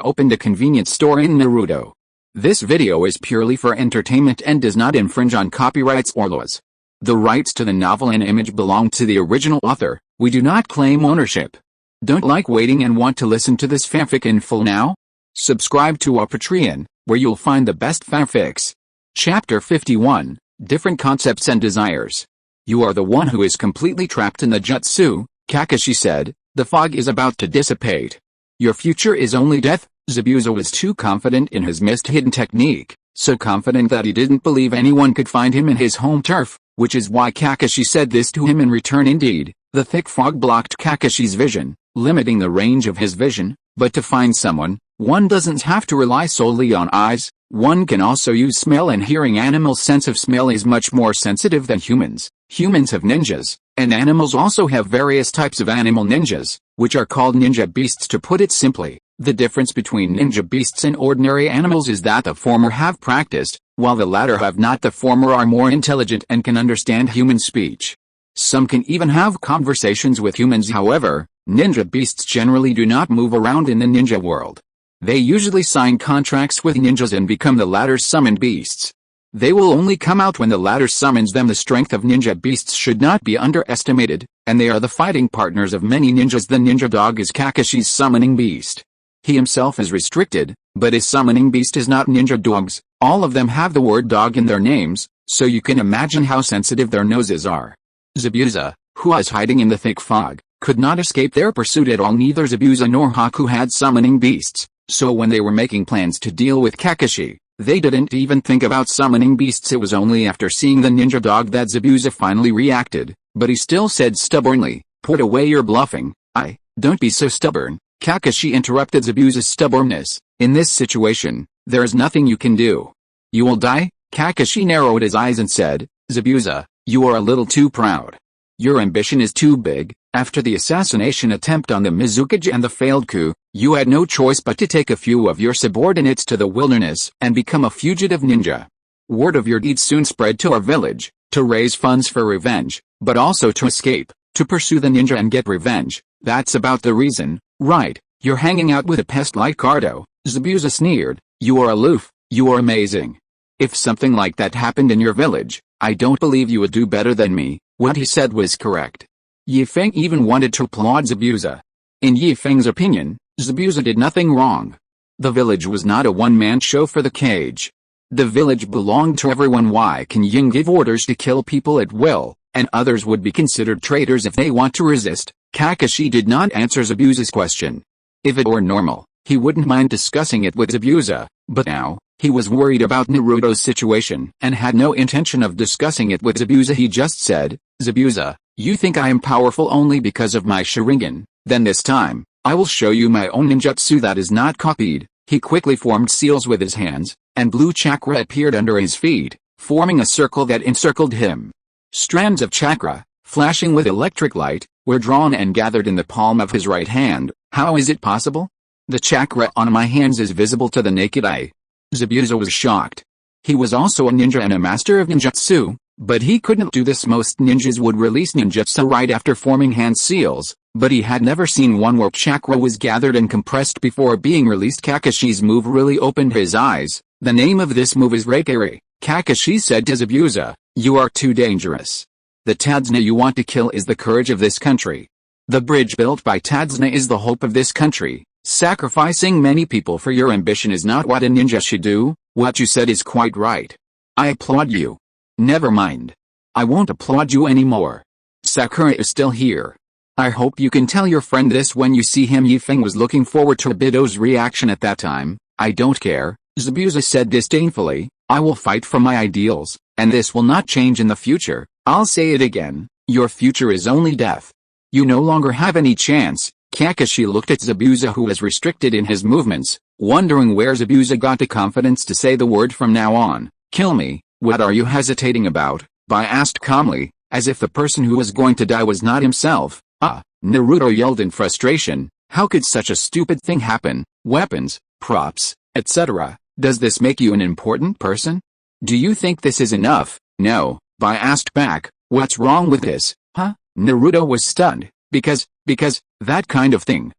opened a convenience store in Naruto. This video is purely for entertainment and does not infringe on copyrights or laws. The rights to the novel and image belong to the original author. We do not claim ownership. Don't like waiting and want to listen to this fanfic in full now? Subscribe to our Patreon, where you'll find the best fanfics. Chapter 51, Different Concepts and Desires. You are the one who is completely trapped in the jutsu, Kakashi said. The fog is about to dissipate. Your future is only death. Zabuza was too confident in his mist-hidden technique, so confident that he didn't believe anyone could find him in his home turf, which is why Kakashi said this to him in return. Indeed, the thick fog blocked Kakashi's vision, limiting the range of his vision, but to find someone, one doesn't have to rely solely on eyes, one can also use smell and hearing. Animals' sense of smell is much more sensitive than humans. Humans have ninjas, and animals also have various types of animal ninjas, which are called ninja beasts. To put it simply, the difference between ninja beasts and ordinary animals is that the former have practiced, while the latter have not. The former are more intelligent and can understand human speech. Some can even have conversations with humans. However, ninja beasts generally do not move around in the ninja world. They usually sign contracts with ninjas and become the latter's summoned beasts. They will only come out when the latter summons them. The strength of ninja beasts should not be underestimated, and they are the fighting partners of many ninjas. The ninja dog is Kakashi's summoning beast. He himself is restricted, but his summoning beast is not. Ninja dogs, all of them have the word dog in their names, so you can imagine how sensitive their noses are. Zabuza, who was hiding in the thick fog, could not escape their pursuit at all. Neither Zabuza nor Haku had summoning beasts, so when they were making plans to deal with Kakashi, they didn't even think about summoning beasts. It was only after seeing the ninja dog that Zabuza finally reacted, but he still said stubbornly, "Put away your bluffing." Don't be so stubborn." Kakashi interrupted Zabuza's stubbornness. "In this situation, there is nothing you can do. You will die." Kakashi narrowed his eyes and said, "Zabuza, you are a little too proud. Your ambition is too big. After the assassination attempt on the Mizukage and the failed coup, you had no choice but to take a few of your subordinates to the wilderness and become a fugitive ninja. Word of your deeds soon spread to our village, to raise funds for revenge, but also to escape, to pursue the ninja and get revenge. That's about the reason, right? You're hanging out with a pest like Cardo." Zabuza sneered. "You are aloof, you are amazing. If something like that happened in your village, I don't believe you would do better than me." What he said was correct. Ye Feng even wanted to applaud Zabuza. In Ye Feng's opinion, Zabuza did nothing wrong. The village was not a one-man show for the cage. The village belonged to everyone. Why can Ying give orders to kill people at will, and others would be considered traitors if they want to resist? Kakashi did not answer Zabuza's question. If it were normal, he wouldn't mind discussing it with Zabuza, but now, he was worried about Naruto's situation and had no intention of discussing it with Zabuza. He just said, "Zabuza, you think I am powerful only because of my Sharingan? Then this time, I will show you my own ninjutsu that is not copied." He quickly formed seals with his hands, and blue chakra appeared under his feet, forming a circle that encircled him. Strands of chakra, flashing with electric light, were drawn and gathered in the palm of his right hand. "How is it possible? The chakra on my hands is visible to the naked eye." Zabuza was shocked. He was also a ninja and a master of ninjutsu, but he couldn't do this. Most ninjas would release ninjutsu right after forming hand seals, but he had never seen one where chakra was gathered and compressed before being released. Kakashi's move really opened his eyes. "The name of this move is Reikiri," Kakashi said to Zabuza. "You are too dangerous. The Tadzna you want to kill is the courage of this country. The bridge built by Tadzna is the hope of this country. Sacrificing many people for your ambition is not what a ninja should do." "What you said is quite right. I applaud you." "Never mind. I won't applaud you anymore. Sakura is still here. I hope you can tell your friend this when you see him." Ye Feng was looking forward to Obito's reaction at that time. "I don't care," Zabuza said disdainfully. "I will fight for my ideals, and this will not change in the future. I'll say it again, your future is only death. You no longer have any chance." Kakashi looked at Zabuza, who was restricted in his movements, wondering where Zabuza got the confidence to say the word from now on. "Kill me, what are you hesitating about?" Bai asked calmly, as if the person who was going to die was not himself. Naruto yelled in frustration. "How could such a stupid thing happen? Weapons, props, etc. Does this make you an important person? Do you think this is enough?" "No," Bai asked back. "What's wrong with this, huh?" Naruto was stunned. Because, that kind of thing,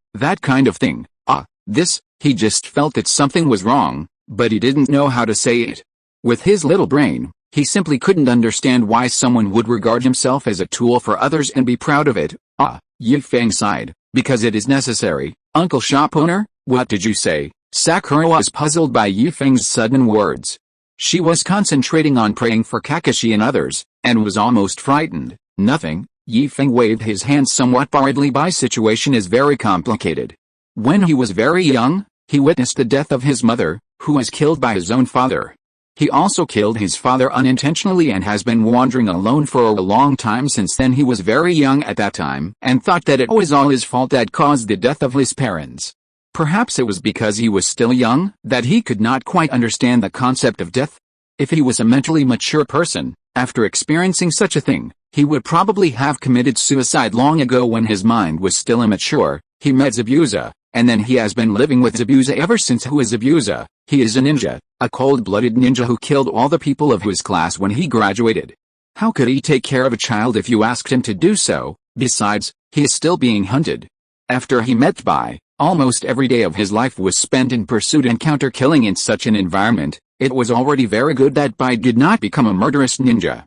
He just felt that something was wrong, but he didn't know how to say it. With his little brain, he simply couldn't understand why someone would regard himself as a tool for others and be proud of it. Feng sighed, because it is necessary. Uncle shop owner, what did you say? Sakura was puzzled by Feng's sudden words. She was concentrating on praying for Kakashi and others, and was almost frightened. Nothing. Feng waved his hand somewhat boredly. Bai's situation is very complicated. When he was very young, he witnessed the death of his mother, who was killed by his own father. He also killed his father unintentionally and has been wandering alone for a long time since then. He was very young at that time and thought that it was all his fault that caused the death of his parents. Perhaps it was because he was still young that he could not quite understand the concept of death. If he was a mentally mature person, after experiencing such a thing, he would probably have committed suicide long ago. When his mind was still immature, he met Zabuza, and then he has been living with Zabuza ever since. Who is Zabuza? He is a ninja, a cold-blooded ninja who killed all the people of his class when he graduated. How could he take care of a child if you asked him to do so? Besides, he is still being hunted. After he met Bai, almost every day of his life was spent in pursuit and counter-killing. In such an environment, it was already very good that Bai did not become a murderous ninja.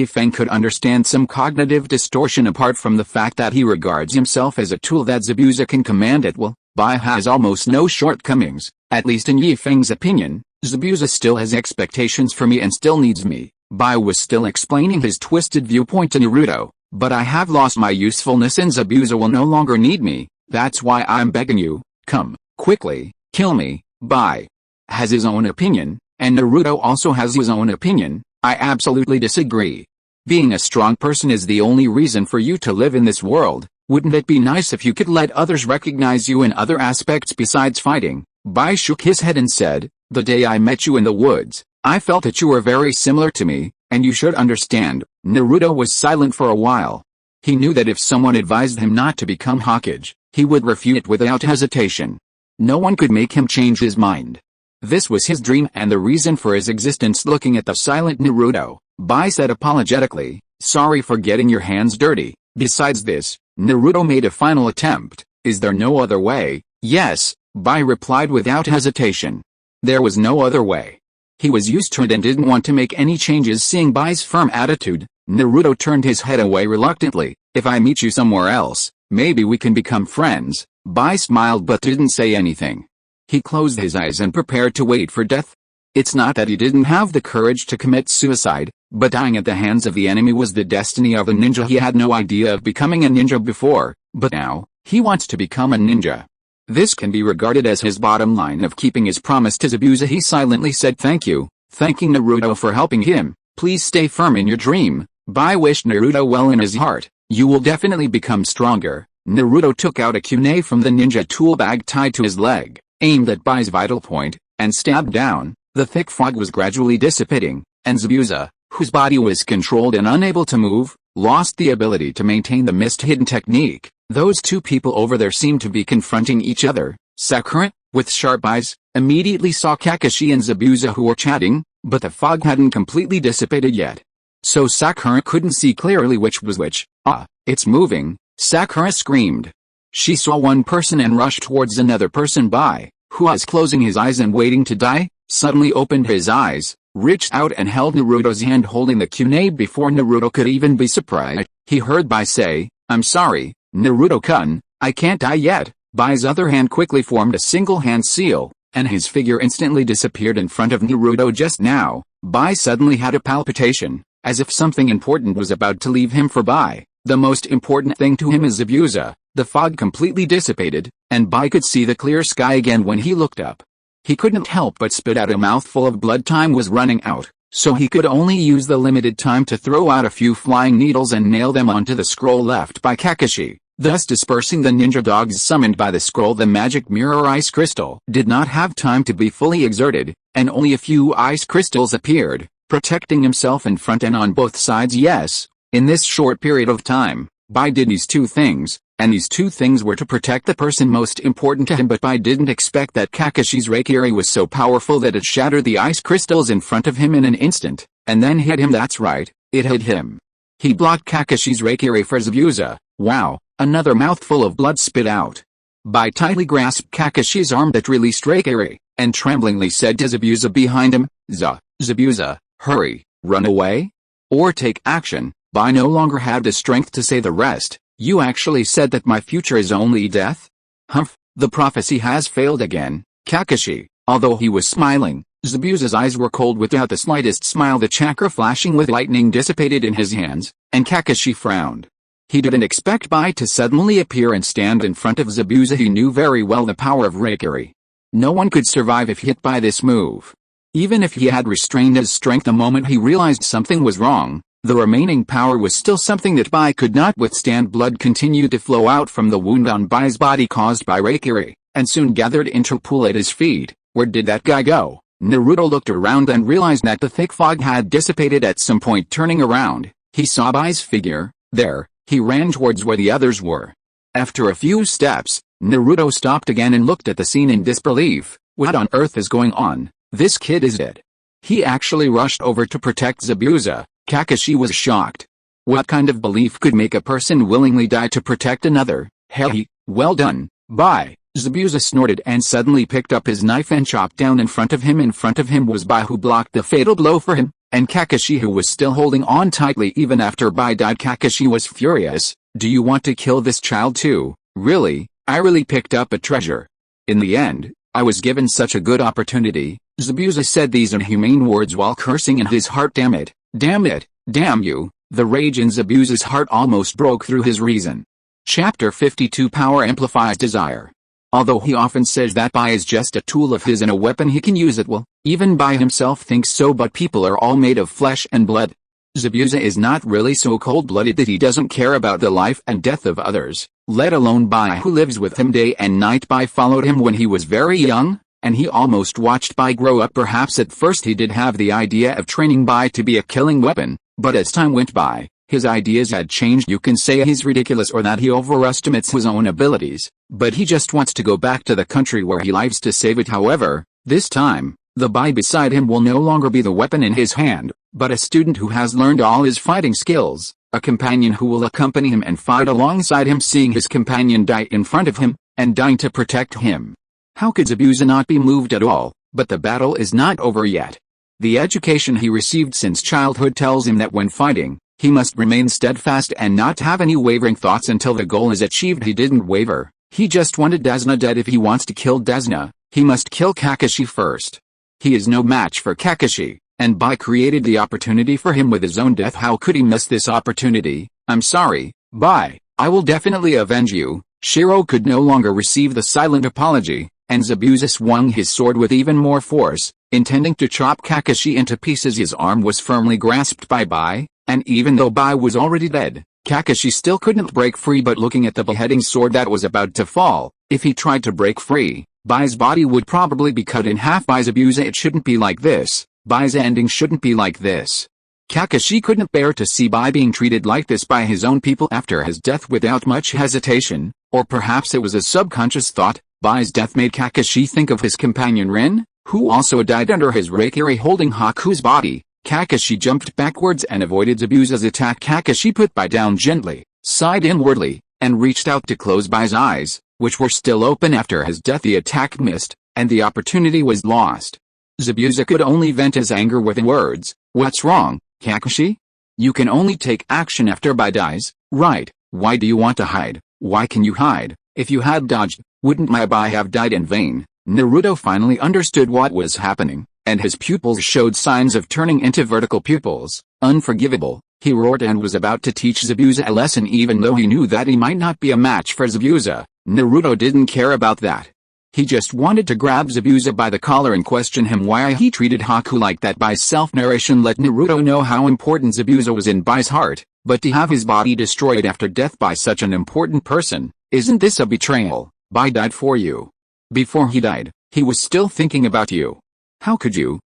Feng could understand some cognitive distortion apart from the fact that he regards himself as a tool that Zabuza can command at will. Bai has almost no shortcomings, at least in Feng's opinion. Zabuza still has expectations for me and still needs me. Bai was still explaining his twisted viewpoint to Naruto, but I have lost my usefulness and Zabuza will no longer need me. That's why I'm begging you, come, quickly, kill me. Bai has his own opinion, and Naruto also has his own opinion. I absolutely disagree. Being a strong person is the only reason for you to live in this world. Wouldn't it be nice if you could let others recognize you in other aspects besides fighting? Bai shook his head and said, the day I met you in the woods, I felt that you were very similar to me, and you should understand. Naruto was silent for a while. He knew that if someone advised him not to become Hokage, he would refute it without hesitation. No one could make him change his mind. This was his dream and the reason for his existence. Looking at the silent Naruto, Bai said apologetically, sorry for getting your hands dirty. Besides this, Naruto made a final attempt. Is there no other way? Yes, Bai replied without hesitation. There was no other way. He was used to it and didn't want to make any changes. Seeing Bai's firm attitude, Naruto turned his head away reluctantly. If I meet you somewhere else, maybe we can become friends. Bai smiled but didn't say anything. He closed his eyes and prepared to wait for death. It's not that he didn't have the courage to commit suicide, but dying at the hands of the enemy was the destiny of a ninja. He had no idea of becoming a ninja before, but now, he wants to become a ninja. This can be regarded as his bottom line of keeping his promise to Zabuza. He silently said thank you, thanking Naruto for helping him. Please stay firm in your dream. Bai wished Naruto well in his heart. You will definitely become stronger. Naruto took out a kunai from the ninja tool bag tied to his leg, aimed at Bai's vital point, and stabbed down. The thick fog was gradually dissipating, and Zabuza, whose body was controlled and unable to move, lost the ability to maintain the mist-hidden technique. Those two people over there seemed to be confronting each other. Sakura, with sharp eyes, immediately saw Kakashi and Zabuza who were chatting, but the fog hadn't completely dissipated yet. So Sakura couldn't see clearly which was which. It's moving, Sakura screamed. She saw one person and rushed towards another person. Bai, who was closing his eyes and waiting to die, suddenly opened his eyes, reached out and held Naruto's hand holding the kunai. Before Naruto could even be surprised, he heard Bai say, I'm sorry, Naruto-kun, I can't die yet. Bai's other hand quickly formed a single hand seal, and his figure instantly disappeared in front of Naruto. Just now, Bai suddenly had a palpitation, as if something important was about to leave him. For Bai, the most important thing to him is Zabuza. The fog completely dissipated, and Bai could see the clear sky again when he looked up. He couldn't help but spit out a mouthful of blood. Time was running out, so he could only use the limited time to throw out a few flying needles and nail them onto the scroll left by Kakashi, thus dispersing the ninja dogs summoned by the scroll. The magic mirror ice crystal did not have time to be fully exerted, and only a few ice crystals appeared, protecting himself in front and on both sides. Yes, in this short period of time, Bai did these two things, and these two things were to protect the person most important to him. But Bai didn't expect that Kakashi's Reikiri was so powerful that it shattered the ice crystals in front of him in an instant, and then hit him. That's right, it hit him. He blocked Kakashi's Reikiri for Zabuza. Wow, another mouthful of blood spit out. Bai tightly grasped Kakashi's arm that released Reikiri, and tremblingly said to Zabuza behind him, Zabuza, hurry, run away? Or take action. Bai no longer had the strength to say the rest. You actually said that my future is only death? Humph, the prophecy has failed again, Kakashi. Although he was smiling, Zabuza's eyes were cold without the slightest smile. The chakra flashing with lightning dissipated in his hands, and Kakashi frowned. He didn't expect Bai to suddenly appear and stand in front of Zabuza. He knew very well the power of Reikiri. No one could survive if hit by this move. Even if he had restrained his strength the moment he realized something was wrong, the remaining power was still something that Bai could not withstand. Blood continued to flow out from the wound on Bai's body caused by Reikiri, and soon gathered into a pool at his feet. Where did that guy go? Naruto looked around and realized that the thick fog had dissipated at some point. Turning around, he saw Bai's figure. There, he ran towards where the others were. After a few steps, Naruto stopped again and looked at the scene in disbelief. What on earth is going on? This kid is dead. He actually rushed over to protect Zabuza. Kakashi was shocked. What kind of belief could make a person willingly die to protect another? Hey, well done, Bai. Zabuza snorted and suddenly picked up his knife and chopped down in front of him. In front of him was Bai, who blocked the fatal blow for him, and Kakashi, who was still holding on tightly even after Bai died. Kakashi was furious. Do you want to kill this child too? Really? I really picked up a treasure. In the end, I was given such a good opportunity. Zabuza said these inhumane words while cursing in his heart. Damn it, damn you. The rage in Zabuza's heart almost broke through his reason. Chapter 52. Power amplifies desire. Although he often says that Bai is just a tool of his and a weapon he can use at will, even Bai himself thinks so, but people are all made of flesh and blood. Zabuza is not really so cold-blooded that he doesn't care about the life and death of others, let alone Bai, who lives with him day and night. Bai followed him when he was very young, and he almost watched Bai grow up. Perhaps at first he did have the idea of training Bai to be a killing weapon, but as time went by, his ideas had changed. You can say he's ridiculous or that he overestimates his own abilities, but he just wants to go back to the country where he lives to save it. However, this time, the Bai beside him will no longer be the weapon in his hand, but a student who has learned all his fighting skills, a companion who will accompany him and fight alongside him. Seeing his companion die in front of him, and dying to protect him, how could Zabuza not be moved at all? But the battle is not over yet. The education he received since childhood tells him that when fighting, he must remain steadfast and not have any wavering thoughts until the goal is achieved. He didn't waver. He just wanted Desna dead. If he wants to kill Desna, he must kill Kakashi first. He is no match for Kakashi, and Bai created the opportunity for him with his own death. How could he miss this opportunity? I'm sorry, Bai. I will definitely avenge you. Shiro could no longer receive the silent apology, and Zabuza swung his sword with even more force, intending to chop Kakashi into pieces. His arm was firmly grasped by Bai, and even though Bai was already dead, Kakashi still couldn't break free. But looking at the beheading sword that was about to fall, if he tried to break free, Bai's body would probably be cut in half by Zabuza. It shouldn't be like this. Bai's ending shouldn't be like this. Kakashi couldn't bear to see Bai being treated like this by his own people after his death. Without much hesitation, or perhaps it was a subconscious thought, Bai's death made Kakashi think of his companion Rin, who also died under his Reikiri holding Haku's body. Kakashi jumped backwards and avoided Zabuza's attack. Kakashi put Bai down gently, sighed inwardly, and reached out to close Bai's eyes, which were still open after his death. The attack missed, and the opportunity was lost. Zabuza could only vent his anger with words. What's wrong, Kakashi? You can only take action after Bai dies, right? Why do you want to hide? Why can you hide? If you had dodged, wouldn't my Bai have died in vain? Naruto finally understood what was happening, and his pupils showed signs of turning into vertical pupils. Unforgivable, he roared and was about to teach Zabuza a lesson. Even though he knew that he might not be a match for Zabuza, Naruto didn't care about that. He just wanted to grab Zabuza by the collar and question him why he treated Haku like that. Bai's self-narration let Naruto know how important Zabuza was in Bai's heart, but to have his body destroyed after death by such an important person, isn't this a betrayal? Bai died for you. Before he died, he was still thinking about you. How could you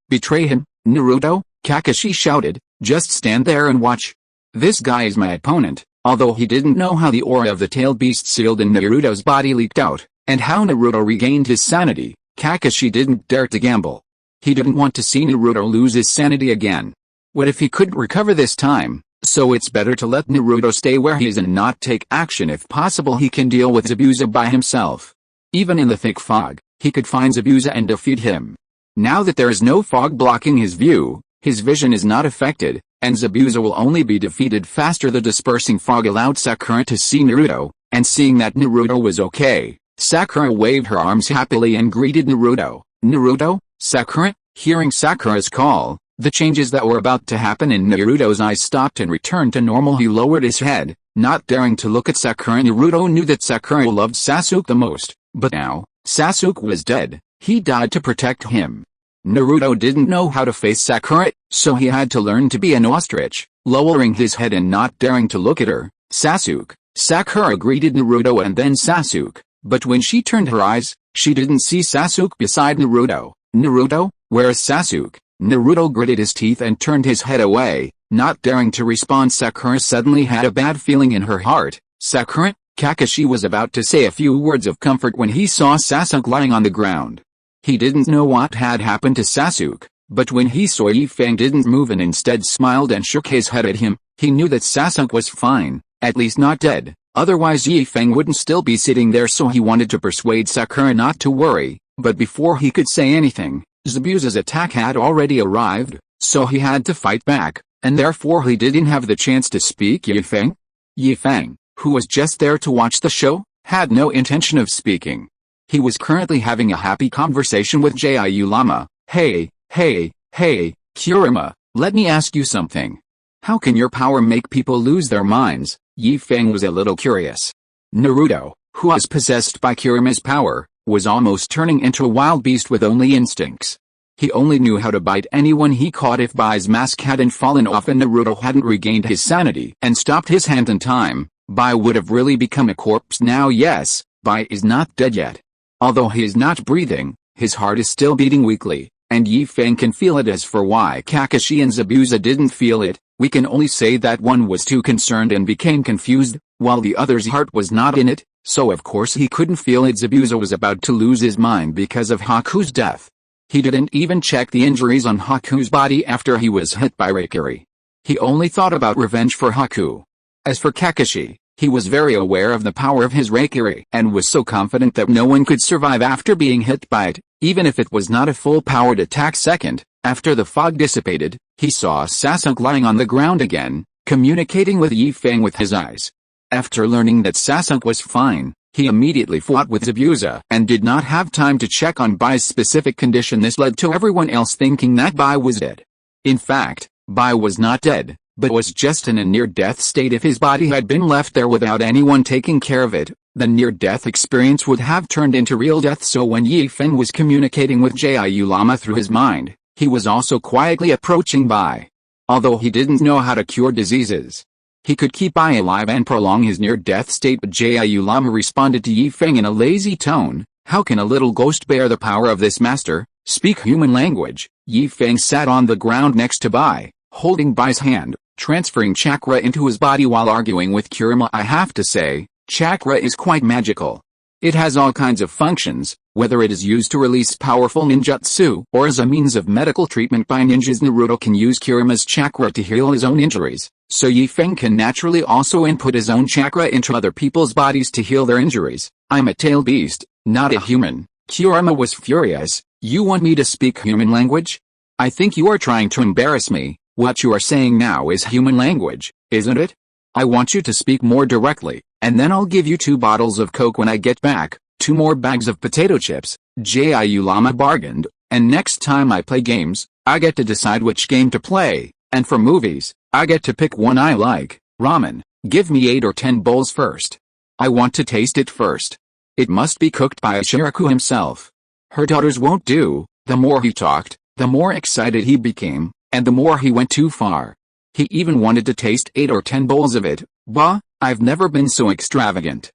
betray him, Naruto? Kakashi shouted. Just stand there and watch. This guy is my opponent. Although he didn't know how the aura of the tailed beast sealed in Naruto's body leaked out, and how Naruto regained his sanity, Kakashi didn't dare to gamble. He didn't want to see Naruto lose his sanity again. What if he couldn't recover this time? So it's better to let Naruto stay where he is and not take action. If possible, he can deal with Zabuza by himself. Even in the thick fog, he could find Zabuza and defeat him. Now that there is no fog blocking his view, his vision is not affected, and Zabuza will only be defeated faster. The dispersing fog allowed Sakura to see Naruto, and seeing that Naruto was okay, Sakura waved her arms happily and greeted Naruto. Naruto? Sakura? Hearing Sakura's call, the changes that were about to happen in Naruto's eyes stopped and returned to normal. He lowered his head, not daring to look at Sakura. Naruto knew that Sakura loved Sasuke the most, but now, Sasuke was dead. He died to protect him. Naruto didn't know how to face Sakura, so he had to learn to be an ostrich, lowering his head and not daring to look at her. Sasuke. Sakura greeted Naruto and then Sasuke, but when she turned her eyes, she didn't see Sasuke beside Naruto. Naruto, where is Sasuke? Naruto gritted his teeth and turned his head away, not daring to respond. Sakura suddenly had a bad feeling in her heart. Sakura? Kakashi was about to say a few words of comfort when he saw Sasuke lying on the ground. He didn't know what had happened to Sasuke, but when he saw Feng didn't move and instead smiled and shook his head at him, he knew that Sasuke was fine, at least not dead. Otherwise Feng wouldn't still be sitting there, so he wanted to persuade Sakura not to worry, but before he could say anything, Zabuza's attack had already arrived, so he had to fight back, and therefore he didn't have the chance to speak. Feng, who was just there to watch the show, had no intention of speaking. He was currently having a happy conversation with Jiu-Lama. Hey, Kurama, let me ask you something. How can your power make people lose their minds? Feng was a little curious. Naruto, who was possessed by Kurama's power, was almost turning into a wild beast with only instincts. He only knew how to bite anyone he caught. If Bai's mask hadn't fallen off and Naruto hadn't regained his sanity and stopped his hand in time, Bai would have really become a corpse now. Yes, Bai is not dead yet. Although he is not breathing, his heart is still beating weakly, and Feng can feel it. As for why Kakashi and Zabuza didn't feel it, we can only say that one was too concerned and became confused, while the other's heart was not in it, so of course he couldn't feel it. Zabuza was about to lose his mind because of Haku's death. He didn't even check the injuries on Haku's body after he was hit by Raikiri. He only thought about revenge for Haku. As for Kakashi, he was very aware of the power of his Raikiri and was so confident that no one could survive after being hit by it, even if it was not a full-powered attack. Second, after the fog dissipated, he saw Sasuke lying on the ground again, communicating with Feng with his eyes. After learning that Sasuke was fine, he immediately fought with Zabuza and did not have time to check on Bai's specific condition. This led to everyone else thinking that Bai was dead. In fact, Bai was not dead, but was just in a near-death state. If his body had been left there without anyone taking care of it, the near-death experience would have turned into real death. So when Feng was communicating with Jiu-Lama through his mind, he was also quietly approaching Bai. Although he didn't know how to cure diseases, he could keep Bai alive and prolong his near-death state. But Jiu-Lama responded to Feng in a lazy tone. How can a little ghost bear the power of this master? Speak human language. Feng sat on the ground next to Bai, holding Bai's hand, transferring chakra into his body while arguing with Kurama. I have to say, chakra is quite magical. It has all kinds of functions, whether it is used to release powerful ninjutsu or as a means of medical treatment by ninjas. Naruto can use Kurama's chakra to heal his own injuries, so Feng can naturally also input his own chakra into other people's bodies to heal their injuries. I'm a tail beast, not a human. Kurama was furious. You want me to speak human language? I think you are trying to embarrass me. What you are saying now is human language, isn't it? I want you to speak more directly, and then I'll give you 2 bottles of Coke when I get back, 2 more bags of potato chips. Jiu-Lama bargained, and next time I play games, I get to decide which game to play, and for movies, I get to pick one I like. Ramen, give me 8 or 10 bowls first. I want to taste it first. It must be cooked by Shiraku himself. Her daughters won't do. The more he talked, the more excited he became, and the more he went too far. He even wanted to taste 8 or 10 bowls of it. Bah, I've never been so extravagant.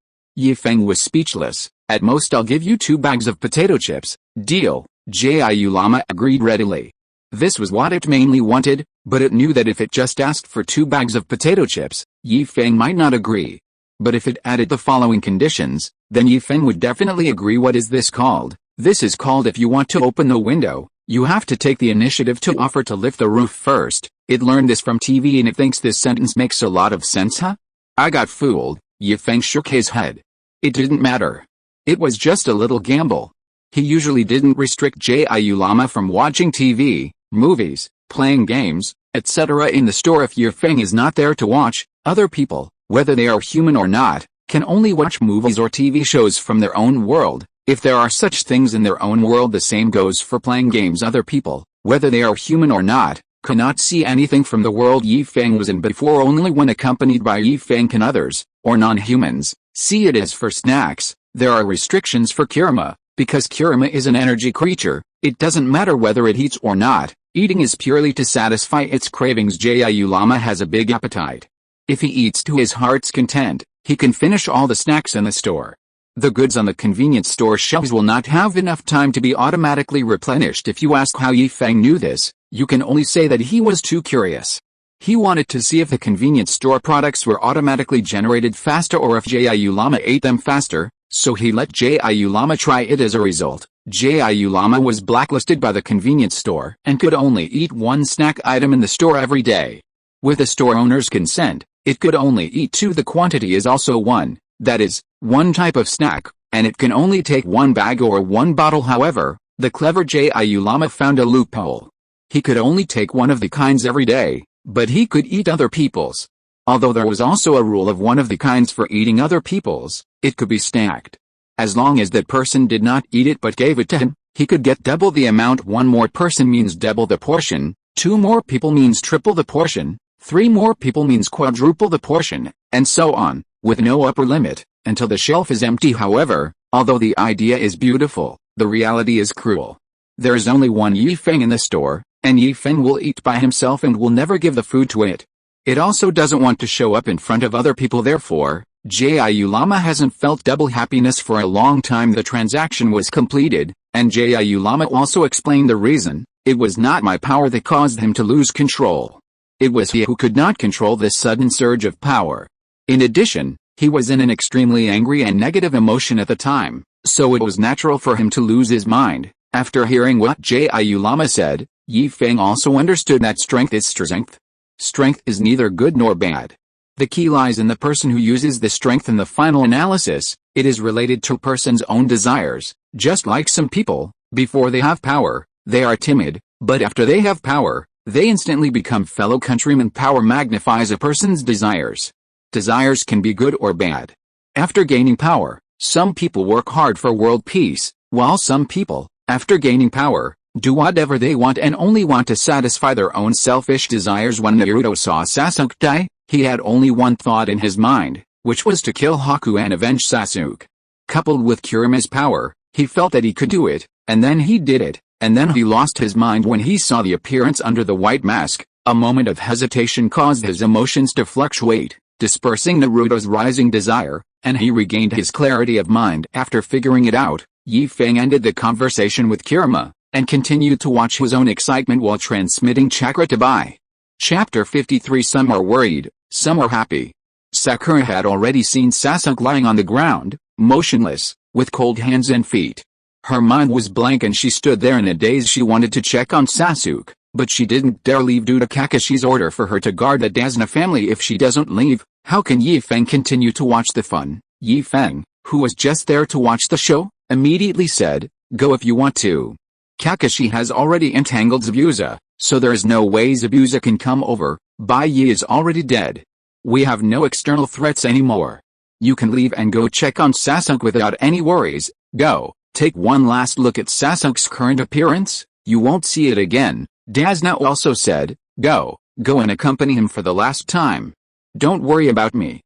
Feng was speechless. At most I'll give you 2 bags of potato chips. Deal. Jiu-Lama agreed readily. This was what it mainly wanted, but it knew that if it just asked for 2 bags of potato chips, Feng might not agree. But if it added the following conditions, then Feng would definitely agree. What is this called? This is called if you want to open the window, You have to take the initiative to offer to lift the roof first. It learned this from TV and it thinks this sentence makes a lot of sense, huh? I got fooled. Feng shook his head. It didn't matter. It was just a little gamble. He usually didn't restrict Lama from watching TV, movies, playing games, etc. in the store. If Feng is not there to watch, other people, whether they are human or not, can only watch movies or TV shows from their own world. If there are such things in their own world, the same goes for playing games. Other people, whether they are human or not, cannot see anything from the world Feng was in before. Only when accompanied by Feng can others, or non-humans, see it. As for snacks, there are restrictions for Kirima, because Kirima is an energy creature. It doesn't matter whether it eats or not, eating is purely to satisfy its cravings. Lama has a big appetite. If he eats to his heart's content, he can finish all the snacks in the store. The goods on the convenience store shelves will not have enough time to be automatically replenished. If you ask how Feng knew this, you can only say that he was too curious. He wanted to see if the convenience store products were automatically generated faster or if Lama ate them faster, so he let Lama try it. As a result, Lama was blacklisted by the convenience store and could only eat one snack item in the store every day. With the store owner's consent, it could only eat 2. The quantity is also 1, that is, 1 type of snack, and it can only take 1 bag or 1 bottle. However, the clever Lama found a loophole. He could only take 1 of the kinds every day, but he could eat other people's. Although there was also a rule of 1 of the kinds for eating other people's, it could be stacked. As long as that person did not eat it but gave it to him, he could get double the amount. 1 more person means double the portion, 2 more people means triple the portion, 3 more people means quadruple the portion, and so on, with no upper limit, until the shelf is empty. However, although the idea is beautiful, the reality is cruel. There is only 1 Feng in the store, and Feng will eat by himself and will never give the food to it. It also doesn't want to show up in front of other people. Therefore, Lama hasn't felt double happiness for a long time. The transaction was completed, and Lama also explained the reason. It was not my power that caused him to lose control. It was he who could not control this sudden surge of power. In addition, he was in an extremely angry and negative emotion at the time, so it was natural for him to lose his mind. After hearing what Lama said, Feng also understood that strength is strength. Strength is neither good nor bad. The key lies in the person who uses the strength. In the final analysis, it is related to a person's own desires. Just like some people, before they have power, they are timid, but after they have power, they instantly become fellow countrymen. Power magnifies a person's desires. Desires can be good or bad. After gaining power, some people work hard for world peace, while some people, after gaining power, do whatever they want and only want to satisfy their own selfish desires. When Naruto saw Sasuke die, he had only one thought in his mind, which was to kill Haku and avenge Sasuke. Coupled with Kirima's power, he felt that he could do it, and then he did it, and then he lost his mind when he saw the appearance under the white mask. A moment of hesitation caused his emotions to fluctuate, dispersing Naruto's rising desire, and he regained his clarity of mind. After figuring it out, Feng ended the conversation with Kirima, and continued to watch his own excitement while transmitting chakra to Bai. Chapter 53. Some are worried, some are happy. Sakura had already seen Sasuke lying on the ground, motionless, with cold hands and feet. Her mind was blank and she stood there in a daze. She wanted to check on Sasuke, but she didn't dare leave due to Kakashi's order for her to guard the Dazna family. If she doesn't leave, how can Feng continue to watch the fun? Feng, who was just there to watch the show, immediately said, "Go if you want to." Kakashi has already entangled Zabuza, so there is no way Zabuza can come over. Bai is already dead. We have no external threats anymore. You can leave and go check on Sasuke without any worries. Go, take one last look at Sasuke's current appearance, you won't see it again. Dazna also said, go and accompany him for the last time. Don't worry about me.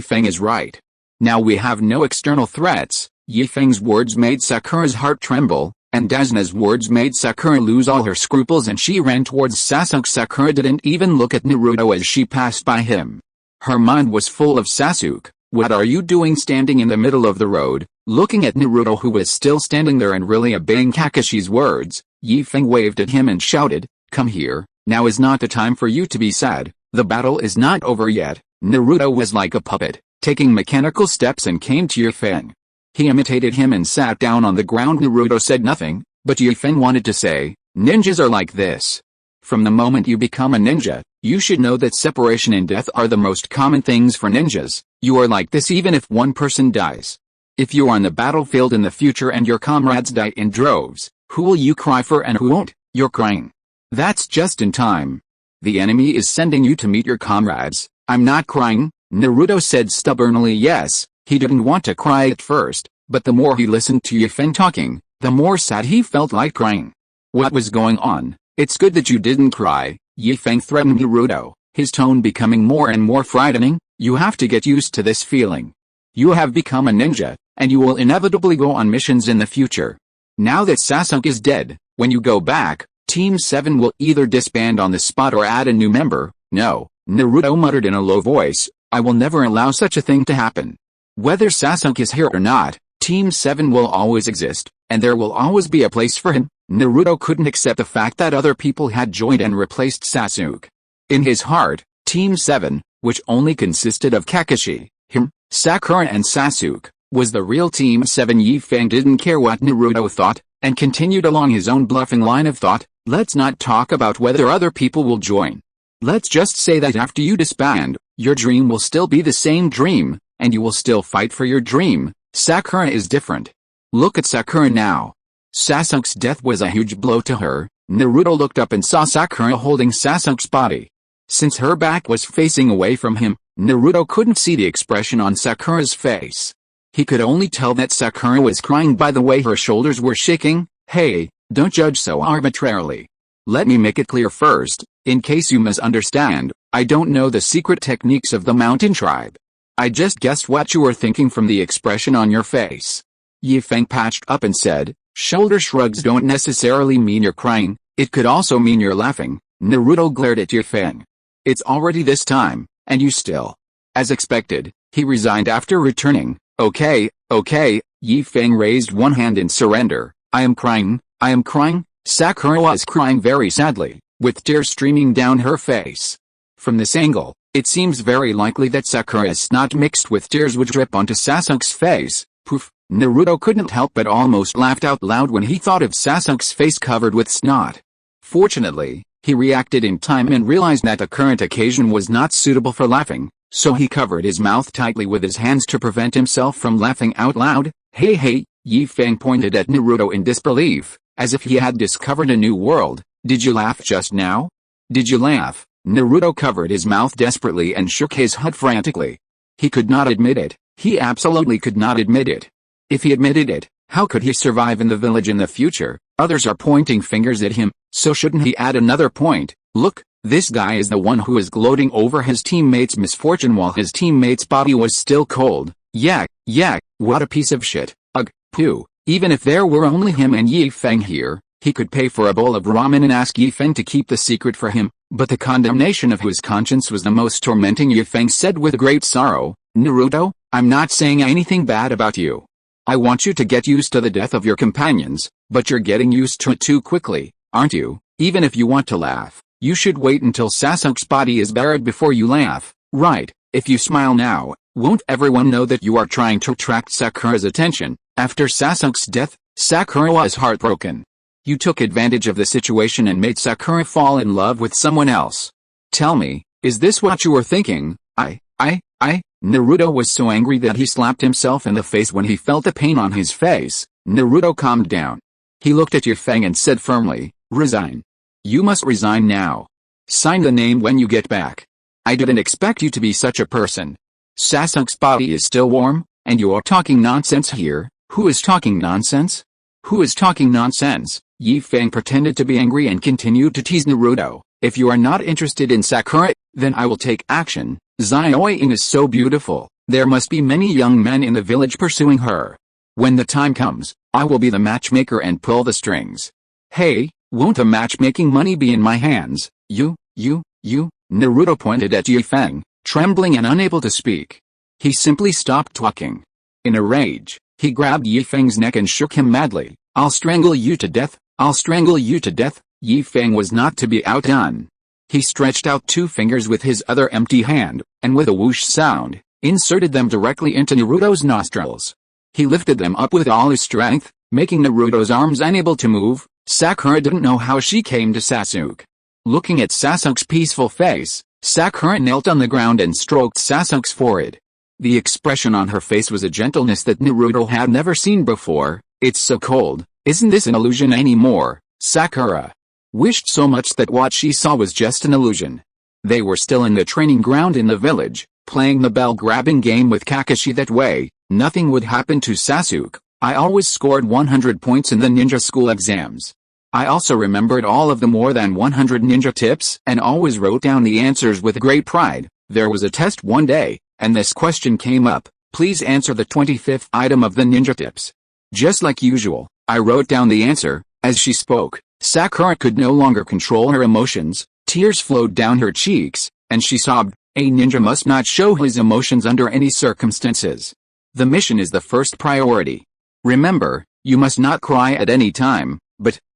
Feng is right. Now we have no external threats. Feng's words made Sakura's heart tremble, and Dazna's words made Sakura lose all her scruples and she ran towards Sasuke. Sakura didn't even look at Naruto as she passed by him. Her mind was full of Sasuke. What are you doing standing in the middle of the road, looking at Naruto who was still standing there and really obeying Kakashi's words? Feng waved at him and shouted, come here, now is not the time for you to be sad, the battle is not over yet. Naruto was like a puppet, taking mechanical steps and came to Feng. He imitated him and sat down on the ground. Naruto said nothing, but Feng wanted to say, Ninjas are like this. From the moment you become a ninja, you should know that separation and death are the most common things for ninjas. You are like this even if one person dies. If you are on the battlefield in the future and your comrades die in droves, who will you cry for and who won't? You're crying. That's just in time. The enemy is sending you to meet your comrades. I'm not crying, Naruto said stubbornly. Yes, he didn't want to cry at first, but the more he listened to Feng talking, the more sad he felt like crying. What was going on? It's good that you didn't cry, Feng threatened Naruto, his tone becoming more and more frightening. You have to get used to this feeling. You have become a ninja, and you will inevitably go on missions in the future. Now that Sasuke is dead, when you go back, Team 7 will either disband on the spot or add a new member. No, Naruto muttered in a low voice, I will never allow such a thing to happen. Whether Sasuke is here or not, Team 7 will always exist, and there will always be a place for him. Naruto couldn't accept the fact that other people had joined and replaced Sasuke. In his heart, Team 7, which only consisted of Kakashi, him, Sakura and Sasuke, was the real Team 7. Feng didn't care what Naruto thought, and continued along his own bluffing line of thought. Let's not talk about whether other people will join. Let's just say that after you disband, your dream will still be the same dream, and you will still fight for your dream. Sakura is different. Look at Sakura now. Sasuke's death was a huge blow to her. Naruto looked up and saw Sakura holding Sasuke's body. Since her back was facing away from him, Naruto couldn't see the expression on Sakura's face. He could only tell that Sakura was crying by the way her shoulders were shaking. Hey, don't judge so arbitrarily. Let me make it clear first, in case you misunderstand, I don't know the secret techniques of the mountain tribe. I just guessed what you were thinking from the expression on your face. Feng patched up and said, shoulder shrugs don't necessarily mean you're crying, it could also mean you're laughing. Naruto glared at Feng. It's already this time, and you still. As expected, he resigned after returning. Okay, Feng raised one hand in surrender. I am crying. Sakura was crying very sadly, with tears streaming down her face. From this angle, it seems very likely that Sakura's snot mixed with tears would drip onto Sasuke's face. Poof, Naruto couldn't help but almost laughed out loud when he thought of Sasuke's face covered with snot. Fortunately, he reacted in time and realized that the current occasion was not suitable for laughing, so he covered his mouth tightly with his hands to prevent himself from laughing out loud. Hey, Feng pointed at Naruto in disbelief, as if he had discovered a new world. Did you laugh just now? Did you laugh? Naruto covered his mouth desperately and shook his head frantically. He could not admit it. He absolutely could not admit it. If he admitted it, how could he survive in the village in the future? Others are pointing fingers at him, so shouldn't he add another point? Look, this guy is the one who is gloating over his teammate's misfortune while his teammate's body was still cold. Yeah, what a piece of shit. Ugh, poo. Even if there were only him and Feng here, he could pay for a bowl of ramen and ask Feng to keep the secret for him, but the condemnation of his conscience was the most tormenting. Feng said with great sorrow, Naruto, I'm not saying anything bad about you. I want you to get used to the death of your companions, but you're getting used to it too quickly, aren't you? Even if you want to laugh, you should wait until Sasuke's body is buried before you laugh, right? If you smile now, won't everyone know that you are trying to attract Sakura's attention? After Sasuke's death, Sakura was heartbroken. You took advantage of the situation and made Sakura fall in love with someone else. Tell me, is this what you were thinking? Naruto was so angry that he slapped himself in the face when he felt the pain on his face. Naruto calmed down. He looked at Feng and said firmly, resign. You must resign now. Sign the name when you get back. I didn't expect you to be such a person. Sasuke's body is still warm, and you are talking nonsense here. Who is talking nonsense? Who is talking nonsense? Feng pretended to be angry and continued to tease Naruto. If you are not interested in Sakura, then I will take action. Xiaoying is so beautiful, there must be many young men in the village pursuing her. When the time comes, I will be the matchmaker and pull the strings. Hey, won't the matchmaking money be in my hands? You? Naruto pointed at Feng, trembling and unable to speak. He simply stopped talking. In a rage, he grabbed Feng's neck and shook him madly. I'll strangle you to death, I'll strangle you to death. Feng was not to be outdone. He stretched out two fingers with his other empty hand, and with a whoosh sound, inserted them directly into Naruto's nostrils. He lifted them up with all his strength, making Naruto's arms unable to move. Sakura didn't know how she came to Sasuke. Looking at Sasuke's peaceful face, Sakura knelt on the ground and stroked Sasuke's forehead. The expression on her face was a gentleness that Naruto had never seen before. "It's so cold, isn't this an illusion anymore?" Sakura wished so much that what she saw was just an illusion. They were still in the training ground in the village, playing the bell-grabbing game with Kakashi. That way, nothing would happen to Sasuke. I always scored 100 points in the ninja school exams. I also remembered all of the more than 100 ninja tips and always wrote down the answers with great pride. There was a test one day, and this question came up: please answer the 25th item of the ninja tips. Just like usual, I wrote down the answer. As she spoke, Sakura could no longer control her emotions. Tears flowed down her cheeks, and she sobbed. A ninja must not show his emotions under any circumstances. The mission is the first priority. Remember, you must not cry at any time.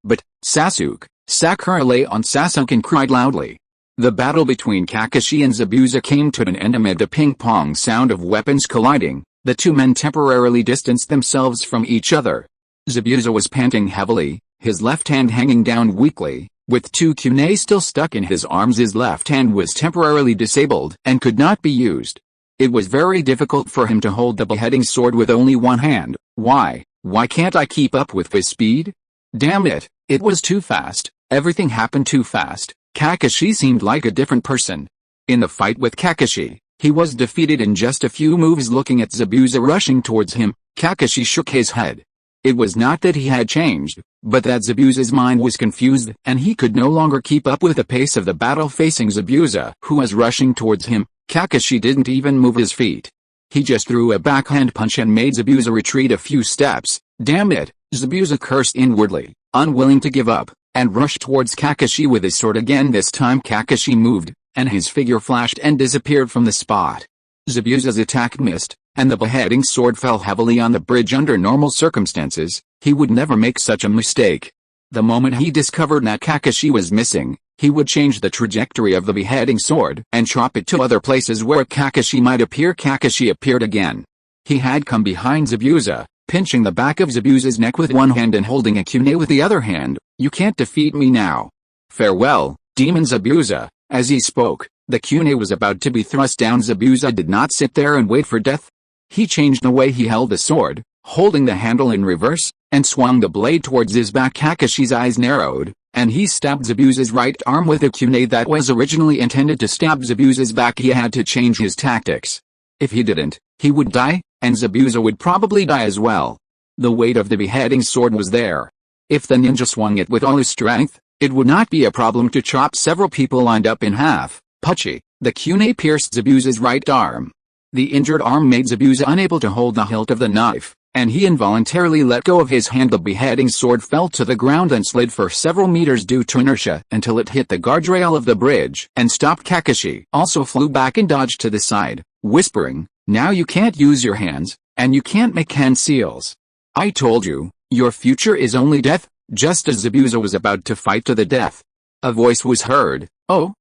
But, Sasuke. Sakura lay on Sasuke and cried loudly. The battle between Kakashi and Zabuza came to an end amid the ping-pong sound of weapons colliding. The two men temporarily distanced themselves from each other. Zabuza was panting heavily, his left hand hanging down weakly. With two kunai still stuck in his arms, his left hand was temporarily disabled and could not be used. It was very difficult for him to hold the beheading sword with only one hand. Why can't I keep up with his speed? Damn it, it was too fast. Everything happened too fast. Kakashi seemed like a different person. In the fight with Kakashi, he was defeated in just a few moves. Looking at Zabuza rushing towards him, Kakashi shook his head. It was not that he had changed, but that Zabuza's mind was confused and he could no longer keep up with the pace of the battle. Facing Zabuza, who was rushing towards him, Kakashi didn't even move his feet. He just threw a backhand punch and made Zabuza retreat a few steps. Damn it, Zabuza cursed inwardly, unwilling to give up, and rushed towards Kakashi with his sword again. This time Kakashi moved, and his figure flashed and disappeared from the spot. Zabuza's attack missed, and the beheading sword fell heavily on the bridge. Under normal circumstances, he would never make such a mistake. The moment he discovered that Kakashi was missing, he would change the trajectory of the beheading sword and chop it to other places where Kakashi might appear. Kakashi appeared again. He had come behind Zabuza, pinching the back of Zabuza's neck with one hand and holding a kunai with the other hand. "You can't defeat me now. Farewell, Demon Zabuza." As he spoke, the kunai was about to be thrust down. Zabuza did not sit there and wait for death. He changed the way he held the sword, holding the handle in reverse, and swung the blade towards his back. Kakashi's eyes narrowed, and he stabbed Zabuza's right arm with a kunai that was originally intended to stab Zabuza's back. He had to change his tactics. If he didn't, he would die, and Zabuza would probably die as well. The weight of the beheading sword was there. If the ninja swung it with all his strength, it would not be a problem to chop several people lined up in half. Puchy, the kunai pierced Zabuza's right arm. The injured arm made Zabuza unable to hold the hilt of the knife, and he involuntarily let go of his hand. The beheading sword fell to the ground and slid for several meters due to inertia until it hit the guardrail of the bridge and stopped. Kakashi also flew back and dodged to the side, whispering, "Now you can't use your hands, and you can't make hand seals. I told you, your future is only death." Just as Zabuza was about to fight to the death, a voice was heard. Oh,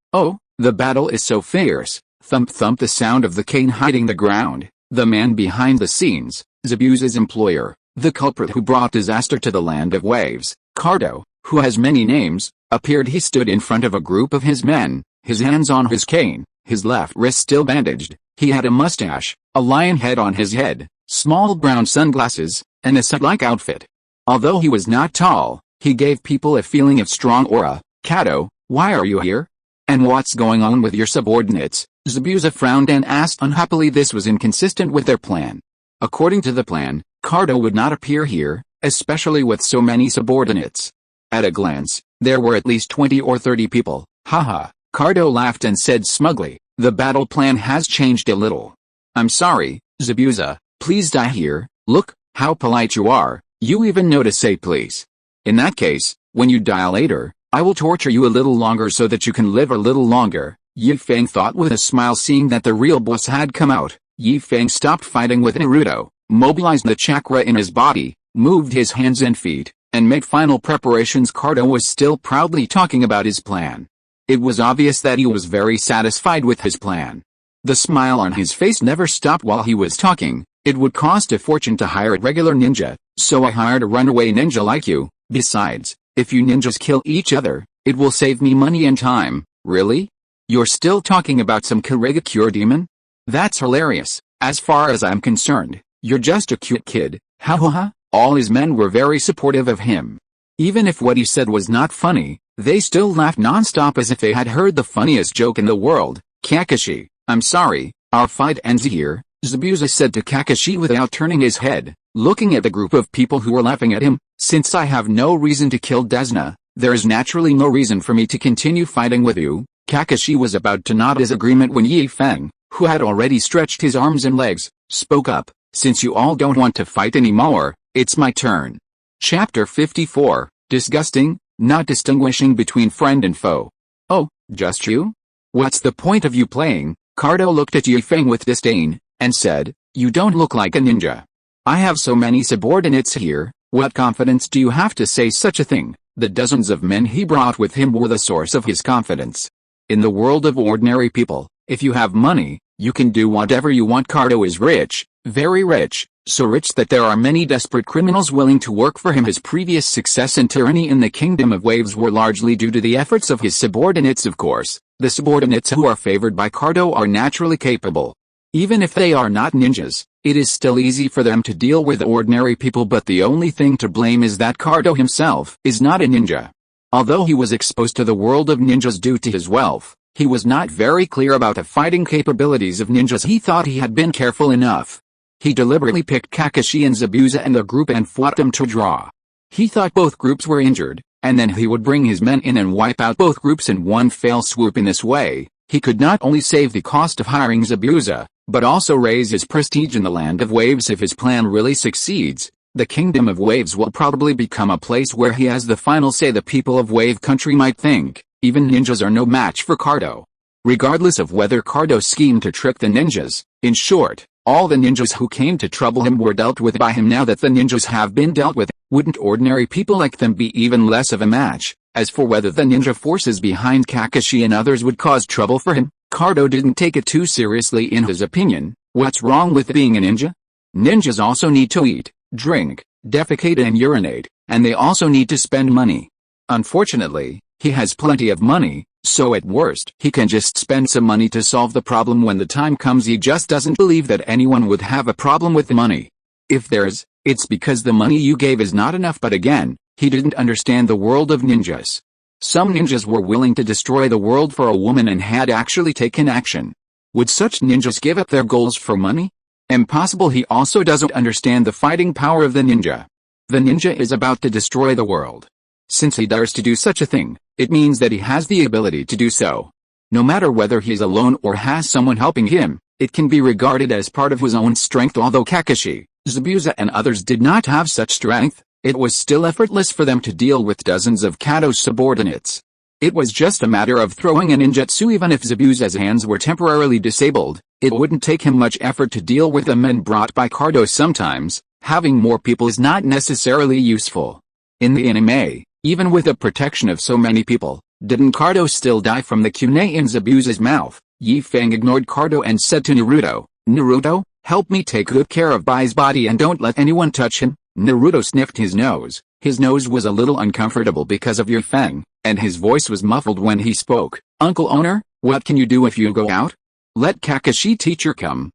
the battle is so fierce. Thump thump, the sound of the cane hitting the ground. The man behind the scenes, Zabuza's employer, the culprit who brought disaster to the land of waves, Cardo, who has many names, appeared. He stood in front of a group of his men, his hands on his cane, his left wrist still bandaged. He had a mustache, a lion head on his head, small brown sunglasses, and a suit-like outfit. Although he was not tall, he gave people a feeling of strong aura. "Kato, why are you here? And what's going on with your subordinates?" Zabuza frowned and asked unhappily. This was inconsistent with their plan. According to the plan, Cardo would not appear here, especially with so many subordinates. At a glance, there were at least 20 or 30 people. Haha, Cardo laughed and said smugly, "The battle plan has changed a little. I'm sorry, Zabuza, please die here. Look, how polite you are, you even know to say please. In that case, when you die later, I will torture you a little longer so that you can live a little longer." Yi Feng thought with a smile, seeing that the real boss had come out. Yi Feng stopped fighting with Naruto, mobilized the chakra in his body, moved his hands and feet, and made final preparations. Cardo was still proudly talking about his plan. It was obvious that he was very satisfied with his plan. The smile on his face never stopped while he was talking. It would cost a fortune to hire a regular ninja, so I hired a runaway ninja like you. Besides, if you ninjas kill each other, it will save me money and time." "Really? You're still talking about some caricature demon? That's hilarious. As far as I'm concerned, you're just a cute kid." Ha ha ha. All his men were very supportive of him. Even if what he said was not funny, they still laughed non-stop as if they had heard the funniest joke in the world. "Kakashi, I'm sorry, our fight ends here," Zabuza said to Kakashi without turning his head, looking at the group of people who were laughing at him. "Since I have no reason to kill Desna, there is naturally no reason for me to continue fighting with you." Kakashi was about to nod his agreement when Feng, who had already stretched his arms and legs, spoke up. "Since you all don't want to fight anymore, it's my turn." Chapter 54, Disgusting, Not Distinguishing Between Friend and Foe. "Oh, just you? What's the point of you playing?" Cardo looked at Feng with disdain, and said, "You don't look like a ninja. I have so many subordinates here, what confidence do you have to say such a thing?" The dozens of men he brought with him were the source of his confidence. In the world of ordinary people, if you have money, you can do whatever you want. Cardo is rich, very rich, so rich that there are many desperate criminals willing to work for him. His previous success and tyranny in the Kingdom of Waves were largely due to the efforts of his subordinates. Of course, the subordinates who are favored by Cardo are naturally capable. Even if they are not ninjas, it is still easy for them to deal with ordinary people, but the only thing to blame is that Cardo himself is not a ninja. Although he was exposed to the world of ninjas due to his wealth, he was not very clear about the fighting capabilities of ninjas. He thought he had been careful enough. He deliberately picked Kakashi and Zabuza and the group and fought them to draw. He thought both groups were injured, and then he would bring his men in and wipe out both groups in one fell swoop. In this way, he could not only save the cost of hiring Zabuza, but also raise his prestige in the Land of Waves. If his plan really succeeds, the Kingdom of Waves will probably become a place where he has the final say. The people of Wave Country might think, even ninjas are no match for Cardo. Regardless of whether Cardo schemed to trick the ninjas, in short, all the ninjas who came to trouble him were dealt with by him. Now that the ninjas have been dealt with, wouldn't ordinary people like them be even less of a match? As for whether the ninja forces behind Kakashi and others would cause trouble for him, Cardo didn't take it too seriously. In his opinion, what's wrong with being a ninja? Ninjas also need to eat, drink, defecate and urinate, and they also need to spend money. Unfortunately, he has plenty of money, so at worst he can just spend some money to solve the problem when the time comes. He just doesn't believe that anyone would have a problem with the money. If there's, it's because the money you gave is not enough. But again, he didn't understand the world of ninjas. Some ninjas were willing to destroy the world for a woman and had actually taken action. Would such ninjas give up their goals for money? Impossible. He also doesn't understand the fighting power of the ninja. The ninja is about to destroy the world. Since he dares to do such a thing, it means that he has the ability to do so. No matter whether he is alone or has someone helping him, it can be regarded as part of his own strength. Although Kakashi, Zabuza and others did not have such strength, it was still effortless for them to deal with dozens of Kado's subordinates. It was just a matter of throwing a ninjutsu. Even if Zabuza's hands were temporarily disabled, it wouldn't take him much effort to deal with the men brought by Cardo. Sometimes, having more people is not necessarily useful. In the anime, even with the protection of so many people, didn't Cardo still die from the kunai in Zabuza's mouth? Feng ignored Cardo and said to Naruto, "Naruto, help me take good care of Bai's body and don't let anyone touch him." Naruto sniffed his nose. His nose was a little uncomfortable because of Feng, and his voice was muffled when he spoke. "Uncle Owner, what can you do if you go out? Let Kakashi teacher come."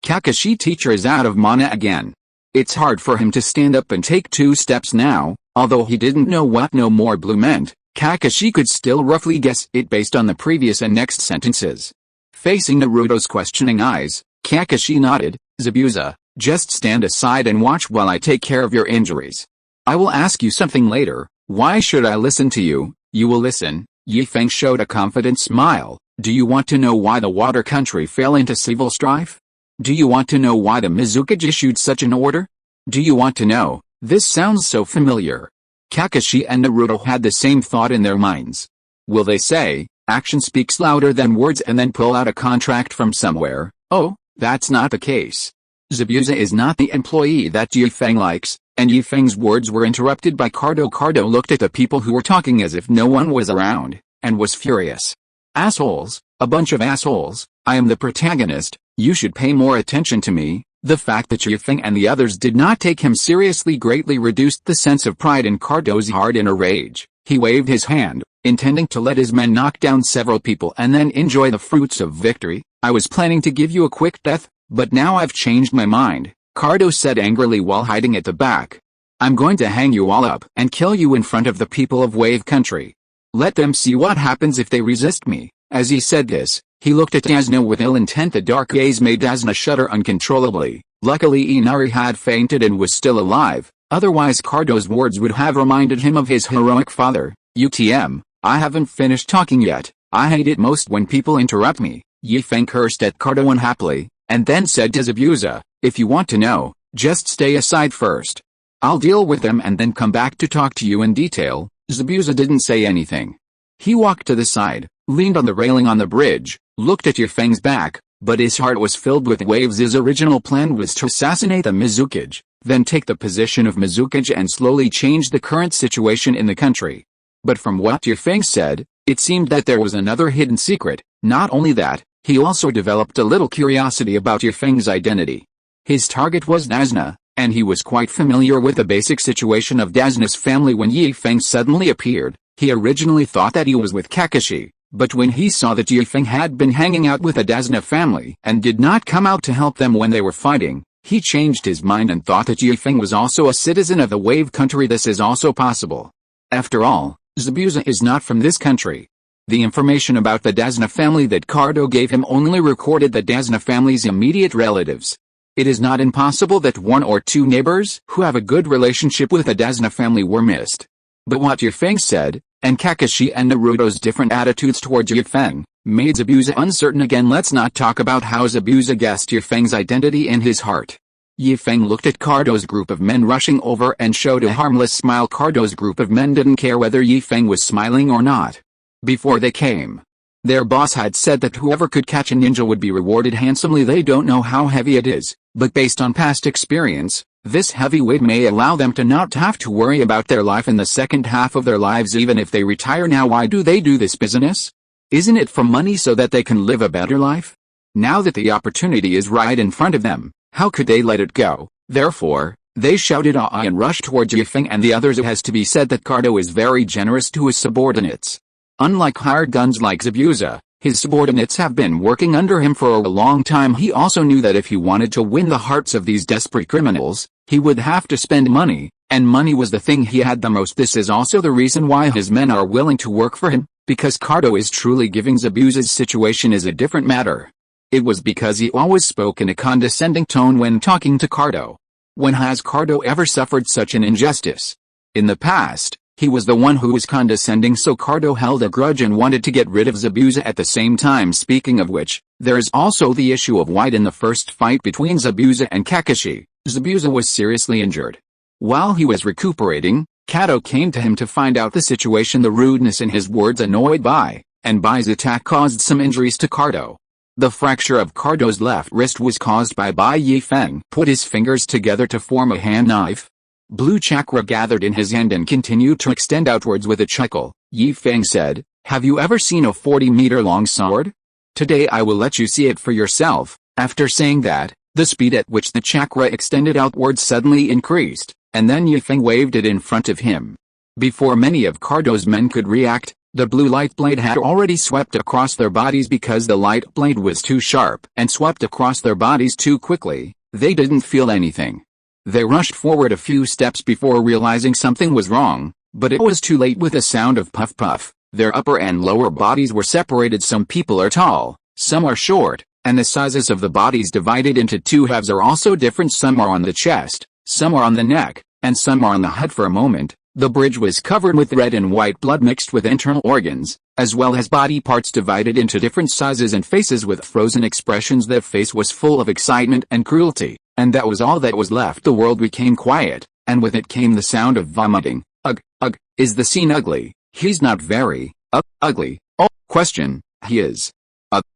Kakashi teacher is out of mana again. It's hard for him to stand up and take 2 steps now. Although he didn't know what "no more blue" meant, Kakashi could still roughly guess it based on the previous and next sentences. Facing Naruto's questioning eyes, Kakashi nodded. "Zabuza, just stand aside and watch while I take care of your injuries. I will ask you something later. Why should I listen to you?" "You will listen." Feng showed a confident smile. "Do you want to know why the Water Country fell into civil strife? Do you want to know why the Mizukage issued such an order? Do you want to know? This sounds so familiar." Kakashi and Naruto had the same thought in their minds. Will they say, "Action speaks louder than words," and then pull out a contract from somewhere? Oh, that's not the case. Zabuza is not the employee that Feng likes, and Feng's words were interrupted by Cardo. Cardo looked at the people who were talking as if no one was around, and was furious. "Assholes, a bunch of assholes. I am the protagonist, you should pay more attention to me." The fact that Feng and the others did not take him seriously greatly reduced the sense of pride in Cardo's heart. In a rage, he waved his hand, intending to let his men knock down several people and then enjoy the fruits of victory. I was planning to give you a quick death, but now I've changed my mind, Cardo said angrily while hiding at the back. I'm going to hang you all up and kill you in front of the people of Wave Country. Let them see what happens if they resist me. As he said this, he looked at Dasna with ill intent. The dark gaze made Dasna shudder uncontrollably. Luckily Inari had fainted and was still alive, otherwise Cardo's words would have reminded him of his heroic father. I haven't finished talking yet. I hate it most when people interrupt me. Feng cursed at Cardo unhappily, and then said to Zabuza, if you want to know, just stay aside first. I'll deal with them and then come back to talk to you in detail. Zabuza didn't say anything. He walked to the side, leaned on the railing on the bridge, looked at Feng's back, but his heart was filled with waves. His original plan was to assassinate the Mizukage, then take the position of Mizukage and slowly change the current situation in the country. But from what Feng said, it seemed that there was another hidden secret. Not only that, he also developed a little curiosity about Feng's identity. His target was Dasna, and he was quite familiar with the basic situation of Dasna's family when Feng suddenly appeared. He originally thought that he was with Kakashi, but when he saw that Feng had been hanging out with the Dasna family and did not come out to help them when they were fighting, he changed his mind and thought that Feng was also a citizen of the Wave Country. This is also possible. After all, Zabuza is not from this country. The information about the Dasna family that Cardo gave him only recorded the Dasna family's immediate relatives. It is not impossible that one or two neighbors who have a good relationship with the Dasna family were missed. But what Feng said, and Kakashi and Naruto's different attitudes towards Feng, made Zabuza uncertain again. Let's not talk about how Zabuza guessed Feng's identity in his heart. Feng looked at Cardo's group of men rushing over and showed a harmless smile. Cardo's group of men didn't care whether Feng was smiling or not. Before they came, their boss had said that whoever could catch a ninja would be rewarded handsomely. They don't know how heavy it is, but based on past experience, this heavy weight may allow them to not have to worry about their life in the second half of their lives even if they retire. Now why do they do this business? Isn't it for money so that they can live a better life? Now that the opportunity is right in front of them, how could they let it go? Therefore, they shouted "Ah!" and rushed towards Feng and the others. It has to be said that Cardo is very generous to his subordinates. Unlike hired guns like Zabuza, his subordinates have been working under him for a long time. He also knew that if he wanted to win the hearts of these desperate criminals, he would have to spend money, and money was the thing he had the most. This is also the reason why his men are willing to work for him, because Cardo is truly giving. Zabuza's situation is a different matter. It was because he always spoke in a condescending tone when talking to Cardo. When has Cardo ever suffered such an injustice? In the past, he was the one who was condescending, so Cardo held a grudge and wanted to get rid of Zabuza at the same time. Speaking of which, there is also the issue of White. In the first fight between Zabuza and Kakashi, Zabuza was seriously injured. While he was recuperating, Kato came to him to find out the situation. The rudeness in his words annoyed Bai, and Bai's attack caused some injuries to Cardo. The fracture of Cardo's left wrist was caused by Bai. Feng put his fingers together to form a hand knife. Blue chakra gathered in his hand and continued to extend outwards. With a chuckle, Feng said, "Have you ever seen a 40-meter-long sword? Today I will let you see it for yourself." After saying that, the speed at which the chakra extended outwards suddenly increased, and then Feng waved it in front of him. Before many of Cardo's men could react, the blue light blade had already swept across their bodies. Because the light blade was too sharp and swept across their bodies too quickly, they didn't feel anything. They rushed forward a few steps before realizing something was wrong, but it was too late. With a sound of puff puff, their upper and lower bodies were separated. Some people are tall, some are short, and the sizes of the bodies divided into two halves are also different. Some are on the chest, some are on the neck, and some are on the head. For a moment, the bridge was covered with red and white blood mixed with internal organs, as well as body parts divided into different sizes and faces with frozen expressions. The face was full of excitement and cruelty, and that was all that was left. The world became quiet, and with it came the sound of vomiting. Ugh, ugh, is the scene ugly? He's not very, ugly. Oh, question, he is.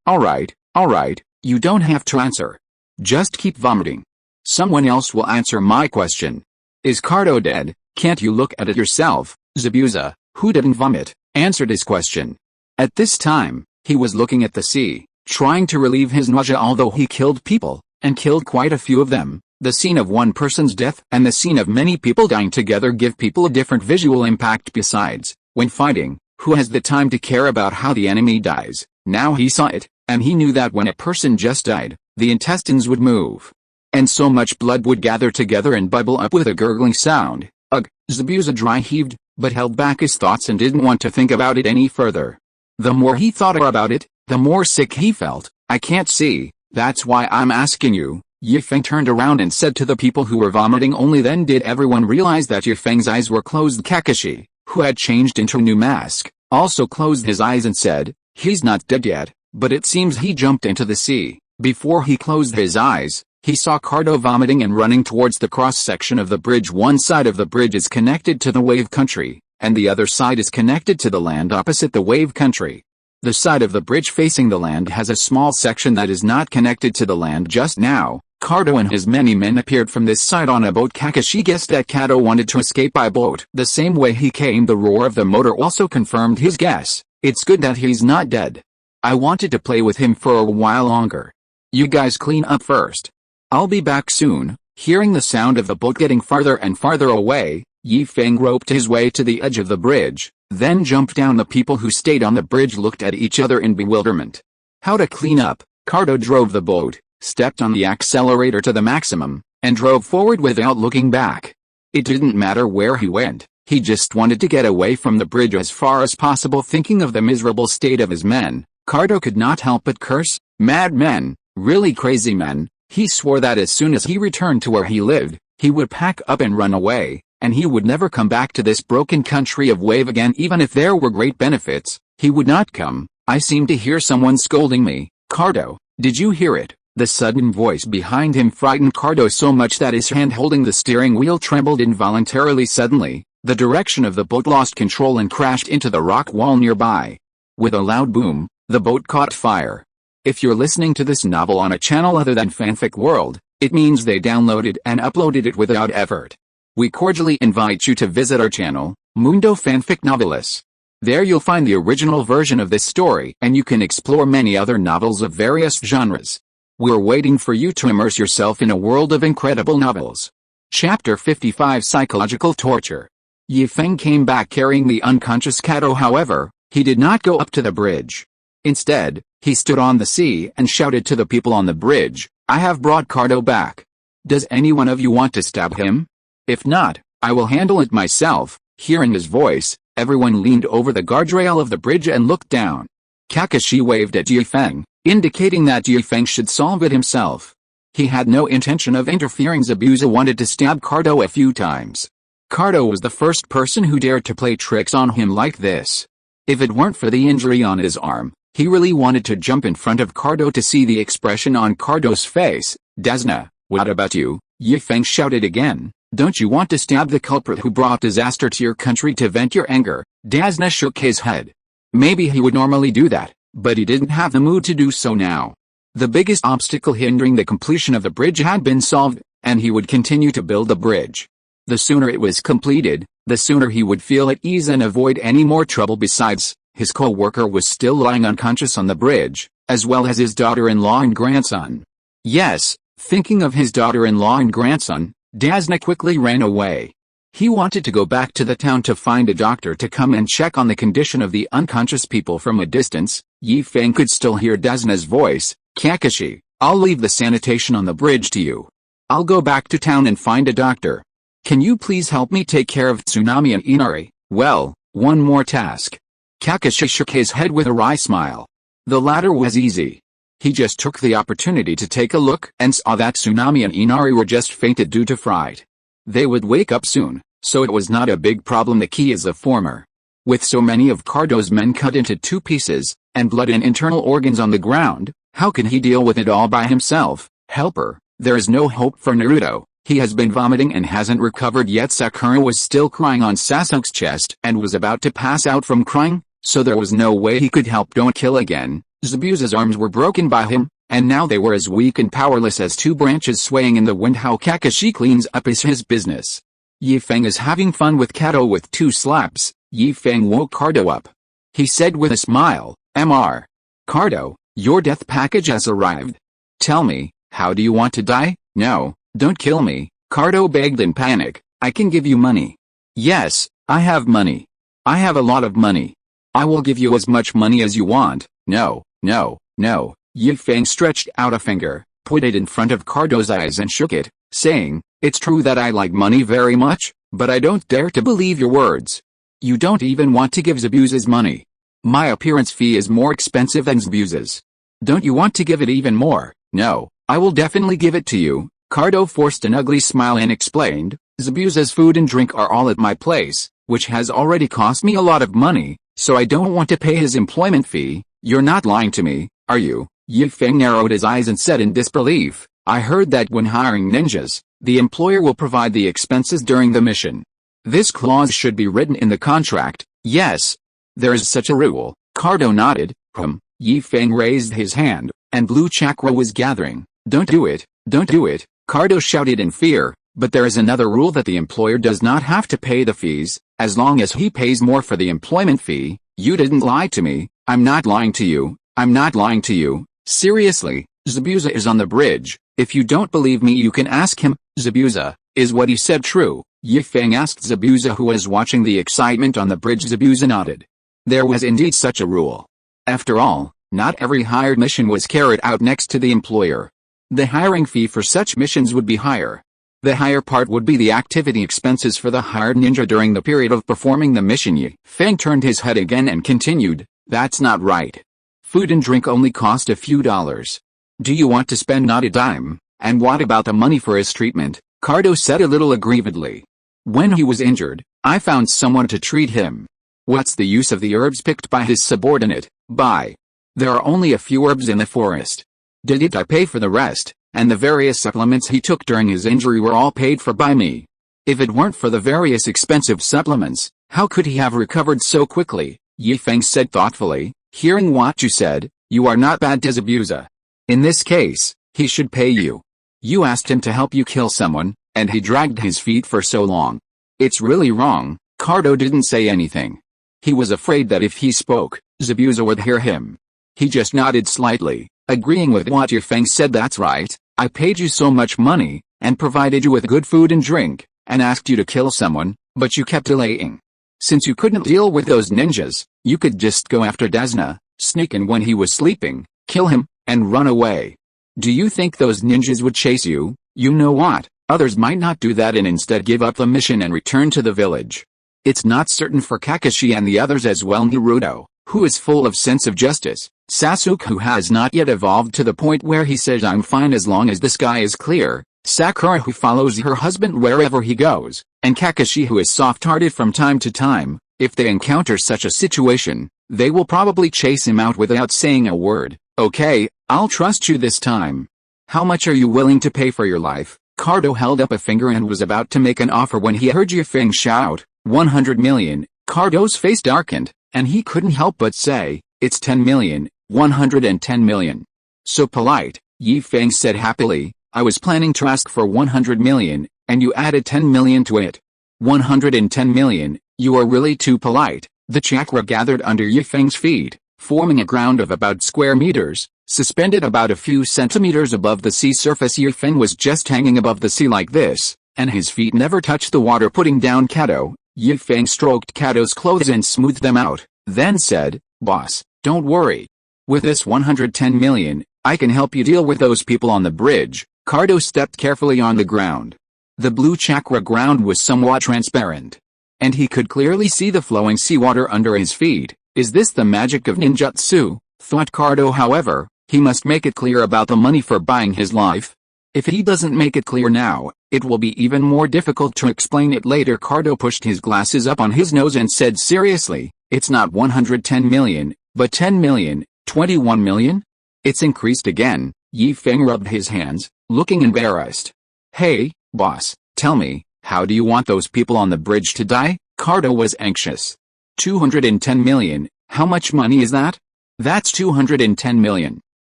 Alright, you don't have to answer. Just keep vomiting. Someone else will answer my question. Is Cardo dead? Can't you look at it yourself? Zabuza, who didn't vomit, answered his question. At this time, he was looking at the sea, trying to relieve his nausea. Although he killed people, and killed quite a few of them. The scene of one person's death and the scene of many people dying together give people a different visual impact. Besides, when fighting, who has the time to care about how the enemy dies? Now he saw it, and he knew that when a person just died, the intestines would move. And so much blood would gather together and bubble up with a gurgling sound. Ugh, Zabuza dry heaved, but held back his thoughts and didn't want to think about it any further. The more he thought about it, the more sick he felt. I can't see, that's why I'm asking you. Yifeng turned around and said to the people who were vomiting. Only then did everyone realize that Yifeng's eyes were closed. Kakashi, who had changed into a new mask, also closed his eyes and said, "He's not dead yet, but it seems he jumped into the sea." Before he closed his eyes, he saw Cardo vomiting and running towards the cross-section of the bridge. One side of the bridge is connected to the wave country, and the other side is connected to the land opposite the wave country. The side of the bridge facing the land has a small section that is not connected to the land. Just now, Cardo and his many men appeared from this side on a boat. Kakashi guessed that Kato wanted to escape by boat. The same way he came. The roar of the motor also confirmed his guess. It's good that he's not dead. I wanted to play with him for a while longer. You guys clean up first. I'll be back soon. Hearing the sound of the boat getting farther and farther away, Yifeng roped his way to the edge of the bridge, then jumped down. The people who stayed on the bridge looked at each other in bewilderment. How to clean up? Cardo drove the boat, stepped on the accelerator to the maximum, and drove forward without looking back. It didn't matter where he went, he just wanted to get away from the bridge as far as possible. Thinking of the miserable state of his men, Cardo could not help but curse. Mad men, really crazy men. He swore that as soon as he returned to where he lived, he would pack up and run away, and he would never come back to this broken country of wave again. Even if there were great benefits, he would not come. I seem to hear someone scolding me. Cardo, did you hear it? The sudden voice behind him frightened Cardo so much that his hand holding the steering wheel trembled involuntarily. Suddenly, the direction of the boat lost control and crashed into the rock wall nearby. With a loud boom, the boat caught fire. If you're listening to this novel on a channel other than Fanfic World, it means they downloaded and uploaded it without effort. We cordially invite you to visit our channel, Mundo Fanfic Novelis. There you'll find the original version of this story, and you can explore many other novels of various genres. We're waiting for you to immerse yourself in a world of incredible novels. Chapter 55: Psychological Torture. Yifeng came back carrying the unconscious Kato. However, he did not go up to the bridge. Instead, he stood on the sea and shouted to the people on the bridge, "I have brought Cardo back. Does any one of you want to stab him? If not, I will handle it myself." Hearing his voice, everyone leaned over the guardrail of the bridge and looked down. Kakashi waved at Yifeng, indicating that Yifeng should solve it himself. He had no intention of interfering. Zabuza wanted to stab Cardo a few times. Cardo was the first person who dared to play tricks on him like this. If it weren't for the injury on his arm, he really wanted to jump in front of Cardo to see the expression on Cardo's face. "Desna, what about you?" Yifeng shouted again. "Don't you want to stab the culprit who brought disaster to your country to vent your anger?" Desna shook his head. Maybe he would normally do that, but he didn't have the mood to do so now. The biggest obstacle hindering the completion of the bridge had been solved, and he would continue to build the bridge. The sooner it was completed, the sooner he would feel at ease and avoid any more trouble. Besides, his co-worker was still lying unconscious on the bridge, as well as his daughter-in-law and grandson. Yes, thinking of his daughter-in-law and grandson, Desna quickly ran away. He wanted to go back to the town to find a doctor to come and check on the condition of the unconscious people from a distance. Yifeng could still hear Desna's voice. "Kakashi, I'll leave the sanitation on the bridge to you. I'll go back to town and find a doctor. Can you please help me take care of Tsunami and Inari?" "Well, one more task." Kakashi shook his head with a wry smile. The latter was easy. He just took the opportunity to take a look and saw that Tsunami and Inari were just fainted due to fright. They would wake up soon, so it was not a big problem. The key is the former. With so many of Cardo's men cut into 2 pieces, and blood and internal organs on the ground, how can he deal with it all by himself? "Helper, there is no hope for Naruto. He has been vomiting and hasn't recovered yet." Sakura was still crying on Sasuke's chest and was about to pass out from crying, so there was no way he could help. "Don't kill again." Zabuza's arms were broken by him, and now they were as weak and powerless as 2 branches swaying in the wind. How Kakashi cleans up is his business. Yifeng is having fun with Kato with 2 slaps. Yifeng woke Cardo up. He said with a smile, "Mr. Cardo, your death package has arrived. Tell me, How do you want to die? No, don't kill me, Cardo begged in panic. I can give you money. Yes, I have money. I have a lot of money. I will give you as much money as you want. No, no, no. Feng stretched out a finger, put it in front of Cardo's eyes and shook it, saying, it's true that I like money very much, but I don't dare to believe your words. You don't even want to give Zabuza's money. My appearance fee is more expensive than Zabuza's. Don't you want to give it even more? No, I will definitely give it to you. Cardo forced an ugly smile and explained, Zabuza's food and drink are all at my place, which has already cost me a lot of money, so I don't want to pay his employment fee. You're not lying to me, are you? Feng narrowed his eyes and said in disbelief, I heard that when hiring ninjas, the employer will provide the expenses during the mission. This clause should be written in the contract. Yes. There is such a rule. Cardo nodded. Feng raised his hand, and blue chakra was gathering. Don't do it, don't do it, Cardo shouted in fear, but there is another rule that the employer does not have to pay the fees, as long as he pays more for the employment fee. You didn't lie to me. I'm not lying to you. I'm not lying to you. Seriously, Zabuza is on the bridge. If you don't believe me you can ask him. Zabuza, is what he said true? Feng asked Zabuza who was watching the excitement on the bridge. Zabuza nodded. There was indeed such a rule. After all, not every hired mission was carried out next to the employer. The hiring fee for such missions would be higher. The higher part would be the activity expenses for the hired ninja during the period of performing the mission. Feng turned his head again and continued, that's not right. Food and drink only cost a few dollars. Do you want to spend not a dime? And what about the money for his treatment? Cardo said a little aggrievedly. When he was injured, I found someone to treat him. What's the use of the herbs picked by his subordinate? There are only a few herbs in the forest. Didn't I pay for the rest? And the various supplements he took during his injury were all paid for by me. If it weren't for the various expensive supplements, how could he have recovered so quickly? Feng said thoughtfully, hearing what you said, you are not bad to Zabuza. In this case, he should pay you. You asked him to help you kill someone, and he dragged his feet for so long. It's really wrong. Cardo didn't say anything. He was afraid that if he spoke, Zabuza would hear him. He just nodded slightly, agreeing with what Feng said. That's right. I paid you so much money, and provided you with good food and drink, and asked you to kill someone, but you kept delaying. Since you couldn't deal with those ninjas, you could just go after Desna, sneak in when he was sleeping, kill him, and run away. Do you think those ninjas would chase you? You know what, others might not do that and instead give up the mission and return to the village. It's not certain for Kakashi and the others as well. Naruto, who is full of sense of justice, Sasuke who has not yet evolved to the point where he says I'm fine as long as the sky is clear, Sakura who follows her husband wherever he goes, and Kakashi who is soft-hearted from time to time. If they encounter such a situation, they will probably chase him out without saying a word. Okay, I'll trust you this time. How much are you willing to pay for your life? Cardo held up a finger and was about to make an offer when he heard Feng shout, 100 million. Cardo's face darkened, and he couldn't help but say, it's 10 million, 110 million. So polite, Feng said happily, I was planning to ask for 100 million, and you added 10 million to it. 110 million, you are really too polite. The chakra gathered under Feng's feet, forming a ground of about square meters, suspended about a few centimeters above the sea surface. Feng was just hanging above the sea like this, and his feet never touched the water. Putting down Kato, Feng stroked Kato's clothes and smoothed them out, then said, Boss, don't worry. With this 110 million, I can help you deal with those people on the bridge. Cardo stepped carefully on the ground. The blue chakra ground was somewhat transparent, and he could clearly see the flowing seawater under his feet. Is this the magic of ninjutsu? Thought Cardo. However, he must make it clear about the money for buying his life. If he doesn't make it clear now, it will be even more difficult to explain it later. Cardo pushed his glasses up on his nose and said seriously, it's not 110 million, but 10 million, 21 million? It's increased again. Feng rubbed his hands, looking embarrassed. Hey, boss, tell me, how do you want those people on the bridge to die? Cardo was anxious. 210 million, how much money is that? That's 210 million.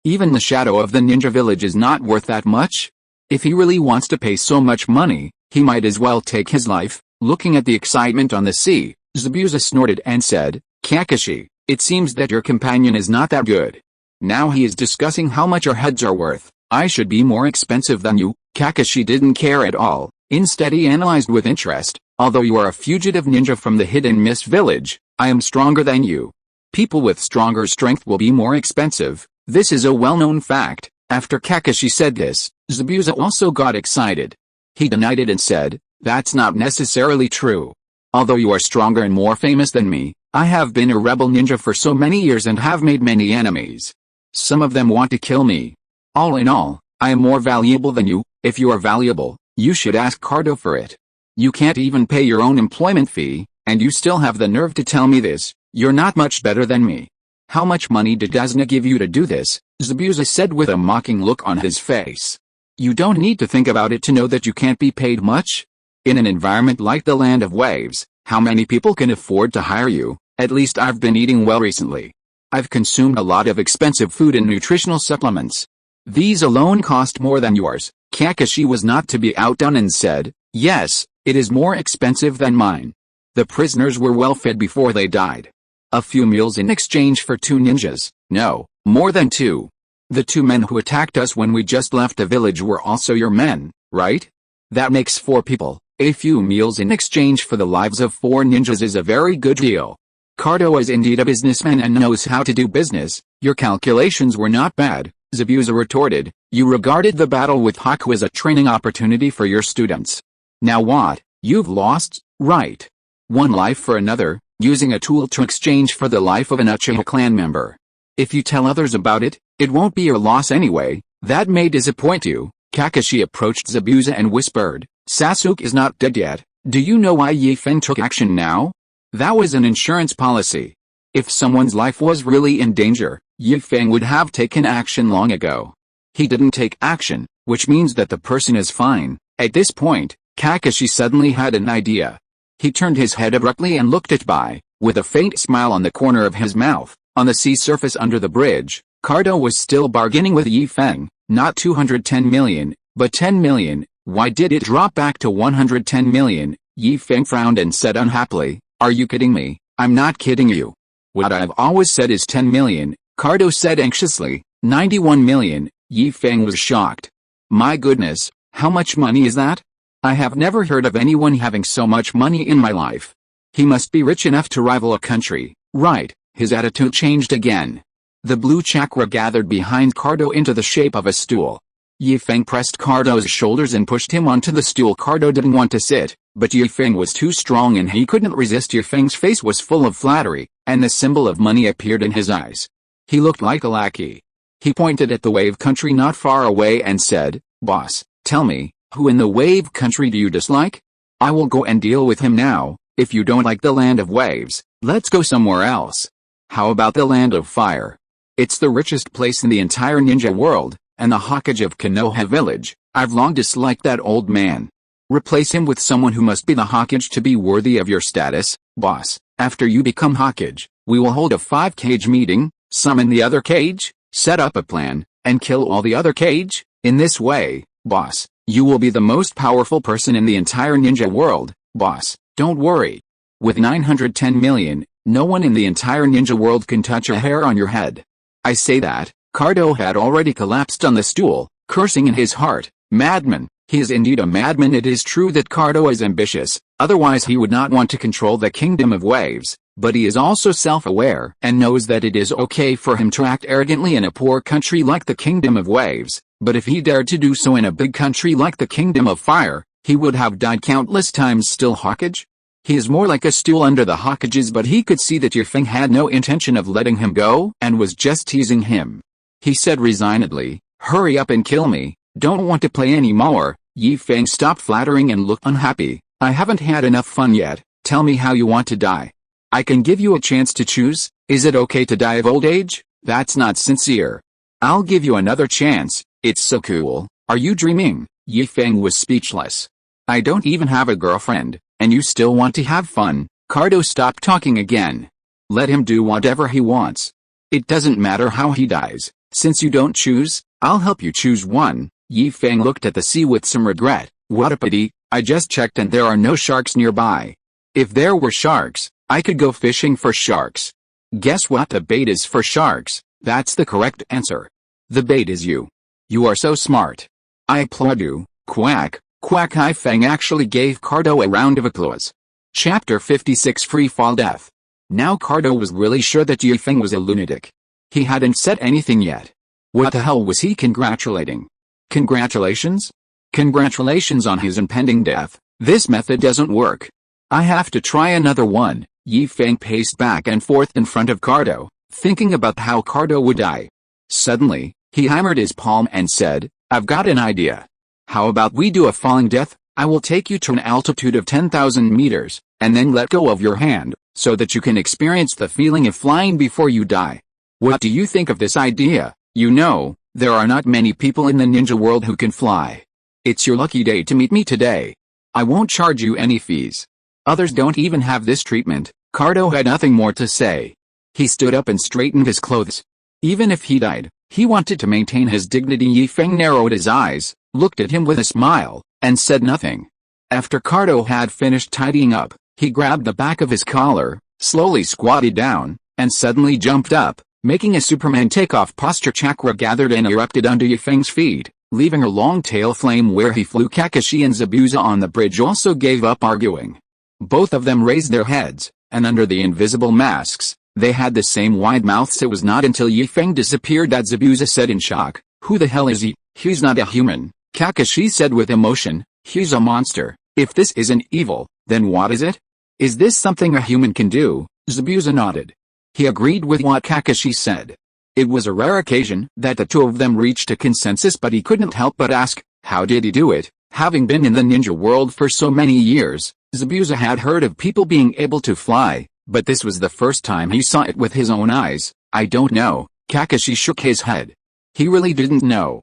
Even the shadow of the ninja village is not worth that much. If he really wants to pay so much money, he might as well take his life. Looking at the excitement on the sea, Zabuza snorted and said, Kakashi, it seems that your companion is not that good. Now he is discussing how much our heads are worth. I should be more expensive than you. Kakashi didn't care at all. Instead he analyzed with interest. Although you are a fugitive ninja from the hidden mist village, I am stronger than you. People with stronger strength will be more expensive. This is a well-known fact. After Kakashi said this, Zabuza also got excited. He denied it and said, that's not necessarily true. Although you are stronger and more famous than me, I have been a rebel ninja for so many years and have made many enemies. Some of them want to kill me. All in all, I am more valuable than you. If you are valuable, you should ask Cardo for it. You can't even pay your own employment fee, and you still have the nerve to tell me this. You're not much better than me. How much money did Dazna give you to do this? Zabuza said with a mocking look on his face. You don't need to think about it to know that you can't be paid much. In an environment like the Land of Waves, how many people can afford to hire you? At least I've been eating well recently. I've consumed a lot of expensive food and nutritional supplements. These alone cost more than yours. Kakashi was not to be outdone and said, yes, it is more expensive than mine. The prisoners were well fed before they died. A few meals in exchange for 2 ninjas. No, more than 2. The 2 men who attacked us when we just left the village were also your men, right? That makes 4 people. A few meals in exchange for the lives of 4 ninjas is a very good deal. Cardo is indeed a businessman and knows how to do business. Your calculations were not bad, Zabuza retorted. You regarded the battle with Haku as a training opportunity for your students. Now what? You've lost, right? One life for another, using a tool to exchange for the life of an Uchiha clan member. If you tell others about it, it won't be your loss anyway. That may disappoint you. Kakashi approached Zabuza and whispered, Sasuke is not dead yet. Do you know why Ye Feng took action now? That was an insurance policy. If someone's life was really in danger, Ye Feng would have taken action long ago. He didn't take action, which means that the person is fine. At this point, Kakashi suddenly had an idea. He turned his head abruptly and looked at Bai, with a faint smile on the corner of his mouth. On the sea surface under the bridge, Cardo was still bargaining with Ye Feng, not 210 million, but 10 million. Why did it drop back to 110 million? Ye Feng frowned and said unhappily, are you kidding me? I'm not kidding you. What I've always said is 10 million, Cardo said anxiously. 91 million, Ye Feng was shocked. My goodness, how much money is that? I have never heard of anyone having so much money in my life. He must be rich enough to rival a country, right? His attitude changed again. The blue chakra gathered behind Cardo into the shape of a stool. Ye Feng pressed Cardo's shoulders and pushed him onto the stool. Cardo didn't want to sit, but Ye Feng was too strong and he couldn't resist. Ye Feng's face was full of flattery, and the symbol of money appeared in his eyes. He looked like a lackey. He pointed at the wave country not far away and said, Boss, tell me, who in the wave country do you dislike? I will go and deal with him now. If you don't like the Land of Waves, let's go somewhere else. How about the Land of Fire? It's the richest place in the entire ninja world, and the Hokage of Konoha village. I've long disliked that old man. Replace him with someone who must be the Hokage to be worthy of your status, boss. After you become Hokage, we will hold a 5-cage meeting, summon the other cage, set up a plan, and kill all the other cage. In this way, boss, you will be the most powerful person in the entire ninja world, boss. Don't worry. With 910 million, no one in the entire ninja world can touch a hair on your head. I say that. Cardo had already collapsed on the stool, cursing in his heart. Madman. He is indeed a madman. It is true that Cardo is ambitious, otherwise he would not want to control the Kingdom of Waves, but he is also self-aware and knows that it is okay for him to act arrogantly in a poor country like the Kingdom of Waves, but if he dared to do so in a big country like the Kingdom of Fire, he would have died countless times. Still Hokage? He is more like a stool under the Hokages, but he could see that Ye Feng had no intention of letting him go and was just teasing him. He said resignedly, hurry up and kill me, don't want to play anymore. Ye Feng stopped flattering and looked unhappy. I haven't had enough fun yet, tell me how you want to die. I can give you a chance to choose. Is it okay to die of old age? That's not sincere. I'll give you another chance. It's so cool. Are you dreaming? Ye Feng was speechless. I don't even have a girlfriend, and you still want to have fun? Cardo stopped talking again. Let him do whatever he wants. It doesn't matter how he dies. Since you don't choose, I'll help you choose one. Ye Feng looked at the sea with some regret. What a pity, I just checked and there are no sharks nearby. If there were sharks, I could go fishing for sharks. Guess what the bait is for sharks? That's the correct answer. The bait is you. You are so smart. I applaud you, quack, quack. Feng actually gave Cardo a round of applause. Chapter 56 Free Fall Death. Now Cardo was really sure that Feng was a lunatic. He hadn't said anything yet. What the hell was he congratulating? Congratulations? Congratulations on his impending death. This method doesn't work. I have to try another one. Feng paced back and forth in front of Cardo, thinking about how Cardo would die. Suddenly, he hammered his palm and said, I've got an idea. How about we do a falling death? I will take you to an altitude of 10,000 meters, and then let go of your hand, so that you can experience the feeling of flying before you die. What do you think of this idea? You know, there are not many people in the ninja world who can fly. It's your lucky day to meet me today. I won't charge you any fees. Others don't even have this treatment. Cardo had nothing more to say. He stood up and straightened his clothes. Even if he died, he wanted to maintain his dignity. Feng narrowed his eyes, looked at him with a smile, and said nothing. After Cardo had finished tidying up, he grabbed the back of his collar, slowly squatted down, and suddenly jumped up, making a Superman takeoff posture. Chakra gathered and erupted under Feng's feet, leaving a long tail flame where he flew. Kakashi and Zabuza on the bridge also gave up arguing. Both of them raised their heads, and under the invisible masks, they had the same wide mouths. It was not until Feng disappeared that Zabuza said in shock, Who the hell is he? He's not a human. Kakashi said with emotion, He's a monster. If this isn't evil, then what is it? Is this something a human can do? Zabuza nodded. He agreed with what Kakashi said. It was a rare occasion that the two of them reached a consensus, but he couldn't help but ask, how did he do it? Having been in the ninja world for so many years, Zabuza had heard of people being able to fly, but this was the first time he saw it with his own eyes. I don't know. Kakashi shook his head. He really didn't know.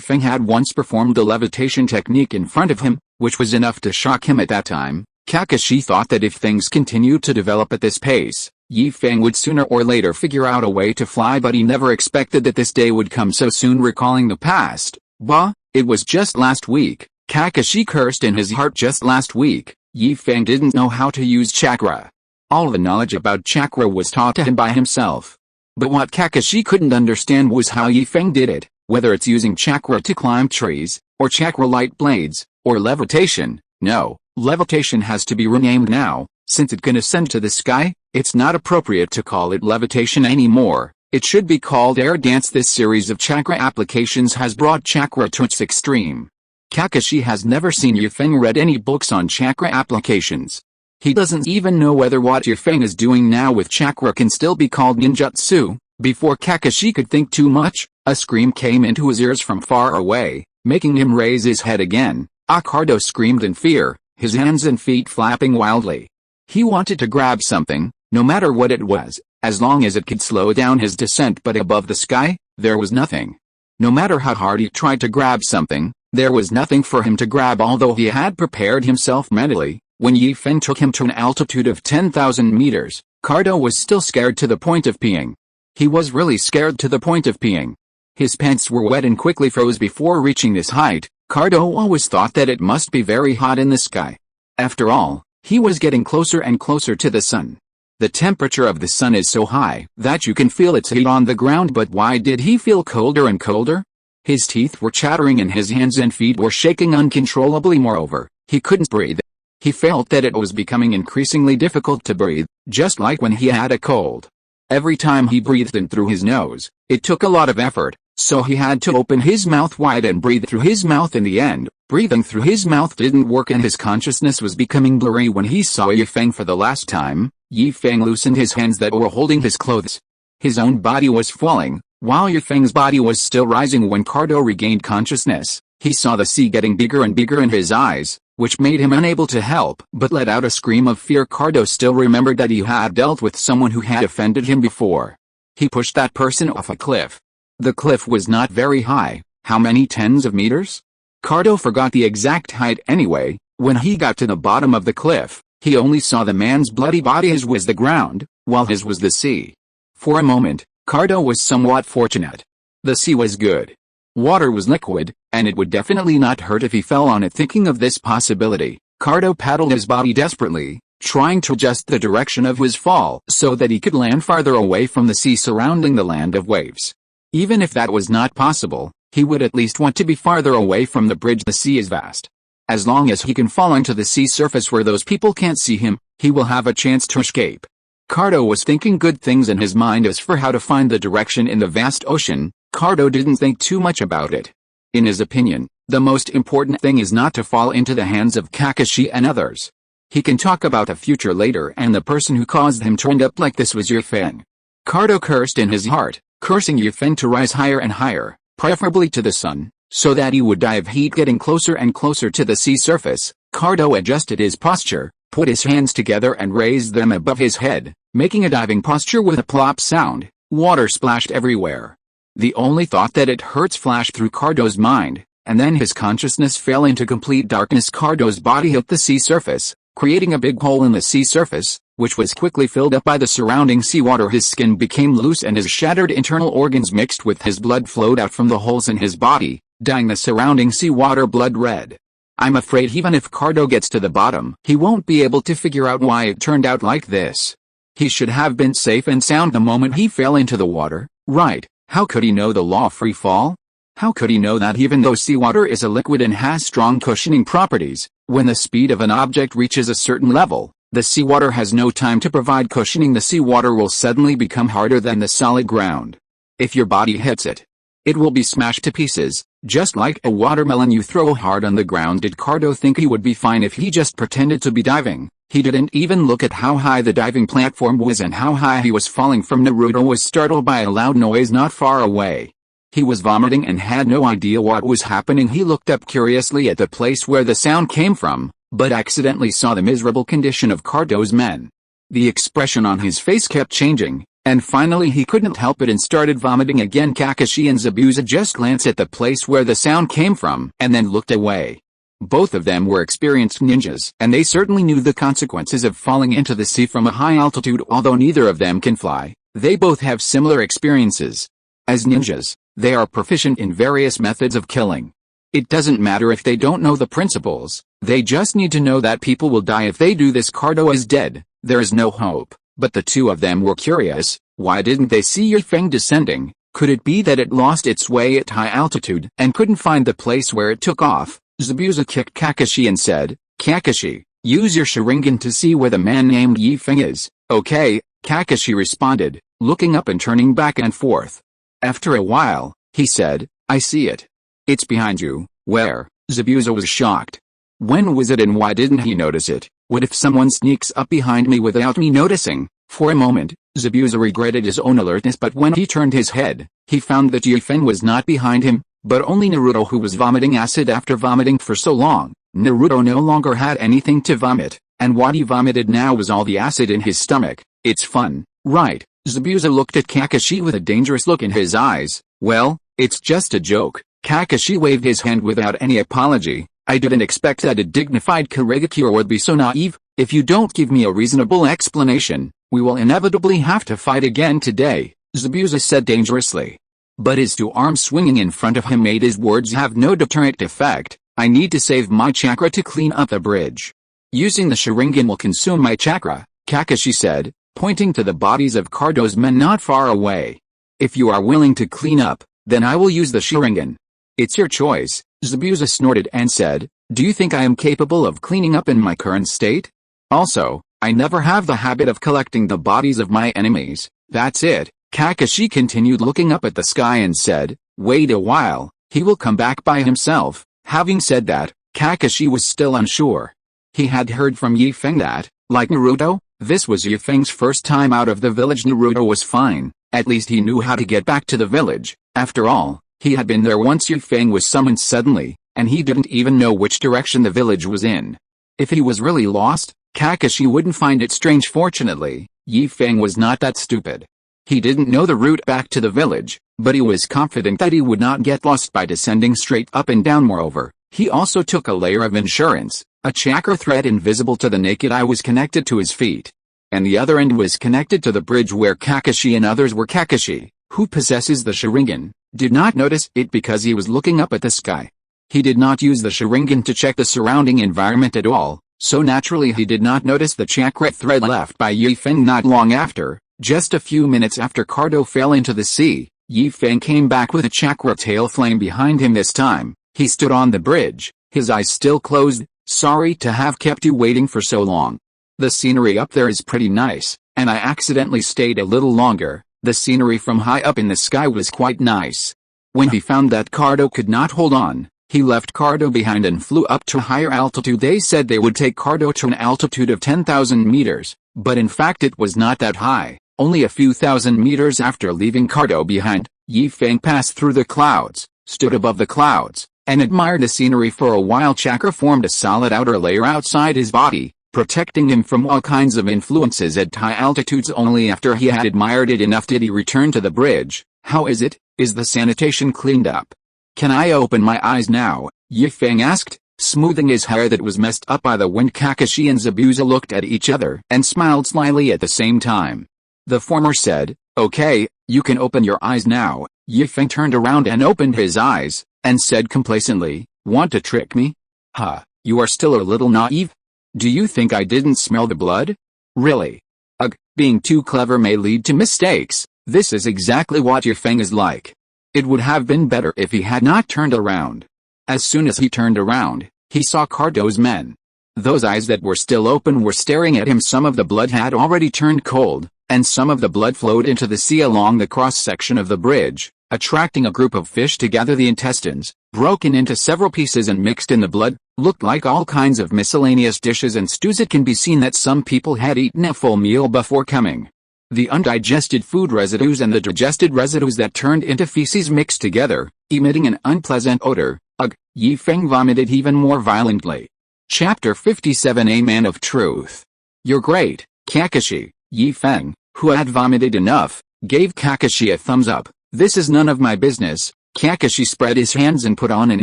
Feng had once performed a levitation technique in front of him, which was enough to shock him at that time. Kakashi thought that if things continued to develop at this pace, Feng would sooner or later figure out a way to fly, but he never expected that this day would come so soon. Recalling the past, bah, it was just last week. Kakashi cursed in his heart. Just last week, Feng didn't know how to use chakra. All the knowledge about chakra was taught to him by himself. But what Kakashi couldn't understand was how Feng did it, whether it's using chakra to climb trees, or chakra light blades, or levitation. No, levitation has to be renamed now, since it can ascend to the sky. It's not appropriate to call it levitation anymore. It should be called air dance. This series of chakra applications has brought chakra to its extreme. Kakashi has never seen Feng read any books on chakra applications. He doesn't even know whether what Feng is doing now with chakra can still be called ninjutsu. Before Kakashi could think too much, a scream came into his ears from far away, making him raise his head again. Cardo screamed in fear, his hands and feet flapping wildly. He wanted to grab something, no matter what it was, as long as it could slow down his descent, but above the sky, there was nothing. No matter how hard he tried to grab something, there was nothing for him to grab. Although he had prepared himself mentally, when Feng took him to an altitude of 10,000 meters, Cardo was still scared to the point of peeing. He was really scared to the point of peeing. His pants were wet and quickly froze before reaching this height. Cardo always thought that it must be very hot in the sky. After all, he was getting closer and closer to the sun. The temperature of the sun is so high that you can feel its heat on the ground. But why did he feel colder and colder? His teeth were chattering and his hands and feet were shaking uncontrollably. Moreover, he couldn't breathe. He felt that it was becoming increasingly difficult to breathe, just like when he had a cold. Every time he breathed in through his nose, it took a lot of effort, so he had to open his mouth wide and breathe through his mouth. In the end, breathing through his mouth didn't work and his consciousness was becoming blurry. When he saw Feng for the last time, Feng loosened his hands that were holding his clothes. His own body was falling, while Feng's body was still rising. When Cardo regained consciousness, he saw the sea getting bigger and bigger in his eyes, which made him unable to help but let out a scream of fear. Cardo still remembered that he had dealt with someone who had offended him before. He pushed that person off a cliff. The cliff was not very high. How many tens of meters? Cardo forgot the exact height anyway. When he got to the bottom of the cliff, he only saw the man's bloody body. His was the ground, while his was the sea. For a moment, Cardo was somewhat fortunate. The sea was good. Water was liquid, and it would definitely not hurt if he fell on it. Thinking of this possibility, Cardo paddled his body desperately, trying to adjust the direction of his fall so that he could land farther away from the sea surrounding the land of waves. Even if that was not possible, He would at least want to be farther away from the bridge. The sea is vast. As long as he can fall into the sea surface where those people can't see him, he will have a chance to escape. Cardo was thinking good things in his mind as for how to find the direction in the vast ocean. Cardo didn't think too much about it. In his opinion, the most important thing is not to fall into the hands of Kakashi and others. He can talk about the future later, and the person who caused him to end up like this was Feng. Cardo cursed in his heart, cursing Feng to rise higher and higher, preferably to the sun, so that he would die of heat getting closer and closer to the sea surface. Cardo adjusted his posture, put his hands together and raised them above his head, making a diving posture with a plop sound. Water splashed everywhere. The only thought that it hurts flashed through Cardo's mind, and then his consciousness fell into complete darkness. Cardo's body hit the sea surface, creating a big hole in the sea surface, which was quickly filled up by the surrounding seawater. His skin became loose and his shattered internal organs mixed with his blood flowed out from the holes in his body, dyeing the surrounding seawater blood red. I'm afraid even if Cardo gets to the bottom, he won't be able to figure out why it turned out like this. He should have been safe and sound the moment he fell into the water, right? How could he know the law of free fall? How could he know that even though seawater is a liquid and has strong cushioning properties, when the speed of an object reaches a certain level, the seawater has no time to provide cushioning. The seawater will suddenly become harder than the solid ground. If your body hits it, it will be smashed to pieces, just like a watermelon you throw hard on the ground. Did Cardo think he would be fine if he just pretended to be diving? He didn't even look at how high the diving platform was and how high he was falling from. Naruto was startled by a loud noise not far away. He was vomiting and had no idea what was happening. He looked up curiously at the place where the sound came from, but accidentally saw the miserable condition of Cardo's men. The expression on his face kept changing, and finally he couldn't help it and started vomiting again. Kakashi and Zabuza just glanced at the place where the sound came from and then looked away. Both of them were experienced ninjas, and they certainly knew the consequences of falling into the sea from a high altitude. Although neither of them can fly, they both have similar experiences. As ninjas, they are proficient in various methods of killing. It doesn't matter if they don't know the principles, they just need to know that people will die if they do this. Cardo is dead, there is no hope, but the two of them were curious. Why didn't they see Feng descending? Could it be that it lost its way at high altitude and couldn't find the place where it took off? Zabuza kicked Kakashi and said, "Kakashi, use your Sharingan to see where the man named Feng is." "Okay," Kakashi responded, looking up and turning back and forth. After a while, he said, "I see it. It's behind you." "Where?" Zabuza was shocked. "When was it and why didn't he notice it? What if someone sneaks up behind me without me noticing?" For a moment, Zabuza regretted his own alertness, but when he turned his head, he found that Feng was not behind him, but only Naruto, who was vomiting acid after vomiting for so long. Naruto no longer had anything to vomit, and what he vomited now was all the acid in his stomach. "It's fun, right?" Zabuza looked at Kakashi with a dangerous look in his eyes. "Well, it's just a joke." Kakashi waved his hand without any apology. "I didn't expect that a dignified Kurigakure would be so naive. If you don't give me a reasonable explanation, we will inevitably have to fight again today," Zabuza said dangerously. But his two arms swinging in front of him made his words have no deterrent effect. "I need to save my chakra to clean up the bridge. Using the Sharingan will consume my chakra," Kakashi said, pointing to the bodies of Cardo's men not far away. "If you are willing to clean up, then I will use the Sharingan." "It's your choice," Zabuza snorted and said, "Do you think I am capable of cleaning up in my current state? Also, I never have the habit of collecting the bodies of my enemies." "That's it," Kakashi continued, looking up at the sky and said, "Wait a while, he will come back by himself." Having said that, Kakashi was still unsure. He had heard from Feng that, like Naruto, this was Feng's first time out of the village. Naruto was fine, at least he knew how to get back to the village. After all, he had been there once. Feng was summoned suddenly, and he didn't even know which direction the village was in. If he was really lost, Kakashi wouldn't find it strange. Fortunately, Feng was not that stupid. He didn't know the route back to the village, but he was confident that he would not get lost by descending straight up and down. Moreover, he also took a layer of insurance. A chakra thread invisible to the naked eye was connected to his feet, and the other end was connected to the bridge where Kakashi and others were. Kakashi, who possesses the Sharingan, did not notice it because he was looking up at the sky. He did not use the Sharingan to check the surrounding environment at all, so naturally he did not notice the chakra thread left by Feng. Not long after, just a few minutes after Cardo fell into the sea, Yi Feng came back with a chakra tail flame behind him this time. He stood on the bridge, his eyes still closed. Sorry to have kept you waiting for so long. The scenery up there is pretty nice, and I accidentally stayed a little longer. The scenery from high up in the sky was quite nice. When he found that Cardo could not hold on, he left Cardo behind and flew up to higher altitude. They said they would take Cardo to an altitude of 10,000 meters, but in fact it was not that high. Only a few thousand meters after leaving Cardo behind, Yi Feng passed through the clouds, stood above the clouds, and admired the scenery for a while. Chakra formed a solid outer layer outside his body, protecting him from all kinds of influences at high altitudes. Only after he had admired it enough did he return to the bridge. How is it? Is the sanitation cleaned up? Can I open my eyes now? Yi Feng asked, smoothing his hair that was messed up by the wind. Kakashi and Zabuza looked at each other and smiled slyly at the same time. The former said, okay, you can open your eyes now. Yi Feng turned around and opened his eyes, and said complacently, want to trick me? Huh, you are still a little naive? Do you think I didn't smell the blood? Really? Ugh, being too clever may lead to mistakes. This is exactly what Yi Feng is like. It would have been better if he had not turned around. As soon as he turned around, he saw Cardo's men. Those eyes that were still open were staring at him. Some of the blood had already turned cold, and some of the blood flowed into the sea along the cross-section of the bridge, attracting a group of fish to gather. The intestines, broken into several pieces and mixed in the blood, looked like all kinds of miscellaneous dishes and stews. It can be seen that some people had eaten a full meal before coming. The undigested food residues and the digested residues that turned into feces mixed together, emitting an unpleasant odor. Ugh, Yi Feng vomited even more violently. Chapter 57. A Man of Truth. You're great, Kakashi. Yi Feng, who had vomited enough, gave Kakashi a thumbs up. This is none of my business. Kakashi spread his hands and put on an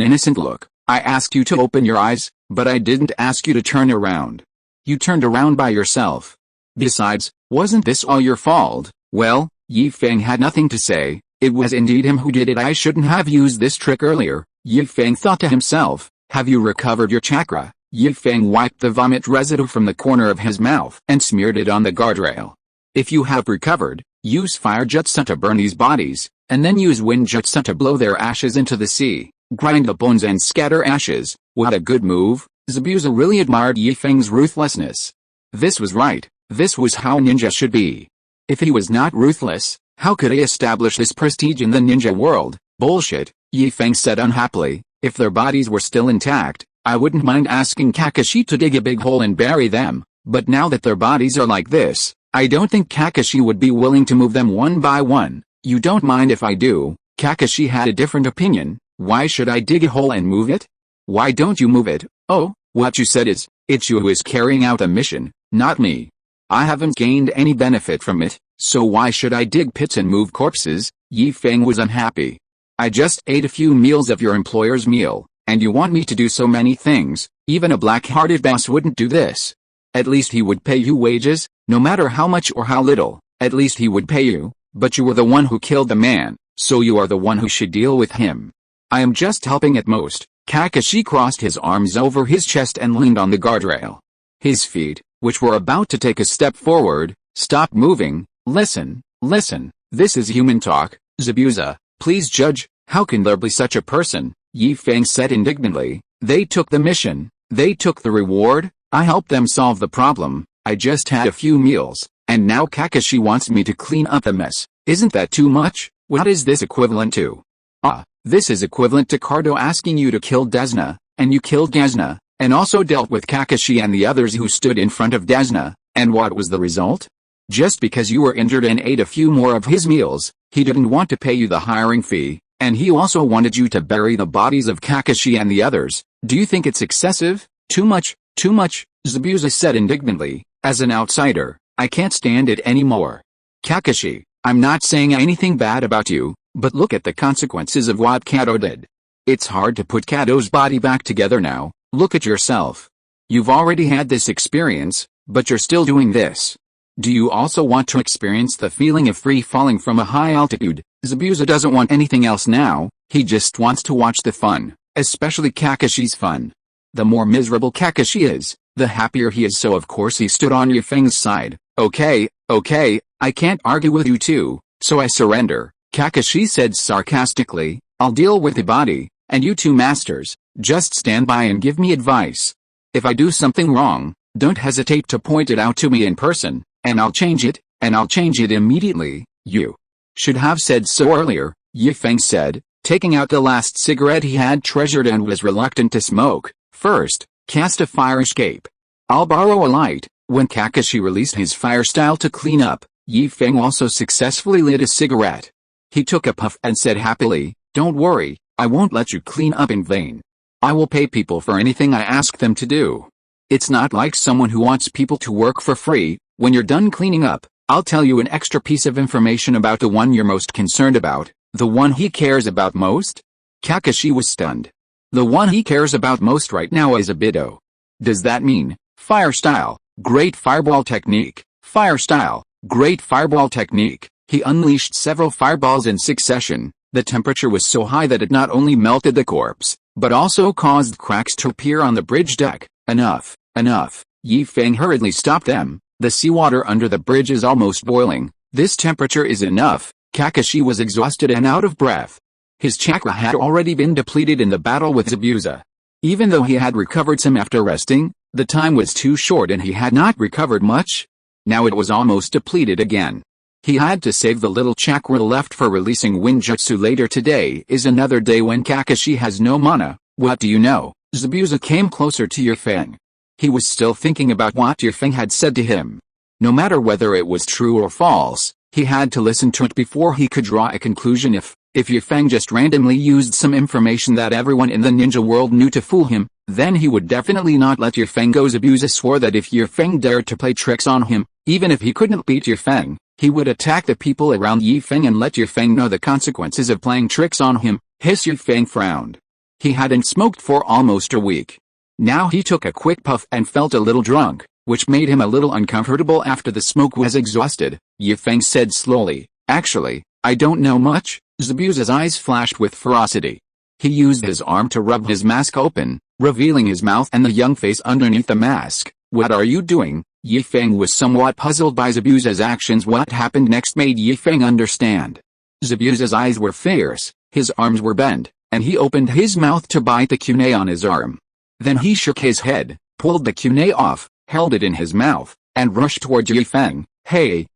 innocent look. I asked you to open your eyes, but I didn't ask you to turn around. You turned around by yourself. Besides, wasn't this all your fault? Well, Yi Feng had nothing to say. It was indeed him who did it. I shouldn't have used this trick earlier. Yi Feng thought to himself. Have you recovered your chakra? Yi Feng wiped the vomit residue from the corner of his mouth and smeared it on the guardrail. If you have recovered, use fire jutsu to burn these bodies, and then use wind jutsu to blow their ashes into the sea. Grind the bones and scatter ashes. What a good move. Zabuza really admired Yi Feng's ruthlessness. This was right. This was how ninja should be. If he was not ruthless, how could he establish his prestige in the ninja world? Bullshit, Yi Feng said unhappily. If their bodies were still intact, I wouldn't mind asking Kakashi to dig a big hole and bury them, but now that their bodies are like this, I don't think Kakashi would be willing to move them one by one. You don't mind if I do? Kakashi had a different opinion. Why should I dig a hole and move it? Why don't you move it? Oh, what you said is, it's you who is carrying out the mission, not me. I haven't gained any benefit from it, so why should I dig pits and move corpses? Yi Feng was unhappy. I just ate a few meals of your employer's meal, and you want me to do so many things. Even a black-hearted boss wouldn't do this. At least he would pay you wages, no matter how much or how little. At least he would pay you, but you were the one who killed the man, so you are the one who should deal with him. I am just helping at most. Kakashi crossed his arms over his chest and leaned on the guardrail. His feet, which were about to take a step forward, stopped moving. Listen, this is human talk. Zabuza, please judge. How can there be such a person? Yi Feng said indignantly. They took the mission. They took the reward. I helped them solve the problem. I just had a few meals, and now Kakashi wants me to clean up the mess. Isn't that too much? What is this equivalent to? This is equivalent to Cardo asking you to kill Desna, and you killed Desna, and also dealt with Kakashi and the others who stood in front of Desna, and what was the result? Just because you were injured and ate a few more of his meals, he didn't want to pay you the hiring fee, and he also wanted you to bury the bodies of Kakashi and the others. Do you think it's excessive? Too much, Zabuza said indignantly. As an outsider, I can't stand it anymore. Kakashi, I'm not saying anything bad about you, but look at the consequences of what Kato did. It's hard to put Kato's body back together now. Look at yourself. You've already had this experience, but you're still doing this. Do you also want to experience the feeling of free falling from a high altitude? Zabuza doesn't want anything else now. He just wants to watch the fun, especially Kakashi's fun. The more miserable Kakashi is, the happier he is, so of course he stood on Yi Feng's side. Okay, I can't argue with you too, so I surrender. Kakashi said sarcastically, I'll deal with the body, and you two masters, just stand by and give me advice. If I do something wrong, don't hesitate to point it out to me in person, and I'll change it immediately. You should have said so earlier, Feng said, taking out the last cigarette he had treasured and was reluctant to smoke. First, cast a fire escape. I'll borrow a light. When Kakashi released his fire style to clean up, Feng also successfully lit a cigarette. He took a puff and said happily, don't worry, I won't let you clean up in vain. I will pay people for anything I ask them to do. It's not like someone who wants people to work for free. When you're done cleaning up, I'll tell you an extra piece of information about the one you're most concerned about, the one he cares about most? Kakashi was stunned. The one he cares about most right now is Obito. Does that mean, fire style, great fireball technique, fire style, great fireball technique? He unleashed several fireballs in succession. The temperature was so high that it not only melted the corpse, but also caused cracks to appear on the bridge deck. Enough, enough. Feng hurriedly stopped them. The seawater under the bridge is almost boiling. This temperature is enough. Kakashi was exhausted and out of breath. His chakra had already been depleted in the battle with Zabuza. Even though he had recovered some after resting, the time was too short and he had not recovered much. Now it was almost depleted again. He had to save the little chakra left for releasing Winjutsu later. Today is another day when Kakashi has no mana. What do you know? Zabuza came closer to Feng. He was still thinking about what Feng had said to him. No matter whether it was true or false, he had to listen to it before he could draw a conclusion. If Feng just randomly used some information that everyone in the ninja world knew to fool him, then he would definitely not let Feng go. Zabuza swore that if Feng dared to play tricks on him, even if he couldn't beat Feng, he would attack the people around Feng and let Feng know the consequences of playing tricks on him. Feng frowned. He hadn't smoked for almost a week. Now he took a quick puff and felt a little drunk, which made him a little uncomfortable after the smoke was exhausted. Feng said slowly, actually, I don't know much. Zabuza's eyes flashed with ferocity. He used his arm to rub his mask open, revealing his mouth and the young face underneath the mask. What are you doing? Feng was somewhat puzzled by Zabuza's actions. What happened next made Feng understand. Zabuza's eyes were fierce, his arms were bent, and he opened his mouth to bite the kunai on his arm. Then he shook his head, pulled the kunai off, held it in his mouth, and rushed toward Feng. Hey,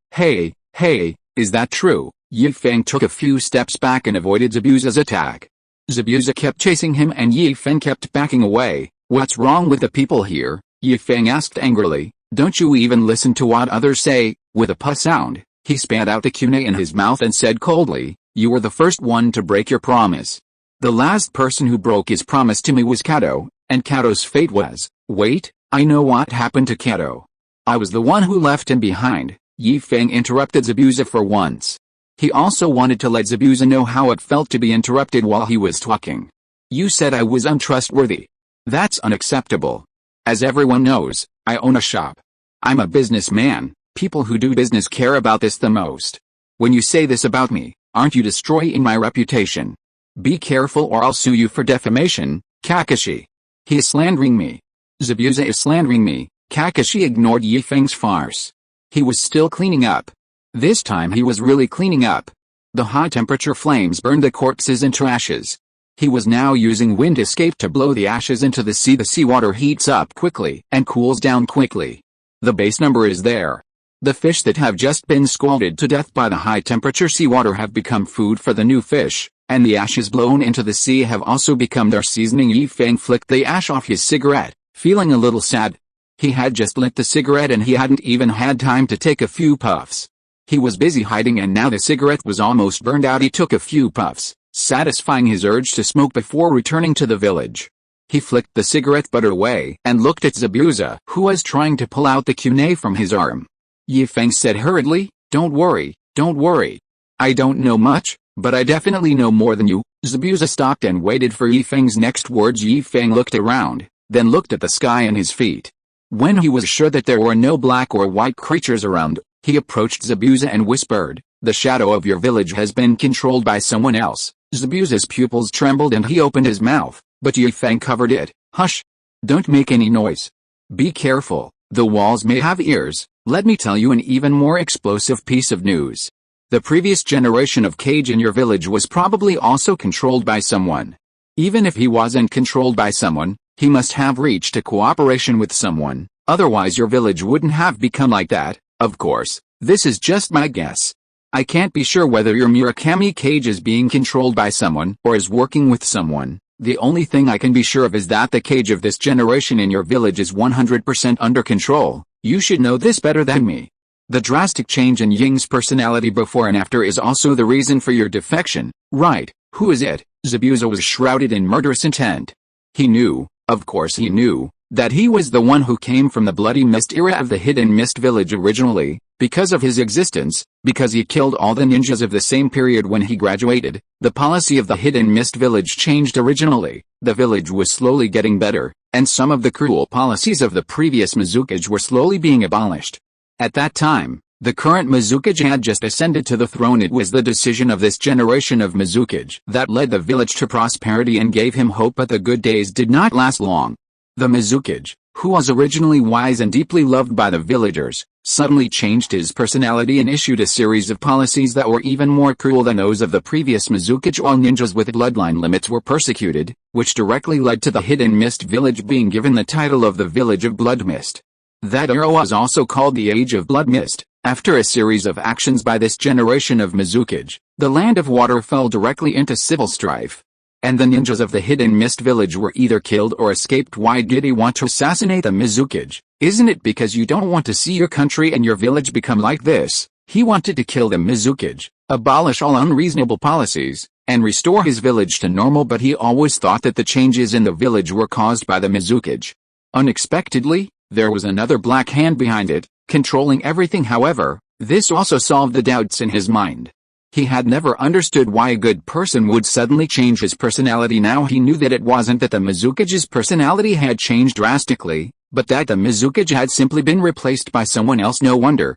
is that true? Feng took a few steps back and avoided Zabuza's attack. Zabuza kept chasing him and Feng kept backing away. What's wrong with the people here? Feng asked angrily. Don't you even listen to what others say? With a puff sound, he spat out the kunai in his mouth and said coldly, you were the first one to break your promise. The last person who broke his promise to me was Kato, and Kato's fate was, wait, I know what happened to Kato. I was the one who left him behind. Feng interrupted Zabuza for once. He also wanted to let Zabuza know how it felt to be interrupted while he was talking. You said I was untrustworthy. That's unacceptable. As everyone knows, I own a shop. I'm a businessman. People who do business care about this the most. When you say this about me, aren't you destroying my reputation? Be careful or I'll sue you for defamation, Kakashi. He is slandering me. Zabuza is slandering me. Kakashi ignored Feng's farce. He was still cleaning up. This time he was really cleaning up. The high-temperature flames burned the corpses into ashes. He was now using wind escape to blow the ashes into the sea. The seawater heats up quickly and cools down quickly. The base number is there. The fish that have just been scalded to death by the high-temperature seawater have become food for the new fish, and the ashes blown into the sea have also become their seasoning. Feng flicked the ash off his cigarette, feeling a little sad. He had just lit the cigarette and he hadn't even had time to take a few puffs. He was busy hiding and now the cigarette was almost burned out. He took a few puffs, satisfying his urge to smoke before returning to the village. He flicked the cigarette butt away and looked at Zabuza, who was trying to pull out the kunai from his arm. Feng said hurriedly, don't worry. I don't know much, but I definitely know more than you. Zabuza stopped and waited for Feng's next words. Feng looked around, then looked at the sky and his feet. When he was sure that there were no black or white creatures around, he approached Zabuza and whispered, the shadow of your village has been controlled by someone else. Zabuza's pupils trembled and he opened his mouth, but Feng covered it. Hush! Don't make any noise. Be careful, the walls may have ears. Let me tell you an even more explosive piece of news. The previous generation of Kage in your village was probably also controlled by someone. Even if he wasn't controlled by someone, he must have reached a cooperation with someone, otherwise your village wouldn't have become like that. Of course, this is just my guess. I can't be sure whether your Murakami Kage is being controlled by someone or is working with someone. The only thing I can be sure of is that the Kage of this generation in your village is 100% under control. You should know this better than me. The drastic change in Ying's personality before and after is also the reason for your defection, right? Who is it? Zabuza was shrouded in murderous intent. He knew, of course he knew, that he was the one who came from the Bloody Mist era of the Hidden Mist village originally, because of his existence, because he killed all the ninjas of the same period when he graduated. The policy of the Hidden Mist village changed originally. The village was slowly getting better, and some of the cruel policies of the previous Mizukage were slowly being abolished. At that time, the current Mizukage had just ascended to the throne. It was the decision of this generation of Mizukage that led the village to prosperity and gave him hope, but the good days did not last long. The Mizukage, who was originally wise and deeply loved by the villagers, suddenly changed his personality and issued a series of policies that were even more cruel than those of the previous Mizukage. All ninjas with bloodline limits were persecuted, which directly led to the Hidden Mist village being given the title of the Village of Blood Mist. That era was also called the Age of Blood Mist. After a series of actions by this generation of Mizukage, the Land of Water fell directly into civil strife. And the ninjas of the Hidden Mist village were either killed or escaped. Why did he want to assassinate the Mizukage? Isn't it because you don't want to see your country and your village become like this? He wanted to kill the Mizukage, abolish all unreasonable policies, and restore his village to normal, but he always thought that the changes in the village were caused by the Mizukage. Unexpectedly, there was another black hand behind it, controlling everything. However, this also solved the doubts in his mind. He had never understood why a good person would suddenly change his personality. Now he knew that it wasn't that the Mizukage's personality had changed drastically, but that the Mizukage had simply been replaced by someone else. No wonder,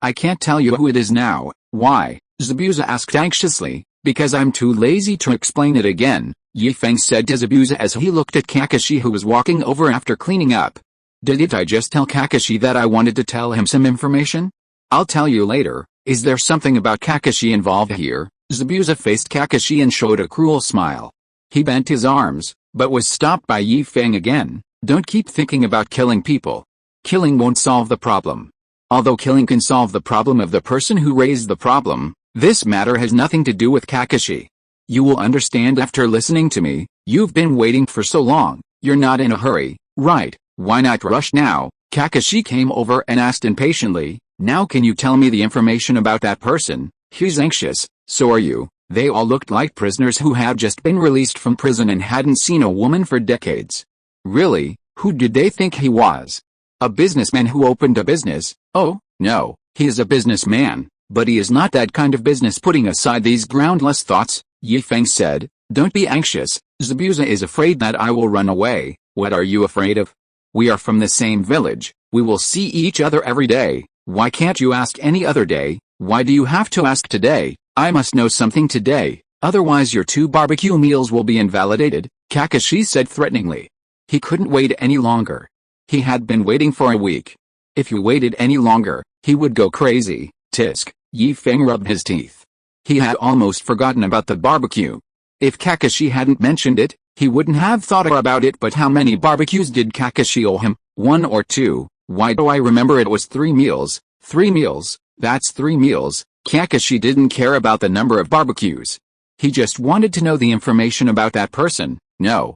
I can't tell you who it is now. Why? Zabuza asked anxiously. Because I'm too lazy to explain it again, Yi Feng said to Zabuza as he looked at Kakashi, who was walking over after cleaning up. Didn't I just tell Kakashi that I wanted to tell him some information? I'll tell you later. Is there something about Kakashi involved here? Zabuza faced Kakashi and showed a cruel smile. He bent his arms, but was stopped by Yi Feng again. Don't keep thinking about killing people. Killing won't solve the problem. Although killing can solve the problem of the person who raised the problem, this matter has nothing to do with Kakashi. You will understand after listening to me. You've been waiting for so long. You're not in a hurry, right? Why not rush now? Kakashi came over and asked impatiently. Now can you tell me the information about that person? He's anxious, so are you. They all looked like prisoners who had just been released from prison and hadn't seen a woman for decades. Really? Who did they think he was? A businessman who opened a business? Oh, no, he is a businessman, but he is not that kind of business. Putting aside these groundless thoughts, Yi Feng said, don't be anxious. Zabuza is afraid that I will run away. What are you afraid of? We are from the same village. We will see each other every day. Why can't you ask any other day? Why do you have to ask today? I must know something today, otherwise your 2 barbecue meals will be invalidated, Kakashi said threateningly. He couldn't wait any longer. He had been waiting for a week. If he waited any longer, he would go crazy. Tisk, Yi Feng rubbed his teeth. He had almost forgotten about the barbecue. If Kakashi hadn't mentioned it, he wouldn't have thought about it. But how many barbecues did Kakashi owe him? 1 or 2? Why do I remember it was 3 meals? 3 meals, that's 3 meals. Kakashi didn't care about the number of barbecues. He just wanted to know the information about that person. No.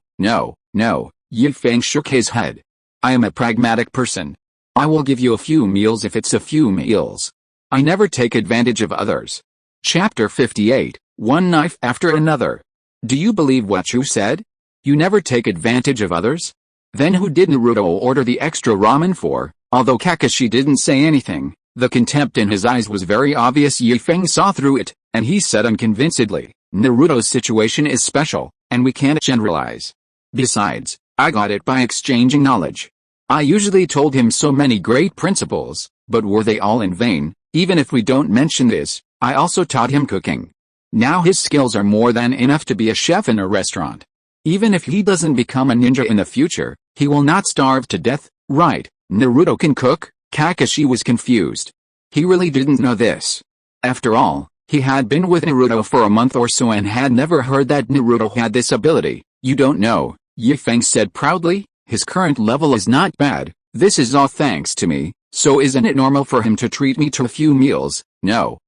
Yi Feng shook his head. I am a pragmatic person. I will give you a few meals if it's a few meals. I never take advantage of others. Chapter 58, One Knife After Another. Do you believe what you said? You never take advantage of others? Then who did Naruto order the extra ramen for? Although Kakashi didn't say anything, the contempt in his eyes was very obvious. Yi Feng saw through it, and he said unconvincedly, Naruto's situation is special, and we can't generalize. Besides, I got it by exchanging knowledge. I usually told him so many great principles, but were they all in vain? Even if we don't mention this, I also taught him cooking. Now his skills are more than enough to be a chef in a restaurant. Even if he doesn't become a ninja in the future, he will not starve to death, right? Naruto can cook? Kakashi was confused. He really didn't know this. After all, he had been with Naruto for a month or so and had never heard that Naruto had this ability. You don't know, Feng said proudly. His current level is not bad. This is all thanks to me, so isn't it normal for him to treat me to a few meals? No,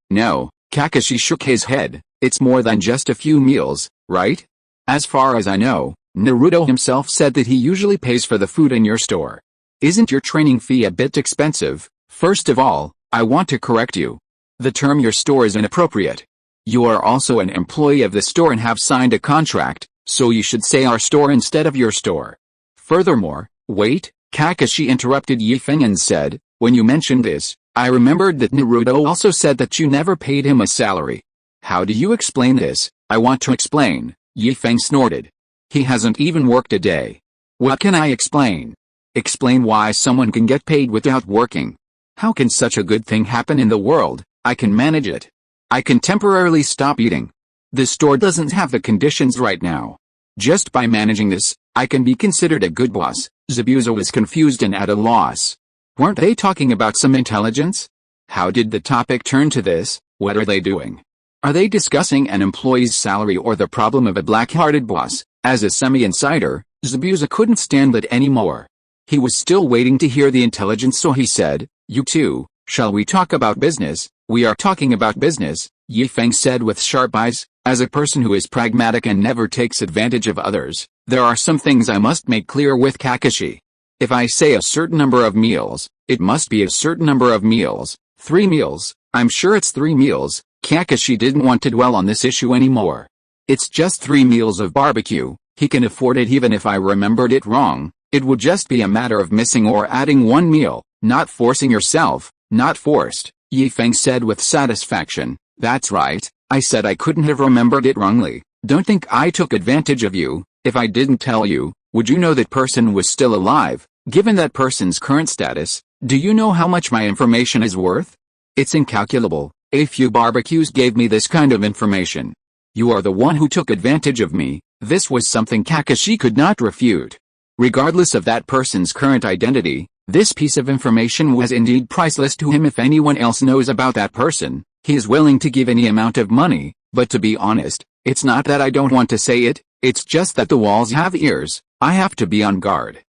Kakashi shook his head. It's more than just a few meals, right? As far as I know, Naruto himself said that he usually pays for the food in your store. Isn't your training fee a bit expensive? First of all, I want to correct you. The term your store is inappropriate. You are also an employee of the store and have signed a contract, so you should say our store instead of your store. Furthermore, wait, Kakashi interrupted Feng and said, when you mentioned this, I remembered that Naruto also said that you never paid him a salary. How do you explain this? I want to explain, Feng snorted. He hasn't even worked a day. What can I explain? Explain why someone can get paid without working. How can such a good thing happen in the world? I can manage it. I can temporarily stop eating. The store doesn't have the conditions right now. Just by managing this, I can be considered a good boss. Zabuza was confused and at a loss. Weren't they talking about some intelligence? How did the topic turn to this? What are they doing? Are they discussing an employee's salary or the problem of a black-hearted boss? As a semi-insider, Zabuza couldn't stand it anymore. He was still waiting to hear the intelligence, so he said, you two, shall we talk about business? We are talking about business, Feng said with sharp eyes. As a person who is pragmatic and never takes advantage of others, there are some things I must make clear with Kakashi. If I say a certain number of meals, it must be a certain number of meals. 3 meals, I'm sure it's 3 meals. Kakashi didn't want to dwell on this issue anymore. It's just 3 meals of barbecue. He can afford it even if I remembered it wrong. It would just be a matter of missing or adding 1 meal, not forcing yourself, not forced, Feng said with satisfaction. That's right, I said I couldn't have remembered it wrongly. Don't think I took advantage of you. If I didn't tell you, would you know that person was still alive? Given that person's current status, do you know how much my information is worth? It's incalculable. A few barbecues gave me this kind of information. You are the one who took advantage of me. This was something Kakashi could not refute. Regardless of that person's current identity, this piece of information was indeed priceless to him. If anyone else knows about that person, he is willing to give any amount of money. But to be honest, it's not that I don't want to say it, it's just that the walls have ears. I have to be on guard.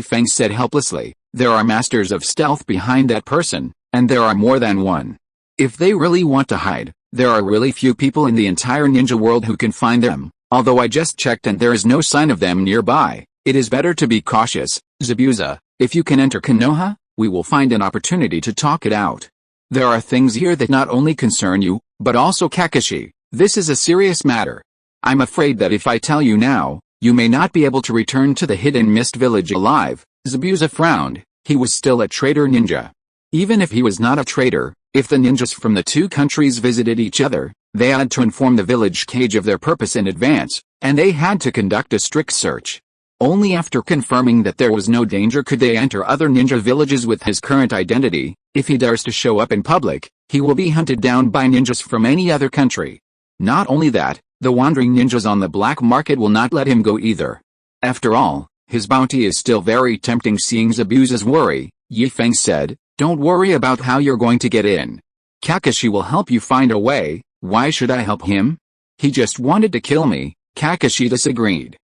Feng said helplessly. There are masters of stealth behind that person, and there are more than one. If they really want to hide, there are really few people in the entire ninja world who can find them. Although I just checked and there is no sign of them nearby, it is better to be cautious. Zabuza, if you can enter Konoha, we will find an opportunity to talk it out. There are things here that not only concern you, but also Kakashi. This is a serious matter. I'm afraid that if I tell you now, you may not be able to return to the hidden mist village alive. Zabuza frowned. He was still a traitor ninja. Even if he was not a traitor, if the ninjas from the 2 countries visited each other, they had to inform the village cage of their purpose in advance, and they had to conduct a strict search. Only after confirming that there was no danger could they enter other ninja villages with his current identity. If he dares to show up in public, he will be hunted down by ninjas from any other country. Not only that, the wandering ninjas on the black market will not let him go either. After all, his bounty is still very tempting. Seeing Zabuza's worry, Feng said, don't worry about how you're going to get in. Kakashi will help you find a way. Why should I help him? He just wanted to kill me. Kakashi disagreed.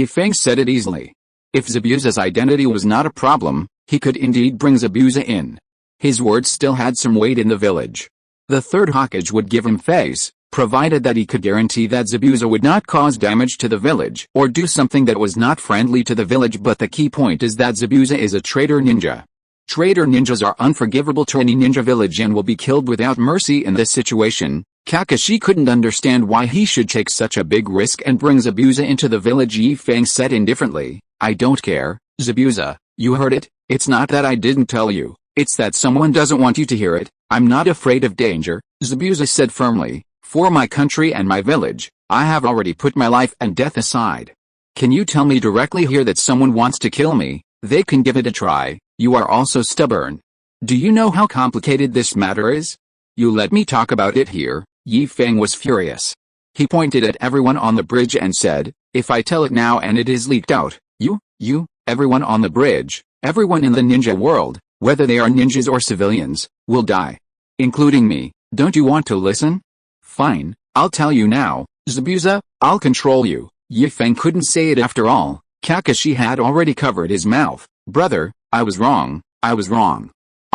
Feng said it easily. If Zabuza's identity was not a problem, he could indeed bring Zabuza in. His words still had some weight in the village. The 3rd Hokage would give him face, provided that he could guarantee that Zabuza would not cause damage to the village or do something that was not friendly to the village. But the key point is that Zabuza is a traitor ninja. Traitor ninjas are unforgivable to any ninja village and will be killed without mercy in this situation. Kakashi couldn't understand why he should take such a big risk and bring Zabuza into the village. Feng said indifferently, I don't care, Zabuza, you heard it. It's not that I didn't tell you, it's that someone doesn't want you to hear it. I'm not afraid of danger, Zabuza said firmly. For my country and my village, I have already put my life and death aside. Can you tell me directly here that someone wants to kill me? They can give it a try. You are also stubborn. Do you know how complicated this matter is? You let me talk about it here. Feng was furious. He pointed at everyone on the bridge and said, if I tell it now and it is leaked out, you, everyone on the bridge, everyone in the ninja world, whether they are ninjas or civilians, will die. Including me. Don't you want to listen? Fine, I'll tell you now, Zabuza, I'll control you. Feng couldn't say it after all. Kakashi had already covered his mouth. Brother, I was wrong. I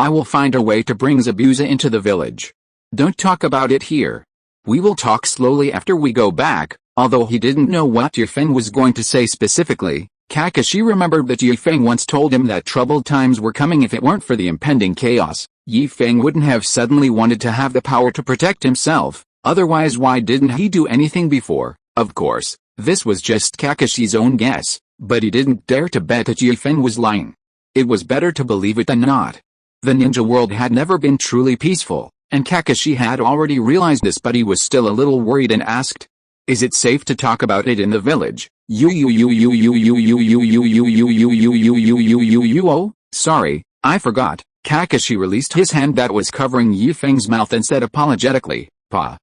will find a way to bring Zabuza into the village. Don't talk about it here. We will talk slowly after we go back. Although he didn't know what Feng was going to say specifically, Kakashi remembered that Feng once told him that troubled times were coming if it weren't for the impending chaos. Feng wouldn't have suddenly wanted to have the power to protect himself, otherwise why didn't he do anything before? Of course, this was just Kakashi's own guess, but he didn't dare to bet that Feng was lying. It was better to believe it than not. The ninja world had never been truly peaceful, and Kakashi had already realized this, but he was still a little worried and asked, "Is it safe to talk about it in the village?" Oh, sorry, I forgot. Kakashi released his hand that was covering Feng's mouth and said apologetically, Pa.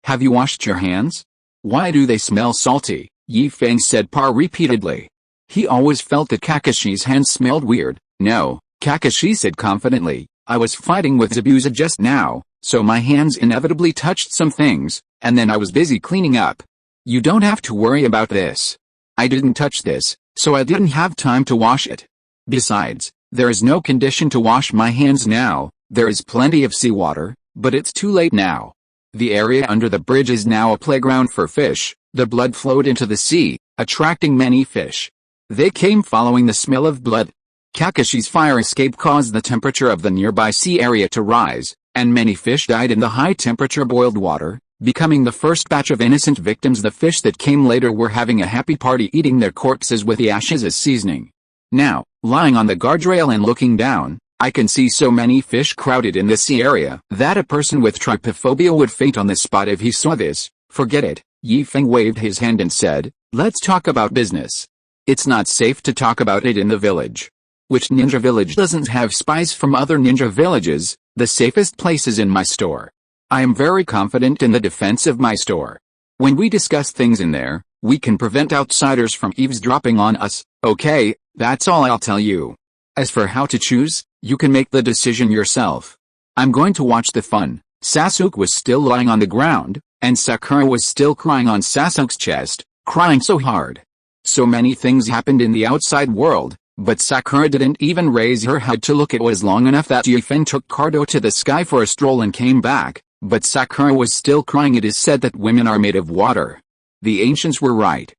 Have you washed your hands? Why do they smell salty? Feng said Pa repeatedly. He always felt that Kakashi's hands smelled weird. No, Kakashi said confidently, I was fighting with Zabuza just now, so my hands inevitably touched some things, and then I was busy cleaning up. You don't have to worry about this. I didn't touch this, so I didn't have time to wash it. Besides, there is no condition to wash my hands now. There is plenty of seawater, but it's too late now. The area under the bridge is now a playground for fish. The blood flowed into the sea, attracting many fish. They came following the smell of blood. Kakashi's fire escape caused the temperature of the nearby sea area to rise, and many fish died in the high-temperature boiled water, becoming the first batch of innocent victims. The fish that came later were having a happy party, eating their corpses with the ashes as seasoning. Now, lying on the guardrail and looking down, I can see so many fish crowded in the sea area that a person with trypophobia would faint on the spot if he saw this. Forget it. Feng waved his hand and said, let's talk about business. It's not safe to talk about it in the village. Which ninja village doesn't have spies from other ninja villages? The safest place is in my store. I am very confident in the defense of my store. When we discuss things in there, we can prevent outsiders from eavesdropping on us. Okay, that's all I'll tell you. As for how to choose, you can make the decision yourself. I'm going to watch the fun. Sasuke was still lying on the ground, and Sakura was still crying on Sasuke's chest, crying so hard. So many things happened in the outside world, but Sakura didn't even raise her head to look. It was long enough that Feng took Cardo to the sky for a stroll and came back, but Sakura was still crying. It is said that women are made of water. The ancients were right.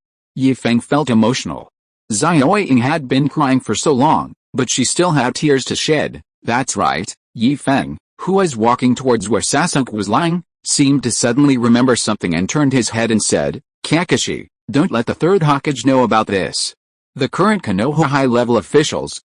Feng felt emotional. Xiaoying had been crying for so long, but she still had tears to shed. That's right. Feng, who was walking towards where Sasuke was lying, seemed to suddenly remember something and turned his head and said, Kakashi, don't let the third Hokage know about this. The current Konoha high-level officials,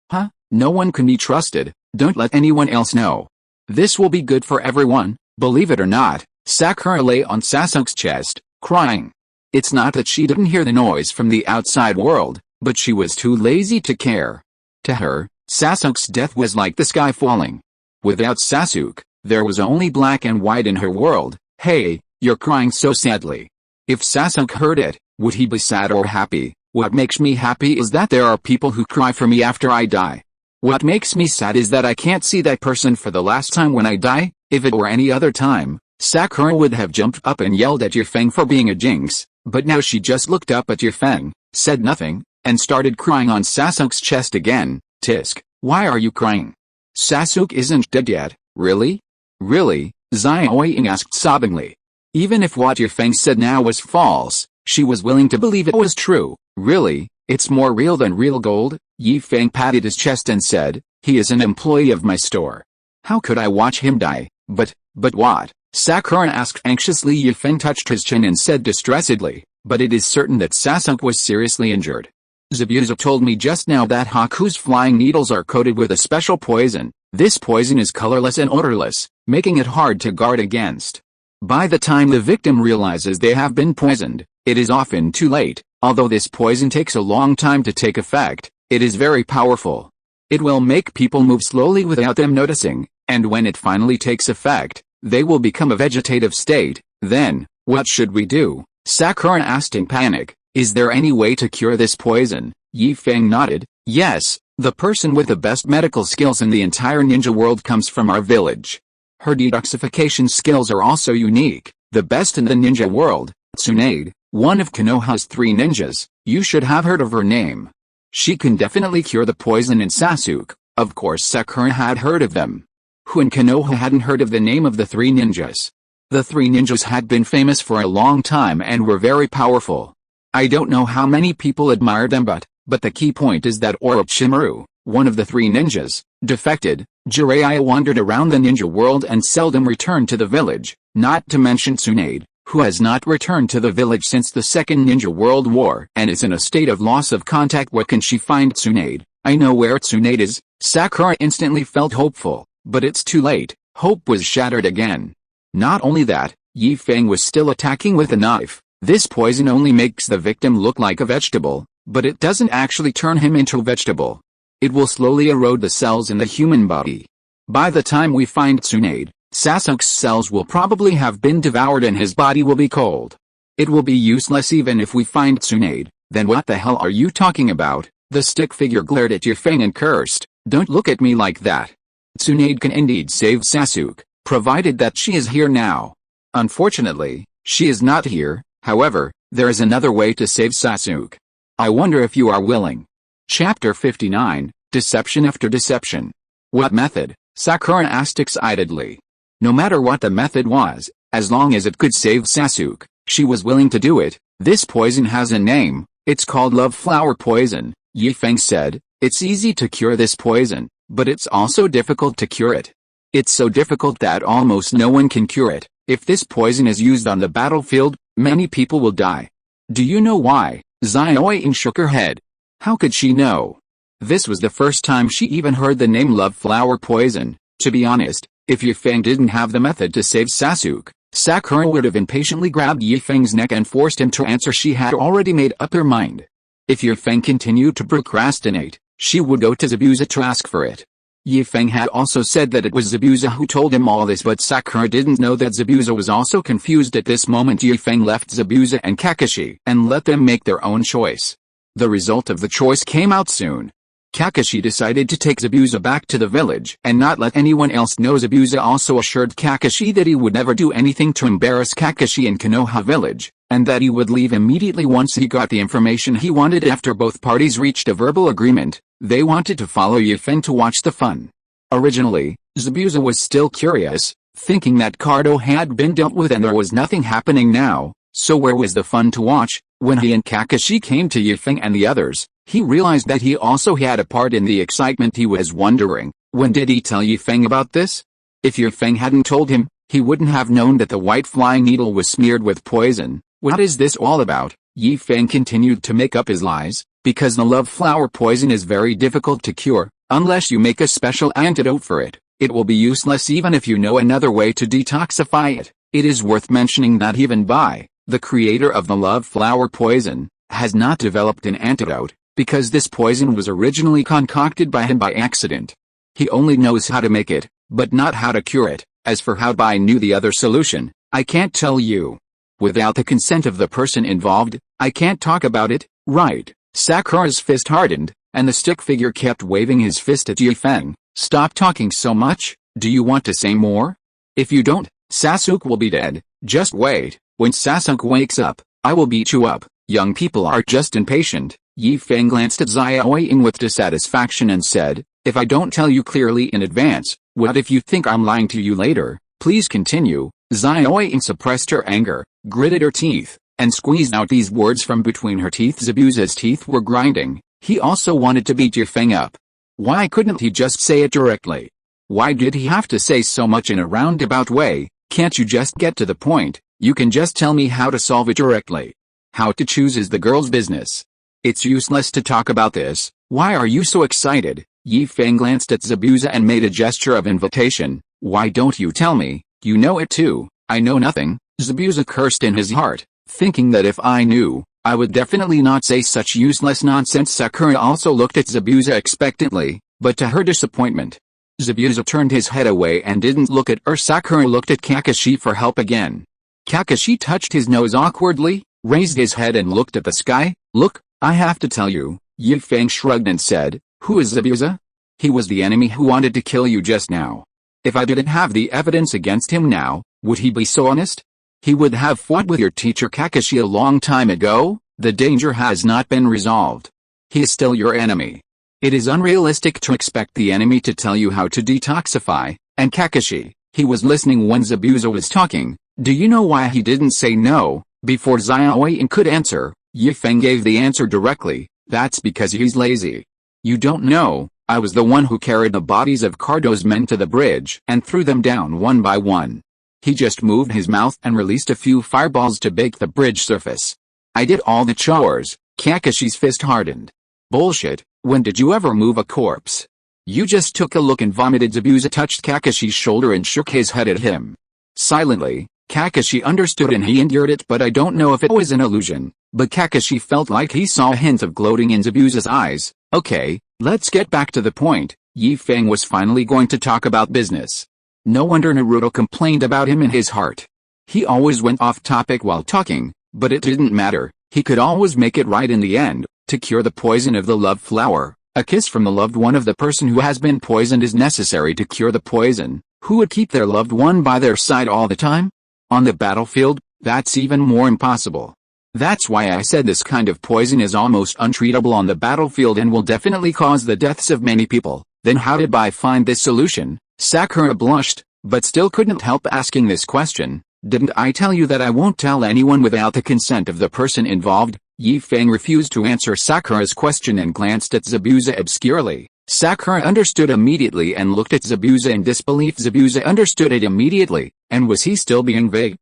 no one can be trusted. Don't let anyone else know. This will be good for everyone. Believe it or not, Sakura lay on Sasuke's chest, crying. It's not that she didn't hear the noise from the outside world, but she was too lazy to care. To her, Sasuke's death was like the sky falling. Without Sasuke, there was only black and white in her world. Hey, you're crying so sadly. If Sasuke heard it, would he be sad or happy? What makes me happy is that there are people who cry for me after I die. What makes me sad is that I can't see that person for the last time when I die. If it were any other time, Sakura would have jumped up and yelled at Feng for being a jinx, but now she just looked up at Feng, said nothing, and started crying on Sasuke's chest again. Tisk, why are you crying? Sasuke isn't dead yet, really? Really? Xiaoying asked sobbingly. Even if what Feng said now was false, she was willing to believe it was true. Really? It's more real than real gold? Feng patted his chest and said, he is an employee of my store. How could I watch him die? But what? Sakura asked anxiously. Feng touched his chin and said distressedly, but it is certain that Sasuke was seriously injured. Zabuza told me just now that Haku's flying needles are coated with a special poison. This poison is colorless and odorless, making it hard to guard against. By the time the victim realizes they have been poisoned, it is often too late. Although this poison takes a long time to take effect, it is very powerful. It will make people move slowly without them noticing, and when it finally takes effect, they will become a vegetative state. Then, what should we do? Sakura asked in panic. Is there any way to cure this poison? Feng nodded. Yes, the person with the best medical skills in the entire ninja world comes from our village. Her detoxification skills are also unique, the best in the ninja world. Tsunade, one of Konoha's 3 ninjas, you should have heard of her name. She can definitely cure the poison in Sasuke. Of course Sakura had heard of them. Who in Konoha hadn't heard of the name of the 3 ninjas? The 3 ninjas had been famous for a long time and were very powerful. I don't know how many people admired them but the key point is that Orochimaru, one of the 3 ninjas, defected. Jiraiya wandered around the ninja world and seldom returned to the village, not to mention Tsunade, who has not returned to the village since the Second Ninja World War and is in a state of loss of contact. Where can she find Tsunade? I know where Tsunade is. Sakura instantly felt hopeful, but it's too late. Hope was shattered again. Not only that, Yi Feng was still attacking with a knife. This poison only makes the victim look like a vegetable, but it doesn't actually turn him into a vegetable. It will slowly erode the cells in the human body. By the time we find Tsunade, Sasuke's cells will probably have been devoured and his body will be cold. It will be useless even if we find Tsunade. Then what the hell are you talking about? The stick figure glared at Yi Feng and cursed. Don't look at me like that. Tsunade can indeed save Sasuke, provided that she is here now. Unfortunately, she is not here. However, there is another way to save Sasuke. I wonder if you are willing. Chapter 59, Deception After Deception. What method? Sakura asked excitedly. No matter what the method was, as long as it could save Sasuke, she was willing to do it. This poison has a name. It's called love flower poison, Yi Feng said. It's easy to cure this poison, but it's also difficult to cure it. It's so difficult that almost no one can cure it. If this poison is used on the battlefield, many people will die. Do you know why? Xiaoying shook her head. How could she know? This was the first time she even heard the name love flower poison. To be honest, if Yi Feng didn't have the method to save Sasuke, Sakura would have impatiently grabbed Yi Feng's neck and forced him to answer. She had already made up her mind. If Yi Feng continued to procrastinate, she would go to Zabuza to ask for it. Yi Feng had also said that it was Zabuza who told him all this, but Sakura didn't know that Zabuza was also confused at this moment. Yi Feng left Zabuza and Kakashi and let them make their own choice. The result of the choice came out soon. Kakashi decided to take Zabuza back to the village and not let anyone else know. Zabuza also assured Kakashi that he would never do anything to embarrass Kakashi in Konoha village, and that he would leave immediately once he got the information he wanted. After both parties reached a verbal agreement, they wanted to follow Yi Feng to watch the fun. Originally, Zabuza was still curious, thinking that Cardo had been dealt with and there was nothing happening now, so where was the fun to watch? When he and Kakashi came to Yi Feng and the others, he realized that he also had a part in the excitement. He was wondering, when did he tell Yi Feng about this? If Yi Feng hadn't told him, he wouldn't have known that the white flying needle was smeared with poison. What is this all about? Yi Feng continued to make up his lies, because the love flower poison is very difficult to cure. Unless you make a special antidote for it, it will be useless even if you know another way to detoxify it. It is worth mentioning that even Bai, the creator of the love flower poison, has not developed an antidote, because this poison was originally concocted by him by accident. He only knows how to make it, but not how to cure it. As for how Bai knew the other solution, I can't tell you. Without the consent of the person involved, I can't talk about it, right? Sakura's fist hardened, and the stick figure kept waving his fist at Yi Feng. Stop talking so much. Do you want to say more? If you don't, Sasuke will be dead. Just wait. When Sasuke wakes up, I will beat you up. Young people are just impatient. Yi Feng glanced at Xiaoying with dissatisfaction and said, if I don't tell you clearly in advance, what if you think I'm lying to you later? Please continue. Xiaoying suppressed her anger, gritted her teeth, and squeezed out these words from between her teeth. Zabuza's teeth were grinding. He also wanted to beat Yi Feng up. Why couldn't he just say it directly? Why did he have to say so much in a roundabout way? Can't you just get to the point? You can just tell me how to solve it directly. How to choose is the girl's business. It's useless to talk about this. Why are you so excited? Yi Feng glanced at Zabuza and made a gesture of invitation. Why don't you tell me? You know it too. I know nothing. Zabuza cursed in his heart, thinking that if I knew, I would definitely not say such useless nonsense. Sakura also looked at Zabuza expectantly, but to her disappointment, Zabuza turned his head away and didn't look at her. Sakura looked at Kakashi for help again. Kakashi touched his nose awkwardly, raised his head and looked at the sky. Look, I have to tell you. Yi Feng shrugged and said, who is Zabuza? He was the enemy who wanted to kill you just now. If I didn't have the evidence against him now, would he be so honest? He would have fought with your teacher Kakashi a long time ago. The danger has not been resolved. He is still your enemy. It is unrealistic to expect the enemy to tell you how to detoxify, and Kakashi, he was listening when Zabuza was talking. Do you know why he didn't say no? Before Xiaoyan could answer, Feng gave the answer directly. That's because he's lazy. You don't know, I was the one who carried the bodies of Cardo's men to the bridge and threw them down one by one. He just moved his mouth and released a few fireballs to bake the bridge surface. I did all the chores. Kakashi's fist hardened. Bullshit, when did you ever move a corpse? You just took a look and vomited. Zabuza touched Kakashi's shoulder and shook his head at him. Silently, Kakashi understood and he endured it, but I don't know if it was an illusion, but Kakashi felt like he saw a hint of gloating in Zabuza's eyes. Okay, let's get back to the point. Feng was finally going to talk about business. No wonder Naruto complained about him in his heart. He always went off topic while talking, but it didn't matter, he could always make it right in the end. To cure the poison of the love flower, a kiss from the loved one of the person who has been poisoned is necessary to cure the poison. Who would keep their loved one by their side all the time? On the battlefield, that's even more impossible. That's why I said this kind of poison is almost untreatable on the battlefield and will definitely cause the deaths of many people. Then how did I find this solution? Sakura blushed, but still couldn't help asking this question. Didn't I tell you that I won't tell anyone without the consent of the person involved? Feng refused to answer Sakura's question and glanced at Zabuza obscurely. Sakura understood immediately and looked at Zabuza in disbelief. Zabuza understood it immediately, and was he still being vague?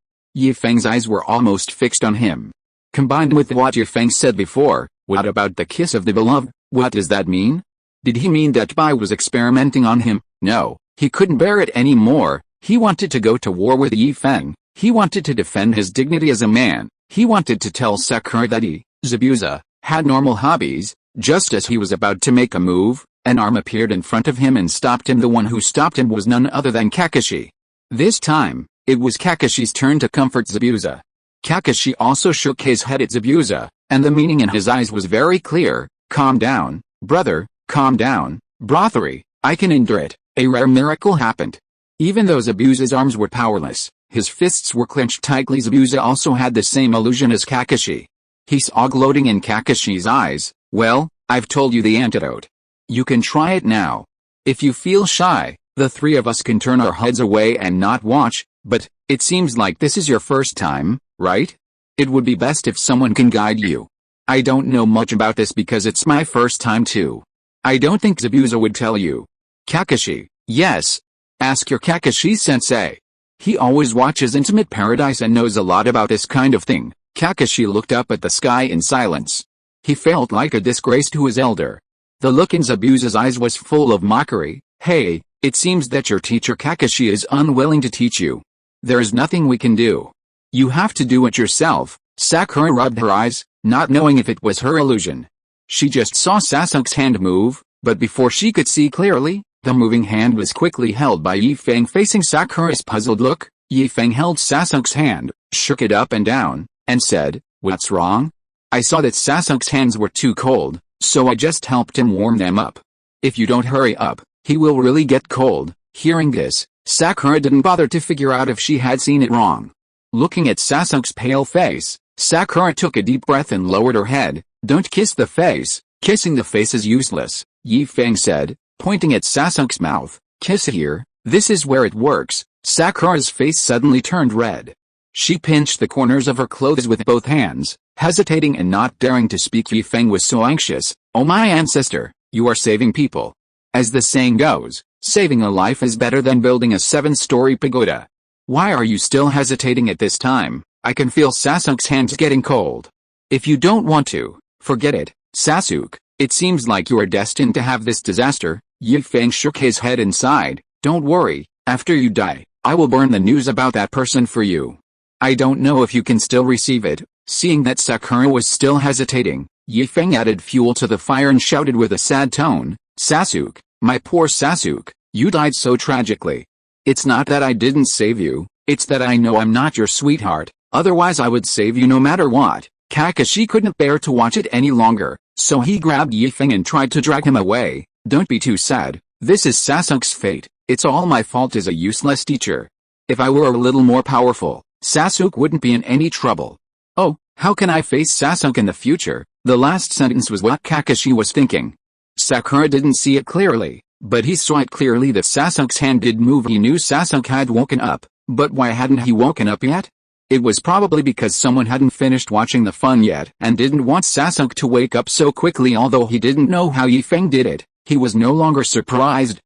Feng's eyes were almost fixed on him. Combined with what Feng said before, what about the kiss of the beloved? What does that mean? Did he mean that Bai was experimenting on him? No, he couldn't bear it anymore. He wanted to go to war with Feng. He wanted to defend his dignity as a man. He wanted to tell Sakura that he, Zabuza, had normal hobbies. Just as he was about to make a move, an arm appeared in front of him and stopped him. The one who stopped him was none other than Kakashi. This time, it was Kakashi's turn to comfort Zabuza. Kakashi also shook his head at Zabuza, and the meaning in his eyes was very clear. Calm down, brother, calm down, Brothery, I can endure it. A rare miracle happened. Even though Zabuza's arms were powerless, his fists were clenched tightly. Zabuza also had the same illusion as Kakashi. He saw gloating in Kakashi's eyes. Well, I've told you the antidote. You can try it now. If you feel shy, the three of us can turn our heads away and not watch, but, it seems like this is your first time, right? It would be best if someone can guide you. I don't know much about this because it's my first time too. I don't think Zabuza would tell you. Kakashi, yes. Ask your Kakashi-sensei. He always watches Intimate Paradise and knows a lot about this kind of thing. Kakashi looked up at the sky in silence. He felt like a disgrace to his elder. The look in Zabuza's eyes was full of mockery. Hey, it seems that your teacher Kakashi is unwilling to teach you. There is nothing we can do. You have to do it yourself. Sakura rubbed her eyes, not knowing if it was her illusion. She just saw Sasuke's hand move, but before she could see clearly, the moving hand was quickly held by Feng. Facing Sakura's puzzled look, Feng held Sasuke's hand, shook it up and down, and said, "What's wrong? I saw that Sasuke's hands were too cold, so I just helped him warm them up. If you don't hurry up, he will really get cold." Hearing this, Sakura didn't bother to figure out if she had seen it wrong. Looking at Sasuke's pale face, Sakura took a deep breath and lowered her head. "Don't kiss the face. Kissing the face is useless," Feng said, pointing at Sasuke's mouth. "Kiss here, this is where it works." Sakura's face suddenly turned red. She pinched the corners of her clothes with both hands, hesitating and not daring to speak. Feng was so anxious. "Oh my ancestor, you are saving people. As the saying goes, saving a life is better than building a 7-story pagoda. Why are you still hesitating at this time? I can feel Sasuke's hands getting cold. If you don't want to, forget it, Sasuke. It seems like you are destined to have this disaster." Feng shook his head and sighed. "Don't worry, after you die, I will burn the news about that person for you. I don't know if you can still receive it." Seeing that Sakura was still hesitating, Feng added fuel to the fire and shouted with a sad tone, "Sasuke, my poor Sasuke, you died so tragically. It's not that I didn't save you, it's that I know I'm not your sweetheart, otherwise I would save you no matter what." Kakashi couldn't bear to watch it any longer, so he grabbed Feng and tried to drag him away. "Don't be too sad, this is Sasuke's fate. It's all my fault as a useless teacher. If I were a little more powerful, Sasuke wouldn't be in any trouble. Oh, how can I face Sasuke in the future? The last sentence was what Kakashi was thinking. Sakura didn't see it clearly, but he saw it clearly that Sasuke's hand did move. He knew Sasuke had woken up, but why hadn't he woken up yet? It was probably because someone hadn't finished watching the fun yet and didn't want Sasuke to wake up so quickly. Although he didn't know how Feng did it, he was no longer surprised.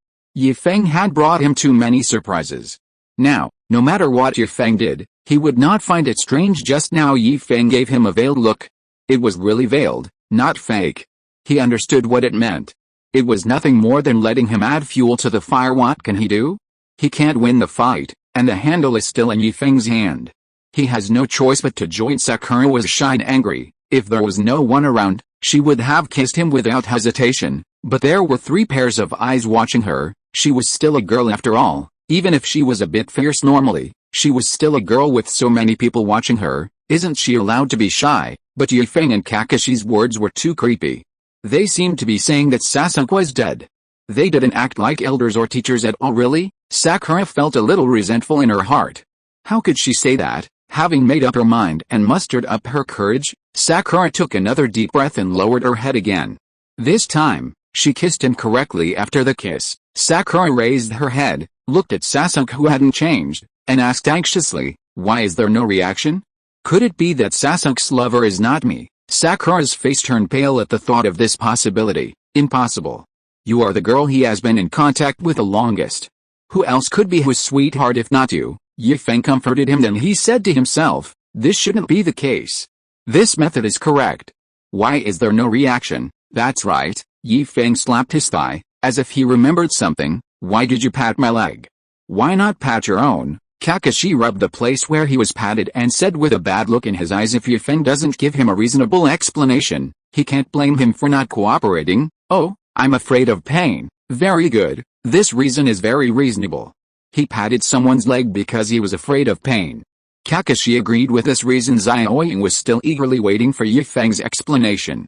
Feng had brought him too many surprises. Now, no matter what Feng did, he would not find it strange. Just now Feng gave him a veiled look. It was really veiled, not fake. He understood what it meant. It was nothing more than letting him add fuel to the fire. What can he do? He can't win the fight, and the handle is still in Feng's hand. He has no choice but to join. Sakura was shy and angry. If there was no one around, she would have kissed him without hesitation, but there were 3 pairs of eyes watching her. She was still a girl after all. Even if she was a bit fierce normally, she was still a girl with so many people watching her. Isn't she allowed to be shy? But Feng and Kakashi's words were too creepy. They seemed to be saying that Sasuke was dead. They didn't act like elders or teachers at all. Really? Sakura felt a little resentful in her heart. How could she say that? Having made up her mind and mustered up her courage, Sakura took another deep breath and lowered her head again. This time, she kissed him correctly. After the kiss, Sakura raised her head, looked at Sasuke who hadn't changed, and asked anxiously, "Why is there no reaction? Could it be that Sasuke's lover is not me?" Sakura's face turned pale at the thought of this possibility. Impossible. You are the girl he has been in contact with the longest. Who else could be his sweetheart if not you? Feng comforted him. Then he said to himself, this shouldn't be the case. This method is correct. Why is there no reaction? That's right. Feng slapped his thigh, as if he remembered something. Why did you pat my leg? Why not pat your own? Kakashi rubbed the place where he was patted and said with a bad look in his eyes, if Feng doesn't give him a reasonable explanation, he can't blame him for not cooperating. Oh, I'm afraid of pain. Very good. This reason is very reasonable. He patted someone's leg because he was afraid of pain. Kakashi agreed with this reason. Zioing was still eagerly waiting for Feng's explanation.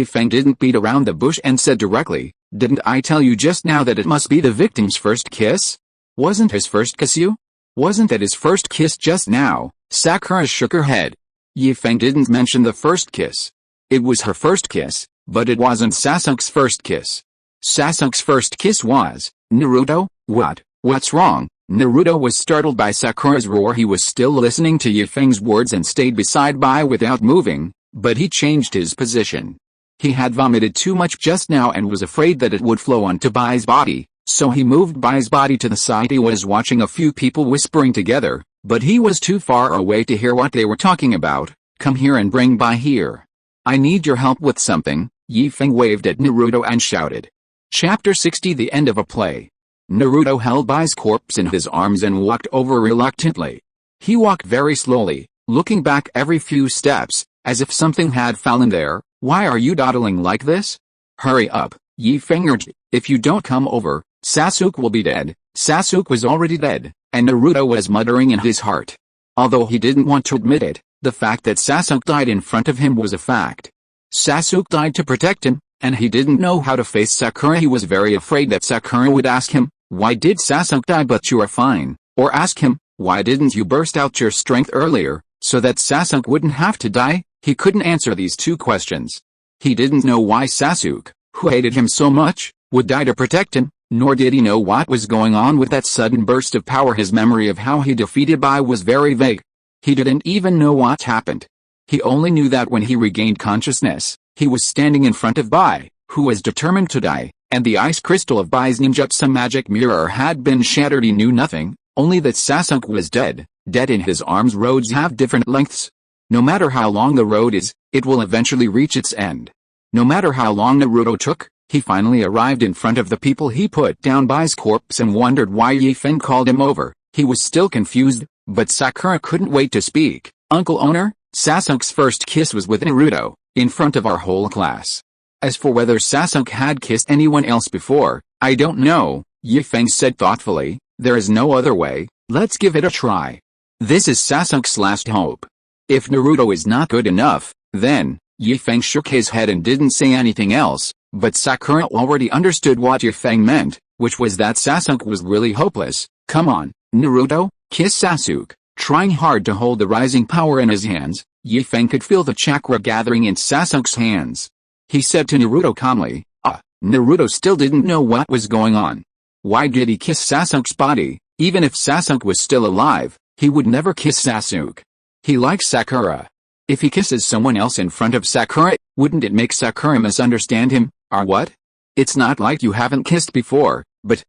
Feng didn't beat around the bush and said directly, didn't I tell you just now that it must be the victim's first kiss? Wasn't his first kiss you? Wasn't that his first kiss just now? Sakura shook her head. Feng didn't mention the first kiss. It was her first kiss, but it wasn't Sasuke's first kiss. Sasuke's first kiss was, Naruto, what? What's wrong? Naruto was startled by Sakura's roar. He was still listening to Feng's words and stayed beside Bai without moving, but he changed his position. He had vomited too much just now and was afraid that it would flow onto Bai's body, so he moved Bai's body to the side. He was watching a few people whispering together, but he was too far away to hear what they were talking about. Come here and bring Bai here. I need your help with something. Feng waved at Naruto and shouted. Chapter 60. The end of a play. Naruto held Bai's corpse in his arms and walked over reluctantly. He walked very slowly, looking back every few steps, as if something had fallen there. Why are you dawdling like this? Hurry up, Feng urged. If you don't come over, Sasuke will be dead. Sasuke was already dead, and Naruto was muttering in his heart. Although he didn't want to admit it, the fact that Sasuke died in front of him was a fact. Sasuke died to protect him, and he didn't know how to face Sakura. He was very afraid that Sakura would ask him, why did Sasuke die but you are fine? Or ask him, why didn't you burst out your strength earlier, so that Sasuke wouldn't have to die? He couldn't answer these 2 questions. He didn't know why Sasuke, who hated him so much, would die to protect him, nor did he know what was going on with that sudden burst of power. His memory of how he defeated Bai was very vague. He didn't even know what happened. He only knew that when he regained consciousness, he was standing in front of Bai, who was determined to die, and the ice crystal of Bai's ninjutsu magic mirror had been shattered. He knew nothing, only that Sasuke was dead. Dead in his arms. Roads have different lengths. No matter how long the road is, it will eventually reach its end. No matter how long Naruto took, he finally arrived in front of the people. He put down Bai's corpse and wondered why Feng called him over. He was still confused, but Sakura couldn't wait to speak. Uncle Owner, Sasuke's first kiss was with Naruto, in front of our whole class. As for whether Sasuke had kissed anyone else before, I don't know, Feng said thoughtfully. There is no other way. Let's give it a try. This is Sasuke's last hope. If Naruto is not good enough, then, Feng shook his head and didn't say anything else, but Sakura already understood what Feng meant. which was that Sasuke was really hopeless. Come on, Naruto, kiss Sasuke. Trying hard to hold the rising power in his hands, Feng could feel the chakra gathering in Sasuke's hands. He said to Naruto calmly, Naruto still didn't know what was going on. Why did he kiss Sasuke's body? Even if Sasuke was still alive, he would never kiss Sasuke. He likes Sakura. If he kisses someone else in front of Sakura, wouldn't it make Sakura misunderstand him, or what? It's not like you haven't kissed before, but,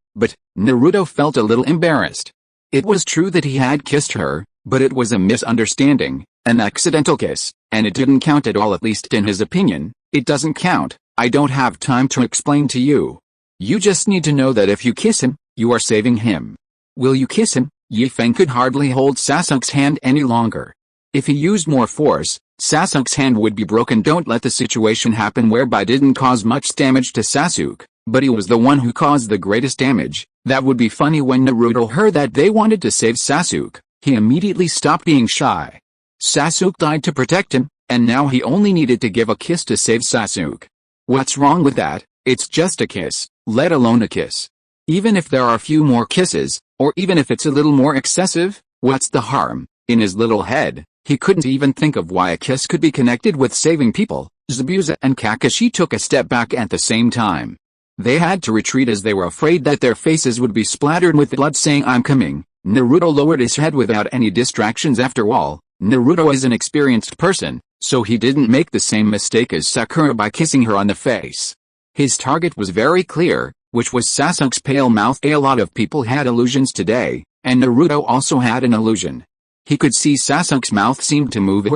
Naruto felt a little embarrassed. It was true that he had kissed her, but it was a misunderstanding, an accidental kiss, and it didn't count at all, at least in his opinion. It doesn't count. I don't have time to explain to you. You just need to know that if you kiss him, you are saving him. Will you kiss him? Feng could hardly hold Sasuke's hand any longer. If he used more force, Sasuke's hand would be broken. Don't let the situation happen whereby didn't cause much damage to Sasuke, but he was the one who caused the greatest damage. That would be funny. When Naruto heard that they wanted to save Sasuke, he immediately stopped being shy. Sasuke died to protect him, and now he only needed to give a kiss to save Sasuke. What's wrong with that? It's just a kiss, let alone a kiss. Even if there are a few more kisses, or even if it's a little more excessive, what's the harm? In his little head, he couldn't even think of why a kiss could be connected with saving people. Zabuza and Kakashi took a step back at the same time. They had to retreat as they were afraid that their faces would be splattered with blood. Saying I'm coming, Naruto lowered his head without any distractions. After all, Naruto is an experienced person, so he didn't make the same mistake as Sakura by kissing her on the face. His target was very clear, which was Sasuke's pale mouth. A lot of people had illusions today, and Naruto also had an illusion. He could see Sasuke's mouth seemed to move.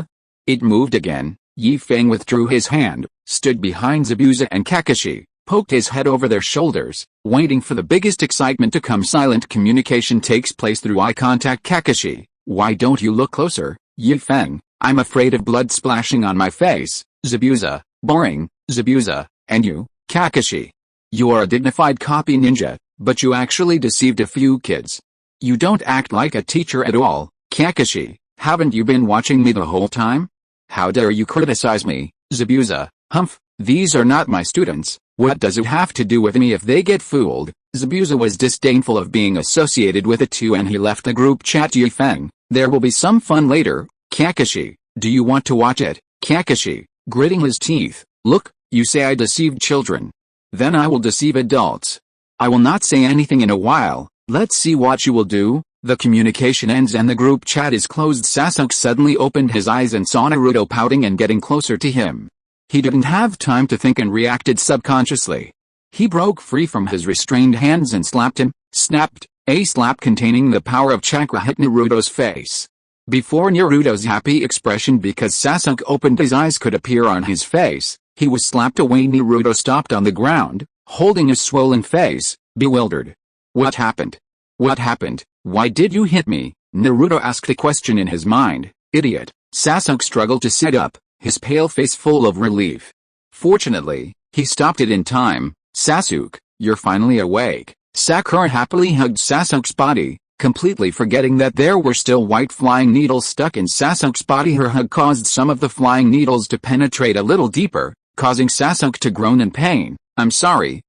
It moved again. Feng withdrew his hand, stood behind Zabuza and Kakashi, poked his head over their shoulders, waiting for the biggest excitement to come. Silent communication takes place through eye contact. Kakashi, why don't you look closer? Feng, I'm afraid of blood splashing on my face. Zabuza, boring. Zabuza, and you, Kakashi. You are a dignified copy ninja, but you actually deceived a few kids. You don't act like a teacher at all. Kakashi, haven't you been watching me the whole time? How dare you criticize me? Zabuza, humph, these are not my students. What does it have to do with me if they get fooled? Zabuza was disdainful of being associated with it too, and he left the group chat. Feng, there will be some fun later. Kakashi, do you want to watch it? Kakashi, gritting his teeth, look, you say I deceived children. Then I will deceive adults. I will not say anything in a while. Let's see what you will do. The communication ends and the group chat is closed. Sasuke suddenly opened his eyes and saw Naruto pouting and getting closer to him. He didn't have time to think and reacted subconsciously. He broke free from his restrained hands and slapped him. Snapped. A slap containing the power of chakra hit Naruto's face. Before Naruto's happy expression because Sasuke opened his eyes could appear on his face, he was slapped away. Naruto stopped on the ground, holding his swollen face, bewildered. What happened? What happened? Why did you hit me? Naruto asked the question in his mind. Idiot. Sasuke struggled to sit up, his pale face full of relief. Fortunately, he stopped it in time. Sasuke, you're finally awake. Sakura happily hugged Sasuke's body, completely forgetting that there were still white flying needles stuck in Sasuke's body. Her hug caused some of the flying needles to penetrate a little deeper, causing Sasuke to groan in pain. I'm sorry.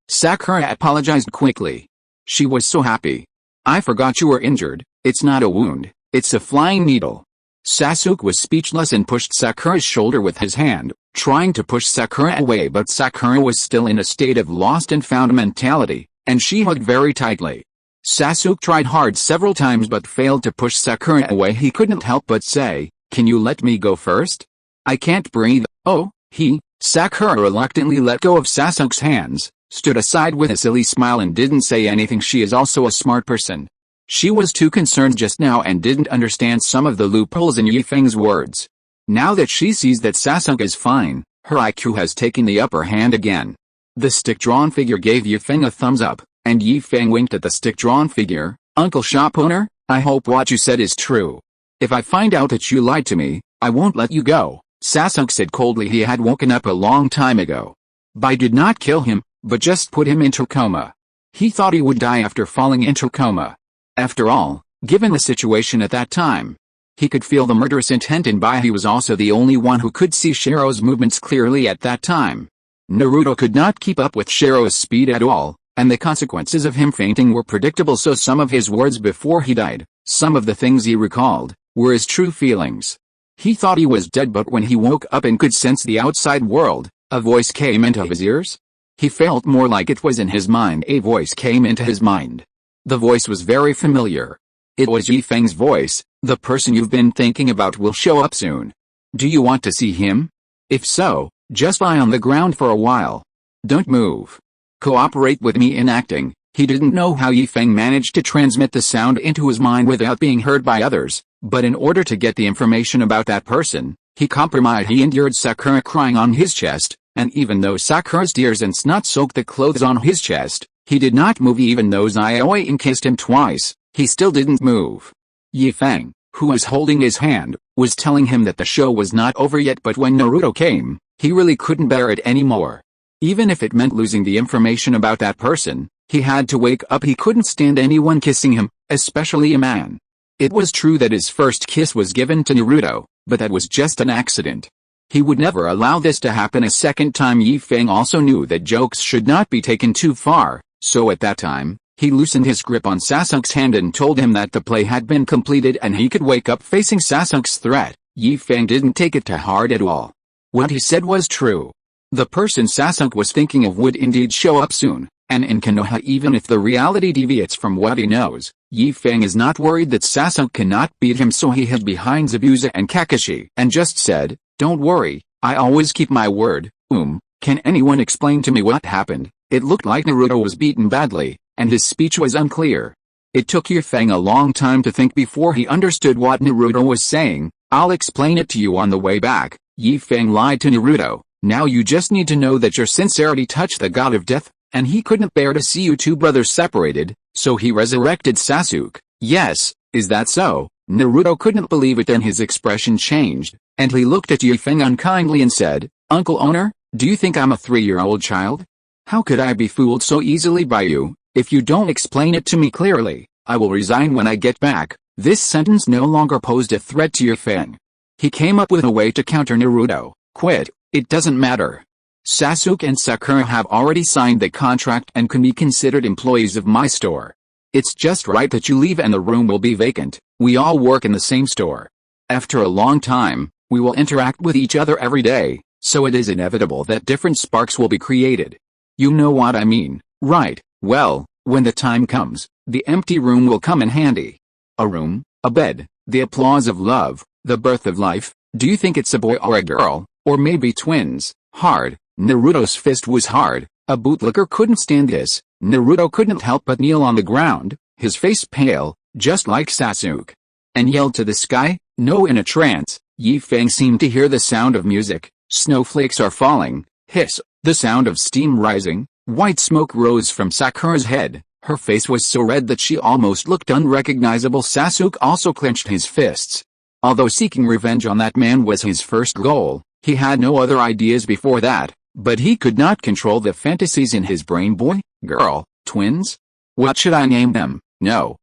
Sakura apologized quickly. She was so happy. I forgot you were injured. It's not a wound, it's a flying needle. Sasuke was speechless and pushed Sakura's shoulder with his hand, trying to push Sakura away, but Sakura was still in a state of lost and found mentality, and she hugged very tightly. Sasuke tried hard several times but failed to push Sakura away. He couldn't help but say, "Can you let me go first? I can't breathe." Sakura reluctantly let go of Sasuke's hands, stood aside with a silly smile and didn't say anything. She is also a smart person. She was too concerned just now and didn't understand some of the loopholes in Feng's words. Now that she sees that Sasuke is fine, her IQ has taken the upper hand again. The stick-drawn figure gave Feng a thumbs up, and Feng winked at the stick-drawn figure. Uncle shop owner, I hope what you said is true. If I find out that you lied to me, I won't let you go, Sasuke said coldly. He had woken up a long time ago. I did not kill him, but just put him into coma. He thought he would die after falling into coma. After all, given the situation at that time, he could feel the murderous intent in Bai. He was also the only one who could see Shiro's movements clearly at that time. Naruto could not keep up with Shiro's speed at all, and the consequences of him fainting were predictable, so some of his words before he died, some of the things he recalled, were his true feelings. He thought he was dead, but when he woke up and could sense the outside world, a voice came into his ears. He felt more like it was in his mind. A voice came into his mind. The voice was very familiar. It was Feng's voice. The person you've been thinking about will show up soon. Do you want to see him? If so, just lie on the ground for a while. Don't move. Cooperate with me in acting. He didn't know how Feng managed to transmit the sound into his mind without being heard by others, but in order to get the information about that person, he compromised. He endured Sakura crying on his chest, and even though Sakura's tears and snot soaked the clothes on his chest, he did not move. Even though Zioin kissed him twice, he still didn't move. Feng, who was holding his hand, was telling him that the show was not over yet, but when Naruto came, he really couldn't bear it anymore. Even if it meant losing the information about that person, he had to wake up. He couldn't stand anyone kissing him, especially a man. It was true that his first kiss was given to Naruto, but that was just an accident. He would never allow this to happen a second time. Feng also knew that jokes should not be taken too far, so at that time, he loosened his grip on Sasuke's hand and told him that the play had been completed and he could wake up facing Sasuke's threat. Feng didn't take it to heart at all. What he said was true. The person Sasuke was thinking of would indeed show up soon, and in Konoha, even if the reality deviates from what he knows, Feng is not worried that Sasuke cannot beat him, so he hid behind Zabuza and Kakashi and just said, "Don't worry, I always keep my word. Can anyone explain to me what happened?" It looked like Naruto was beaten badly, and his speech was unclear. It took Feng a long time to think before he understood what Naruto was saying. "I'll explain it to you on the way back." Feng lied to Naruto. "Now you just need to know that your sincerity touched the god of death, and he couldn't bear to see you two brothers separated, so he resurrected Sasuke." "Yes, is that so?" Naruto couldn't believe it. Then his expression changed, and he looked at Feng unkindly and said, "Uncle Owner, do you think I'm a 3-year-old child? How could I be fooled so easily by you? If you don't explain it to me clearly, I will resign when I get back." This sentence no longer posed a threat to Feng. He came up with a way to counter Naruto. "Quit, it doesn't matter. Sasuke and Sakura have already signed the contract and can be considered employees of my store. It's just right that you leave and the room will be vacant. We all work in the same store. After a long time, we will interact with each other every day, so it is inevitable that different sparks will be created. You know what I mean, right? Well, when the time comes, the empty room will come in handy. A room, a bed, the applause of love, the birth of life. Do you think it's a boy or a girl, or maybe twins?" Hard. Naruto's fist was hard. A bootlicker couldn't stand this. Naruto couldn't help but kneel on the ground, his face pale, just like Sasuke, and yelled to the sky, "No!" In a trance, Feng seemed to hear the sound of music. Snowflakes are falling. Hiss. The sound of steam rising. White smoke rose from Sakura's head. Her face was so red that she almost looked unrecognizable. Sasuke also clenched his fists. Although seeking revenge on that man was his first goal, he had no other ideas before that, but he could not control the fantasies in his brain. Boy, girl, twins? What should I name them? No.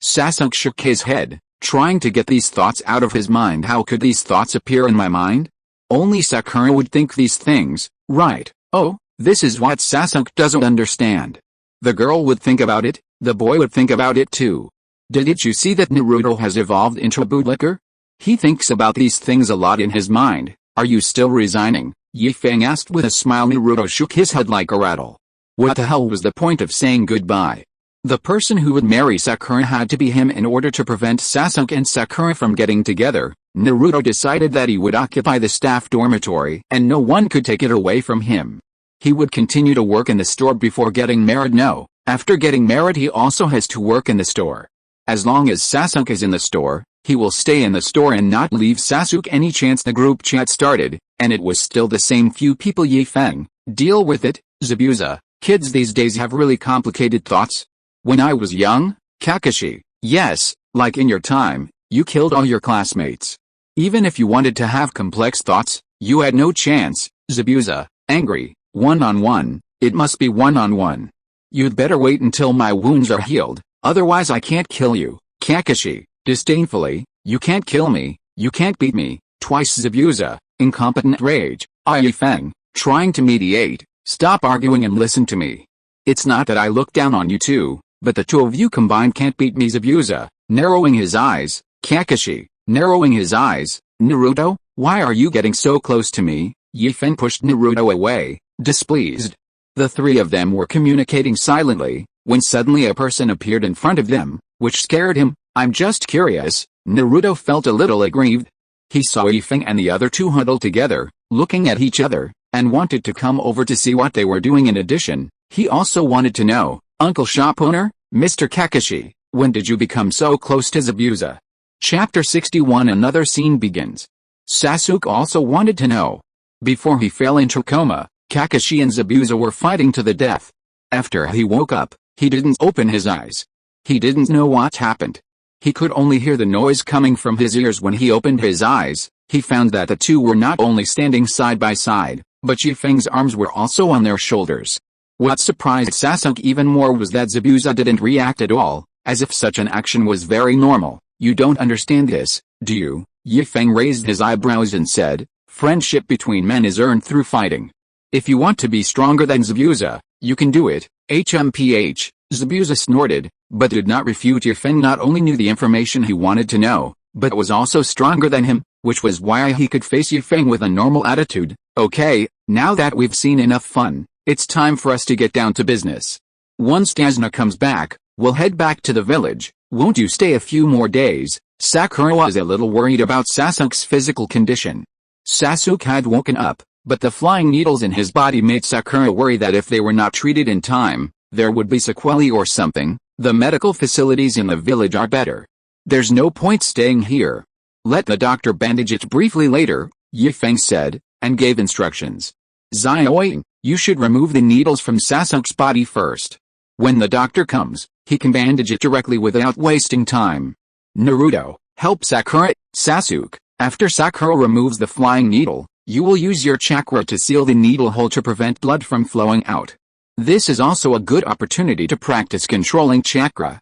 Sasuke shook his head, trying to get these thoughts out of his mind. How could these thoughts appear in my mind? Only Sakura would think these things, right? Oh, this is what Sasuke doesn't understand. The girl would think about it, the boy would think about it too. Didn't you see that Naruto has evolved into a bootlicker? He thinks about these things a lot in his mind. Are you still resigning? Feng asked with a smile. Naruto shook his head like a rattle. What the hell was the point of saying goodbye? The person who would marry Sakura had to be him in order to prevent Sasuke and Sakura from getting together. Naruto decided that he would occupy the staff dormitory and no one could take it away from him. He would continue to work in the store before getting married. No, after getting married he also has to work in the store. As long as Sasuke is in the store, he will stay in the store and not leave Sasuke any chance. The group chat started, and it was still the same few people. Feng, deal with it, Zabuza. Kids these days have really complicated thoughts. When I was young, Kakashi, yes, like in your time, you killed all your classmates. Even if you wanted to have complex thoughts, you had no chance. Zabuza, angry, one-on-one, it must be one-on-one. You'd better wait until my wounds are healed, otherwise I can't kill you. Kakashi, disdainfully, you can't kill me, you can't beat me. Twice. Zabuza, incompetent rage. Feng, trying to mediate, stop arguing and listen to me. It's not that I look down on you two, but the two of you combined can't beat me. Zabuza, narrowing his eyes, Kakashi, narrowing his eyes, Naruto, why are you getting so close to me? Feng pushed Naruto away, displeased. The three of them were communicating silently, when suddenly a person appeared in front of them, which scared him. I'm just curious. Naruto felt a little aggrieved. He saw Feng and the other two huddled together, looking at each other, and wanted to come over to see what they were doing. In addition, he also wanted to know, Uncle Shop Owner, Mr. Kakashi, when did you become so close to Zabuza? Chapter 61. Another scene begins. Sasuke also wanted to know. Before he fell into coma, Kakashi and Zabuza were fighting to the death. After he woke up, he didn't open his eyes. He didn't know what happened. He could only hear the noise coming from his ears. When he opened his eyes, he found that the two were not only standing side by side, but Feng's arms were also on their shoulders. What surprised Sasuke even more was that Zabuza didn't react at all, as if such an action was very normal. You don't understand this, do you? Feng raised his eyebrows and said, friendship between men is earned through fighting. If you want to be stronger than Zabuza, you can do it. HMPH, Zabuza snorted, but did not refute. Feng not only knew the information he wanted to know, but was also stronger than him, which was why he could face Feng with a normal attitude. Okay, now that we've seen enough fun, it's time for us to get down to business. Once Dasna comes back, we'll head back to the village. Won't you stay a few more days? Sakura was a little worried about Sasuke's physical condition. Sasuke had woken up, but the flying needles in his body made Sakura worry that if they were not treated in time, there would be sequelae or something. The medical facilities in the village are better. There's no point staying here. Let the doctor bandage it briefly later, Feng said, and gave instructions. Xiaoying, you should remove the needles from Sasuke's body first. When the doctor comes, he can bandage it directly without wasting time. Naruto, help Sakura. Sasuke, after Sakura removes the flying needle, you will use your chakra to seal the needle hole to prevent blood from flowing out. This is also a good opportunity to practice controlling chakra.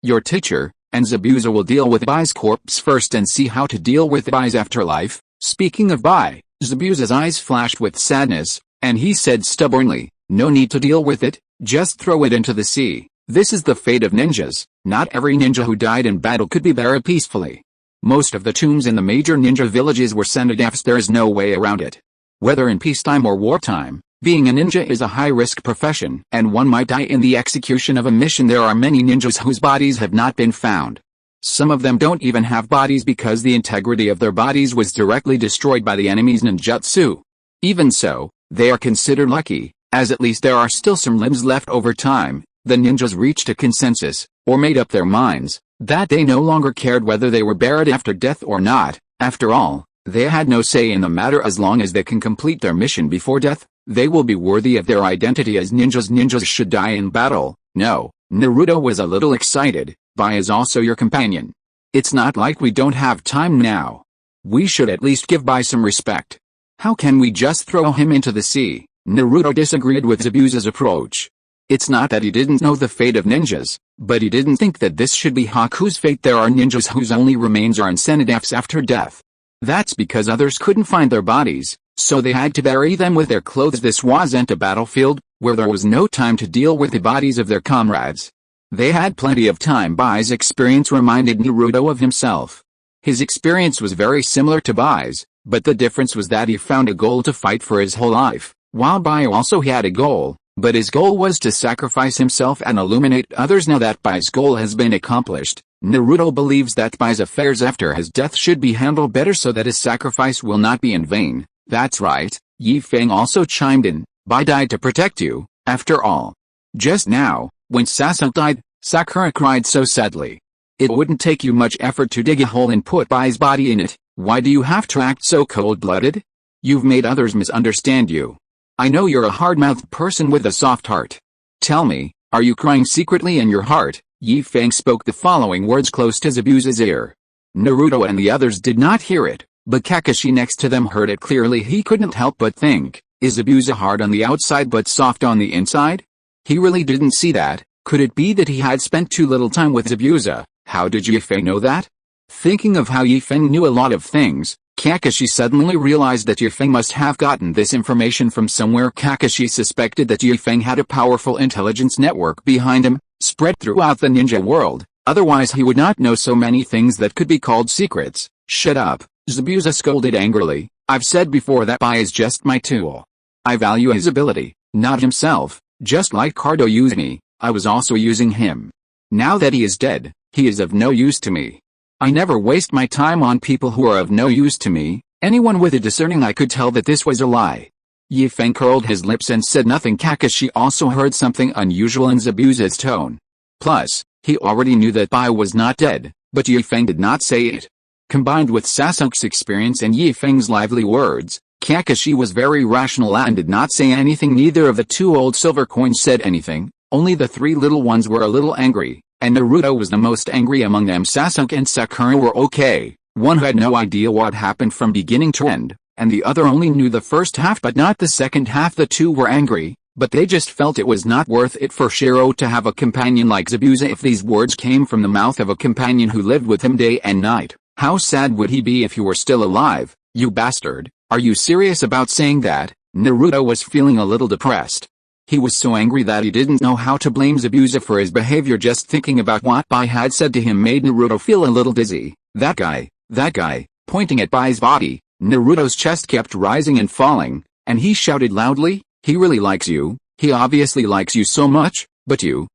Your teacher, and Zabuza will deal with Bai's corpse first and see how to deal with Bai's afterlife. Speaking of Bai, Zabuza's eyes flashed with sadness, and he said stubbornly, no need to deal with it, just throw it into the sea. This is the fate of ninjas. Not every ninja who died in battle could be buried peacefully. Most of the tombs in the major ninja villages were cenotaphes. There is no way around it. Whether in peacetime or wartime, being a ninja is a high-risk profession, and one might die in the execution of a mission. There are many ninjas whose bodies have not been found. Some of them don't even have bodies because the integrity of their bodies was directly destroyed by the enemy's ninjutsu. Even so, they are considered lucky, as at least there are still some limbs left. Over time, the ninjas reached a consensus, or made up their minds, that they no longer cared whether they were buried after death or not. After all, they had no say in the matter. As long as they can complete their mission before death, they will be worthy of their identity as ninjas. Ninjas should die in battle. No, Naruto was a little excited. Bai is also your companion. It's not like we don't have time now. We should at least give Bai some respect. How can we just throw him into the sea? Naruto disagreed with Zabuza's approach. It's not that he didn't know the fate of ninjas, but he didn't think that this should be Haku's fate. There are ninjas whose only remains are in cenotaphs after death. That's because others couldn't find their bodies, so they had to bury them with their clothes. This wasn't a battlefield, where there was no time to deal with the bodies of their comrades. They had plenty of time. Bai's experience reminded Naruto of himself. His experience was very similar to Bai's, but the difference was that he found a goal to fight for his whole life, while Bai also had a goal, but his goal was to sacrifice himself and illuminate others. Now that Bai's goal has been accomplished, Naruto believes that Bai's affairs after his death should be handled better so that his sacrifice will not be in vain. That's right, Feng also chimed in. Bai died to protect you, after all. Just now, when Sasuke died, Sakura cried so sadly. It wouldn't take you much effort to dig a hole and put Bai's body in it. Why do you have to act so cold-blooded? You've made others misunderstand you. I know you're a hard-mouthed person with a soft heart. Tell me, are you crying secretly in your heart? Feng spoke the following words close to Zabuza's ear. Naruto and the others did not hear it, but Kakashi next to them heard it clearly. He couldn't help but think, is Zabuza hard on the outside but soft on the inside? He really didn't see that. Could it be that he had spent too little time with Zabuza? How did Feng know that? Thinking of how Yi Feng knew a lot of things, Kakashi suddenly realized that Yi Feng must have gotten this information from somewhere. Kakashi suspected that Yi Feng had a powerful intelligence network behind him, spread throughout the ninja world, otherwise he would not know so many things that could be called secrets. Shut up, Zabuza scolded angrily. I've said before that Bai is just my tool. I value his ability, not himself. Just like Cardo used me, I was also using him. Now that he is dead, he is of no use to me. I never waste my time on people who are of no use to me. Anyone with a discerning eye could tell that this was a lie. Yi Feng curled his lips and said nothing. Kakashi also heard something unusual in Zabuza's tone. Plus, he already knew that Bai was not dead, but Yi Feng did not say it. Combined with Sasuke's experience and Yi Feng's lively words, Kakashi was very rational and did not say anything. Neither of the two old silver coins said anything, only the three little ones were a little angry, and Naruto was the most angry among them. Sasuke and Sakura were okay. One had no idea what happened from beginning to end, and the other only knew the first half but not the second half. The two were angry, but they just felt it was not worth it for Shiro to have a companion like Zabuza. If these words came from the mouth of a companion who lived with him day and night, how sad would he be if he were still alive? You bastard, are you serious about saying that? Naruto was feeling a little depressed. He was so angry that he didn't know how to blame Zabuza for his behavior. Just thinking about what Bai had said to him made Naruto feel a little dizzy. That guy, pointing at Bai's body. Naruto's chest kept rising and falling, and he shouted loudly, he really likes you, he obviously likes you so much, but you,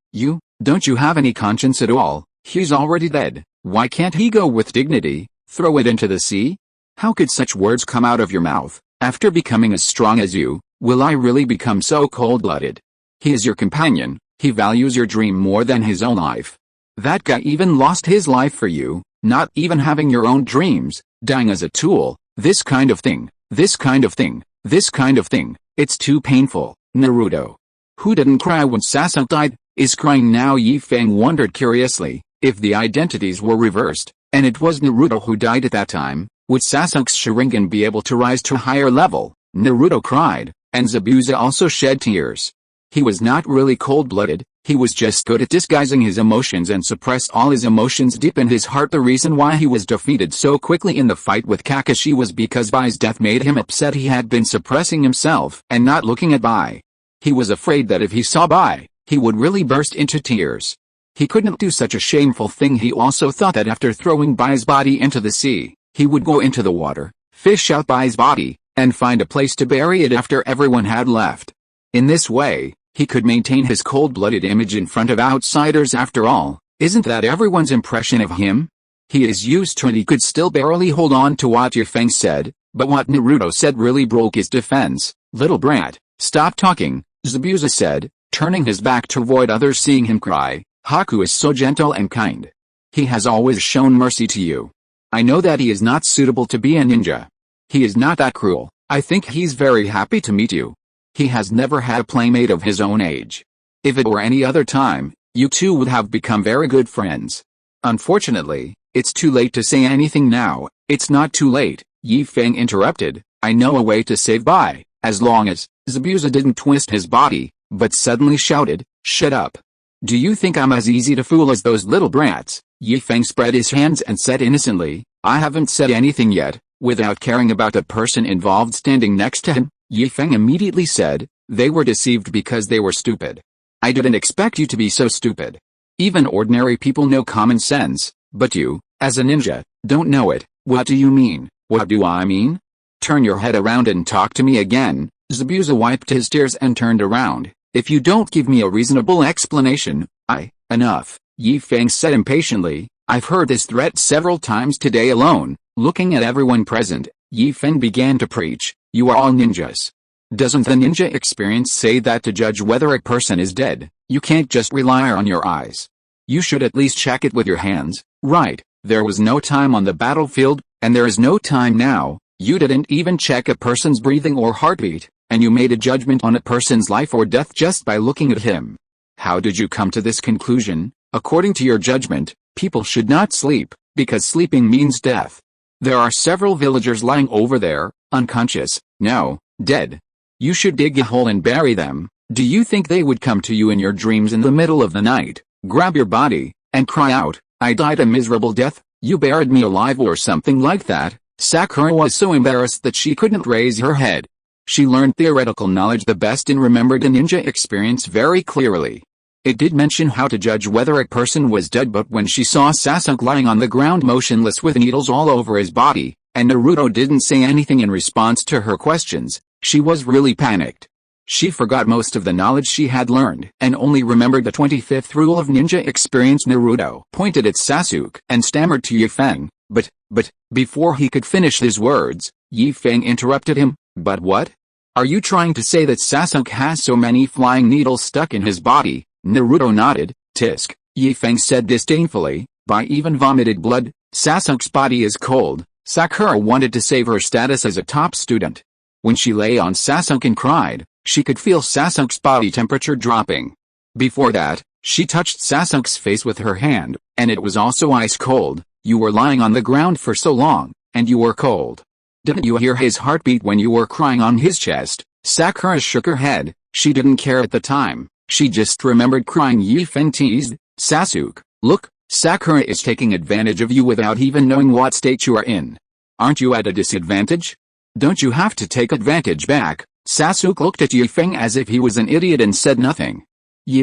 don't you have any conscience at all? He's already dead, why can't he go with dignity, throw it into the sea? How could such words come out of your mouth? After becoming as strong as you, will I really become so cold-blooded? He is your companion, he values your dream more than his own life. That guy even lost his life for you, not even having your own dreams, dying as a tool. This kind of thing, it's too painful. Naruto, who didn't cry when Sasuke died, is crying now. Yi Feng wondered curiously, if the identities were reversed, and it was Naruto who died at that time, would Sasuke's Sharingan be able to rise to a higher level? Naruto cried, and Zabuza also shed tears. He was not really cold-blooded, he was just good at disguising his emotions and suppressed all his emotions deep in his heart. The reason why he was defeated so quickly in the fight with Kakashi was because Bai's death made him upset. He had been suppressing himself and not looking at Bai. He was afraid that if he saw Bai, he would really burst into tears. He couldn't do such a shameful thing. He also thought that after throwing Bai's body into the sea, he would go into the water, fish out Bai's body, and find a place to bury it after everyone had left. In this way, he could maintain his cold-blooded image in front of outsiders. After all, isn't that everyone's impression of him? He is used to it. He could still barely hold on to what Yi Feng said, but what Naruto said really broke his defense. Little brat, stop talking, Zabuza said, turning his back to avoid others seeing him cry. Haku is so gentle and kind. He has always shown mercy to you. I know that he is not suitable to be a ninja. He is not that cruel. I think he's very happy to meet you. He has never had a playmate of his own age. If it were any other time, you two would have become very good friends. Unfortunately, it's too late to say anything now. It's not too late, Yi Feng interrupted. I know a way to save Bai, as long as... Zabuza didn't twist his body, but suddenly shouted, shut up. Do you think I'm as easy to fool as those little brats? Yi Feng spread his hands and said innocently, I haven't said anything yet, without caring about the person involved standing next to him. Yi Feng immediately said, they were deceived because they were stupid. I didn't expect you to be so stupid. Even ordinary people know common sense, but you, as a ninja, don't know it. What do you mean? What do I mean? Turn your head around and talk to me again. Zabuza wiped his tears and turned around. If you don't give me a reasonable explanation, enough, Yi Feng said impatiently. I've heard this threat several times today alone. Looking at everyone present, Yi Feng began to preach. You are all ninjas. Doesn't the ninja experience say that to judge whether a person is dead, you can't just rely on your eyes? You should at least check it with your hands, right? There was no time on the battlefield, and there is no time now. You didn't even check a person's breathing or heartbeat, and you made a judgment on a person's life or death just by looking at him. How did you come to this conclusion? According to your judgment, people should not sleep, because sleeping means death. There are several villagers lying over there, unconscious, no, dead. You should dig a hole and bury them. Do you think they would come to you in your dreams in the middle of the night, grab your body, and cry out, I died a miserable death? You buried me alive or something like that. Sakura was so embarrassed that she couldn't raise her head. She learned theoretical knowledge the best and remembered the ninja experience very clearly. It did mention how to judge whether a person was dead, but when she saw Sasuke lying on the ground motionless with needles all over his body, and Naruto didn't say anything in response to her questions, she was really panicked. She forgot most of the knowledge she had learned and only remembered the 25th rule of ninja experience. Naruto pointed at Sasuke and stammered to Feng, but, before he could finish his words, Feng interrupted him. But what? Are you trying to say that Sasuke has so many flying needles stuck in his body? Naruto nodded. Tisk, Feng said disdainfully, by even vomited blood. Sasuke's body is cold. Sakura wanted to save her status as a top student. When she lay on Sasuke and cried, she could feel Sasuke's body temperature dropping. Before that, she touched Sasuke's face with her hand, and it was also ice cold. You were lying on the ground for so long, and you were cold. Didn't you hear his heartbeat when you were crying on his chest? Sakura shook her head. She didn't care at the time. She just remembered crying. Feng teased. Sasuke, look, Sakura is taking advantage of you without even knowing what state you are in. Aren't you at a disadvantage? Don't you have to take advantage back? Sasuke looked at Feng as if he was an idiot and said nothing.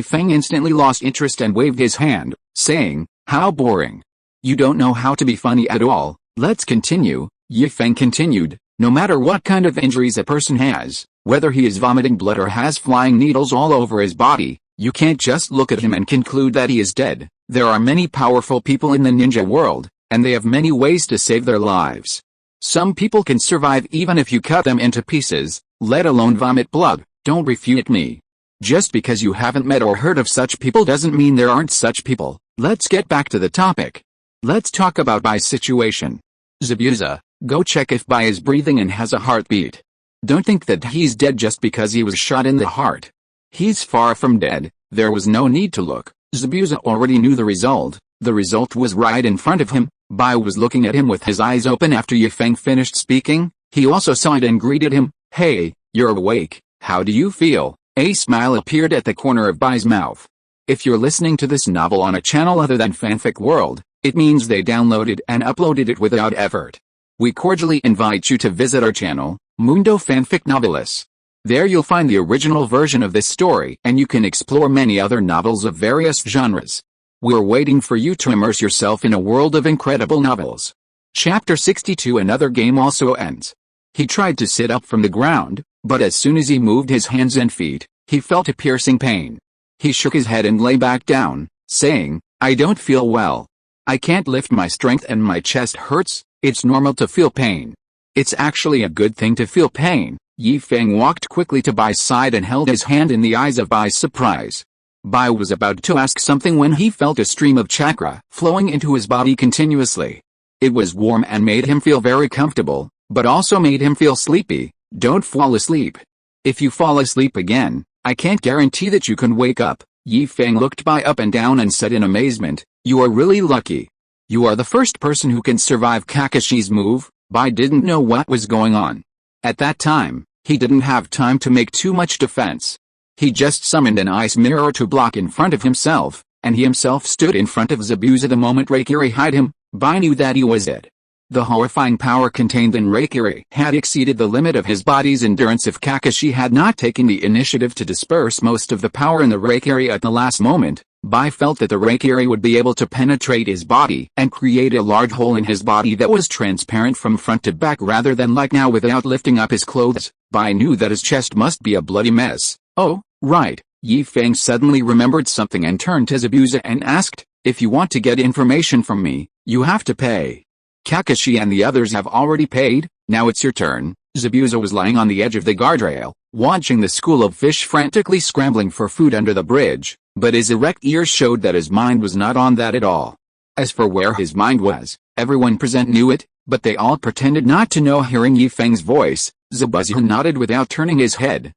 Feng instantly lost interest and waved his hand, saying, how boring. You don't know how to be funny at all. Let's continue. Feng continued, no matter what kind of injuries a person has, whether he is vomiting blood or has flying needles all over his body, you can't just look at him and conclude that he is dead. There are many powerful people in the ninja world, and they have many ways to save their lives. Some people can survive even if you cut them into pieces, let alone vomit blood. Don't refute me. Just because you haven't met or heard of such people doesn't mean there aren't such people. Let's get back to the topic. Let's talk about Bai's situation. Zabuza, go check if Bai is breathing and has a heartbeat. Don't think that he's dead just because he was shot in the heart. He's far from dead. There was no need to look. Zabuza already knew the result. The result was right in front of him. Bai was looking at him with his eyes open after Feng finished speaking. He also saw it and greeted him. Hey, you're awake. How do you feel? A smile appeared at the corner of Bai's mouth. If you're listening to this novel on a channel other than Fanfic World, it means they downloaded and uploaded it without effort. We cordially invite you to visit our channel, Mundo Fanfic Novelis. There you'll find the original version of this story and you can explore many other novels of various genres. We're waiting for you to immerse yourself in a world of incredible novels. Chapter 62. Another game also ends. He tried to sit up from the ground, but as soon as he moved his hands and feet, he felt a piercing pain. He shook his head and lay back down, saying, I don't feel well. I can't lift my strength and my chest hurts. It's normal to feel pain. It's actually a good thing to feel pain. Feng walked quickly to Bai's side and held his hand in the eyes of Bai's surprise. Bai was about to ask something when he felt a stream of chakra flowing into his body continuously. It was warm and made him feel very comfortable, but also made him feel sleepy. Don't fall asleep. If you fall asleep again, I can't guarantee that you can wake up. Feng looked Bai up and down and said in amazement, you are really lucky. You are the first person who can survive Kakashi's move. Bai didn't know what was going on. At that time, he didn't have time to make too much defense. He just summoned an ice mirror to block in front of himself, and he himself stood in front of Zabuza the moment Reikiri hid him. Bai knew that he was it. The horrifying power contained in Reikiri had exceeded the limit of his body's endurance if Kakashi had not taken the initiative to disperse most of the power in the Reikiri at the last moment. Bai felt that the Reikiri would be able to penetrate his body and create a large hole in his body that was transparent from front to back rather than like now without lifting up his clothes. Bai knew that his chest must be a bloody mess. Oh, right. Feng suddenly remembered something and turned to Zabuza and asked, if you want to get information from me, you have to pay. Kakashi and the others have already paid, now it's your turn. Zabuza was lying on the edge of the guardrail, watching the school of fish frantically scrambling for food under the bridge, but his erect ears showed that his mind was not on that at all. As for where his mind was, everyone present knew it, but they all pretended not to know. Hearing Feng's voice, Zabuza nodded without turning his head.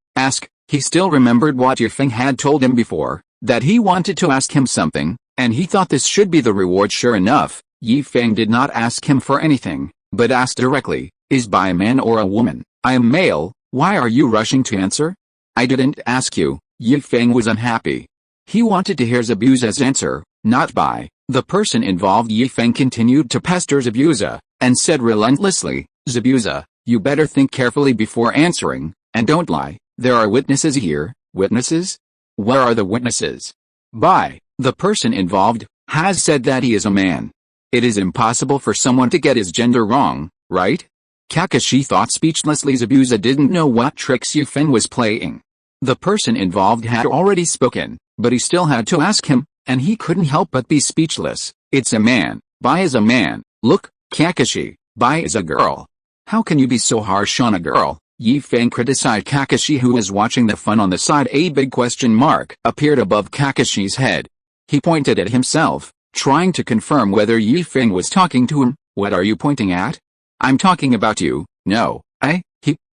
He still remembered what Feng had told him before, that he wanted to ask him something, and he thought this should be the reward. Sure enough, Feng did not ask him for anything, but asked directly, is Bai a man or a woman? I am male. Why are you rushing to answer? I didn't ask you. Feng was unhappy. He wanted to hear Zabuza's answer, not Bai. The person involved Feng continued to pester Zabuza, and said relentlessly, Zabuza, you better think carefully before answering, and don't lie. There are witnesses here. Witnesses? Where are the witnesses? The person involved has said that he is a man. It is impossible for someone to get his gender wrong, right? Kakashi thought speechlessly. Zabuza didn't know what tricks Feng was playing. The person involved had already spoken, but he still had to ask him, and he couldn't help but be speechless. It's a man. Bai is a man. Look, Kakashi, Bai is a girl. How can you be so harsh on a girl? Feng criticized Kakashi, who was watching the fun on the side. A big question mark appeared above Kakashi's head. He pointed at himself, trying to confirm whether Feng was talking to him. What are you pointing at? I'm talking about you. No,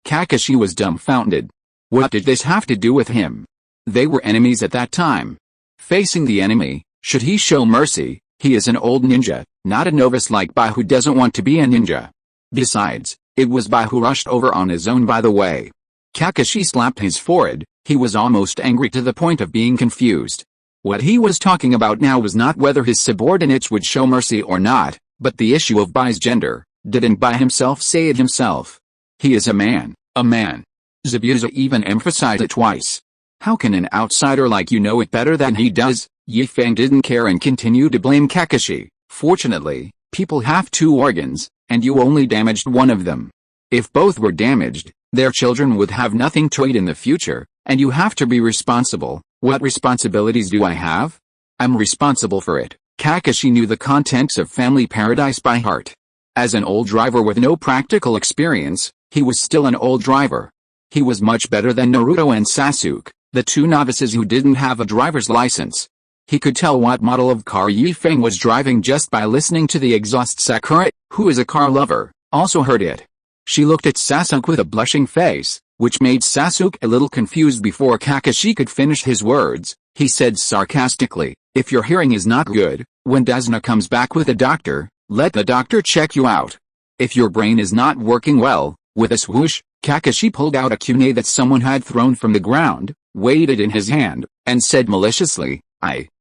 Kakashi was dumbfounded. What did this have to do with him? They were enemies at that time. Facing the enemy, should he show mercy? He is an old ninja, not a novice like Bai who doesn't want to be a ninja. Besides, it was Bai who rushed over on his own. By the way. Kakashi slapped his forehead. He was almost angry to the point of being confused. What he was talking about now was not whether his subordinates would show mercy or not, but the issue of Bai's gender. Didn't Bai himself say it himself? He is a man, a man. Zabuza even emphasized it twice. How can an outsider like you know it better than he does? Feng didn't care and continued to blame Kakashi. Fortunately, people have two organs, and you only damaged one of them. If both were damaged, their children would have nothing to eat in the future, and you have to be responsible. What responsibilities do I have? I'm responsible for it. Kakashi knew the contents of Family Paradise by heart. As an old driver with no practical experience, he was still an old driver. He was much better than Naruto and Sasuke, the two novices who didn't have a driver's license. He could tell what model of car Feng was driving just by listening to the exhaust. Sakura, who is a car lover, also heard it. She looked at Sasuke with a blushing face, which made Sasuke a little confused. Before Kakashi could finish his words, he said sarcastically, if your hearing is not good, when Desna comes back with a doctor, let the doctor check you out. If your brain is not working well, with a swoosh, Kakashi pulled out a kunai that someone had thrown from the ground, weighed it in his hand, and said maliciously,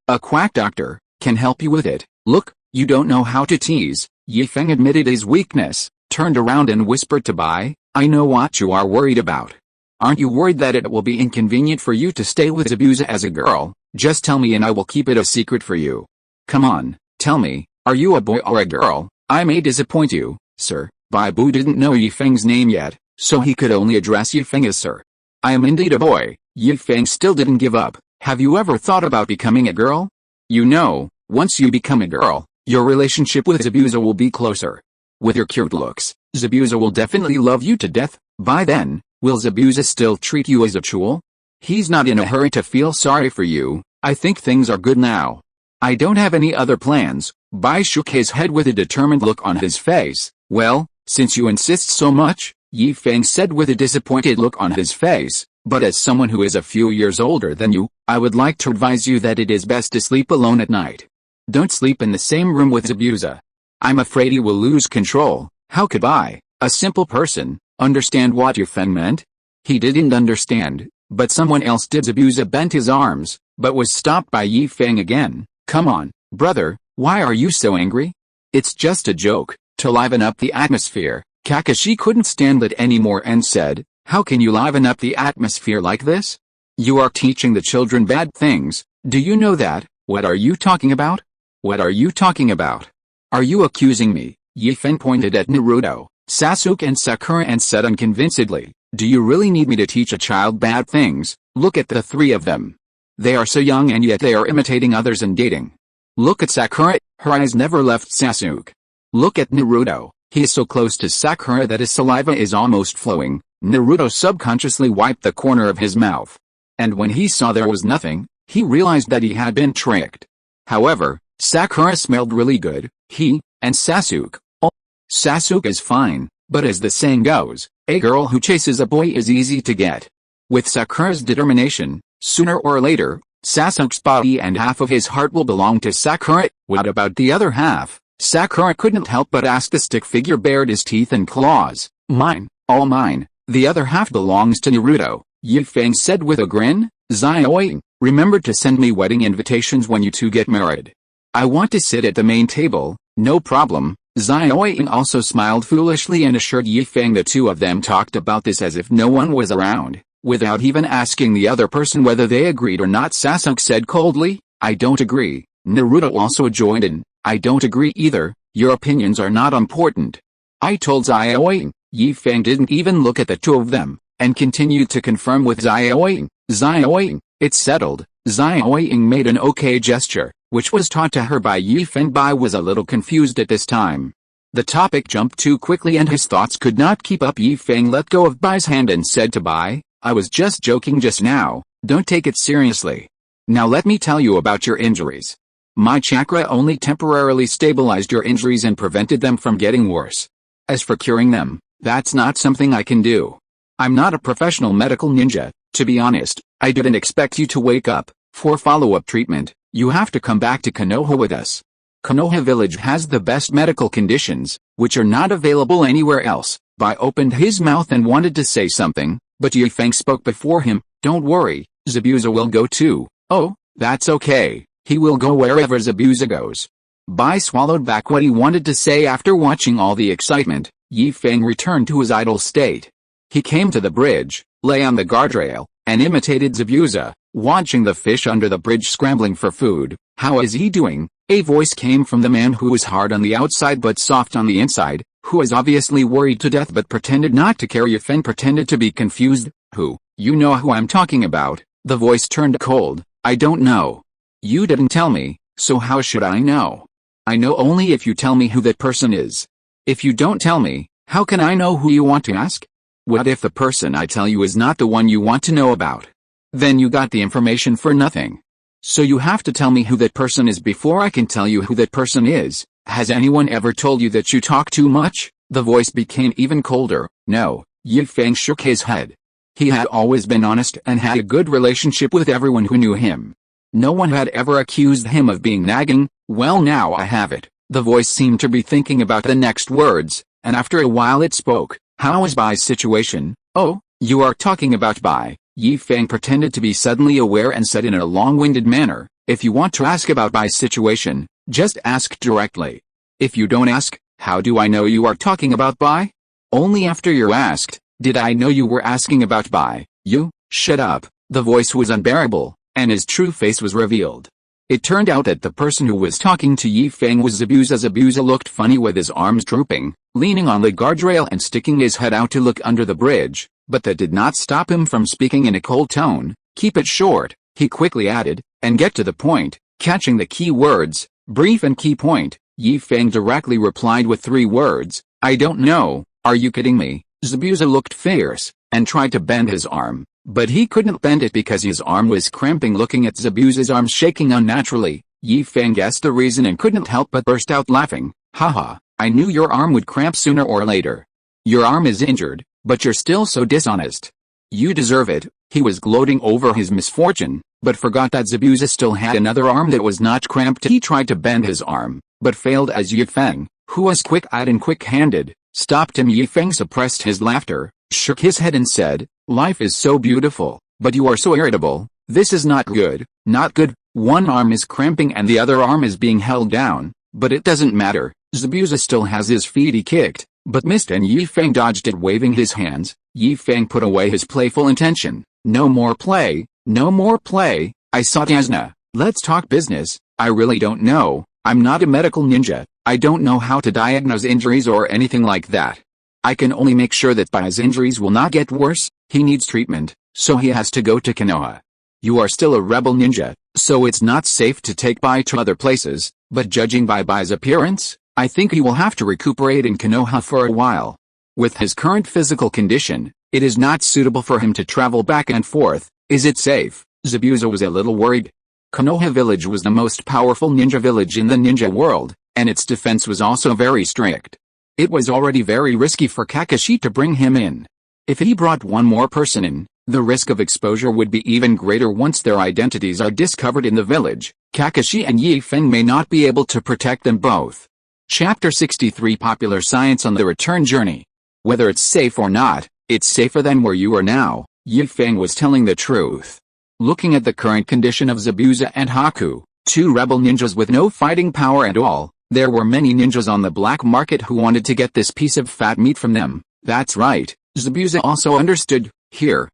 a quack doctor, can help you with it. Look, you don't know how to tease. Feng admitted his weakness, turned around and whispered to Bai, I know what you are worried about. Aren't you worried that it will be inconvenient for you to stay with Zabuza as a girl? Just tell me and I will keep it a secret for you. Come on, tell me, are you a boy or a girl? I may disappoint you, sir. Bai Bu didn't know Feng's name yet, so he could only address Feng as sir. I am indeed a boy. Feng still didn't give up. Have you ever thought about becoming a girl? You know, once you become a girl, your relationship with Zabuza will be closer. With your cute looks, Zabuza will definitely love you to death. By then, will Zabuza still treat you as a tool? He's not in a hurry to feel sorry for you. I think things are good now. I don't have any other plans. Bai shook his head with a determined look on his face. Well, since you insist so much, Feng said with a disappointed look on his face, but as someone who is a few years older than you, I would like to advise you that it is best to sleep alone at night. Don't sleep in the same room with Zabuza. I'm afraid you will lose control. How could I, a simple person, understand what Feng meant? He didn't understand, but someone else did. Zabuza bent his arms, but was stopped by Feng again. Come on, brother, why are you so angry? It's just a joke, to liven up the atmosphere. Kakashi couldn't stand it anymore and said, how can you liven up the atmosphere like this? You are teaching the children bad things. Do you know that? What are you talking about? What are you talking about? Are you accusing me? Feng pointed at Naruto, Sasuke and Sakura and said unconvincedly, do you really need me to teach a child bad things? Look at the three of them. They are so young and yet they are imitating others and dating. Look at Sakura, her eyes never left Sasuke. Look at Naruto, he is so close to Sakura that his saliva is almost flowing. Naruto subconsciously wiped the corner of his mouth. And when he saw there was nothing, he realized that he had been tricked. However, Sakura smelled really good. He, and Sasuke. Oh, Sasuke is fine, but as the saying goes, a girl who chases a boy is easy to get. With Sakura's determination, sooner or later, Sasuke's body and half of his heart will belong to Sakura. What about the other half? Sakura couldn't help but ask. The stick figure bared his teeth and claws. Mine, all mine. The other half belongs to Naruto, Feng said with a grin. Zioi, remember to send me wedding invitations when you two get married. I want to sit at the main table, no problem. Xiaoying also smiled foolishly and assured Yi Feng the two of them talked about this as if no one was around, without even asking the other person whether they agreed or not. Sasuke said coldly, I don't agree. Naruto also joined in, I don't agree either, your opinions are not important. I told Xiaoying. Yi Feng didn't even look at the two of them, and continued to confirm with Xiaoying. Xiaoying, it's settled. Xiaoying made an okay gesture, which was taught to her by Yi Feng. Bai was a little confused at this time. The topic jumped too quickly and his thoughts could not keep up. Yi Feng let go of Bai's hand and said to Bai, I was just joking just now, don't take it seriously. Now let me tell you about your injuries. My chakra only temporarily stabilized your injuries and prevented them from getting worse. As for curing them, that's not something I can do. I'm not a professional medical ninja. To be honest, I didn't expect you to wake up. For follow-up treatment, you have to come back to Konoha with us. Konoha village has the best medical conditions, which are not available anywhere else. Bai opened his mouth and wanted to say something, but Yi Feng spoke before him. Don't worry, Zabuza will go too. Oh, that's okay, he will go wherever Zabuza goes. Bai swallowed back what he wanted to say. After watching all the excitement, Yi Feng returned to his idle state. He came to the bridge, lay on the guardrail, and imitated Zabuza, watching the fish under the bridge scrambling for food. How is he doing? A voice came from the man who was hard on the outside but soft on the inside, who was obviously worried to death but pretended not to care. Yi Feng pretended to be confused. Who? You know who I'm talking about? The voice turned cold. I don't know. You didn't tell me, so how should I know? I know only if you tell me who that person is. If you don't tell me, how can I know who you want to ask? What if the person I tell you is not the one you want to know about? Then you got the information for nothing. So you have to tell me who that person is before I can tell you who that person is. Has anyone ever told you that you talk too much? The voice became even colder. No, Yi Feng shook his head. He had always been honest and had a good relationship with everyone who knew him. No one had ever accused him of being nagging. Well, now I have it. The voice seemed to be thinking about the next words, and after a while it spoke. How is Bai's situation? Oh, you are talking about Bai. Yi Feng pretended to be suddenly aware and said in a long-winded manner, if you want to ask about Bai's situation, just ask directly. If you don't ask, how do I know you are talking about Bai? Only after you're asked, did I know you were asking about Bai. You, shut up. The voice was unbearable, and his true face was revealed. It turned out that the person who was talking to Yi Feng was Zabuza. Zabuza looked funny with his arms drooping, leaning on the guardrail and sticking his head out to look under the bridge, but that did not stop him from speaking in a cold tone. Keep it short, he quickly added, and get to the point, catching the key words, brief and key point. Yi Feng directly replied with 3 words, I don't know, are you kidding me? Zabuza looked fierce, and tried to bend his arm, but he couldn't bend it because his arm was cramping. Looking at Zabuza's arm shaking unnaturally, Yi Feng guessed the reason and couldn't help but burst out laughing. Haha, I knew your arm would cramp sooner or later. Your arm is injured, but you're still so dishonest. You deserve it. He was gloating over his misfortune, but forgot that Zabuza still had another arm that was not cramped. He tried to bend his arm, but failed as Yi Feng, who was quick-eyed and quick-handed, stopped him. Yi Feng suppressed his laughter, shook his head and said, life is so beautiful, but you are so irritable. This is not good, not good. One arm is cramping and the other arm is being held down, but it doesn't matter. Zabuza still has his feet. He kicked, but missed and Yi Feng dodged it, waving his hands. Yi Feng put away his playful intention. No more play, no more play. I saw Tasna. Let's talk business. I really don't know. I'm not a medical ninja. I don't know how to diagnose injuries or anything like that. I can only make sure that Bai's injuries will not get worse. He needs treatment, so he has to go to Konoha. You are still a rebel ninja, so it's not safe to take Bai to other places, but judging by Bai's appearance, I think he will have to recuperate in Konoha for a while. With his current physical condition, it is not suitable for him to travel back and forth. Is it safe? Zabuza was a little worried. Konoha village was the most powerful ninja village in the ninja world, and its defense was also very strict. It was already very risky for Kakashi to bring him in. If he brought one more person in, the risk of exposure would be even greater. Once their identities are discovered in the village, Kakashi and Yi Feng may not be able to protect them both. Chapter 63 Popular Science on the Return Journey. Whether it's safe or not, it's safer than where you are now. Yi Feng was telling the truth. Looking at the current condition of Zabuza and Haku, Two rebel ninjas with no fighting power at all. There were many ninjas on the black market who wanted to get this piece of fat meat from them. That's right. Zabuza also understood. Here,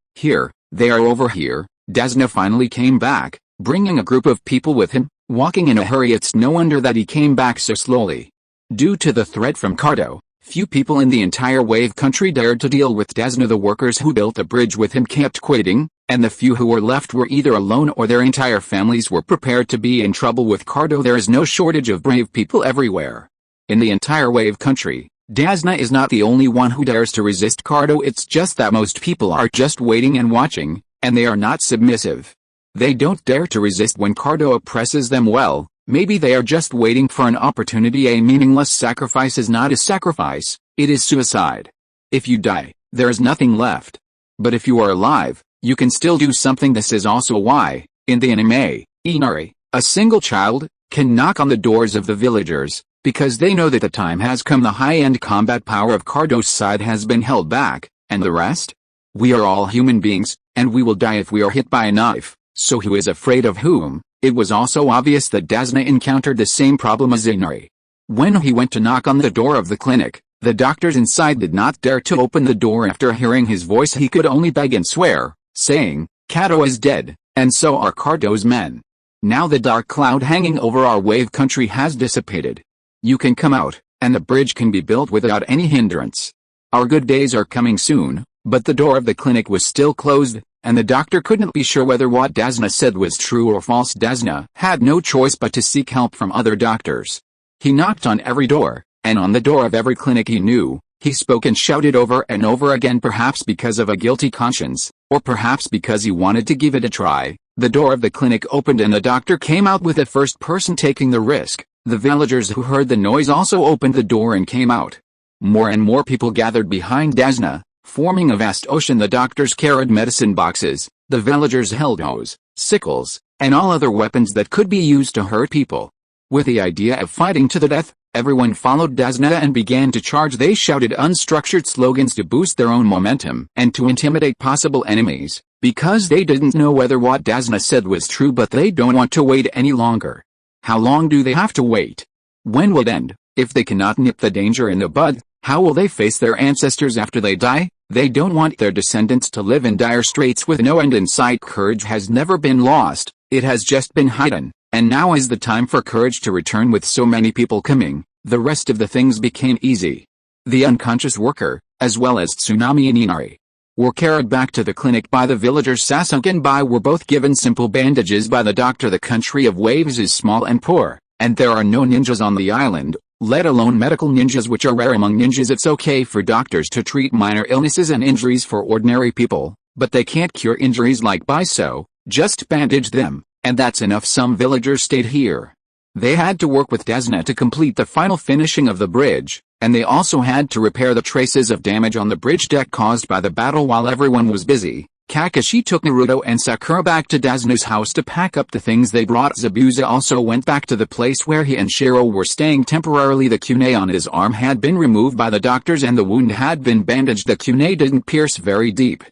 they are over here. Desna finally came back, bringing a group of people with him, walking in a hurry. It's no wonder that he came back so slowly. Due to the threat from Cardo, few people in the entire Wave country dared to deal with Desna. The workers who built the bridge with him kept quitting, and the few who were left were either alone or their entire families were prepared to be in trouble with Cardo. There is no shortage of brave people everywhere. In the entire Wave country, Desna is not the only one who dares to resist Cardo. It's just that most people are just waiting and watching, and they are not submissive. They don't dare to resist when Cardo oppresses them. Well, maybe they are just waiting for an opportunity. A meaningless sacrifice is not a sacrifice, it is suicide. If you die, there is nothing left. But if you are alive, you can still do something. This is also why, in the anime, Inari, a single child, can knock on the doors of the villagers, because they know that the time has come. The high-end combat power of Cardo's side has been held back, and the rest? We are all human beings, and we will die if we are hit by a knife, so who is afraid of whom? It was also obvious that Desna encountered the same problem as Inari. When he went to knock on the door of the clinic, the doctors inside did not dare to open the door. After hearing his voice, he could only beg and swear, saying, Kato is dead, and so are Cardo's men. Now the dark cloud hanging over our Wave country has dissipated. You can come out, and the bridge can be built without any hindrance. Our good days are coming soon. But the door of the clinic was still closed, and the doctor couldn't be sure whether what Desna said was true or false. Desna had no choice but to seek help from other doctors. He knocked on every door, and on the door of every clinic he knew. He spoke and shouted over and over again, perhaps because of a guilty conscience, or perhaps because he wanted to give it a try. The door of the clinic opened and the doctor came out with the first person taking the risk. The villagers who heard the noise also opened the door and came out. More and more people gathered behind Desna, forming a vast ocean. The doctors carried medicine boxes, the villagers held hoes, sickles, and all other weapons that could be used to hurt people. With the idea of fighting to the death, everyone followed Desna and began to charge. They shouted unstructured slogans to boost their own momentum and to intimidate possible enemies, because they didn't know whether what Desna said was true, but they don't want to wait any longer. How long do they have to wait? When will it end? If they cannot nip the danger in the bud, how will they face their ancestors after they die? They don't want their descendants to live in dire straits with no end in sight. Courage has never been lost, it has just been hidden, and now is the time for courage to return. With so many people coming, the rest of the things became easy. The unconscious worker, as well as Tsunami and Inari, were carried back to the clinic by the villagers. Sasuke and Bai were both given simple bandages by the doctor. The country of Waves is small and poor, and there are no ninjas on the island, let alone medical ninjas, which are rare among ninjas. It's okay for doctors to treat minor illnesses and injuries for ordinary people, but they can't cure injuries like Bai, so just bandage them, and that's enough. Some villagers stayed here. They had to work with Desna to complete the final finishing of the bridge, and they also had to repair the traces of damage on the bridge deck caused by the battle. While everyone was busy, Kakashi took Naruto and Sakura back to Desna's house to pack up the things they brought. Zabuza also went back to the place where he and Shiro were staying temporarily. The kunai on his arm had been removed by the doctors and the wound had been bandaged. The kunai didn't pierce very deep.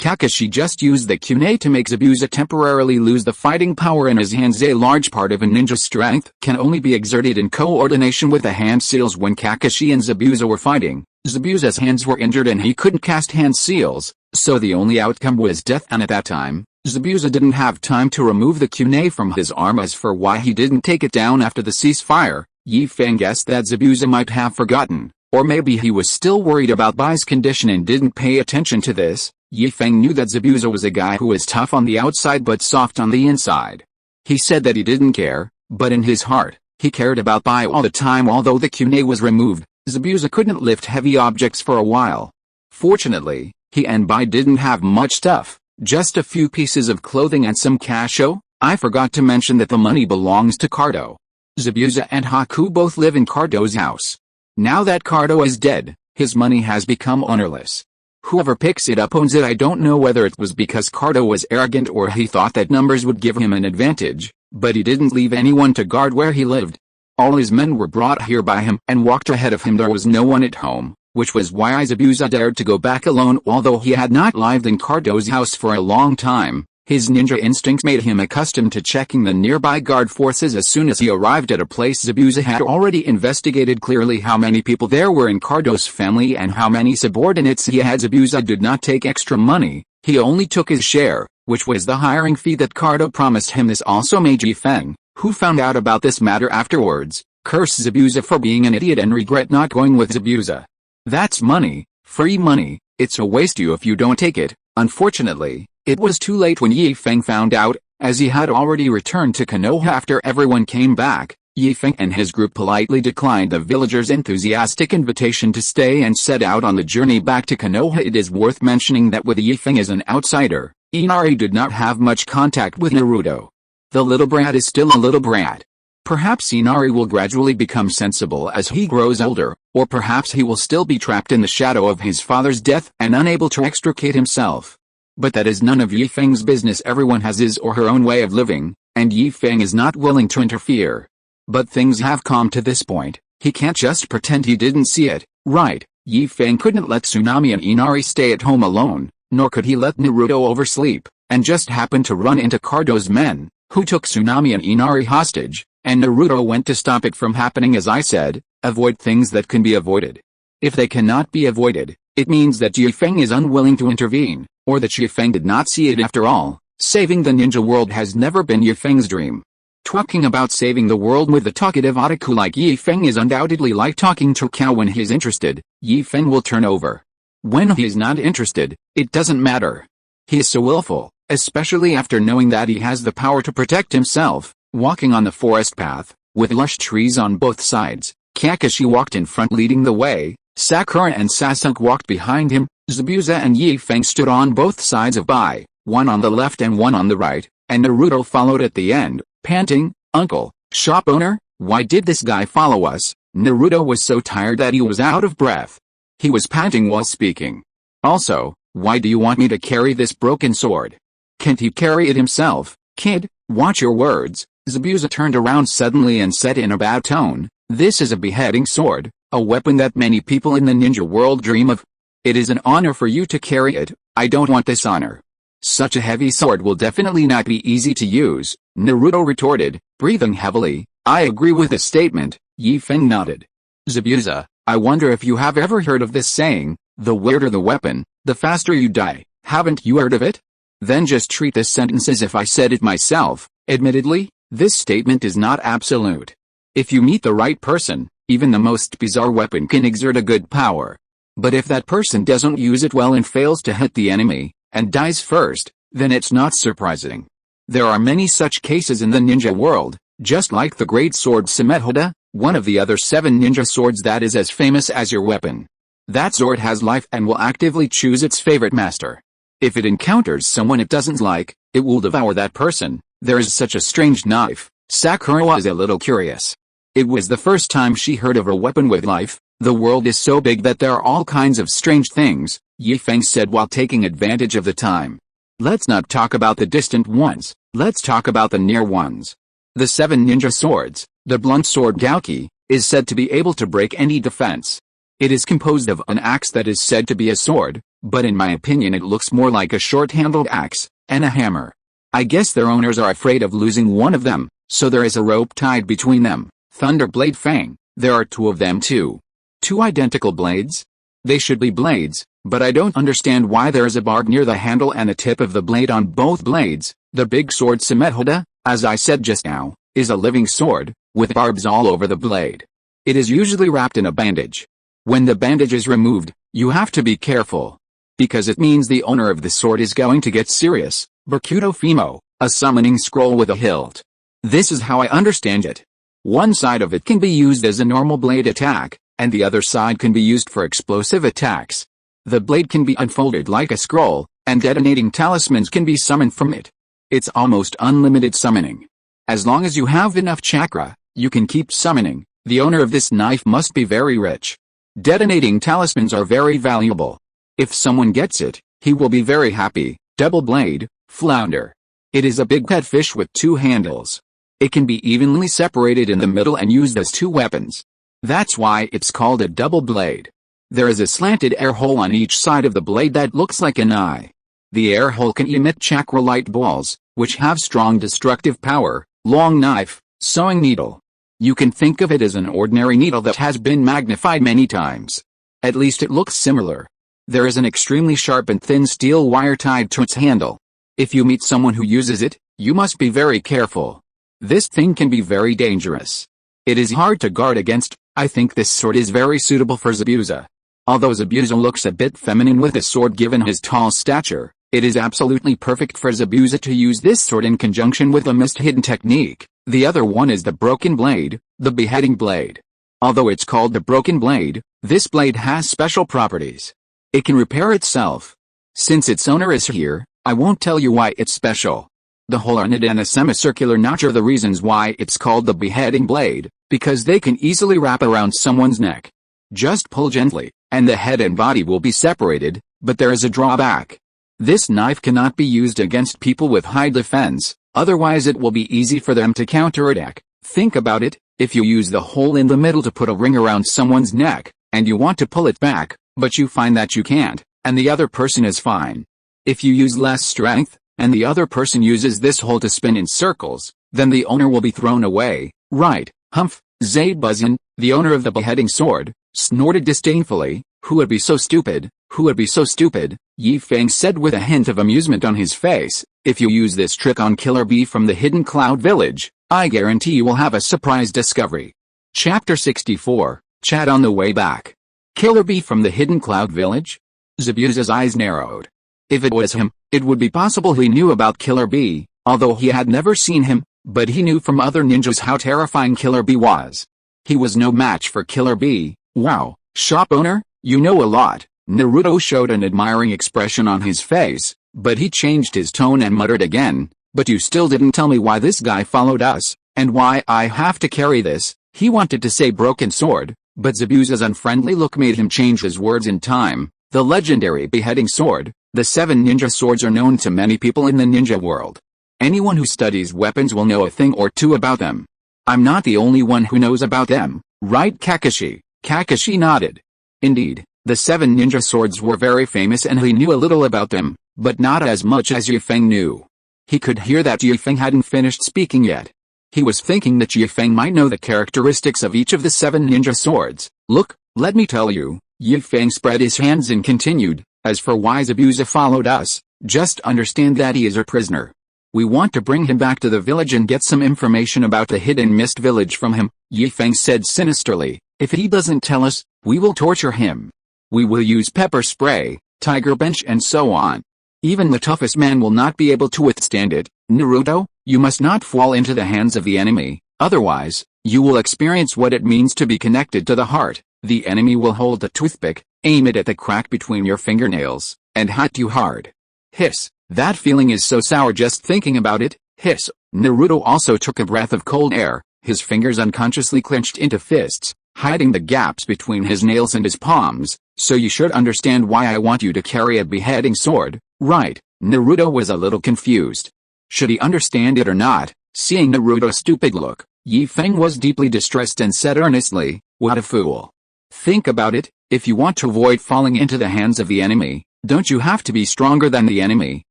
Kakashi just used the kunai to make Zabuza temporarily lose the fighting power in his hands. A large part of a ninja's strength can only be exerted in coordination with the hand seals. When Kakashi and Zabuza were fighting, Zabuza's hands were injured and he couldn't cast hand seals, so the only outcome was death. And at that time, Zabuza didn't have time to remove the kunai from his arm. As for why he didn't take it down after the ceasefire, Feng guessed that Zabuza might have forgotten, or maybe he was still worried about Bai's condition and didn't pay attention to this. Feng knew that Zabuza was a guy who was tough on the outside but soft on the inside. He said that he didn't care, but in his heart, he cared about Bai all the time. Although the kunai was removed, Zabuza couldn't lift heavy objects for a while. Fortunately, he and Bai didn't have much stuff, just a few pieces of clothing and some cash. Oh, I forgot to mention that the money belongs to Cardo. Zabuza and Haku both live in Cardo's house. Now that Cardo is dead, his money has become ownerless. Whoever picks it up owns it. I don't know whether it was because Cardo was arrogant or he thought that numbers would give him an advantage, but he didn't leave anyone to guard where he lived. All his men were brought here by him and walked ahead of him. There was no one at home, which was why Zabuza dared to go back alone. Although he had not lived in Cardo's house for a long time, His ninja instincts made him accustomed to checking the nearby guard forces as soon as he arrived at a place. Zabuza had already investigated clearly how many people there were in Cardo's family and how many subordinates he had. Zabuza did not take extra money, he only took his share, which was the hiring fee that Cardo promised him. This also made Feng, who found out about this matter afterwards, curse Zabuza for being an idiot and regret not going with Zabuza. That's money, free money, it's a waste if you don't take it. Unfortunately, it was too late when Feng found out, as he had already returned to Konoha after everyone came back. Feng and his group politely declined the villagers' enthusiastic invitation to stay and set out on the journey back to Konoha. It is worth mentioning that with Feng as an outsider, Inari did not have much contact with Naruto. The little brat is still a little brat. Perhaps Inari will gradually become sensible as he grows older, or perhaps he will still be trapped in the shadow of his father's death and unable to extricate himself. But that is none of Feng's business. Everyone has his or her own way of living, and Feng is not willing to interfere. But things have come to this point, he can't just pretend he didn't see it, right? Feng couldn't let Tsunami and Inari stay at home alone, nor could he let Naruto oversleep, and just happened to run into Cardo's men, who took Tsunami and Inari hostage, and Naruto went to stop it from happening. As I said, avoid things that can be avoided. If they cannot be avoided, it means that Feng is unwilling to intervene, or that Feng did not see it after all. Saving the ninja world has never been Feng's dream. Talking about saving the world with a talkative otaku like Feng is undoubtedly like talking to a cow. When he's interested, Feng will turn over. When he's not interested, it doesn't matter. He is so willful, especially after knowing that he has the power to protect himself. Walking on the forest path, with lush trees on both sides, Kakashi walked in front leading the way, Sakura and Sasuke walked behind him, Zabuza and Feng stood on both sides of Bai, one on the left and one on the right, and Naruto followed at the end, panting, "Uncle, shop owner, why did this guy follow us?" Naruto was so tired that he was out of breath. He was panting while speaking. "Also, why do you want me to carry this broken sword? Can't he carry it himself? Kid, watch your words." Zabuza turned around suddenly and said in a bad tone, "This is a beheading sword, a weapon that many people in the ninja world dream of. It is an honor for you to carry it. I don't want this honor. Such a heavy sword will definitely not be easy to use," Naruto retorted, breathing heavily. "I agree with this statement." Feng nodded. "Zabuza, I wonder if you have ever heard of this saying, the weirder the weapon, the faster you die. Haven't you heard of it? Then just treat this sentence as if I said it myself." Admittedly, this statement is not absolute. If you meet the right person, even the most bizarre weapon can exert a good power. But if that person doesn't use it well and fails to hit the enemy, and dies first, then it's not surprising. There are many such cases in the ninja world, just like the great sword Samehoda, one of the other 7 ninja swords that is as famous as your weapon. That sword has life and will actively choose its favorite master. If it encounters someone it doesn't like, it will devour that person. There is such a strange knife. Sakura was a little curious. It was the first time she heard of a weapon with life. The world is so big that there are all kinds of strange things, Feng said while taking advantage of the time. Let's not talk about the distant ones, let's talk about the near ones. The 7 ninja swords, the blunt sword Gauki, is said to be able to break any defense. It is composed of an axe that is said to be a sword, but in my opinion it looks more like a short-handled axe, and a hammer. I guess their owners are afraid of losing one of them, so there is a rope tied between them. Thunderblade Feng, there are 2 of them too. 2 identical blades? They should be blades, but I don't understand why there is a barb near the handle and the tip of the blade on both blades. The big sword Samehoda, as I said just now, is a living sword, with barbs all over the blade. It is usually wrapped in a bandage. When the bandage is removed, you have to be careful, because it means the owner of the sword is going to get serious. Bakuto Fimo, a summoning scroll with a hilt. This is how I understand it. One side of it can be used as a normal blade attack, and the other side can be used for explosive attacks. The blade can be unfolded like a scroll, and detonating talismans can be summoned from it. It's almost unlimited summoning. As long as you have enough chakra, you can keep summoning. The owner of this knife must be very rich. Detonating talismans are very valuable. If someone gets it, he will be very happy. Double blade, flounder. It is a big catfish with 2 handles. It can be evenly separated in the middle and used as 2 weapons. That's why it's called a double blade. There is a slanted air hole on each side of the blade that looks like an eye. The air hole can emit chakra light balls, which have strong destructive power, long knife, sewing needle. You can think of it as an ordinary needle that has been magnified many times. At least it looks similar. There is an extremely sharp and thin steel wire tied to its handle. If you meet someone who uses it, you must be very careful. This thing can be very dangerous. It is hard to guard against. I think this sword is very suitable for Zabuza. Although Zabuza looks a bit feminine with this sword given his tall stature, it is absolutely perfect for Zabuza to use this sword in conjunction with a mist hidden technique. The other one is the broken blade, the beheading blade. Although it's called the broken blade, this blade has special properties. It can repair itself. Since its owner is here, I won't tell you why it's special. The hole in it and a semicircular notch are the reasons why it's called the beheading blade, because they can easily wrap around someone's neck. Just pull gently, and the head and body will be separated, but there is a drawback. This knife cannot be used against people with high defense, otherwise it will be easy for them to counterattack. Think about it, if you use the hole in the middle to put a ring around someone's neck, and you want to pull it back, but you find that you can't, and the other person is fine. If you use less strength, and the other person uses this hole to spin in circles, then the owner will be thrown away, right? Humph, Zabuza, the owner of the beheading sword, snorted disdainfully. Who would be so stupid? Who would be so stupid? Yi Feng said with a hint of amusement on his face. If you use this trick on Killer Bee from the Hidden Cloud Village, I guarantee you will have a surprise discovery. Chapter 64, Chat on the way back. Killer Bee from the Hidden Cloud Village? Zabuza's eyes narrowed. If it was him, it would be possible he knew about Killer Bee, although he had never seen him, but he knew from other ninjas how terrifying Killer Bee was. He was no match for Killer Bee. Wow, shop owner, you know a lot. Naruto showed an admiring expression on his face, but he changed his tone and muttered again, but you still didn't tell me why this guy followed us, and why I have to carry this. He wanted to say broken sword, but Zabuza's unfriendly look made him change his words in time. The legendary beheading sword. The 7 ninja swords are known to many people in the ninja world. Anyone who studies weapons will know a thing or two about them. I'm not the only one who knows about them, right Kakashi? Kakashi nodded. Indeed, the 7 ninja swords were very famous and he knew a little about them, but not as much as Yi Feng knew. He could hear that Yi Feng hadn't finished speaking yet. He was thinking that Yi Feng might know the characteristics of each of the 7 ninja swords. Look, let me tell you. Yi Feng spread his hands and continued. As for why Zabuza followed us, just understand that he is our prisoner. We want to bring him back to the village and get some information about the hidden mist village from him, Yi Feng said sinisterly. If he doesn't tell us, we will torture him. We will use pepper spray, tiger bench and so on. Even the toughest man will not be able to withstand it. Naruto, you must not fall into the hands of the enemy, otherwise, you will experience what it means to be connected to the heart. The enemy will hold a toothpick, aim it at the crack between your fingernails, and hit you hard. Hiss, that feeling is so sour just thinking about it, hiss. Naruto also took a breath of cold air, his fingers unconsciously clenched into fists, hiding the gaps between his nails and his palms. So you should understand why I want you to carry a beheading sword, right? Naruto was a little confused. Should he understand it or not? Seeing Naruto's stupid look, Yi Feng was deeply distressed and said earnestly, what a fool. Think about it, if you want to avoid falling into the hands of the enemy, don't you have to be stronger than the enemy?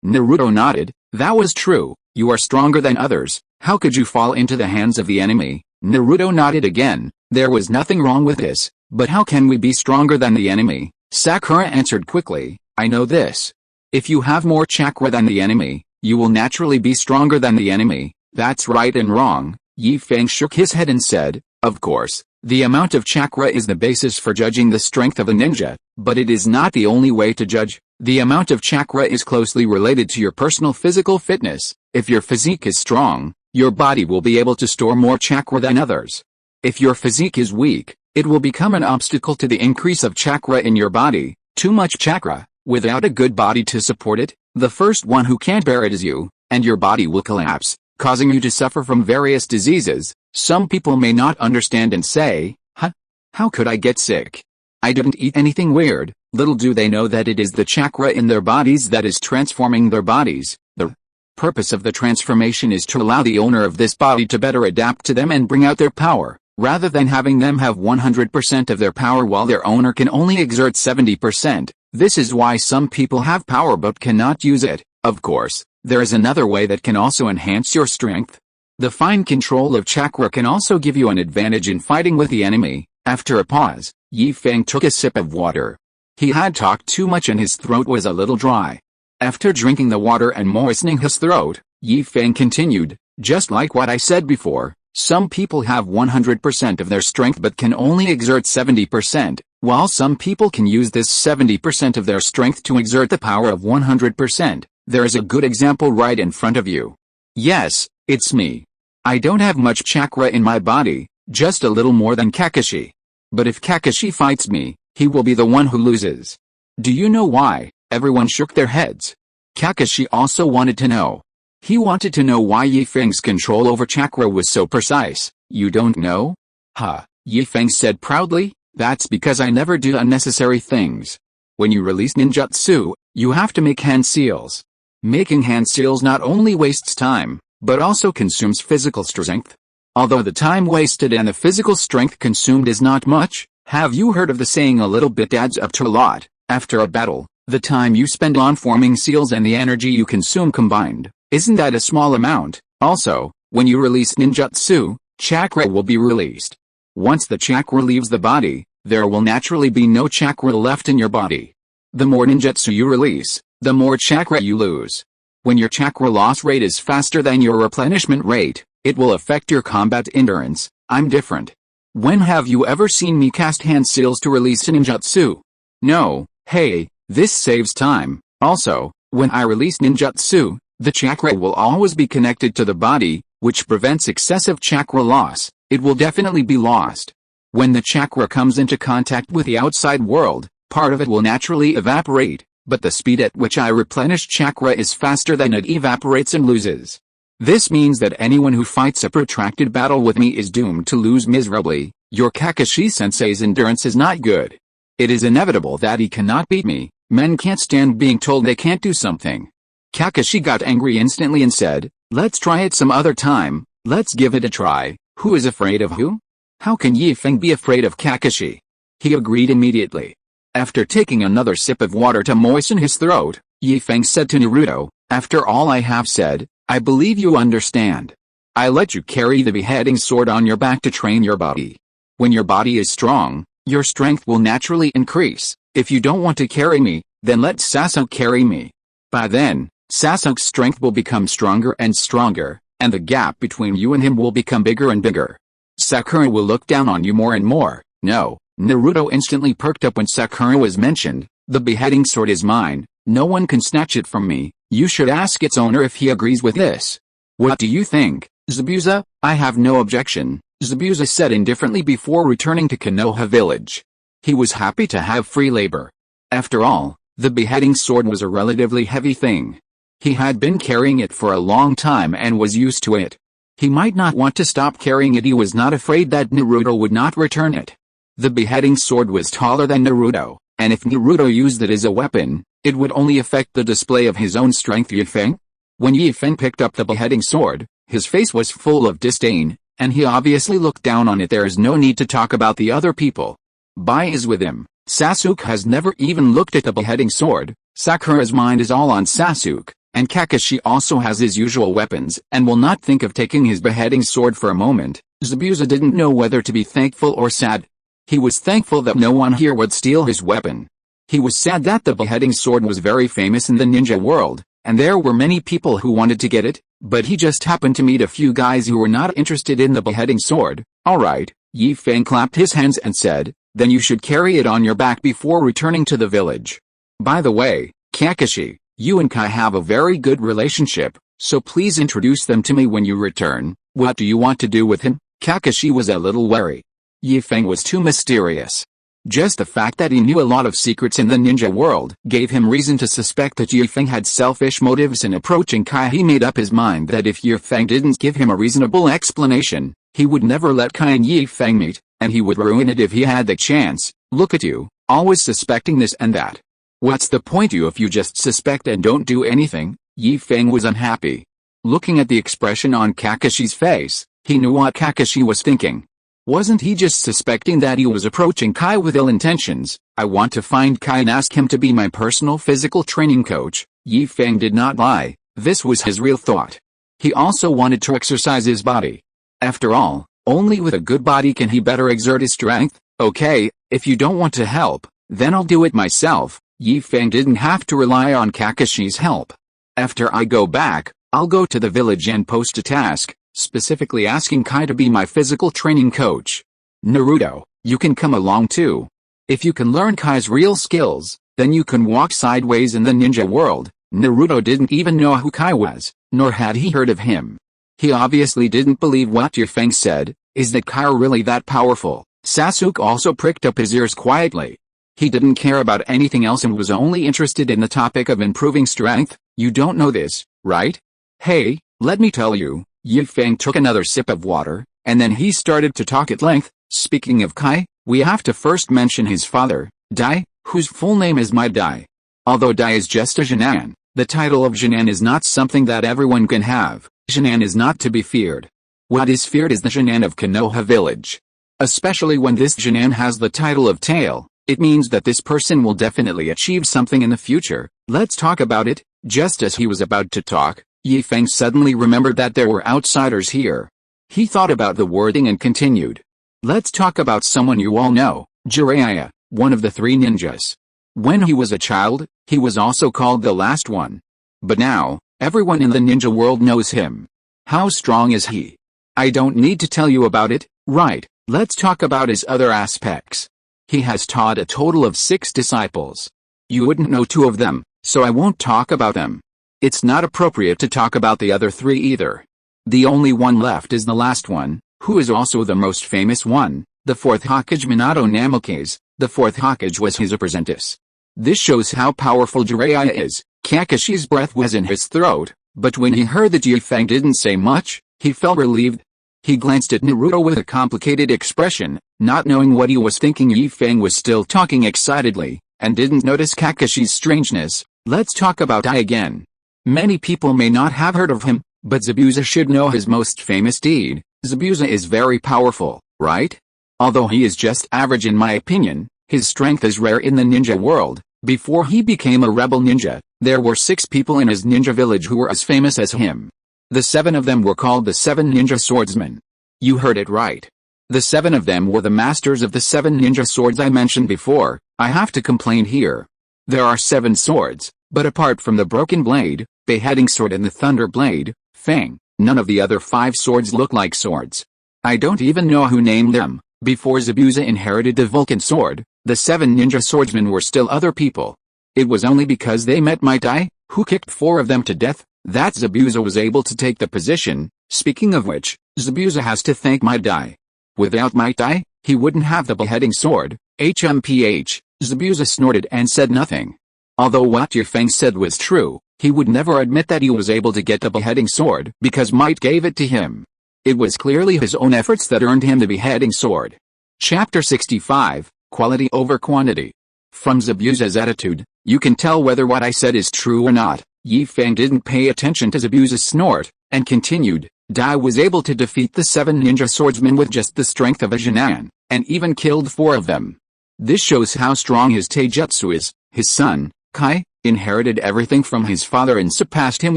Naruto nodded. That was true, you are stronger than others, how could you fall into the hands of the enemy? Naruto nodded again. There was nothing wrong with this, but how can we be stronger than the enemy? Sakura answered quickly, I know this. If you have more chakra than the enemy, you will naturally be stronger than the enemy. That's right and wrong. Yi Feng shook his head and said, of course. The amount of chakra is the basis for judging the strength of a ninja, but it is not the only way to judge. The amount of chakra is closely related to your personal physical fitness. If your physique is strong, your body will be able to store more chakra than others. If your physique is weak, it will become an obstacle to the increase of chakra in your body. Too much chakra, without a good body to support it, the first one who can't bear it is you, and your body will collapse, causing you to suffer from various diseases. Some people may not understand and say, huh? How could I get sick? I didn't eat anything weird. Little do they know that it is the chakra in their bodies that is transforming their bodies. The purpose of the transformation is to allow the owner of this body to better adapt to them and bring out their power, rather than having them have 100% of their power while their owner can only exert 70%. This is why some people have power but cannot use it. Of course, there is another way that can also enhance your strength. The fine control of chakra can also give you an advantage in fighting with the enemy. After a pause, Yi Feng took a sip of water. He had talked too much and his throat was a little dry. After drinking the water and moistening his throat, Yi Feng continued, just like what I said before, some people have 100% of their strength but can only exert 70%, while some people can use this 70% of their strength to exert the power of 100%. There is a good example right in front of you. Yes, it's me. I don't have much chakra in my body, just a little more than Kakashi. But if Kakashi fights me, he will be the one who loses. Do you know why? Everyone shook their heads. Kakashi also wanted to know. He wanted to know why Yi Feng's control over chakra was so precise. You don't know? Ha, Yi Feng said proudly, that's because I never do unnecessary things. When you release ninjutsu, you have to make hand seals. Making hand seals not only wastes time, but also consumes physical strength. Although the time wasted and the physical strength consumed is not much, have you heard of the saying a little bit adds up to a lot? After a battle, the time you spend on forming seals and the energy you consume combined, isn't that a small amount? Also, when you release ninjutsu, chakra will be released. Once the chakra leaves the body, there will naturally be no chakra left in your body. The more ninjutsu you release, the more chakra you lose. When your chakra loss rate is faster than your replenishment rate, it will affect your combat endurance. I'm different. When have you ever seen me cast hand seals to release ninjutsu? No. Hey, this saves time. Also, when I release ninjutsu, the chakra will always be connected to the body, which prevents excessive chakra loss. It will definitely be lost. When the chakra comes into contact with the outside world, part of it will naturally evaporate, but the speed at which I replenish chakra is faster than it evaporates and loses. This means that anyone who fights a protracted battle with me is doomed to lose miserably. Your Kakashi-sensei's endurance is not good. It is inevitable that he cannot beat me. Men can't stand being told they can't do something. Kakashi got angry instantly and said, let's try it some other time, let's give it a try. Who is afraid of who? How can Yi Feng be afraid of Kakashi? He agreed immediately. After taking another sip of water to moisten his throat, Yi Feng said to Naruto, after all I have said, I believe you understand. I let you carry the beheading sword on your back to train your body. When your body is strong, your strength will naturally increase. If you don't want to carry me, then let Sasuke carry me. By then, Sasuke's strength will become stronger and stronger, and the gap between you and him will become bigger and bigger. Sakura will look down on you more and more. No, Naruto instantly perked up when Sakura was mentioned. The beheading sword is mine, no one can snatch it from me. You should ask its owner if he agrees with this. What do you think, Zabuza? I have no objection, Zabuza said indifferently before returning to Konoha village. He was happy to have free labor. After all, the beheading sword was a relatively heavy thing. He had been carrying it for a long time and was used to it. He might not want to stop carrying it. He was not afraid that Naruto would not return it. The beheading sword was taller than Naruto, and if Naruto used it as a weapon, it would only affect the display of his own strength. Yi Feng? When Yi Feng picked up the beheading sword, his face was full of disdain, and he obviously looked down on it. There is no need to talk about the other people. Bai is with him. Sasuke has never even looked at the beheading sword. Sakura's mind is all on Sasuke, and Kakashi also has his usual weapons and will not think of taking his beheading sword for a moment. Zabuza didn't know whether to be thankful or sad. He was thankful that no one here would steal his weapon. He was sad that the beheading sword was very famous in the ninja world, and there were many people who wanted to get it, but he just happened to meet a few guys who were not interested in the beheading sword. Alright, Yi Feng clapped his hands and said, then you should carry it on your back before returning to the village. By the way, Kakashi, you and Kai have a very good relationship, so please introduce them to me when you return. What do you want to do with him? Kakashi was a little wary. Yi Feng was too mysterious. Just the fact that he knew a lot of secrets in the ninja world gave him reason to suspect that Yi Feng had selfish motives in approaching Kai. He made up his mind that if Yi Feng didn't give him a reasonable explanation, he would never let Kai and Yi Feng meet, and he would ruin it if he had the chance. Look at you, always suspecting this and that. What's the point if you just suspect and don't do anything? Yi Feng was unhappy. Looking at the expression on Kakashi's face, he knew what Kakashi was thinking. Wasn't he just suspecting that he was approaching Kai with ill intentions? I want to find Kai and ask him to be my personal physical training coach. Yi Feng did not lie, this was his real thought. He also wanted to exercise his body. After all, only with a good body can he better exert his strength. Okay, if you don't want to help, then I'll do it myself. Yi Feng didn't have to rely on Kakashi's help. After I go back, I'll go to the village and post a task, specifically asking Kai to be my physical training coach. Naruto, you can come along too. If you can learn Kai's real skills, then you can walk sideways in the ninja world. Naruto didn't even know who Kai was, nor had he heard of him. He obviously didn't believe what Yi Feng said. Is that Kai really that powerful? Sasuke also pricked up his ears quietly. He didn't care about anything else and was only interested in the topic of improving strength. You don't know this, right? Hey, let me tell you. Yi Feng took another sip of water, and then he started to talk at length. Speaking of Kai, we have to first mention his father, Dai, whose full name is my Dai. Although Dai is just a Jinan, the title of Jinan is not something that everyone can have. Jinan is not to be feared. What is feared is the Jinan of Konoha village. Especially when this Jinan has the title of Tail, it means that this person will definitely achieve something in the future. Let's talk about it. Just as he was about to talk, Yi Feng suddenly remembered that there were outsiders here. He thought about the wording and continued. Let's talk about someone you all know, Jiraiya, one of the three ninjas. When he was a child, he was also called the last one. But now, everyone in the ninja world knows him. How strong is he? I don't need to tell you about it, right? Let's talk about his other aspects. He has taught a total of 6 disciples. You wouldn't know 2 of them, so I won't talk about them. It's not appropriate to talk about the other 3 either. The only one left is the last one, who is also the most famous one, the 4th Hokage Minato Namikaze. The 4th Hokage was his apprentice. This shows how powerful Jiraiya is. Kakashi's breath was in his throat, but when he heard that Yi Feng didn't say much, he felt relieved. He glanced at Naruto with a complicated expression, not knowing what he was thinking. Yi Feng was still talking excitedly, and didn't notice Kakashi's strangeness. Let's talk about Dai again. Many people may not have heard of him, but Zabuza should know his most famous deed. Zabuza is very powerful, right? Although he is just average in my opinion, his strength is rare in the ninja world. Before he became a rebel ninja, there were 6 people in his ninja village who were as famous as him. The 7 of them were called the 7 ninja swordsmen. You heard it right. The 7 of them were the masters of the 7 ninja swords I mentioned before. I have to complain here. There are 7 swords, but apart from the broken blade, beheading sword and the thunder blade, Feng, none of the other 5 swords look like swords. I don't even know who named them. Before Zabuza inherited the Vulcan sword, the 7 ninja swordsmen were still other people. It was only because they met my Dai, who kicked 4 of them to death, that Zabuza was able to take the position. Speaking of which, Zabuza has to thank my Dai. Without my Dai, he wouldn't have the beheading sword. HMPH, Zabuza snorted and said nothing. Although what Yi Feng said was true, he would never admit that he was able to get the beheading sword because might gave it to him. It was clearly his own efforts that earned him the beheading sword. Chapter 65, Quality over Quantity. From Zabuza's attitude, you can tell whether what I said is true or not. Yi Feng didn't pay attention to Zabuza's snort, and continued. Dai was able to defeat the 7 ninja swordsmen with just the strength of a Jinan, and even killed 4 of them. This shows how strong his taijutsu is. His son, Kai, inherited everything from his father and surpassed him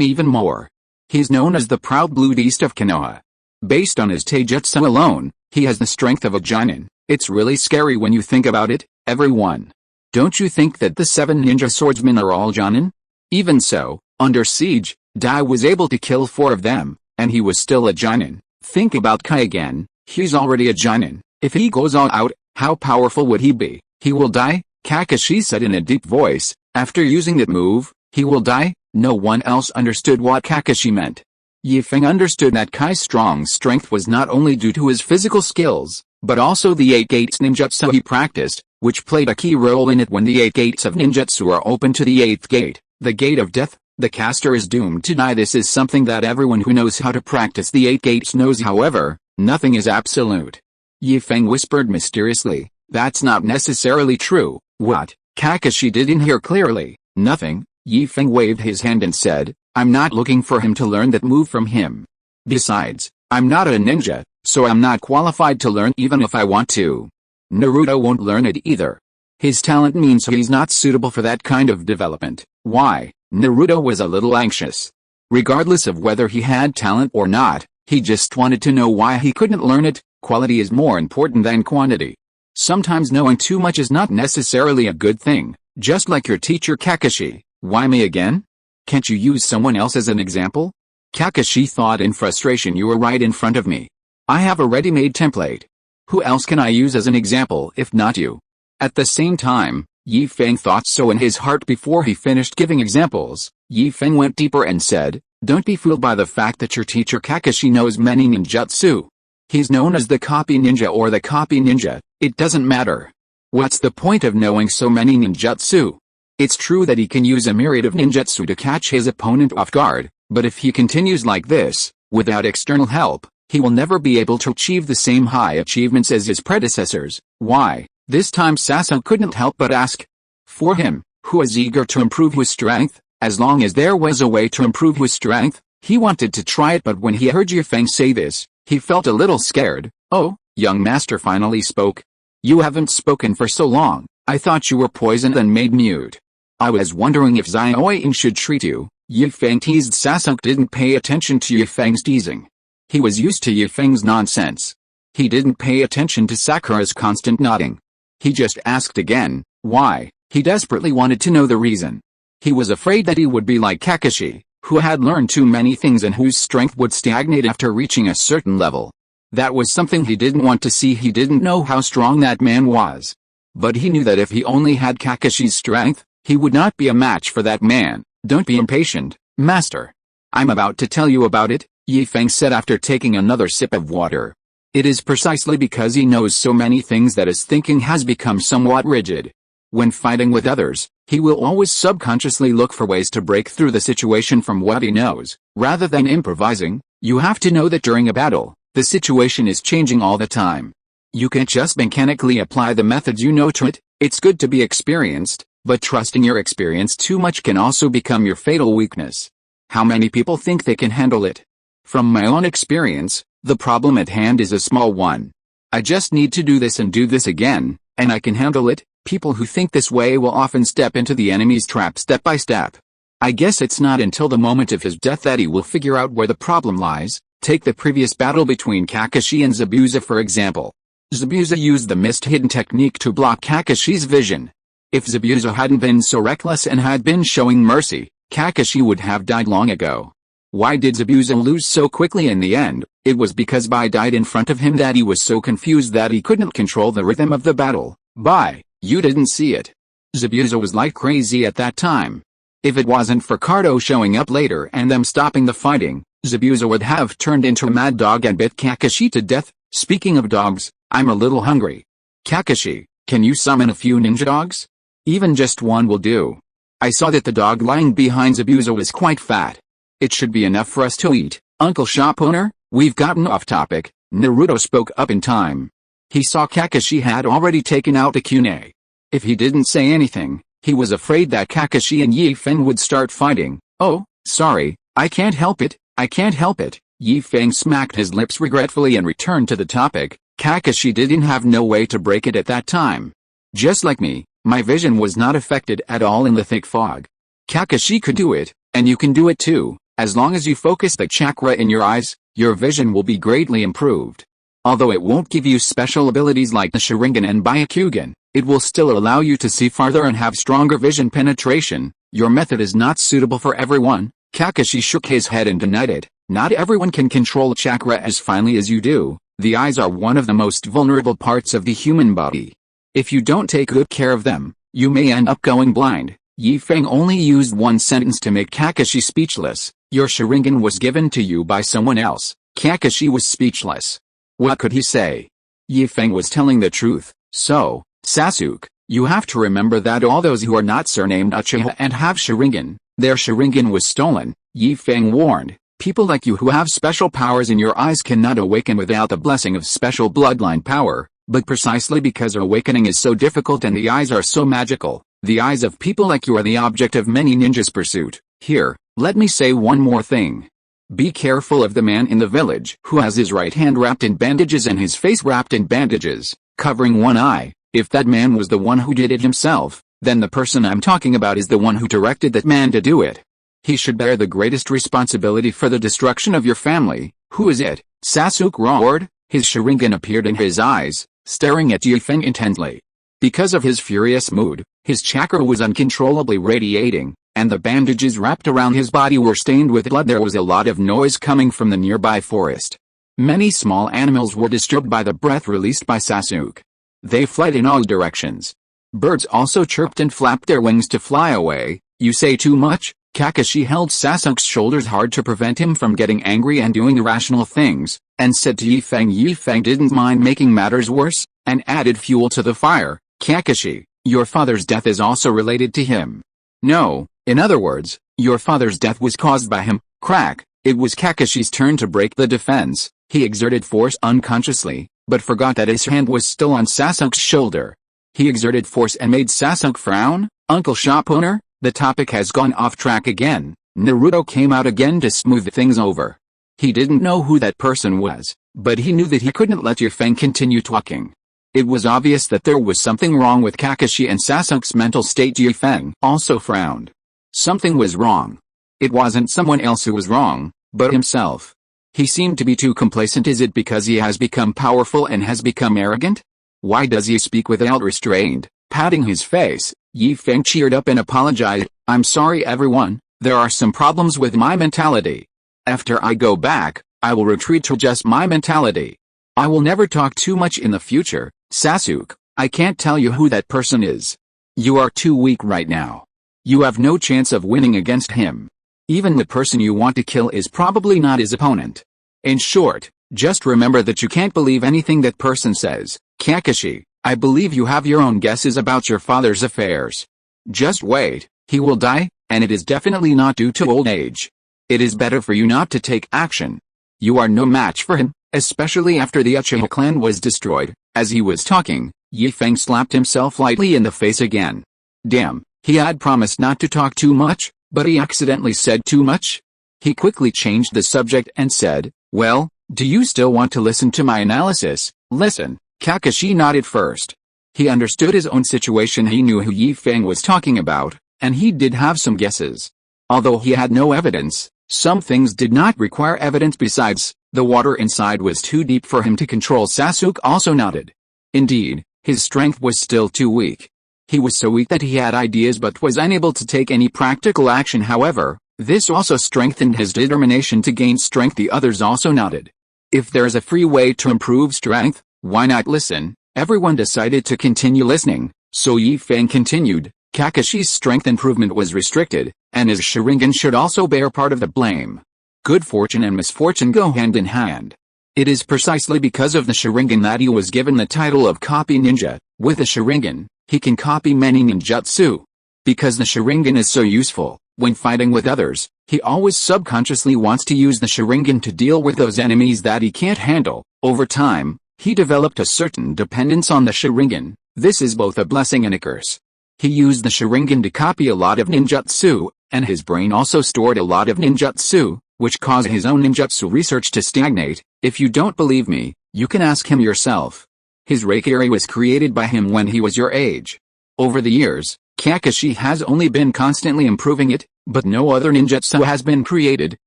even more. He's known as the proud blue beast of Konoha. Based on his taijutsu alone, he has the strength of a Jonin. It's really scary when you think about it, everyone. Don't you think that the 7 ninja swordsmen are all Jonin? Even so, under siege, Dai was able to kill 4 of them, and he was still a Jonin. Think about Kai again, he's already a Jonin. If he goes all out, how powerful would he be? He will die, Kakashi said in a deep voice. After using that move, he will die. No one else understood what Kakashi meant. Yi Feng understood that Kai's strong strength was not only due to his physical skills, but also the 8 gates ninjutsu he practiced, which played a key role in it. When the 8 gates of ninjutsu are open to the 8th gate, the gate of death, the caster is doomed to die. This is something that everyone who knows how to practice the 8 gates knows. However, nothing is absolute. Yi Feng whispered mysteriously, that's not necessarily true. What? Kakashi didn't hear clearly. Nothing. Yi Feng waved his hand and said, I'm not looking for him to learn that move from him. Besides, I'm not a ninja, so I'm not qualified to learn even if I want to. Naruto won't learn it either. His talent means he's not suitable for that kind of development. Why? Naruto was a little anxious. Regardless of whether he had talent or not, he just wanted to know why he couldn't learn it. Quality is more important than quantity. Sometimes knowing too much is not necessarily a good thing, just like your teacher Kakashi. Why me again? Can't you use someone else as an example? Kakashi thought in frustration. You were right in front of me. I have a ready-made template. Who else can I use as an example if not you? At the same time, Yi Feng thought so in his heart. Before he finished giving examples, Yi Feng went deeper and said, don't be fooled by the fact that your teacher Kakashi knows many ninjutsu. He's known as the copy ninja or the copy ninja, it doesn't matter. What's the point of knowing so many ninjutsu? It's true that he can use a myriad of ninjutsu to catch his opponent off guard, but if he continues like this, without external help, he will never be able to achieve the same high achievements as his predecessors. Why? This time Sasuke couldn't help but ask. For him, who was eager to improve his strength, as long as there was a way to improve his strength, he wanted to try it. But when he heard Yi Feng say this, he felt a little scared. Oh, young master finally spoke. You haven't spoken for so long, I thought you were poisoned and made mute. I was wondering if Zioin should treat you. Yi Feng teased. Sasuke didn't pay attention to Yi Feng's teasing. He was used to Yi Feng's nonsense. He didn't pay attention to Sakura's constant nodding. He just asked again, why? He desperately wanted to know the reason. He was afraid that he would be like Kakashi, who had learned too many things and whose strength would stagnate after reaching a certain level. That was something he didn't want to see. He didn't know how strong that man was. But he knew that if he only had Kakashi's strength, he would not be a match for that man. Don't be impatient, master. I'm about to tell you about it, Yi Feng said after taking another sip of water. It is precisely because he knows so many things that his thinking has become somewhat rigid. When fighting with others, he will always subconsciously look for ways to break through the situation from what he knows. Rather than improvising, you have to know that during a battle, the situation is changing all the time. You can't just mechanically apply the methods you know to it. It's good to be experienced, but trusting your experience too much can also become your fatal weakness. How many people think they can handle it? From my own experience, the problem at hand is a small one. I just need to do this and do this again, and I can handle it. People who think this way will often step into the enemy's trap step by step. I guess it's not until the moment of his death that he will figure out where the problem lies. Take the previous battle between Kakashi and Zabuza for example. Zabuza used the mist hidden technique to block Kakashi's vision. If Zabuza hadn't been so reckless and had been showing mercy, Kakashi would have died long ago. Why did Zabuza lose so quickly in the end? It was because Bai died in front of him that he was so confused that he couldn't control the rhythm of the battle. Bai, you didn't see it. Zabuza was like crazy at that time. If it wasn't for Cardo showing up later and them stopping the fighting, Zabuza would have turned into a mad dog and bit Kakashi to death. Speaking of dogs, I'm a little hungry. Kakashi, can you summon a few ninja dogs? Even just one will do. I saw that the dog lying behind Zabuza was quite fat. It should be enough for us to eat. Uncle shop owner, we've gotten off topic. Naruto spoke up in time. He saw Kakashi had already taken out a kunai. If he didn't say anything, he was afraid that Kakashi and Yi Feng would start fighting. Oh, sorry, I can't help it, I can't help it. Yi Feng smacked his lips regretfully and returned to the topic. Kakashi didn't have no way to break it at that time. Just like me, my vision was not affected at all in the thick fog. Kakashi could do it, and you can do it too. As long as you focus the chakra in your eyes, your vision will be greatly improved. Although it won't give you special abilities like the Sharingan and Byakugan, it will still allow you to see farther and have stronger vision penetration. Your method is not suitable for everyone. Kakashi shook his head and denied it. Not everyone can control chakra as finely as you do. The eyes are one of the most vulnerable parts of the human body. If you don't take good care of them, you may end up going blind. Yi Feng only used one sentence to make Kakashi speechless. Your Sharingan was given to you by someone else. Kakashi was speechless. What could he say? Yi Feng was telling the truth. So, Sasuke, you have to remember that all those who are not surnamed Uchiha and have Sharingan, their Sharingan was stolen. Yi Feng warned, people like you who have special powers in your eyes cannot awaken without the blessing of special bloodline power, but precisely because awakening is so difficult and the eyes are so magical, the eyes of people like you are the object of many ninjas' pursuit. Here, let me say one more thing. Be careful of the man in the village who has his right hand wrapped in bandages and his face wrapped in bandages, covering one eye. If that man was the one who did it himself, then the person I'm talking about is the one who directed that man to do it. He should bear the greatest responsibility for the destruction of your family. Who is it? Sasuke roared. His Sharingan appeared in his eyes, staring at Feng intently. Because of his furious mood, his chakra was uncontrollably radiating, and the bandages wrapped around his body were stained with blood. There was a lot of noise coming from the nearby forest. Many small animals were disturbed by the breath released by Sasuke. They fled in all directions. Birds also chirped and flapped their wings to fly away. You say too much? Kakashi held Sasuke's shoulders hard to prevent him from getting angry and doing irrational things, and said to Feng. Feng didn't mind making matters worse, and added fuel to the fire. Kakashi, your father's death is also related to him. No, in other words, your father's death was caused by him. Crack. It was Kakashi's turn to break the defense. He exerted force unconsciously, but forgot that his hand was still on Sasuke's shoulder. He exerted force and made Sasuke frown. Uncle shop owner, the topic has gone off track again. Naruto came out again to smooth things over. He didn't know who that person was, but he knew that he couldn't let Feng continue talking. It was obvious that there was something wrong with Kakashi and Sasuke's mental state. Feng also frowned. Something was wrong. It wasn't someone else who was wrong, but himself. He seemed to be too complacent. Is it because he has become powerful and has become arrogant? Why does he speak without restraint? Patting his face, Feng cheered up and apologized. I'm sorry everyone, there are some problems with my mentality. After I go back, I will retreat to just my mentality. I will never talk too much in the future. Sasuke, I can't tell you who that person is. You are too weak right now. You have no chance of winning against him. Even the person you want to kill is probably not his opponent. In short, just remember that you can't believe anything that person says. Kakashi, I believe you have your own guesses about your father's affairs. Just wait, he will die, and it is definitely not due to old age. It is better for you not to take action. You are no match for him, especially after the Uchiha clan was destroyed. As he was talking, Feng slapped himself lightly in the face again. Damn, he had promised not to talk too much, but he accidentally said too much. He quickly changed the subject and said, well, do you still want to listen to my analysis? Listen. Kakashi nodded first. He understood his own situation. He knew who Feng was talking about, and he did have some guesses. Although he had no evidence, some things did not require evidence. Besides, the water inside was too deep for him to control. Sasuke also nodded. Indeed, his strength was still too weak. He was so weak that he had ideas but was unable to take any practical action. However, this also strengthened his determination to gain strength. The others also nodded. If there is a free way to improve strength, why not listen? Everyone decided to continue listening, so Feng continued. Kakashi's strength improvement was restricted, and his Sharingan should also bear part of the blame. Good fortune and misfortune go hand in hand. It is precisely because of the Sharingan that he was given the title of Copy Ninja. With a Sharingan, he can copy many ninjutsu. Because the Sharingan is so useful, when fighting with others, he always subconsciously wants to use the Sharingan to deal with those enemies that he can't handle. Over time, he developed a certain dependence on the Sharingan. This is both a blessing and a curse. He used the Sharingan to copy a lot of ninjutsu, and his brain also stored a lot of ninjutsu, which caused his own ninjutsu research to stagnate. If you don't believe me, you can ask him yourself. His Reikiri was created by him when he was your age. Over the years, Kakashi has only been constantly improving it, but no other ninjutsu has been created.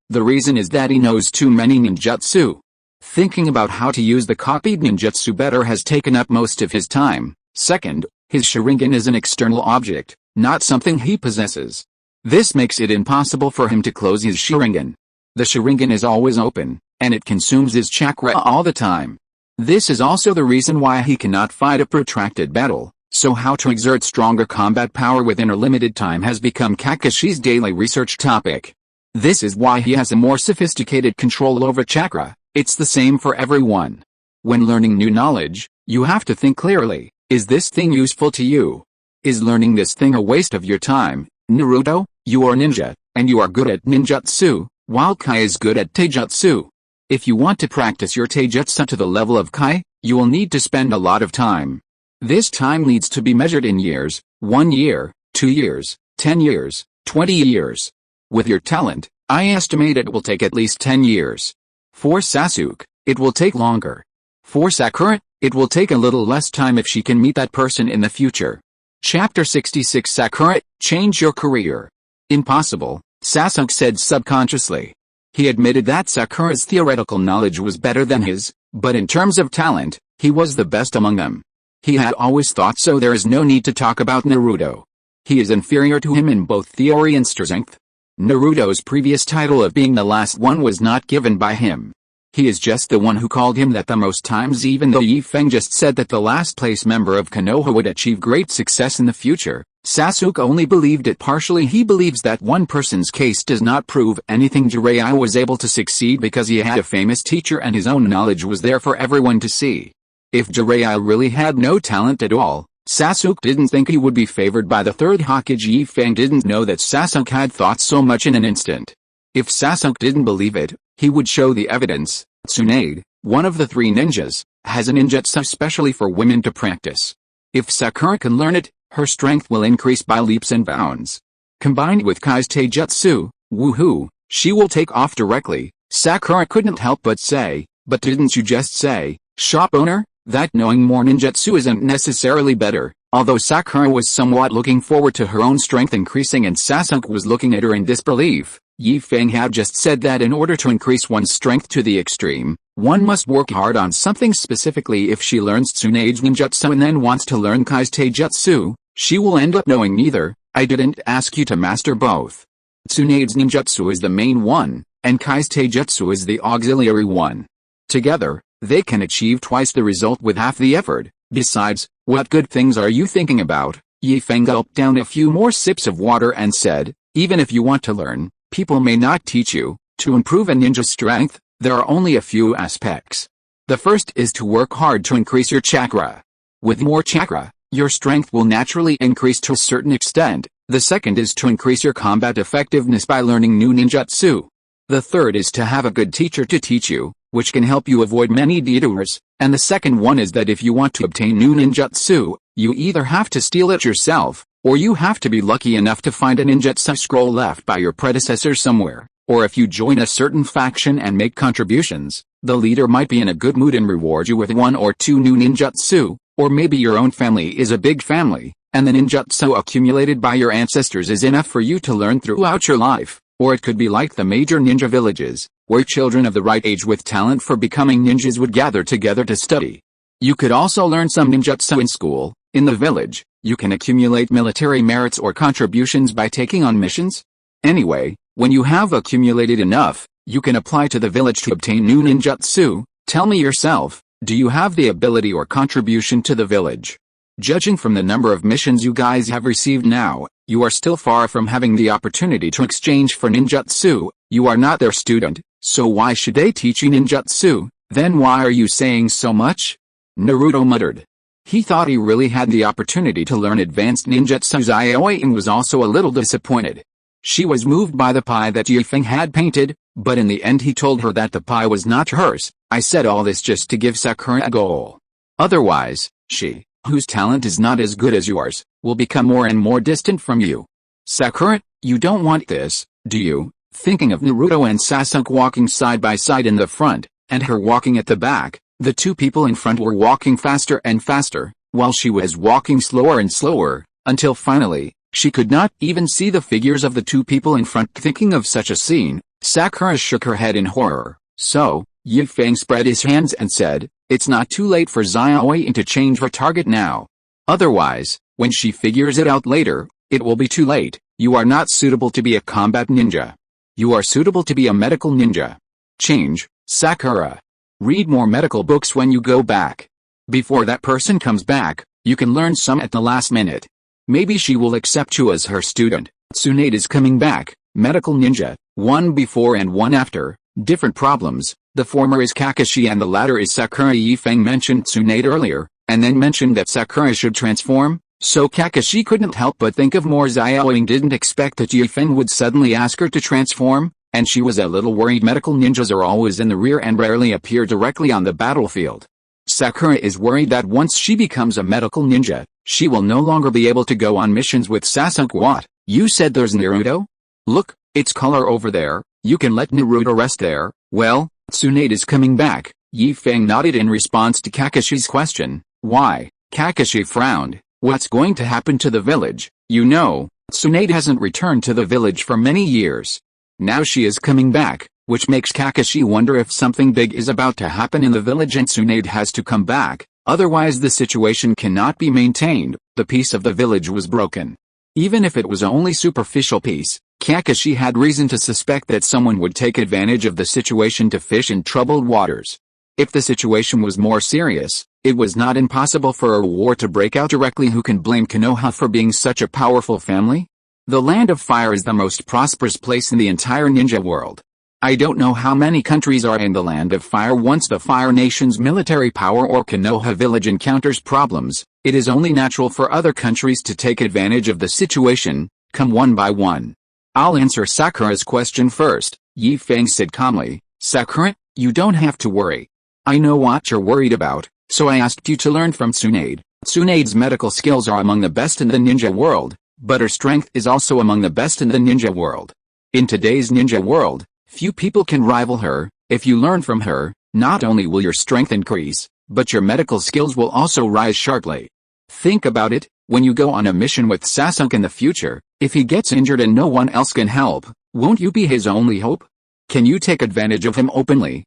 The reason is that he knows too many ninjutsu. Thinking about how to use the copied ninjutsu better has taken up most of his time. Second, his Sharingan is an external object, not something he possesses. This makes it impossible for him to close his Sharingan. The Sharingan is always open, and it consumes his chakra all the time. This is also the reason why he cannot fight a protracted battle, so how to exert stronger combat power within a limited time has become Kakashi's daily research topic. This is why he has a more sophisticated control over chakra. It's the same for everyone. When learning new knowledge, you have to think clearly. Is this thing useful to you? Is learning this thing a waste of your time? Naruto, you are ninja, and you are good at ninjutsu, while Kai is good at taijutsu. If you want to practice your taijutsu to the level of Kai, you will need to spend a lot of time. This time needs to be measured in years, 1 year, 2 years, 10 years, 20 years. With your talent, I estimate it will take at least 10 years. For Sasuke, it will take longer. For Sakura, it will take a little less time if she can meet that person in the future. Chapter 66 Sakura, change your career. Impossible, Sasuke said subconsciously. He admitted that Sakura's theoretical knowledge was better than his, but in terms of talent, he was the best among them. He had always thought so. There is no need to talk about Naruto. He is inferior to him in both theory and strength. Naruto's previous title of being the last one was not given by him. He is just the one who called him that the most times, even though Feng just said that the last place member of Konoha would achieve great success in the future. Sasuke only believed it partially. He believes that one person's case does not prove anything. Jiraiya was able to succeed because he had a famous teacher and his own knowledge was there for everyone to see. If Jiraiya really had no talent at all, Sasuke didn't think he would be favored by the third Hokage. Feng didn't know that Sasuke had thought so much in an instant. If Sasuke didn't believe it, he would show the evidence. Tsunade, one of the three ninjas, has a ninjutsu specially for women to practice. If Sakura can learn it, her strength will increase by leaps and bounds. Combined with Kai's taijutsu, woohoo, she will take off directly. Sakura couldn't help but say, but didn't you just say, shop owner, that knowing more ninjutsu isn't necessarily better? Although Sakura was somewhat looking forward to her own strength increasing and Sasuke was looking at her in disbelief, Feng had just said that in order to increase one's strength to the extreme, one must work hard on something. Specifically, if she learns Tsunade's ninjutsu and then wants to learn Kai's taijutsu, she will end up knowing neither. I didn't ask you to master both. Tsunade's ninjutsu is the main one, and Kai's taijutsu is the auxiliary one. Together, they can achieve twice the result with half the effort. Besides, what good things are you thinking about? Feng gulped down a few more sips of water and said, even if you want to learn, people may not teach you. To improve a ninja's strength, there are only a few aspects. The first is to work hard to increase your chakra. With more chakra, your strength will naturally increase to a certain extent. The second is to increase your combat effectiveness by learning new ninjutsu. The third is to have a good teacher to teach you, which can help you avoid many detours. And the second one is that if you want to obtain new ninjutsu, you either have to steal it yourself, or you have to be lucky enough to find a ninjutsu scroll left by your predecessor somewhere. Or if you join a certain faction and make contributions, the leader might be in a good mood and reward you with 1 or 2 new ninjutsu. Or maybe your own family is a big family, and the ninjutsu accumulated by your ancestors is enough for you to learn throughout your life. Or it could be like the major ninja villages, where children of the right age with talent for becoming ninjas would gather together to study. You could also learn some ninjutsu in school. In the village, you can accumulate military merits or contributions by taking on missions. Anyway, when you have accumulated enough, you can apply to the village to obtain new ninjutsu. Tell me yourself, do you have the ability or contribution to the village? Judging from the number of missions you guys have received now, you are still far from having the opportunity to exchange for ninjutsu. You are not their student, so why should they teach you ninjutsu? Then why are you saying so much? Naruto muttered. He thought he really had the opportunity to learn advanced ninjutsu. Xiaoying was also a little disappointed. She was moved by the pie that Feng had painted, but in the end he told her that the pie was not hers. I said all this just to give Sakura a goal. Otherwise, she, whose talent is not as good as yours, will become more and more distant from you. Sakura, you don't want this, do you? Thinking of Naruto and Sasuke walking side by side in the front, and her walking at the back, the two people in front were walking faster and faster, while she was walking slower and slower, until finally, she could not even see the figures of the two people in front. Thinking of such a scene, Sakura shook her head in horror. So, Feng spread his hands and said, it's not too late for Xiaoying to change her target now. Otherwise, when she figures it out later, it will be too late. You are not suitable to be a combat ninja. You are suitable to be a medical ninja. Change, Sakura. Read more medical books when you go back. Before that person comes back, you can learn some at the last minute. Maybe she will accept you as her student. Tsunade is coming back, medical ninja, one before and one after, different problems. The former is Kakashi and the latter is Sakura. Feng mentioned Tsunade earlier, and then mentioned that Sakura should transform, so Kakashi couldn't help but think of more. Xiaoying didn't expect that Feng would suddenly ask her to transform, and she was a little worried. Medical ninjas are always in the rear and rarely appear directly on the battlefield. Sakura is worried that once she becomes a medical ninja, she will no longer be able to go on missions with Sasuke. What? You said there's Naruto? Look, it's color over there. You can let Naruto rest there. Well, Tsunade is coming back. Feng nodded in response to Kakashi's question. Why? Kakashi frowned. What's going to happen to the village? You know, Tsunade hasn't returned to the village for many years. Now she is coming back, which makes Kakashi wonder if something big is about to happen in the village and Tsunade has to come back, otherwise the situation cannot be maintained. The peace of the village was broken. Even if it was only superficial peace, Kakashi had reason to suspect that someone would take advantage of the situation to fish in troubled waters. If the situation was more serious, it was not impossible for a war to break out directly. Who can blame Konoha for being such a powerful family? The Land of Fire is the most prosperous place in the entire ninja world. I don't know how many countries are in the Land of Fire. Once the Fire Nation's military power or Konoha village encounters problems, it is only natural for other countries to take advantage of the situation. Come one by one. I'll answer Sakura's question first, Feng said calmly. Sakura, you don't have to worry. I know what you're worried about, so I asked you to learn from Tsunade. Tsunade's medical skills are among the best in the ninja world, but her strength is also among the best in the ninja world. In today's ninja world, few people can rival her. If you learn from her, not only will your strength increase, but your medical skills will also rise sharply. Think about it, when you go on a mission with Sasuke in the future, if he gets injured and no one else can help, won't you be his only hope? Can you take advantage of him openly?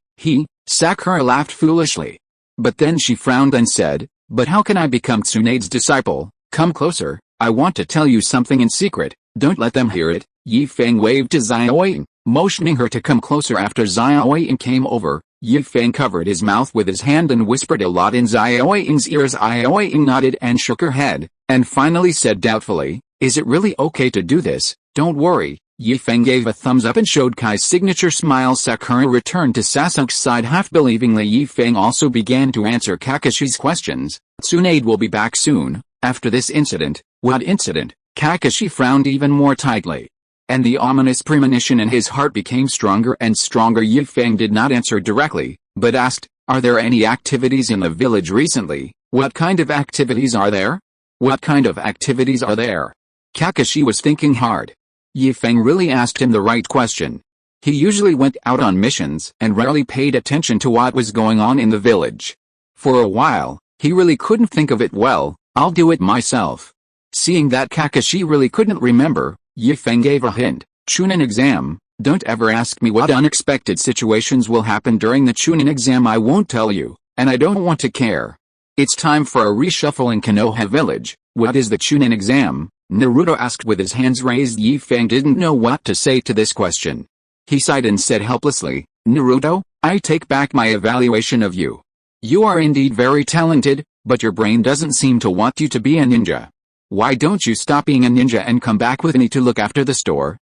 Sakura laughed foolishly. But then she frowned and said, but how can I become Tsunade's disciple? Come closer, I want to tell you something in secret, don't let them hear it. Feng waved to Xiaoying, motioning her to come closer. After Xiaoying came over, Feng covered his mouth with his hand and whispered a lot in Xiaoying's ears. Xiaoying nodded and shook her head, and finally said doubtfully, is it really okay to do this? Don't worry. Feng gave a thumbs up and showed Kai's signature smile. Sakura returned to Sasuke's side half believingly. Feng also began to answer Kakashi's questions. Tsunade will be back soon, after this incident. What incident? Kakashi frowned even more tightly. And the ominous premonition in his heart became stronger and stronger. Feng did not answer directly, but asked, are there any activities in the village recently? What kind of activities are there? What kind of activities are there? Kakashi was thinking hard. Feng really asked him the right question. He usually went out on missions and rarely paid attention to what was going on in the village. For a while, he really couldn't think of it. Well, I'll do it myself. Seeing that Kakashi really couldn't remember, Feng gave a hint. Chunin exam. Don't ever ask me what unexpected situations will happen during the Chunin exam. I won't tell you, and I don't want to care. It's time for a reshuffle in Konoha village. What is the Chunin exam? Naruto asked with his hands raised. Feng didn't know what to say to this question. He sighed and said helplessly, Naruto, I take back my evaluation of you. You are indeed very talented, but your brain doesn't seem to want you to be a ninja. Why don't you stop being a ninja and come back with me to look after the store?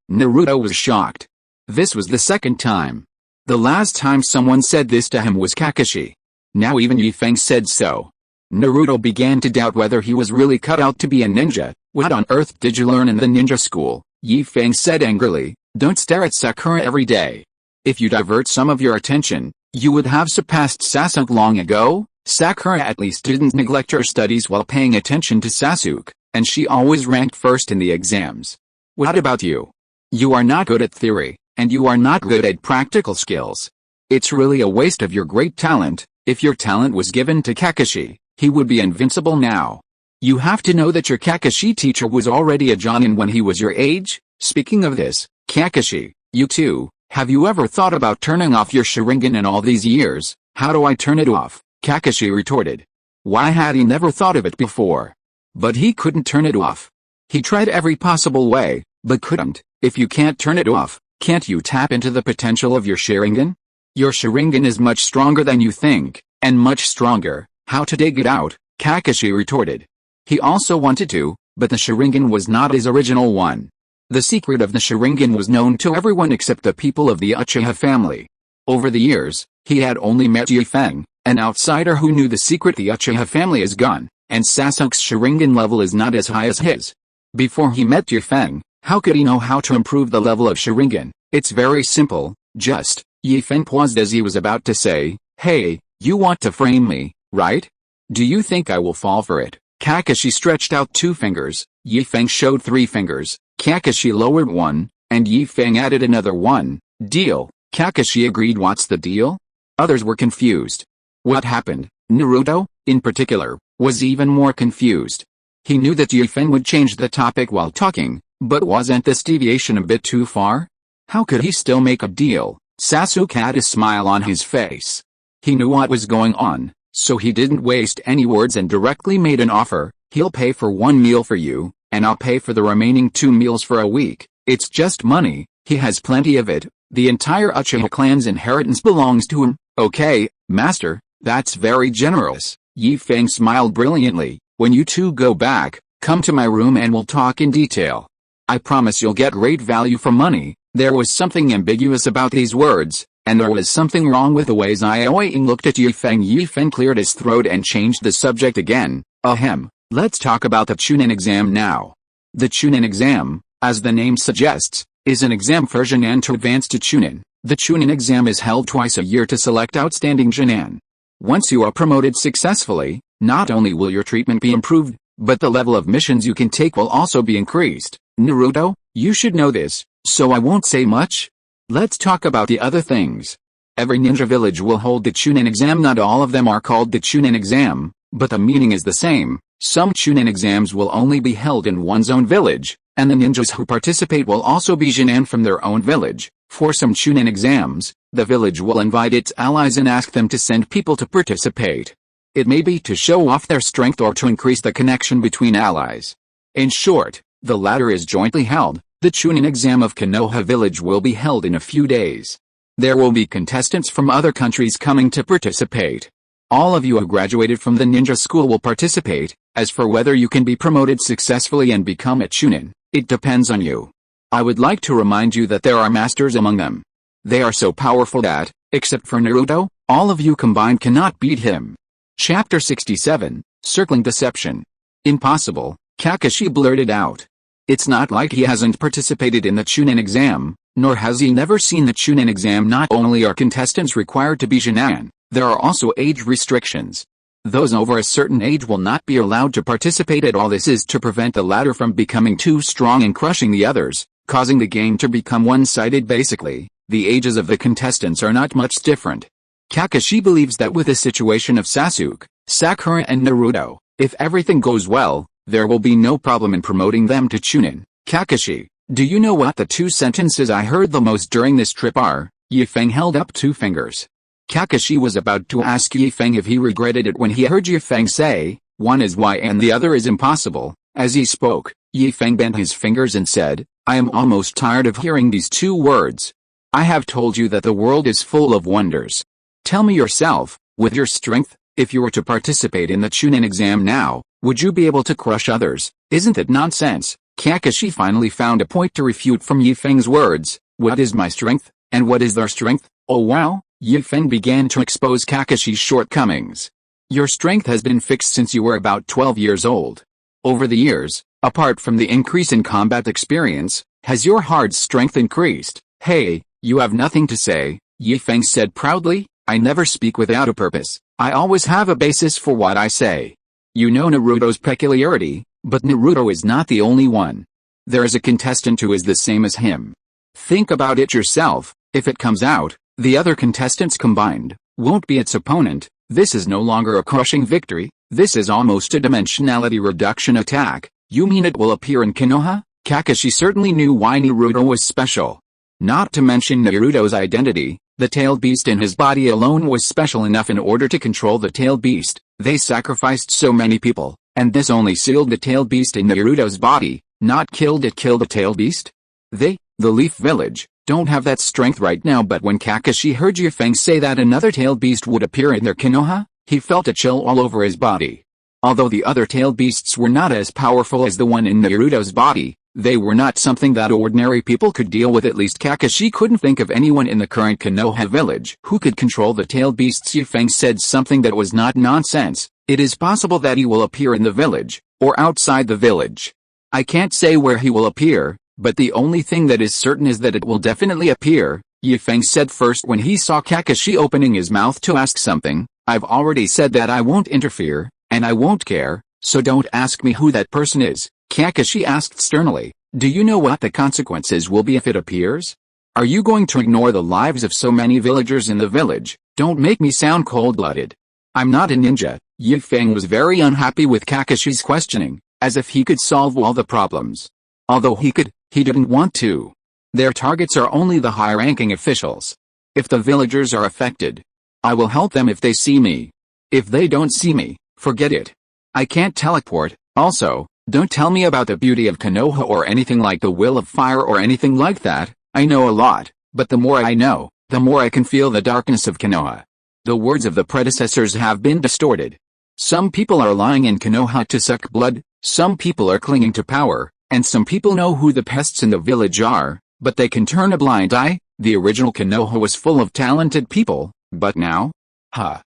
Naruto was shocked. This was the second time. The last time someone said this to him was Kakashi. Now even Feng said so. Naruto began to doubt whether he was really cut out to be a ninja. What on earth did you learn in the ninja school? Feng said angrily. Don't stare at Sakura every day. If you divert some of your attention, you would have surpassed Sasuke long ago. Sakura at least didn't neglect her studies while paying attention to Sasuke, and she always ranked first in the exams. What about you? You are not good at theory, and you are not good at practical skills. It's really a waste of your great talent. If your talent was given to Kakashi, he would be invincible now. You have to know that your Kakashi teacher was already a Jonin when he was your age. Speaking of this, Kakashi, you too, have you ever thought about turning off your Sharingan in all these years? How do I turn it off? Kakashi retorted. Why had he never thought of it before? But he couldn't turn it off. He tried every possible way, but couldn't. If you can't turn it off, can't you tap into the potential of your Sharingan? Your Sharingan is much stronger than you think, and much stronger. How to dig it out? Kakashi retorted. He also wanted to, but the Sharingan was not his original one. The secret of the Sharingan was known to everyone except the people of the Uchiha family. Over the years, he had only met Feng, an outsider who knew the secret. The Uchiha family is gone, and Sasuke's Sharingan level is not as high as his. Before he met Feng, how could he know how to improve the level of Sharingan? It's very simple, just. Feng paused as he was about to say, hey, you want to frame me, right? Do you think I will fall for it? Kakashi stretched out 2 fingers. Feng showed 3 fingers. Kakashi lowered one, and Yi Feng added another one. Deal. Kakashi agreed. What's the deal? Others were confused. What happened? Naruto, in particular, was even more confused. He knew that Yi Feng would change the topic while talking, but wasn't this deviation a bit too far? How could he still make a deal? Sasuke had a smile on his face. He knew what was going on, so he didn't waste any words and directly made an offer. He'll pay for one meal for you, and I'll pay for the remaining 2 meals for a week. It's just money, he has plenty of it. The entire Uchiha clan's inheritance belongs to him. Okay, master, that's very generous. Yi Feng smiled brilliantly. When you two go back, come to my room and we'll talk in detail. I promise you'll get great value for money. There was something ambiguous about these words, and there was something wrong with the way Xiaoying looked at Yi Feng. Yi Feng cleared his throat and changed the subject again. Ahem, let's talk about the Chunin exam now. The Chunin exam, as the name suggests, is an exam for Jinan to advance to Chunin. The Chunin exam is held twice a year to select outstanding Jinan. Once you are promoted successfully, not only will your treatment be improved, but the level of missions you can take will also be increased. Naruto, you should know this, so I won't say much. Let's talk about the other things. Every ninja village will hold the Chunin exam. Not all of them are called the Chunin exam, but the meaning is the same. Some Chunin exams will only be held in one's own village, and the ninjas who participate will also be Jinan from their own village. For some Chunin exams, the village will invite its allies and ask them to send people to participate. It may be to show off their strength or to increase the connection between allies. In short, the latter is jointly held. The Chunin exam of Konoha village will be held in a few days. There will be contestants from other countries coming to participate. All of you who graduated from the ninja school will participate. As for whether you can be promoted successfully and become a Chunin, it depends on you. I would like to remind you that there are masters among them. They are so powerful that, except for Naruto, all of you combined cannot beat him. Chapter 67, Circling Deception. Impossible, Kakashi blurted out. It's not like he hasn't participated in the Chunin exam, nor has he never seen the Chunin exam. Not only are contestants required to be Jinan, there are also age restrictions. Those over a certain age will not be allowed to participate at all. This is to prevent the latter from becoming too strong and crushing the others, causing the game to become one-sided. Basically, the ages of the contestants are not much different. Kakashi believes that with the situation of Sasuke, Sakura and Naruto, if everything goes well, there will be no problem in promoting them to Chunin. Kakashi, do you know what the 2 sentences I heard the most during this trip are? Yi Feng held up 2 fingers. Kakashi was about to ask Yi Feng if he regretted it when he heard Yi Feng say, one is why and the other is impossible. As he spoke, Yi Feng bent his fingers and said, I am almost tired of hearing these 2 words. I have told you that the world is full of wonders. Tell me yourself, with your strength, if you were to participate in the Chunin exam now, would you be able to crush others? Isn't it nonsense? Kakashi finally found a point to refute from Yi Feng's words. What is my strength, and what is their strength? Oh wow, Yi Feng began to expose Kakashi's shortcomings. Your strength has been fixed since you were about 12 years old. Over the years, apart from the increase in combat experience, has your hard strength increased? Hey, you have nothing to say, Yi Feng said proudly. I never speak without a purpose. I always have a basis for what I say. You know Naruto's peculiarity, but Naruto is not the only one. There is a contestant who is the same as him. Think about it yourself. If it comes out, the other contestants combined won't be its opponent. This is no longer a crushing victory. This is almost a dimensionality reduction attack. You mean it will appear in Konoha? Kakashi certainly knew why Naruto was special. Not to mention Naruto's identity. The tailed beast in his body alone was special enough. In order to control the tailed beast, they sacrificed so many people, and this only sealed the tailed beast in Naruto's body, not killed it. Killed the tailed beast? They, the Leaf Village, don't have that strength right now. But when Kakashi heard Yi Feng say that another tailed beast would appear in their Konoha, he felt a chill all over his body. Although the other tailed beasts were not as powerful as the one in Naruto's body, they were not something that ordinary people could deal with. At least Kakashi couldn't think of anyone in the current Konoha village who could control the tailed beasts. Yi Feng said something that was not nonsense. It is possible that he will appear in the village, or outside the village. I can't say where he will appear, but the only thing that is certain is that it will definitely appear, Yi Feng said first when he saw Kakashi opening his mouth to ask something. I've already said that I won't interfere, and I won't care, so don't ask me who that person is, Kakashi asked sternly. Do you know what the consequences will be if it appears? Are you going to ignore the lives of so many villagers in the village? Don't make me sound cold-blooded. I'm not a ninja. Feng was very unhappy with Kakashi's questioning, as if he could solve all the problems. Although he could, he didn't want to. Their targets are only the high-ranking officials. If the villagers are affected, I will help them if they see me. If they don't see me, forget it. I can't teleport. Also, don't tell me about the beauty of Konoha or anything like the will of fire or anything like that. I know a lot, but the more I know, the more I can feel the darkness of Konoha. The words of the predecessors have been distorted. Some people are lying in Konoha to suck blood, some people are clinging to power, and some people know who the pests in the village are, but they can turn a blind eye. The original Konoha was full of talented people, but now?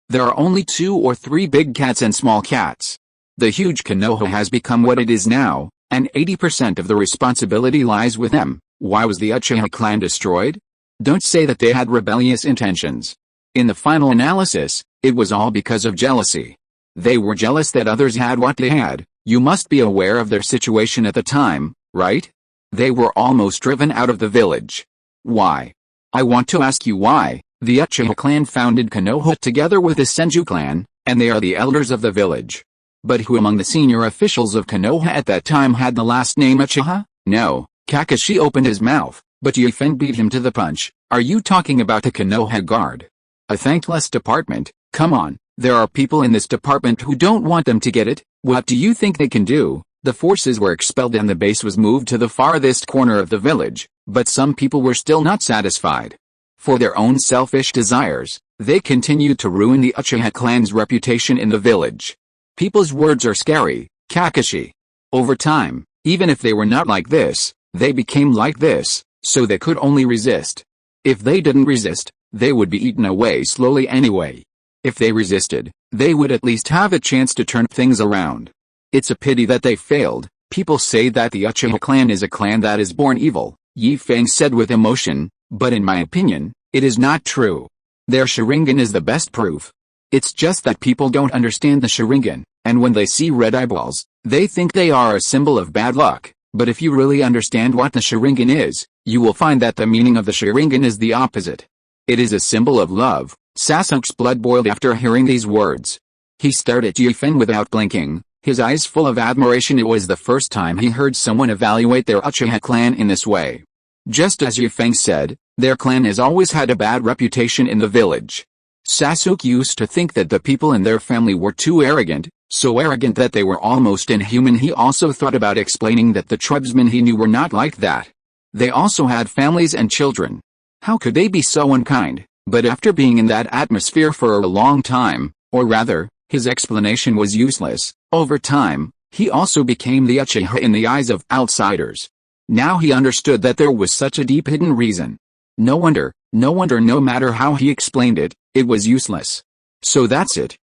There are only 2 or 3 big cats and small cats. The huge Konoha has become what it is now, and 80% of the responsibility lies with them. Why was the Uchiha clan destroyed? Don't say that they had rebellious intentions. In the final analysis, it was all because of jealousy. They were jealous that others had what they had. You must be aware of their situation at the time, right? They were almost driven out of the village. Why? I want to ask you why. The Uchiha clan founded Konoha together with the Senju clan, and they are the elders of the village. But who among the senior officials of Konoha at that time had the last name Uchiha? No. Kakashi opened his mouth, but Feng beat him to the punch. Are you talking about the Konoha guard? A thankless department? Come on, there are people in this department who don't want them to get it. What do you think they can do? The forces were expelled and the base was moved to the farthest corner of the village, but some people were still not satisfied. For their own selfish desires, they continued to ruin the Uchiha clan's reputation in the village. People's words are scary, Kakashi. Over time, even if they were not like this, they became like this, so they could only resist. If they didn't resist, they would be eaten away slowly anyway. If they resisted, they would at least have a chance to turn things around. It's a pity that they failed. People say that the Uchiha clan is a clan that is born evil, Feng said with emotion, but in my opinion, it is not true. Their Sharingan is the best proof. It's just that people don't understand the Sharingan, and when they see red eyeballs, they think they are a symbol of bad luck. But if you really understand what the Sharingan is, you will find that the meaning of the Sharingan is the opposite. It is a symbol of love. Sasuke's blood boiled after hearing these words. He stared at Feng without blinking, his eyes full of admiration. It was the first time he heard someone evaluate their Uchiha clan in this way. Just as Feng said, their clan has always had a bad reputation in the village. Sasuke used to think that the people in their family were too arrogant, so arrogant that they were almost inhuman. He also thought about explaining that the tribesmen he knew were not like that. They also had families and children. How could they be so unkind? But after being in that atmosphere for a long time, or rather, his explanation was useless. Over time, he also became the Uchiha in the eyes of outsiders. Now he understood that there was such a deep hidden reason. No wonder, no matter how he explained it, it was useless. So that's it.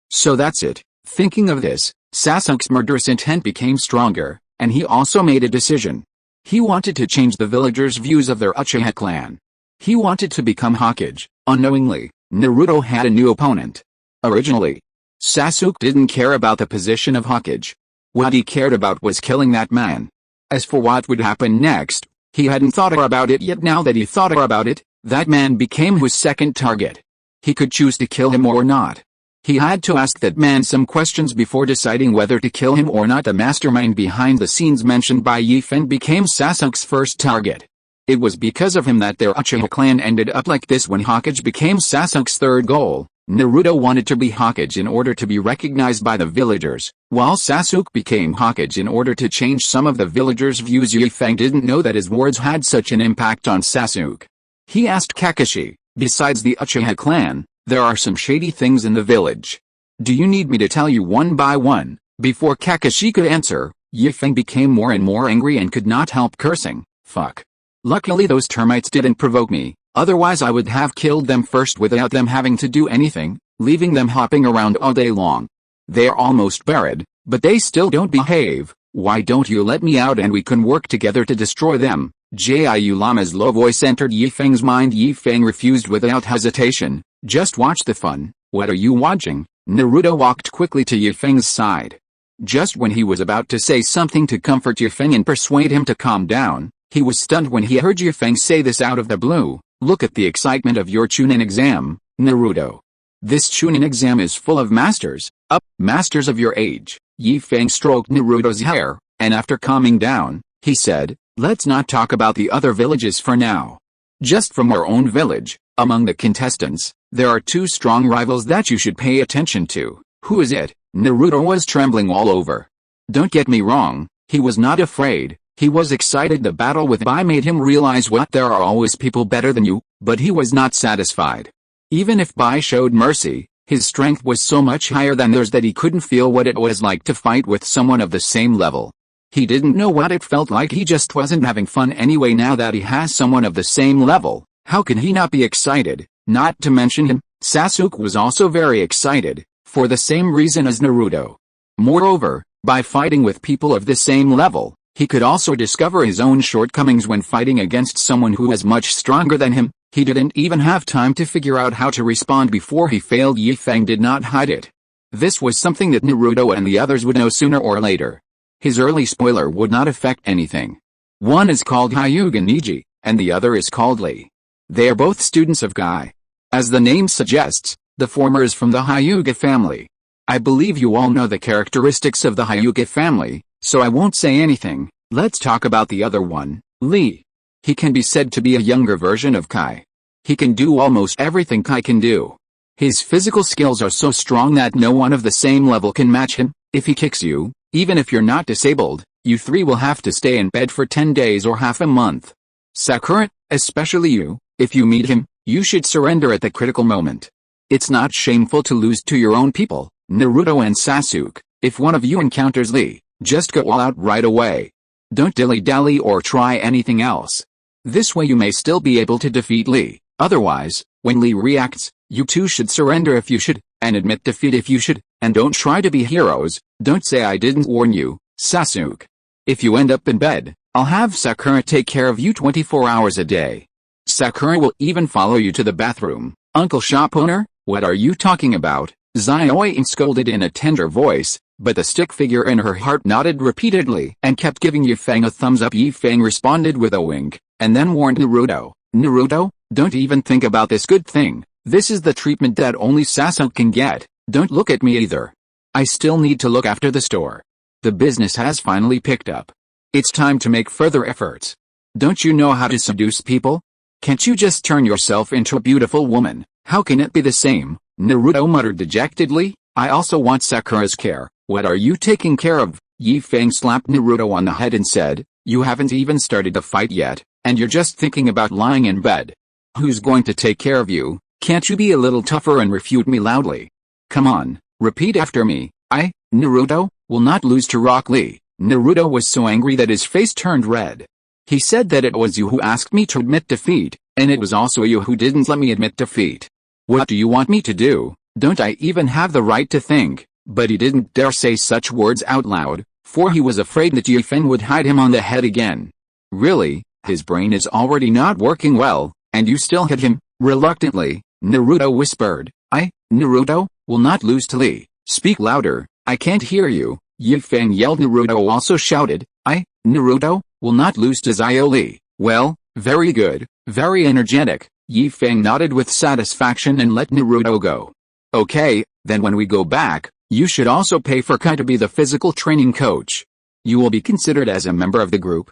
Thinking of this, Sasuke's murderous intent became stronger, and he also made a decision. He wanted to change the villagers' views of their Uchiha clan. He wanted to become Hokage. Unknowingly, Naruto had a new opponent. Originally, Sasuke didn't care about the position of Hokage. What he cared about was killing that man. As for what would happen next, he hadn't thought about it yet. Now that he thought about it, that man became his second target. He could choose to kill him or not. He had to ask that man some questions before deciding whether to kill him or not. The mastermind behind the scenes mentioned by Feng became Sasuke's first target. It was because of him that their Uchiha clan ended up like this. When Hokage became Sasuke's third goal, Naruto wanted to be Hokage in order to be recognized by the villagers, while Sasuke became Hokage in order to change some of the villagers' views. Feng didn't know that his words had such an impact on Sasuke. He asked Kakashi, besides the Uchiha clan, there are some shady things in the village. Do you need me to tell you one by one? Before Kakashi could answer, Feng became more and more angry and could not help cursing. Fuck. Luckily those termites didn't provoke me, otherwise I would have killed them first without them having to do anything, leaving them hopping around all day long. They're almost buried, but they still don't behave. Why don't you let me out and we can work together to destroy them? Jiu Lama's low voice entered Feng's mind. Feng refused without hesitation. Just watch the fun. What are you watching? Naruto walked quickly to Feng's side. Just when he was about to say something to comfort Feng and persuade him to calm down, he was stunned when he heard Feng say this out of the blue. Look at the excitement of your Chunin exam, Naruto. This Chunin exam is full of masters, masters of your age. Feng stroked Naruto's hair, and after calming down, he said, let's not talk about the other villages for now. Just from our own village, among the contestants, there are two strong rivals that you should pay attention to. Who is it? Naruto was trembling all over. Don't get me wrong, he was not afraid, he was excited. The battle with Bai made him realize what there are always people better than you, but he was not satisfied. Even if Bai showed mercy, his strength was so much higher than theirs that he couldn't feel what it was like to fight with someone of the same level. He didn't know what it felt like. He just wasn't having fun anyway. Now that he has someone of the same level, how can he not be excited? Not to mention him, Sasuke was also very excited, for the same reason as Naruto. Moreover, by fighting with people of the same level, he could also discover his own shortcomings when fighting against someone who was much stronger than him. He didn't even have time to figure out how to respond before he failed. Feng did not hide it. This was something that Naruto and the others would know sooner or later. His early spoiler would not affect anything. One is called Hyuga Niji, and the other is called Lee. They are both students of Guy. As the name suggests, the former is from the Hyuga family. I believe you all know the characteristics of the Hyuga family, so I won't say anything. Let's talk about the other one, Lee. He can be said to be a younger version of Kai. He can do almost everything Kai can do. His physical skills are so strong that no one of the same level can match him. If he kicks you, even if you're not disabled, you three will have to stay in bed for 10 days or half a month. Sakura, especially you, if you meet him, you should surrender at the critical moment. It's not shameful to lose to your own people, Naruto and Sasuke. If one of you encounters Lee, just go all out right away. Don't dilly-dally or try anything else. This way you may still be able to defeat Lee. Otherwise, when Lee reacts, you too should surrender if you should, and admit defeat if you should, and don't try to be heroes. Don't say I didn't warn you, Sasuke. If you end up in bed, I'll have Sakura take care of you 24 hours a day. Sakura will even follow you to the bathroom. Uncle shop owner, what are you talking about? Zioin scolded in a tender voice, but the stick figure in her heart nodded repeatedly and kept giving Feng a thumbs up. Feng responded with a wink, and then warned Naruto, Naruto, don't even think about this good thing. This is the treatment that only Sasuke can get. Don't look at me either. I still need to look after the store. The business has finally picked up. It's time to make further efforts. Don't you know how to seduce people? Can't you just turn yourself into a beautiful woman? How can it be the same? Naruto muttered dejectedly. I also want Sakura's care. What are you taking care of? Feng slapped Naruto on the head and said, you haven't even started the fight yet, and you're just thinking about lying in bed. Who's going to take care of you? Can't you be a little tougher and refute me loudly? Come on, repeat after me. I, Naruto, will not lose to Rock Lee. Naruto was so angry that his face turned red. He said that it was you who asked me to admit defeat, and it was also you who didn't let me admit defeat. What do you want me to do? Don't I even have the right to think? But he didn't dare say such words out loud, for he was afraid that Feng would hit him on the head again. Really, his brain is already not working well, and you still hit him? Reluctantly, Naruto whispered, I, Naruto, will not lose to Lee. Speak louder, I can't hear you. Feng yelled. Naruto also shouted, I, Naruto, will not lose to Zio Lee. Well, very good, very energetic. Feng nodded with satisfaction and let Naruto go. Okay, then when we go back, you should also pay for Kai to be the physical training coach. You will be considered as a member of the group.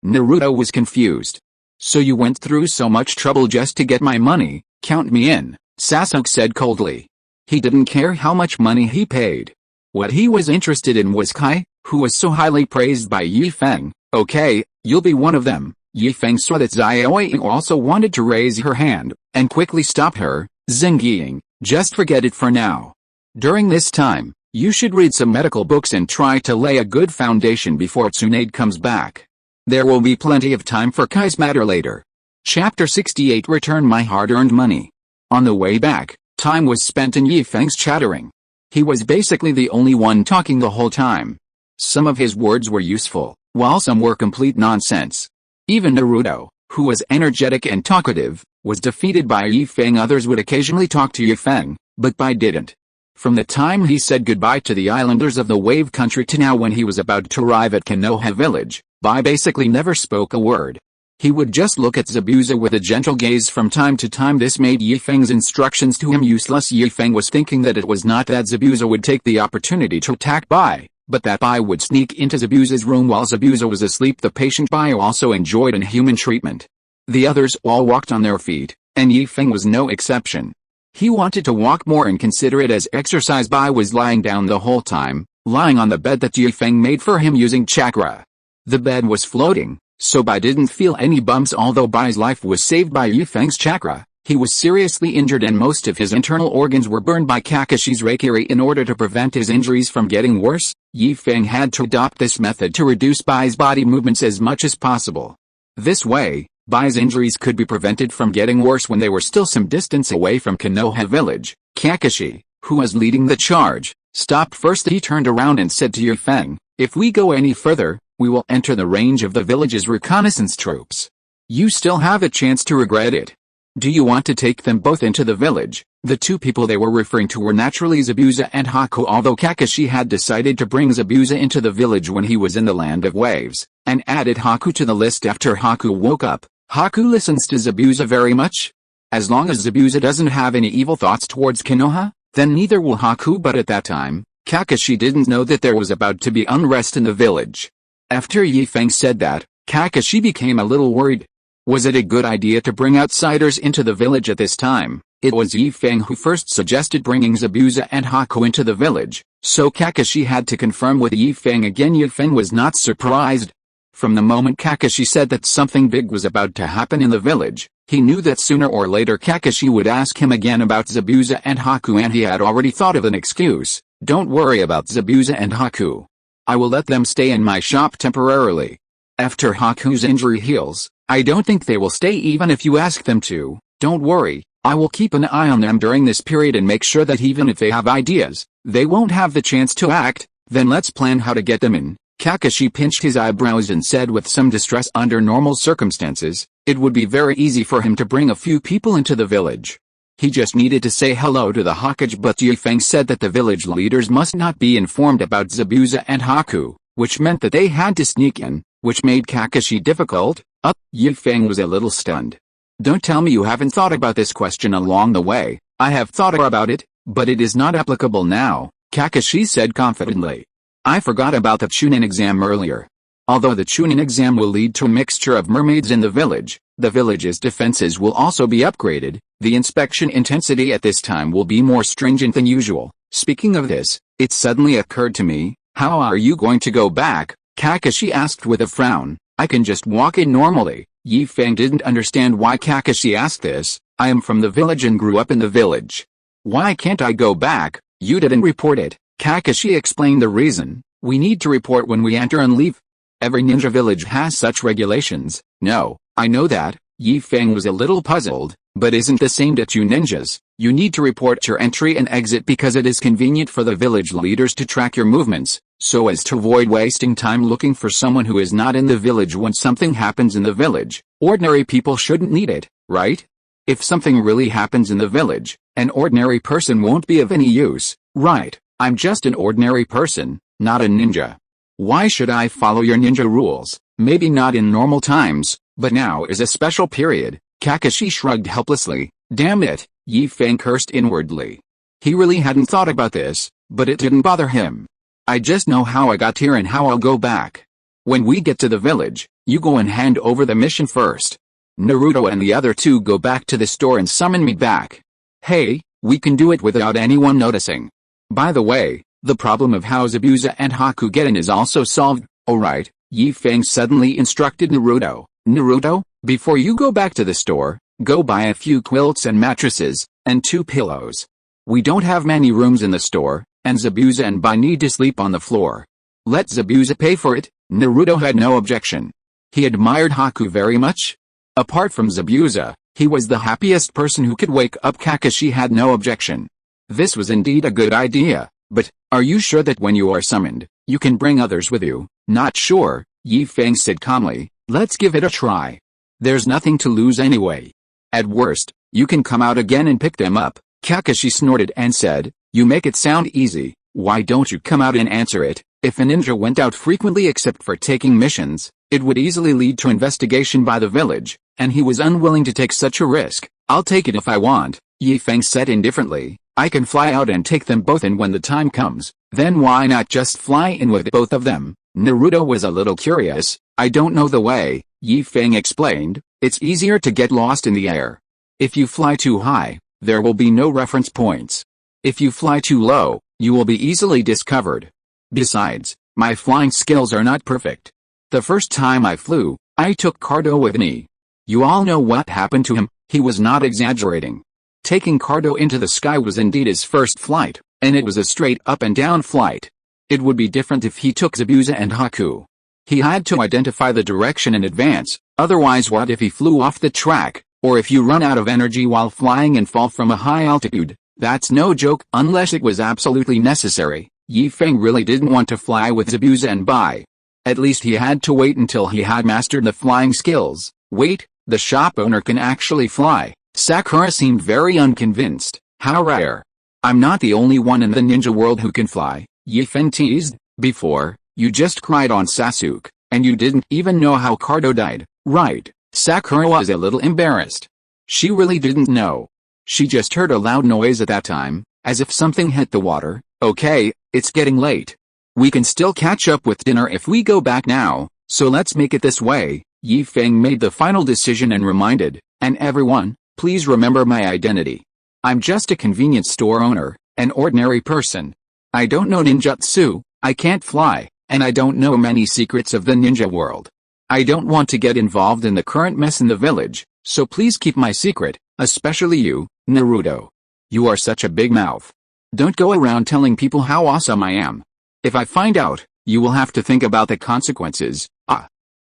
Naruto was confused. So you went through so much trouble just to get my money? Count me in, Sasuke said coldly. He didn't care how much money he paid. What he was interested in was Kai, who was so highly praised by Feng. Okay, you'll be one of them. Feng saw that Zioin also wanted to raise her hand, and quickly stopped her, zinging, just forget it for now. During this time, you should read some medical books and try to lay a good foundation before Tsunade comes back. There will be plenty of time for Kai's matter later. Chapter 68. Return my hard-earned money. On the way back, time was spent in Feng's chattering. He was basically the only one talking the whole time. Some of his words were useful, while some were complete nonsense. Even Naruto, who was energetic and talkative, was defeated by Feng. Others would occasionally talk to Feng, but Bai didn't. From the time he said goodbye to the islanders of the wave country to now when he was about to arrive at Konoha village, Bai basically never spoke a word. He would just look at Zabuza with a gentle gaze from time to time. This made Yifeng's instructions to him useless. Yifeng was thinking that it was not that Zabuza would take the opportunity to attack Bai, but that Bai would sneak into Zabuza's room while Zabuza was asleep. The patient Bai also enjoyed inhuman treatment. The others all walked on their feet, and Yifeng was no exception. He wanted to walk more and consider it as exercise. Bai was lying down the whole time, lying on the bed that Yifeng made for him using chakra. The bed was floating, so Bai didn't feel any bumps. Although Bai's life was saved by Yifeng's chakra, he was seriously injured and most of his internal organs were burned by Kakashi's Reikiri. In order to prevent his injuries from getting worse, Yifeng had to adopt this method to reduce Bai's body movements as much as possible. This way, Bai's injuries could be prevented from getting worse. When they were still some distance away from Konoha village, Kakashi, who was leading the charge, stopped first. He turned around and said to Yifeng, "If we go any further, we will enter the range of the village's reconnaissance troops. You still have a chance to regret it. Do you want to take them both into the village?" The two people they were referring to were naturally Zabuza and Haku. Although Kakashi had decided to bring Zabuza into the village when he was in the land of waves, and added Haku to the list after Haku woke up, Haku listens to Zabuza very much. As long as Zabuza doesn't have any evil thoughts towards Konoha, then neither will Haku. But at that time, Kakashi didn't know that there was about to be unrest in the village. After Yifeng said that, Kakashi became a little worried. Was it a good idea to bring outsiders into the village at this time? It was Yifeng who first suggested bringing Zabuza and Haku into the village, so Kakashi had to confirm with Yifeng again. Yifeng was not surprised. From the moment Kakashi said that something big was about to happen in the village, he knew that sooner or later Kakashi would ask him again about Zabuza and Haku, and he had already thought of an excuse. "Don't worry about Zabuza and Haku. I will let them stay in my shop temporarily. After Haku's injury heals, I don't think they will stay even if you ask them to. Don't worry, I will keep an eye on them during this period and make sure that even if they have ideas, they won't have the chance to act. Then let's plan how to get them in." Kakashi pinched his eyebrows and said with some distress, under normal circumstances, it would be very easy for him to bring a few people into the village. He just needed to say hello to the Hokage, but Yifeng said that the village leaders must not be informed about Zabuza and Haku, which meant that they had to sneak in, which made Kakashi difficult. Yifeng was a little stunned. "Don't tell me you haven't thought about this question along the way." "I have thought about it, but it is not applicable now," Kakashi said confidently. "I forgot about the Chunin exam earlier. Although the Chunin exam will lead to a mixture of mermaids in the village's defenses will also be upgraded. The inspection intensity at this time will be more stringent than usual. Speaking of this, it suddenly occurred to me, how are you going to go back?" Kakashi asked with a frown. "I can just walk in normally." Yifeng didn't understand why Kakashi asked this. "I am from the village and grew up in the village. Why can't I go back?" "You didn't report it." Kakashi explained the reason. "We need to report when we enter and leave. Every ninja village has such regulations." "No, I know that." Yifeng was a little puzzled. "But isn't the same to you ninjas? You need to report your entry and exit because it is convenient for the village leaders to track your movements, so as to avoid wasting time looking for someone who is not in the village when something happens in the village. Ordinary people shouldn't need it, right? If something really happens in the village, an ordinary person won't be of any use, right? I'm just an ordinary person, not a ninja. Why should I follow your ninja rules? Maybe not in normal times, but now is a special period." Kakashi shrugged helplessly. "Damn it," Yifeng cursed inwardly. He really hadn't thought about this, but it didn't bother him. "I just know how I got here and how I'll go back. When we get to the village, you go and hand over the mission first. Naruto and the other two go back to the store and summon me back. Hey, we can do it without anyone noticing. By the way, the problem of how Zabuza and Haku get in is also solved." "Alright," Yifeng suddenly instructed Naruto. "Naruto, before you go back to the store, go buy a few quilts and mattresses, and 2 pillows. We don't have many rooms in the store, and Zabuza and Bai need to sleep on the floor. Let Zabuza pay for it." Naruto had no objection. He admired Haku very much. Apart from Zabuza, he was the happiest person who could wake up. Kakashi had no objection. This was indeed a good idea, but, are you sure that when you are summoned, you can bring others with you? "Not sure," Yifeng said calmly. "Let's give it a try. There's nothing to lose anyway. At worst, you can come out again and pick them up." Kakashi snorted and said, You make it sound easy. Why don't you come out and answer it? If a ninja went out frequently except for taking missions, it would easily lead to investigation by the village, and he was unwilling to take such a risk. I'll take it if I want, Yi Feng said indifferently. I can fly out and take them both in when the time comes. Then why not just fly in with both of them? Naruto was a little curious. I don't know the way, Yi Feng explained. It's easier to get lost in the air. If you fly too high, there will be no reference points. If you fly too low, you will be easily discovered. Besides, my flying skills are not perfect. The first time I flew, I took Cardo with me. You all know what happened to him. He was not exaggerating. Taking Cardo into the sky was indeed his first flight, and it was a straight up and down flight. It would be different if he took Zabuza and Haku. He had to identify the direction in advance, otherwise what if he flew off the track, or if you run out of energy while flying and fall from a high altitude? That's no joke unless it was absolutely necessary. Yi Feng really didn't want to fly with Zabuza and Bai. At least he had to wait until he had mastered the flying skills. Wait, the shop owner can actually fly. Sakura seemed very unconvinced. How rare. I'm not the only one in the ninja world who can fly, Yi Feng teased. Before, you just cried on Sasuke, and you didn't even know how Cardo died, right? Sakura was a little embarrassed. She really didn't know. She just heard a loud noise at that time, as if something hit the water. Okay, it's getting late. We can still catch up with dinner if we go back now, so let's make it this way. Yi Feng made the final decision and reminded, and everyone, please remember my identity. I'm just a convenience store owner, an ordinary person. I don't know ninjutsu, I can't fly, and I don't know many secrets of the ninja world. I don't want to get involved in the current mess in the village, so please keep my secret, especially you, Naruto. You are such a big mouth. Don't go around telling people how awesome I am. If I find out, you will have to think about the consequences.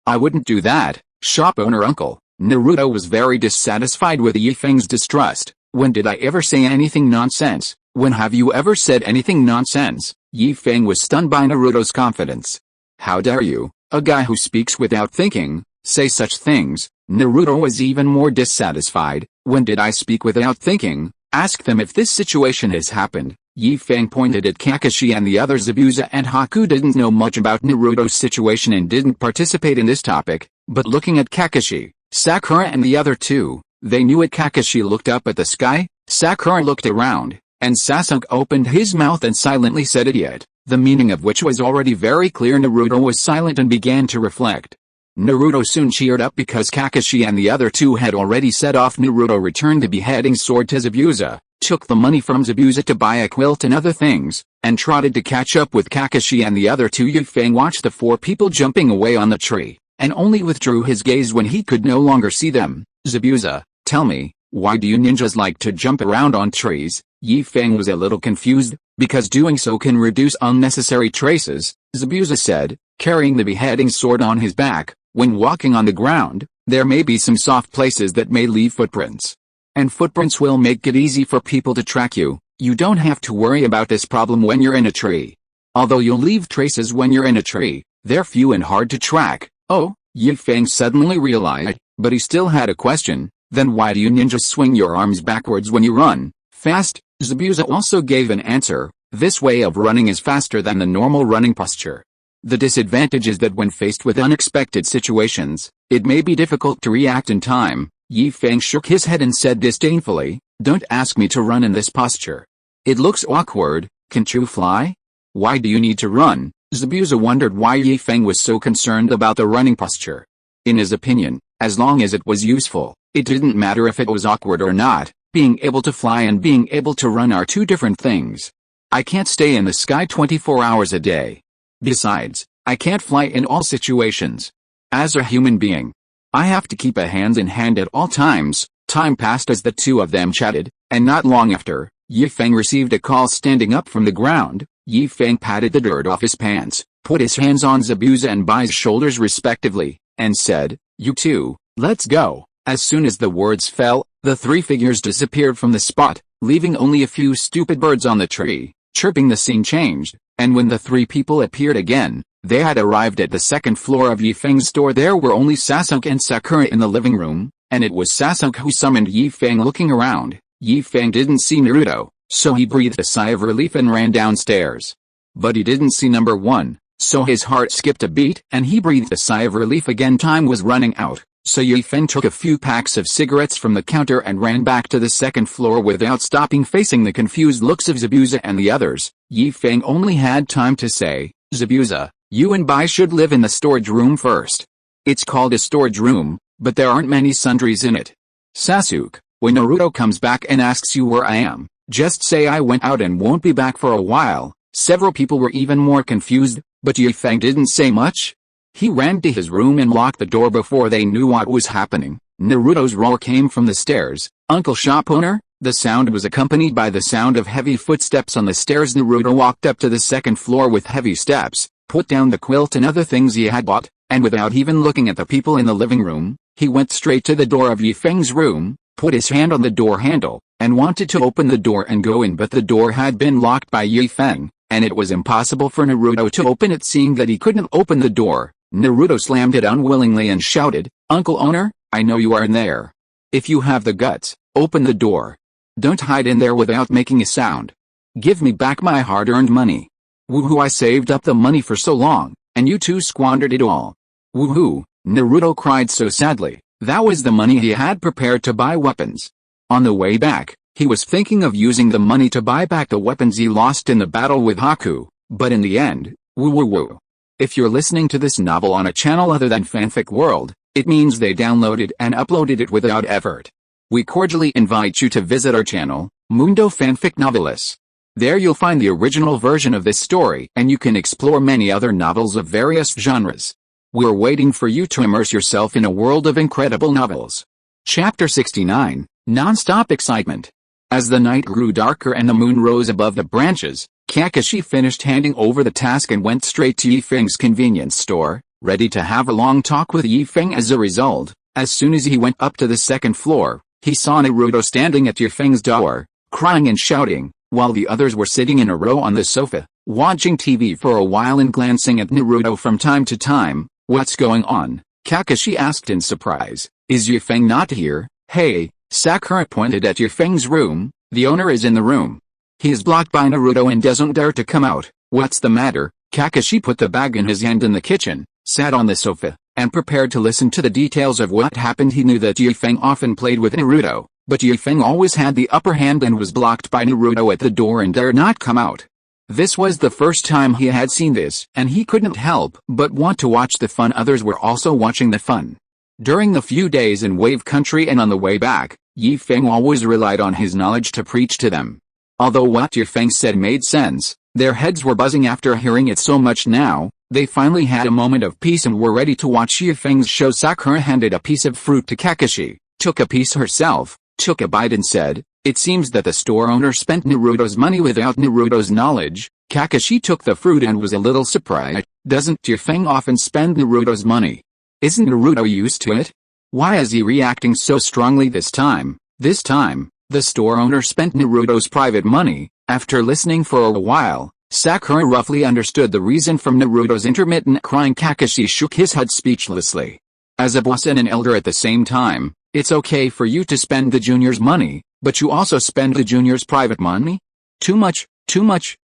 I wouldn't do that, shop owner uncle. Naruto was very dissatisfied with Yi Feng's distrust. When did I ever say anything nonsense? When have you ever said anything nonsense? Yi Feng was stunned by Naruto's confidence. How dare you, a guy who speaks without thinking, say such things? Naruto was even more dissatisfied. When did I speak without thinking? Ask them if this situation has happened. Yi Feng pointed at Kakashi and the others. Zabuza and Haku didn't know much about Naruto's situation and didn't participate in this topic, but looking at Kakashi, Sakura and the other two, they knew it. Kakashi looked up at the sky, Sakura looked around, and Sasuke opened his mouth and silently said idiot, the meaning of which was already very clear. Naruto was silent and began to reflect. Naruto soon cheered up because Kakashi and the other two had already set off. Naruto returned the beheading sword to Zabuza, took the money from Zabuza to buy a quilt and other things, and trotted to catch up with Kakashi and the other two. Yi Feng watched the four people jumping away on the tree, and only withdrew his gaze when he could no longer see them. Zabuza, tell me, why do you ninjas like to jump around on trees? Yi Feng was a little confused, because doing so can reduce unnecessary traces, Zabuza said, carrying the beheading sword on his back. When walking on the ground, there may be some soft places that may leave footprints. And footprints will make it easy for people to track you. You don't have to worry about this problem when you're in a tree. Although you'll leave traces when you're in a tree, they're few and hard to track. Oh, Yi Feng suddenly realized, but he still had a question. Then why do you ninjas swing your arms backwards when you run fast? Zabuza also gave an answer. This way of running is faster than the normal running posture. The disadvantage is that when faced with unexpected situations, it may be difficult to react in time. Yi Feng shook his head and said disdainfully, don't ask me to run in this posture. It looks awkward. Can't you fly? Why do you need to run? Zabuza wondered why Yi Feng was so concerned about the running posture. In his opinion, as long as it was useful, it didn't matter if it was awkward or not. Being able to fly and being able to run are two different things. I can't stay in the sky 24 hours a day. Besides, I can't fly in all situations. As a human being, I have to keep a hands in hand at all times. Time passed as the two of them chatted, and not long after, Yi Feng received a call. Standing up from the ground, Yi Feng patted the dirt off his pants, put his hands on Zabuza and Bai's shoulders respectively, and said, you two, let's go. As soon as the words fell, the three figures disappeared from the spot, leaving only a few stupid birds on the tree, chirping. The scene changed, and when the three people appeared again, they had arrived at the second floor of Yi Feng's store. There were only Sasuke and Sakura in the living room, and it was Sasuke who summoned Yi Feng. Looking around, Yi Feng didn't see Naruto, So he breathed a sigh of relief and ran downstairs. But he didn't see number 1, so his heart skipped a beat and he breathed a sigh of relief again. Time was running out, so Feng took a few packs of cigarettes from the counter and ran back to the second floor without stopping. Facing the confused looks of Zabuza and the others, Feng only had time to say, "Zabuza, you and Bai should live in the storage room first. It's called a storage room, but there aren't many sundries in it. Sasuke, when Naruto comes back and asks you where I am, just say I went out and won't be back for a while." Several people were even more confused, but Feng didn't say much. He ran to his room and locked the door before they knew what was happening. Naruto's roar came from the stairs. "Uncle shop owner?" The sound was accompanied by the sound of heavy footsteps on the stairs. Naruto walked up to the second floor with heavy steps, put down the quilt and other things he had bought, and without even looking at the people in the living room, he went straight to the door of Feng's room, put his hand on the door handle, and wanted to open the door and go in, but the door had been locked by Feng, and it was impossible for Naruto to open it. Seeing that he couldn't open the door, Naruto slammed it unwillingly and shouted, "Uncle Owner, I know you are in there. If you have the guts, open the door. Don't hide in there without making a sound. Give me back my hard-earned money. Woohoo, I saved up the money for so long, and you two squandered it all." Woohoo, Naruto cried so sadly. That was the money he had prepared to buy weapons. On the way back, he was thinking of using the money to buy back the weapons he lost in the battle with Haku, but in the end, woo. If you're listening to this novel on a channel other than Fanfic World, it means they downloaded and uploaded it without effort. We cordially invite you to visit our channel, Mundo Fanfic Novelis. There you'll find the original version of this story and you can explore many other novels of various genres. We're waiting for you to immerse yourself in a world of incredible novels. Chapter 69, Non-Stop Excitement. As the night grew darker and the moon rose above the branches, Kakashi finished handing over the task and went straight to Feng's convenience store, ready to have a long talk with Feng. As a result, as soon as he went up to the second floor, he saw Naruto standing at Feng's door, crying and shouting, while the others were sitting in a row on the sofa, watching TV for a while and glancing at Naruto from time to time. "What's going on?" Kakashi asked in surprise. "Is Feng not here?" "Hey," Sakura pointed at Feng's room, "the owner is in the room. He is blocked by Naruto and doesn't dare to come out." "What's the matter?" Kakashi put the bag in his hand in the kitchen, sat on the sofa, and prepared to listen to the details of what happened. He knew that Feng often played with Naruto, but Feng always had the upper hand and was blocked by Naruto at the door and dared not come out. This was the first time he had seen this, and he couldn't help but want to watch the fun. Others were also watching the fun. During the few days in Wave Country and on the way back, Feng always relied on his knowledge to preach to them. Although what Feng said made sense, their heads were buzzing after hearing it so much. Now, they finally had a moment of peace and were ready to watch Feng's show. Sakura handed a piece of fruit to Kakashi, took a piece herself, took a bite and said, "It seems that the store owner spent Naruto's money without Naruto's knowledge." Kakashi took the fruit and was a little surprised. "Doesn't Feng often spend Naruto's money? Isn't Naruto used to it? Why is he reacting so strongly this time?" This time, the store owner spent Naruto's private money. After listening for a while, Sakura roughly understood the reason from Naruto's intermittent crying. Kakashi shook his head speechlessly. "As a boss and an elder at the same time, it's okay for you to spend the junior's money, but you also spend the junior's private money? Too much.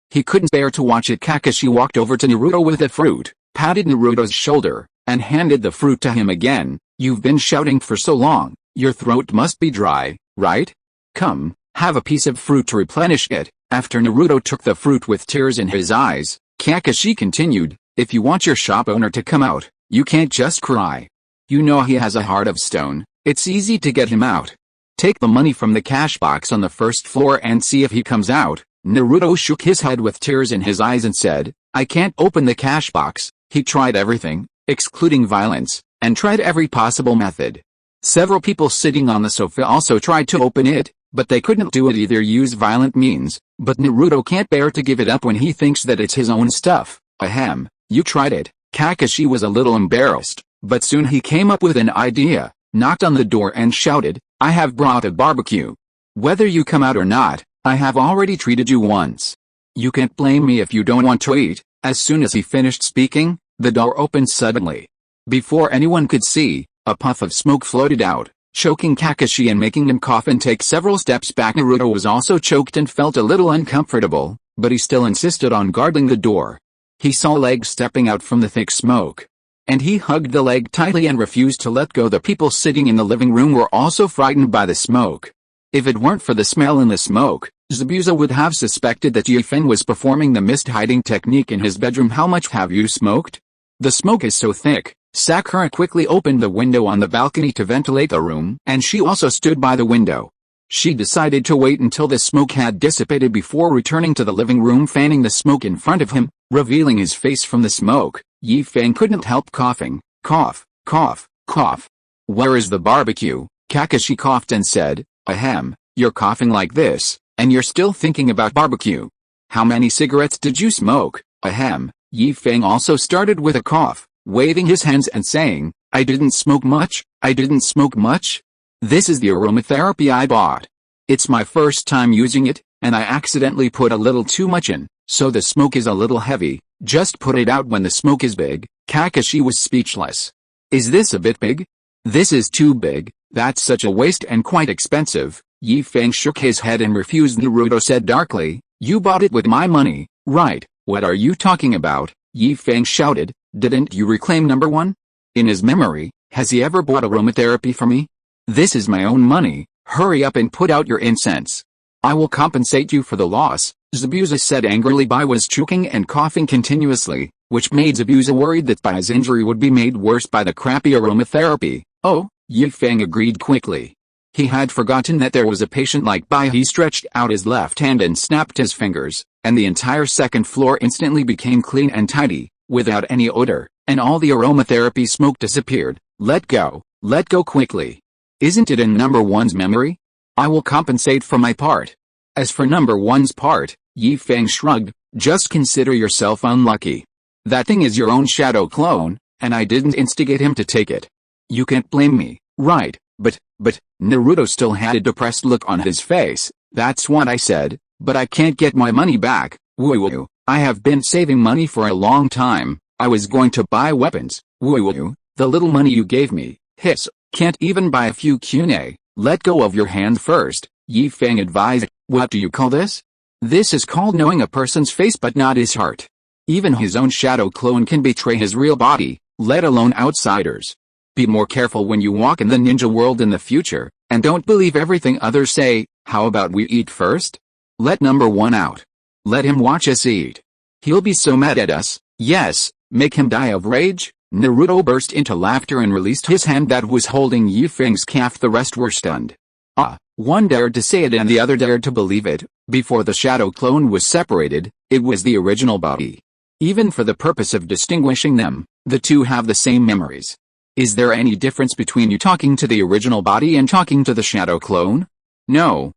He couldn't bear to watch it." Kakashi walked over to Naruto with the fruit, patted Naruto's shoulder, and handed the fruit to him again. "You've been shouting for so long, your throat must be dry, right? Come, have a piece of fruit to replenish it." After Naruto took the fruit with tears in his eyes, Kakashi continued, "If you want your shop owner to come out, you can't just cry. You know he has a heart of stone. It's easy to get him out. Take the money from the cash box on the first floor and see if he comes out." Naruto shook his head with tears in his eyes and said, "I can't open the cash box." He tried everything, excluding violence, and tried every possible method. Several people sitting on the sofa also tried to open it, but they couldn't do it either. Use violent means, but Naruto can't bear to give it up when he thinks that it's his own stuff. "Ahem, you tried it." Kakashi was a little embarrassed, but soon he came up with an idea, knocked on the door and shouted, "I have brought a barbecue. Whether you come out or not, I have already treated you once. You can't blame me if you don't want to eat." As soon as he finished speaking, the door opened suddenly. Before anyone could see, a puff of smoke floated out. choking Kakashi and making him cough and take several steps back. Naruto was also choked and felt a little uncomfortable, but he still insisted on guarding the door. He saw legs stepping out from the thick smoke, and he hugged the leg tightly and refused to let go. The people sitting in the living room were also frightened by the smoke. If it weren't for the smell and the smoke, Zabuza would have suspected that Feng was performing the mist hiding technique in his bedroom. How much have you smoked? The smoke is so thick. Sakura quickly opened the window on the balcony to ventilate the room, and she also stood by the window. She decided to wait until the smoke had dissipated before returning to the living room, fanning the smoke in front of him, revealing his face from the smoke. Feng couldn't help coughing. Cough, cough, cough. Where is the barbecue? Kakashi coughed and said, ahem, you're coughing like this, and you're still thinking about barbecue. How many cigarettes did you smoke? Ahem. Feng also started with a cough, waving his hands and saying, I didn't smoke much, I didn't smoke much. This is the aromatherapy I bought. It's my first time using it, and I accidentally put a little too much in, so the smoke is a little heavy. Just put it out when the smoke is big. Kakashi was speechless. Is this a bit big? This is too big, that's such a waste and quite expensive. Feng shook his head and refused. Naruto said darkly, you bought it with my money, right? What are you talking about? Feng shouted, didn't you reclaim number one? In his memory, has he ever bought aromatherapy for me? This is my own money, hurry up and put out your incense. I will compensate you for the loss, Zabuza said angrily. Bai was choking and coughing continuously, which made Zabuza worried that Bai's injury would be made worse by the crappy aromatherapy. Oh, Feng agreed quickly. He had forgotten that there was a patient like Bai. He stretched out his left hand and snapped his fingers, and the entire second floor instantly became clean and tidy, without any odor, and all the aromatherapy smoke disappeared. Let go quickly. Isn't it in number one's memory? I will compensate for my part. As for number one's part, Feng shrugged, just consider yourself unlucky. That thing is your own shadow clone, and I didn't instigate him to take it. You can't blame me, right? But, Naruto still had a depressed look on his face. That's what I said, but I can't get my money back. Woo-woo. I have been saving money for a long time. I was going to buy weapons. Woo-woo. The little money you gave me, hiss, can't even buy a few kune. Let go of your hand first, Feng advised. What do you call this? This is called knowing a person's face but not his heart. Even his own shadow clone can betray his real body, let alone outsiders. Be more careful when you walk in the ninja world in the future, and don't believe everything others say. How about we eat first? Let number one out. Let him watch us eat. He'll be so mad at us. Yes, make him die of rage. Naruto burst into laughter and released his hand that was holding Feng's calf. The rest were stunned. One dared to say it and the other dared to believe it. Before the shadow clone was separated, it was the original body. Even for the purpose of distinguishing them, the two have the same memories. Is there any difference between you talking to the original body and talking to the shadow clone? No.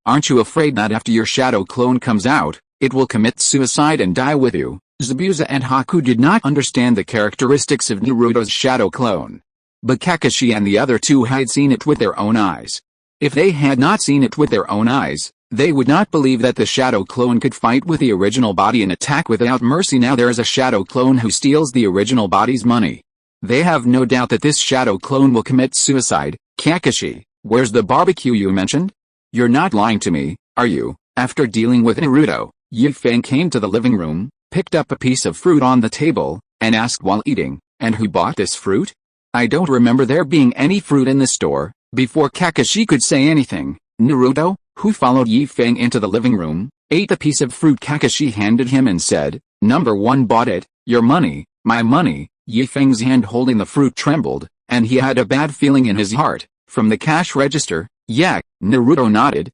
Aren't you afraid that after your shadow clone comes out, it will commit suicide and die with you? Zabuza and Haku did not understand the characteristics of Naruto's shadow clone. But Kakashi and the other two had seen it with their own eyes. If they had not seen it with their own eyes, they would not believe that the shadow clone could fight with the original body and attack without mercy. Now there is a shadow clone who steals the original body's money. They have no doubt that this shadow clone will commit suicide. Kakashi, where's the barbecue you mentioned? You're not lying to me, are you? After dealing with Naruto, Feng came to the living room, picked up a piece of fruit on the table, and asked while eating, and who bought this fruit? I don't remember there being any fruit in the store. Before Kakashi could say anything, Naruto, who followed Feng into the living room, ate the piece of fruit Kakashi handed him and said, number one bought it. Your money, my money. Feng's hand holding the fruit trembled, and he had a bad feeling in his heart. From the cash register, yeah, Naruto nodded.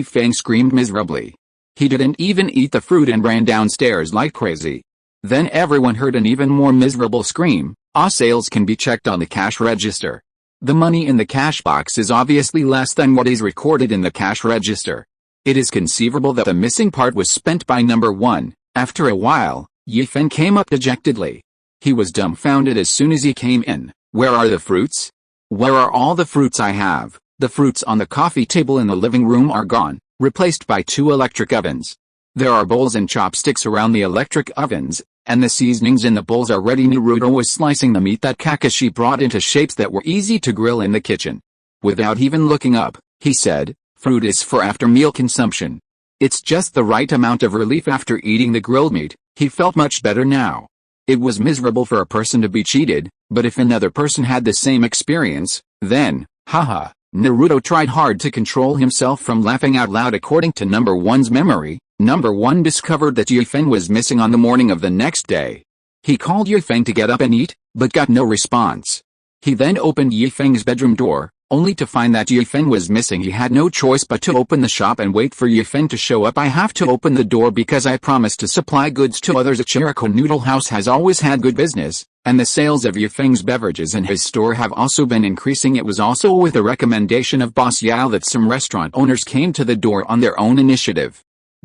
Feng screamed miserably. He didn't even eat the fruit and ran downstairs like crazy. Then everyone heard an even more miserable scream. Sales can be checked on the cash register. The money in the cash box is obviously less than what is recorded in the cash register. It is conceivable that the missing part was spent by number one. After a while, Feng came up dejectedly. He was dumbfounded as soon as he came in. Where are the fruits? Where are all the fruits I have? The fruits on the coffee table in the living room are gone, replaced by 2 electric ovens. There are bowls and chopsticks around the electric ovens, and the seasonings in the bowls are ready. Naruto was slicing the meat that Kakashi brought into shapes that were easy to grill in the kitchen. Without even looking up, he said, "Fruit is for after meal consumption." It's just the right amount of relief after eating the grilled meat. He felt much better now. It was miserable for a person to be cheated, but if another person had the same experience, then, haha. Naruto tried hard to control himself from laughing out loud. According to number one's memory, number one discovered that Feng was missing on the morning of the next day. He called Feng to get up and eat, but got no response. He then opened Feng's bedroom door, only to find that Feng was missing. He had no choice but to open the shop and wait for Feng to show up. "I have to open the door because I promised to supply goods to others. Ichiriko Noodle House has always had good business, and the sales of Feng's beverages in his store have also been increasing." It was also with the recommendation of Boss Yao that some restaurant owners came to the door on their own initiative.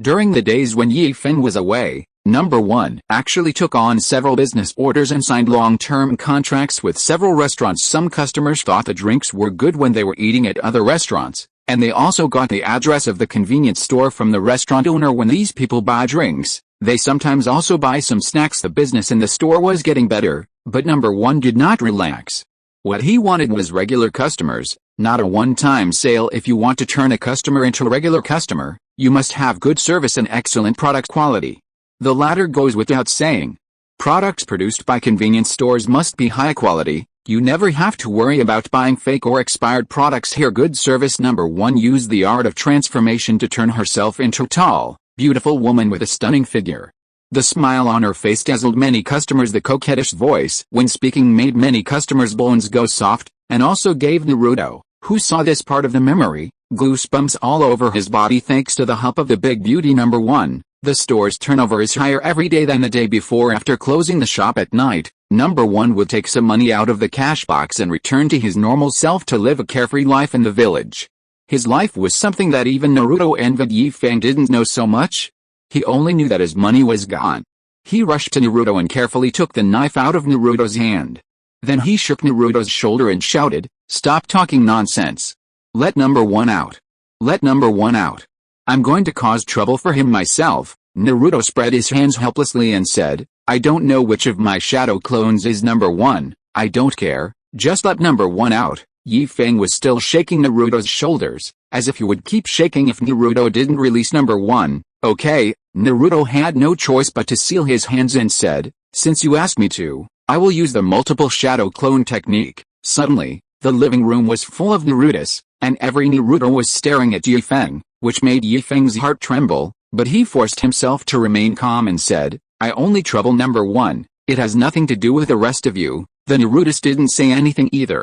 During the days when Feng was away, number one actually took on several business orders and signed long-term contracts with several restaurants. Some customers thought the drinks were good when they were eating at other restaurants, and they also got the address of the convenience store from the restaurant owner. When these people buy drinks, they sometimes also buy some snacks. The business in the store was getting better, but number one did not relax. What he wanted was regular customers, not a one-time sale. If you want to turn a customer into a regular customer, you must have good service and excellent product quality. The latter goes without saying. Products produced by convenience stores must be high quality. You never have to worry about buying fake or expired products here. Good service. Number one used the art of transformation to turn herself into a tall, beautiful woman with a stunning figure. The smile on her face dazzled many customers. The coquettish voice when speaking made many customers' bones go soft, and also gave Naruto, who saw this part of the memory, goosebumps all over his body. Thanks to the help of the big beauty number one, the store's turnover is higher every day than the day before. After closing the shop at night, number one would take some money out of the cash box and return to his normal self to live a carefree life in the village. His life was something that even Naruto envied. Feng didn't know so much. He only knew that his money was gone. He rushed to Naruto and carefully took the knife out of Naruto's hand. Then he shook Naruto's shoulder and shouted, "Stop talking nonsense. Let number one out. Let number one out. I'm going to cause trouble for him myself." Naruto spread his hands helplessly and said, "I don't know which of my shadow clones is number one. I don't care, just let number one out." Feng was still shaking Naruto's shoulders, as if he would keep shaking if Naruto didn't release number one. "Okay." Naruto had no choice but to seal his hands and said, "Since you asked me to, I will use the multiple shadow clone technique." Suddenly, the living room was full of Narutos, and every Naruto was staring at Feng, which made Feng's heart tremble, but he forced himself to remain calm and said, "I only trouble number one, it has nothing to do with the rest of you." The Narutos didn't say anything either.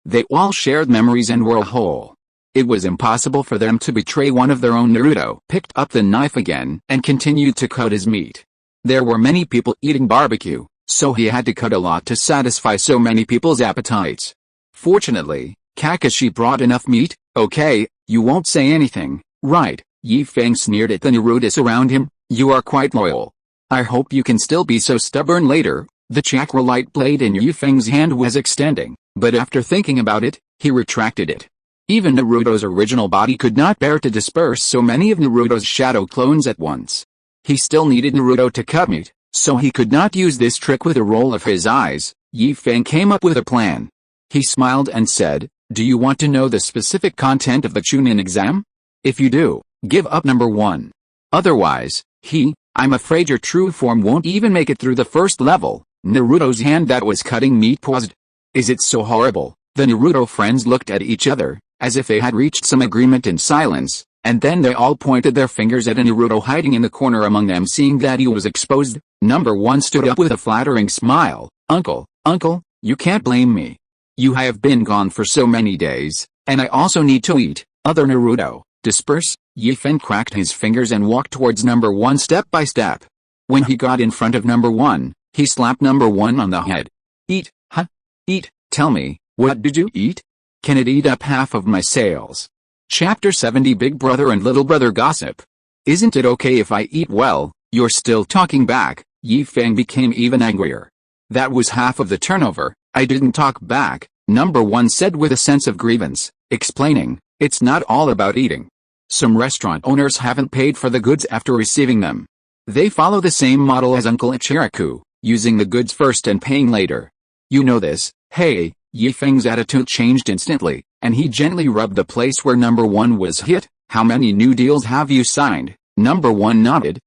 They all shared memories and were a whole. It was impossible for them to betray one of their own. Naruto picked up the knife again and continued to cut his meat. There were many people eating barbecue, so he had to cut a lot to satisfy so many people's appetites. Fortunately, Kakashi brought enough meat. "Okay, you won't say anything, right?" Feng sneered at the Narutos around him. "You are quite loyal. I hope you can still be so stubborn later." The chakra light blade in Feng's hand was extending, but after thinking about it, he retracted it. Even Naruto's original body could not bear to disperse so many of Naruto's shadow clones at once. He still needed Naruto to cut meat, so he could not use this trick. With a roll of his eyes, Feng came up with a plan. He smiled and said, "Do you want to know the specific content of the Chunin exam? If you do, give up number one. Otherwise, I'm afraid your true form won't even make it through the first level." Naruto's hand that was cutting meat paused. "Is it so horrible?" The Naruto friends looked at each other, as if they had reached some agreement in silence, and then they all pointed their fingers at a Naruto hiding in the corner among them. Seeing that he was exposed, number one stood up with a flattering smile. Uncle, you can't blame me. You have been gone for so many days, and I also need to eat." Other Naruto, disperse. Feng cracked his fingers and walked towards number one step by step. When he got in front of number one, he slapped number one on the head. "Eat, huh? Eat, tell me, what did you eat? Can it eat up half of my sales?" Chapter 70 Big Brother and Little Brother Gossip. "Isn't it okay if I eat? Well, you're still talking back." Feng became even angrier. "That was half of the turnover. I didn't talk back," number one said with a sense of grievance, explaining, "It's not all about eating. Some restaurant owners haven't paid for the goods after receiving them. They follow the same model as Uncle Ichiraku, using the goods first and paying later. You know this. Hey, Yi Feng's attitude changed instantly, and he gently rubbed the place where number 1 was hit. How many new deals have you signed? Number 1 nodded.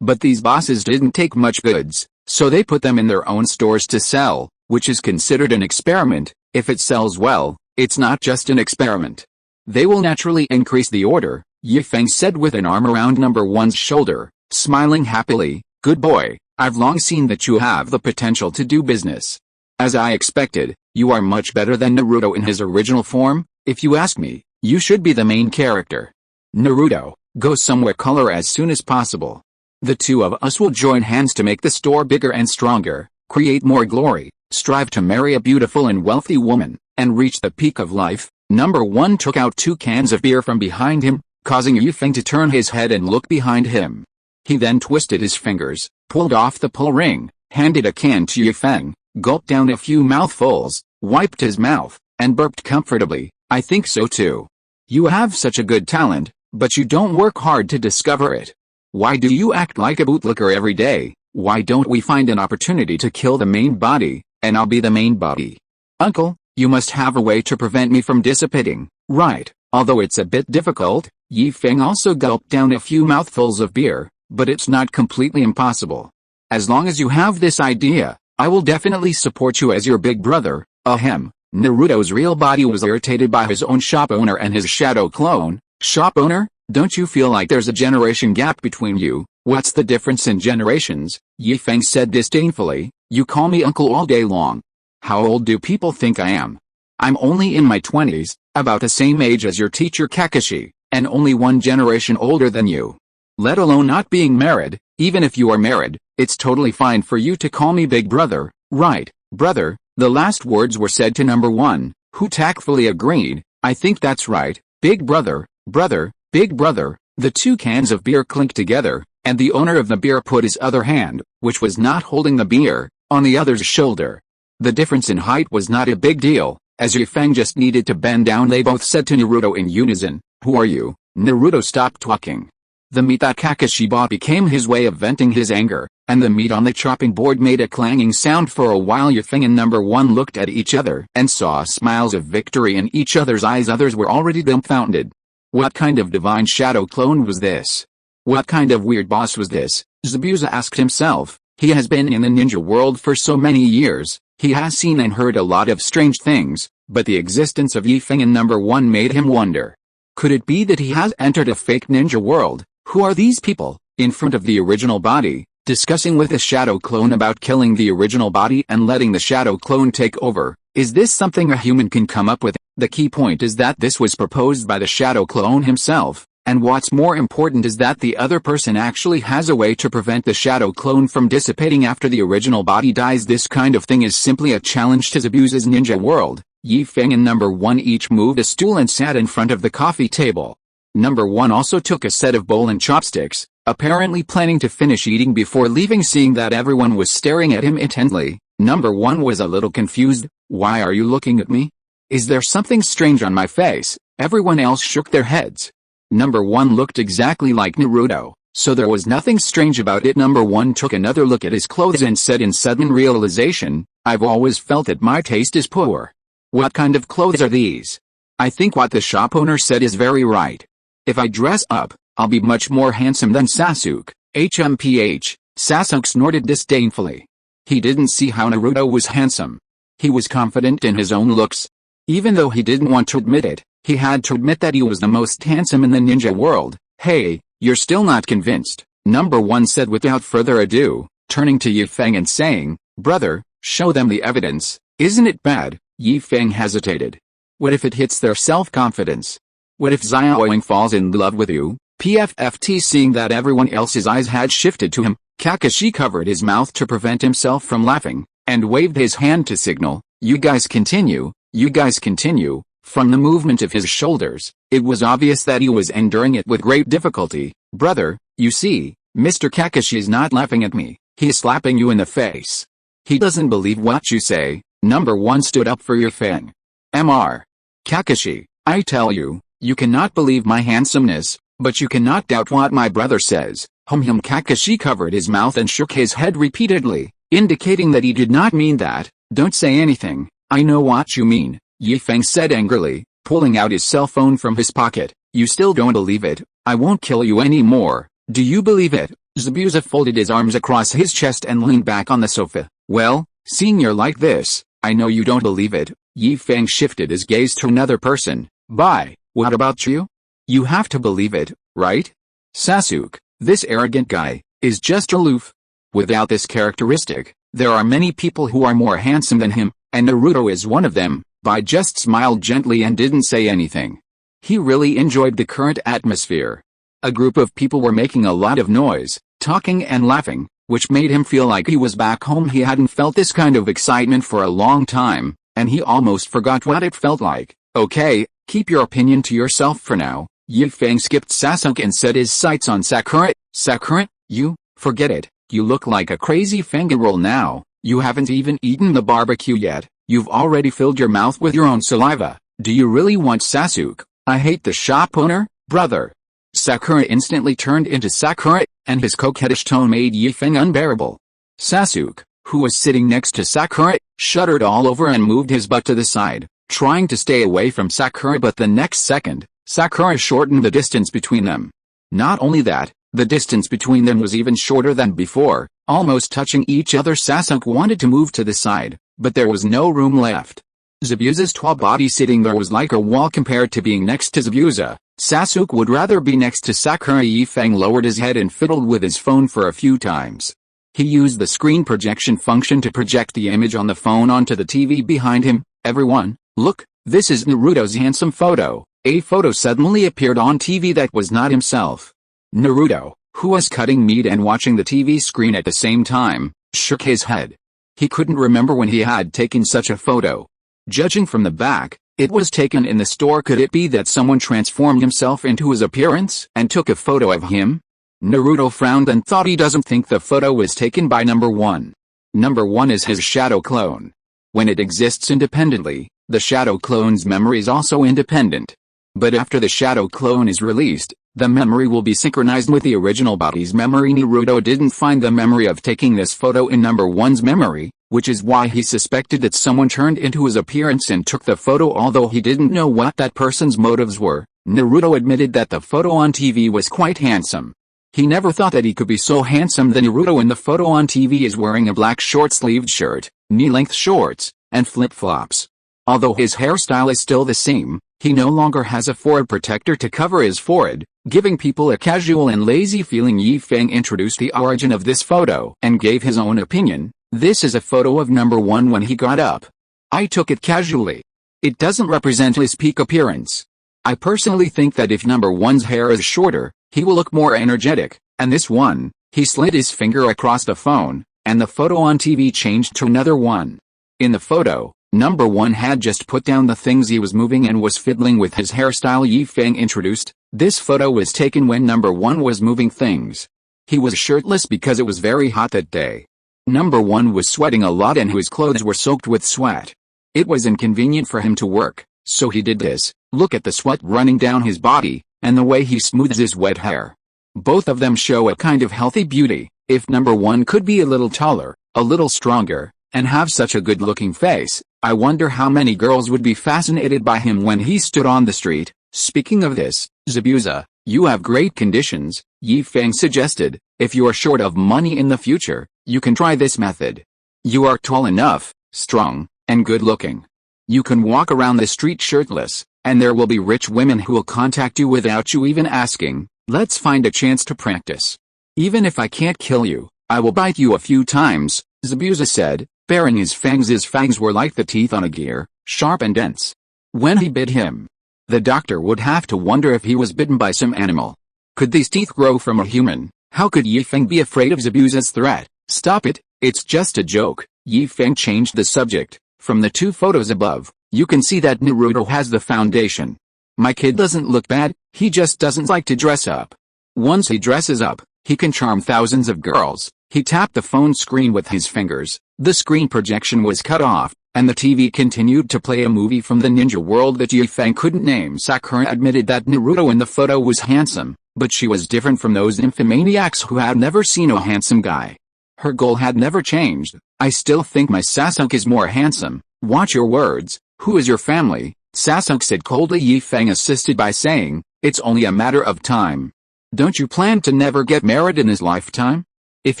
But these bosses didn't take much goods, so they put them in their own stores to sell, which is considered an experiment. If it sells well, it's not just an experiment. They will naturally increase the order, Yi Feng said with an arm around number 1's shoulder, smiling happily. Good boy, I've long seen that you have the potential to do business. As I expected, you are much better than Naruto in his original form. If you ask me, you should be the main character. Naruto, go somewhere color as soon as possible. The two of us will join hands to make the store bigger and stronger, create more glory, strive to marry a beautiful and wealthy woman, and reach the peak of life. Number 1 took out 2 cans of beer from behind him, causing Yi Feng to turn his head and look behind him. He then twisted his fingers, pulled off the pull ring, handed a can to Yi Feng, gulped down a few mouthfuls, wiped his mouth, and burped comfortably. I think so too. You have such a good talent, but you don't work hard to discover it. Why do you act like a bootlicker every day? Why don't we find an opportunity to kill the main body, and I'll be the main body? Uncle, you must have a way to prevent me from dissipating, right? Although it's a bit difficult. Yi Feng also gulped down a few mouthfuls of beer, but it's not completely impossible. As long as you have this idea, I will definitely support you as your big brother. Ahem. Naruto's real body was irritated by his own shop owner and his shadow clone. Shop owner, don't you feel like there's a generation gap between you? What's the difference in generations? Yi Feng said disdainfully. You call me uncle all day long. How old do people think I am? I'm only in my 20s, about the same age as your teacher Kakashi, and only 1 generation older than you. Let alone not being married. Even if you are married, it's totally fine for you to call me big brother, right, brother? The last words were said to number 1, who tactfully agreed. I think that's right, big brother, brother, big brother. The 2 cans of beer clinked together, and the owner of the beer put his other hand, which was not holding the beer, on the other's shoulder. The difference in height was not a big deal, as Yi Feng just needed to bend down. They both said to Naruto in unison, who are you? Naruto stopped talking. The meat that Kakashi bought became his way of venting his anger, and the meat on the chopping board made a clanging sound. For a while Yi Feng and number 1 looked at each other and saw smiles of victory in each other's eyes. Others were already dumbfounded. What kind of divine shadow clone was this? What kind of weird boss was this? Zabuza asked himself. He has been in the ninja world for so many years, he has seen and heard a lot of strange things, but the existence of Yi Feng and number 1 made him wonder. Could it be that he has entered a fake ninja world? Who are these people, in front of the original body, discussing with the shadow clone about killing the original body and letting the shadow clone take over? Is this something a human can come up with? The key point is that this was proposed by the shadow clone himself, and what's more important is that the other person actually has a way to prevent the shadow clone from dissipating after the original body dies. This kind of thing is simply a challenge to Zabuza's ninja world. Yi Feng and number 1 each moved a stool and sat in front of the coffee table. Number 1 also took a set of bowl and chopsticks, apparently planning to finish eating before leaving. Seeing that everyone was staring at him intently, number 1 was a little confused. Why are you looking at me? Is there something strange on my face? Everyone else shook their heads. Number 1 looked exactly like Naruto, so there was nothing strange about it. Number 1 took another look at his clothes and said in sudden realization, I've always felt that my taste is poor. What kind of clothes are these? I think what the shop owner said is very right. If I dress up, I'll be much more handsome than Sasuke. HMPH, Sasuke snorted disdainfully. He didn't see how Naruto was handsome. He was confident in his own looks. Even though he didn't want to admit it, he had to admit that he was the most handsome in the ninja world. Hey, you're still not convinced, number 1 said without further ado, turning to Yi Feng and saying, brother, show them the evidence. Isn't it bad? Yi Feng hesitated. What if it hits their self-confidence? What if Xiaoying falls in love with you? PFFT. Seeing that everyone else's eyes had shifted to him, Kakashi covered his mouth to prevent himself from laughing, and waved his hand to signal, you guys continue, you guys continue. From the movement of his shoulders, it was obvious that he was enduring it with great difficulty. Brother, you see, Mr. Kakashi is not laughing at me, he is slapping you in the face. He doesn't believe what you say. Number 1 stood up for Yi Feng. Mr. Kakashi, I tell you, you cannot believe my handsomeness, but you cannot doubt what my brother says. Kakashi covered his mouth and shook his head repeatedly. indicating that he did not mean that. Don't say anything, I know what you mean, Feng said angrily, pulling out his cell phone from his pocket. You still don't believe it? I won't kill you anymore. Do you believe it? Zabuza folded his arms across his chest and leaned back on the sofa. Well, seeing you're like this, I know you don't believe it. Feng shifted his gaze to another person. Bye, what about you? You have to believe it, right? Sasuke, this arrogant guy, is just aloof. Without this characteristic, there are many people who are more handsome than him, and Naruto is one of them. Bai just smiled gently and didn't say anything. He really enjoyed the current atmosphere. A group of people were making a lot of noise, talking and laughing, which made him feel like he was back home. He hadn't felt this kind of excitement for a long time, and he almost forgot what it felt like. Okay, keep your opinion to yourself for now. Feng skipped Sasuke and set his sights on Sakura. Sakura, you, forget it. You look like a crazy fangirl now. You haven't even eaten the barbecue yet. You've already filled your mouth with your own saliva. Do you really want Sasuke? I hate the shop owner, brother. Sakura instantly turned into Sakura, and his coquettish tone made Feng unbearable. Sasuke, who was sitting next to Sakura, shuddered all over and moved his butt to the side, trying to stay away from Sakura, but the next second, Sakura shortened the distance between them. Not only that, the distance between them was even shorter than before, almost touching each other. Sasuke wanted to move to the side, but there was no room left. Zabuza's tall body sitting there was like a wall compared to being next to Zabuza. Sasuke would rather be next to Sakura. Feng lowered his head and fiddled with his phone for a few times. He used the screen projection function to project the image on the phone onto the TV behind him. Everyone, look, this is Naruto's handsome photo. A photo suddenly appeared on TV that was not himself. Naruto, who was cutting meat and watching the TV screen at the same time, shook his head. He couldn't remember when he had taken such a photo. Judging from the back, it was taken in the store. Could it be that someone transformed himself into his appearance and took a photo of him? Naruto frowned and thought he doesn't think the photo was taken by number one. Number one is his shadow clone. When it exists independently, the shadow clone's memory is also independent. But after the shadow clone is released, the memory will be synchronized with the original body's memory. Naruto didn't find the memory of taking this photo in number one's memory, which is why he suspected that someone turned into his appearance and took the photo. Although he didn't know what that person's motives were, Naruto admitted that the photo on TV was quite handsome. He never thought that he could be so handsome. The Naruto in the photo on TV is wearing a black short-sleeved shirt, knee-length shorts, and flip-flops. Although his hairstyle is still the same, he no longer has a forehead protector to cover his forehead, giving people a casual and lazy feeling. Feng introduced the origin of this photo and gave his own opinion. This is a photo of number one when he got up. I took it casually. It doesn't represent his peak appearance. I personally think that if number one's hair is shorter, he will look more energetic, and this one, he slid his finger across the phone, and the photo on TV changed to another one. In the photo, number one had just put down the things he was moving and was fiddling with his hairstyle. Feng introduced, this photo was taken when number one was moving things. He was shirtless because it was very hot that day. Number one was sweating a lot and his clothes were soaked with sweat. It was inconvenient for him to work, so he did this. Look at the sweat running down his body, and the way he smooths his wet hair. Both of them show a kind of healthy beauty. If number one could be a little taller, a little stronger, and have such a good-looking face, I wonder how many girls would be fascinated by him when he stood on the street. Speaking of this, Zabuza, you have great conditions, Feng suggested. If you are short of money in the future, you can try this method. You are tall enough, strong, and good-looking. You can walk around the street shirtless, and there will be rich women who will contact you without you even asking. Let's find a chance to practice. Even if I can't kill you, I will bite you a few times, Zabuza said, baring his fangs. His fangs were like the teeth on a gear, sharp and dense. When he bit him, the doctor would have to wonder if he was bitten by some animal. Could these teeth grow from a human? How could Feng be afraid of Zabuza's threat? Stop it, it's just a joke. Feng changed the subject. From the two photos above, you can see that Naruto has the foundation. My kid doesn't look bad, he just doesn't like to dress up. Once he dresses up, he can charm thousands of girls. He tapped the phone screen with his fingers. The screen projection was cut off, and the TV continued to play a movie from the ninja world that Feng couldn't name. Sakura admitted that Naruto in the photo was handsome, but she was different from those nymphomaniacs who had never seen a handsome guy. Her goal had never changed. I still think my Sasuke is more handsome. Watch your words. Who is your family? Sasuke said coldly. Yi Feng assisted by saying, it's only a matter of time. Don't you plan to never get married in this lifetime? If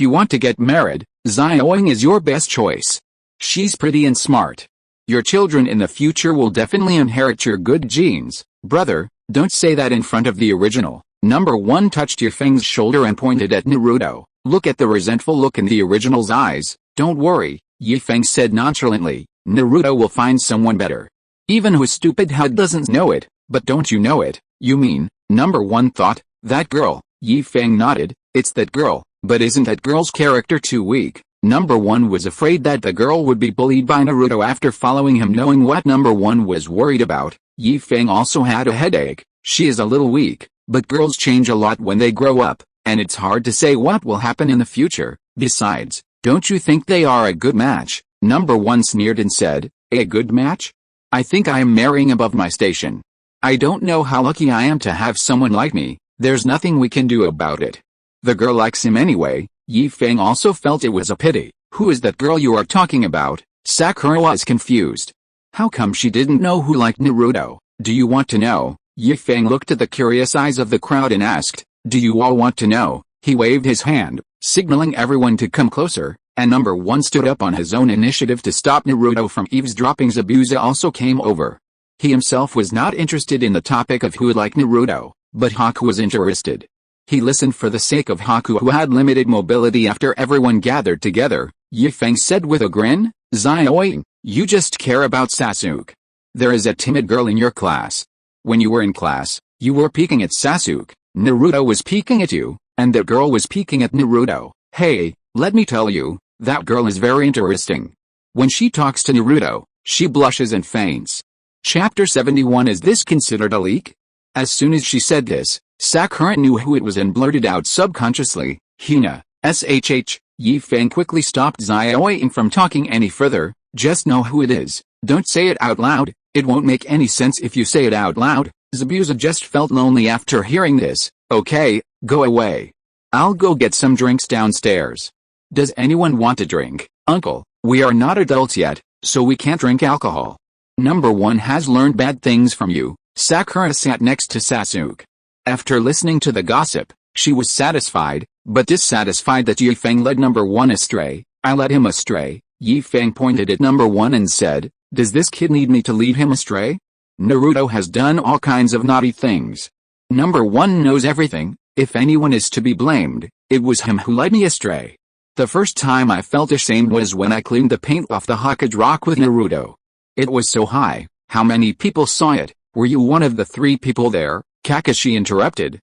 you want to get married, Xiaoying is your best choice. She's pretty and smart. Your children in the future will definitely inherit your good genes. Brother, don't say that in front of the original. Number 1 touched Yi Feng's shoulder and pointed at Naruto. Look at the resentful look in the original's eyes. Don't worry, Yi Feng said nonchalantly. Naruto will find someone better. Even whose stupid head doesn't know it. But don't you know it? You mean, Number 1 thought, that girl. Yi Feng nodded. It's that girl. But isn't that girl's character too weak? Number 1 was afraid that the girl would be bullied by Naruto after following him, knowing what Number 1 was worried about. Yi Feng also had a headache. She is a little weak, but girls change a lot when they grow up, and it's hard to say what will happen in the future. Besides, don't you think they are a good match? Number 1 sneered and said, a good match? I think I am marrying above my station. I don't know how lucky I am to have someone like me. There's nothing we can do about it. The girl likes him anyway. Yi Feng also felt it was a pity. Who is that girl you are talking about? Sakura was confused. How come she didn't know who liked Naruto? Do you want to know? Yi Feng looked at the curious eyes of the crowd and asked, do you all want to know? He waved his hand, signaling everyone to come closer, and Number 1 stood up on his own initiative to stop Naruto from eavesdropping. Zabuza also came over. He himself was not interested in the topic of who liked Naruto, but Haku was interested. He listened for the sake of Haku, who had limited mobility. After everyone gathered together, Yi Feng said with a grin, Xiaoying, you just care about Sasuke. There is a timid girl in your class. When you were in class, you were peeking at Sasuke, Naruto was peeking at you, and that girl was peeking at Naruto. Hey, let me tell you, that girl is very interesting. When she talks to Naruto, she blushes and faints. Chapter 71. Is this considered a leak? As soon as she said this, Sakura knew who it was and blurted out subconsciously, Hina, SHH. Yi Feng quickly stopped Xiaoying from talking any further. Just know who it is. Don't say it out loud. It won't make any sense if you say it out loud. Zabuza just felt lonely after hearing this. Okay, go away. I'll go get some drinks downstairs. Does anyone want a drink? Uncle, we are not adults yet, so we can't drink alcohol. Number 1 has learned bad things from you. Sakura sat next to Sasuke. After listening to the gossip, she was satisfied, but dissatisfied that Yi Feng led Number 1 astray. I led him astray. Yi Feng pointed at Number 1 and said, does this kid need me to lead him astray? Naruto has done all kinds of naughty things. Number 1 knows everything. If anyone is to be blamed, it was him who led me astray. The first time I felt ashamed was when I cleaned the paint off the Hokage rock with Naruto. It was so high. How many people saw it? Were you one of the 3 people there? Kakashi interrupted.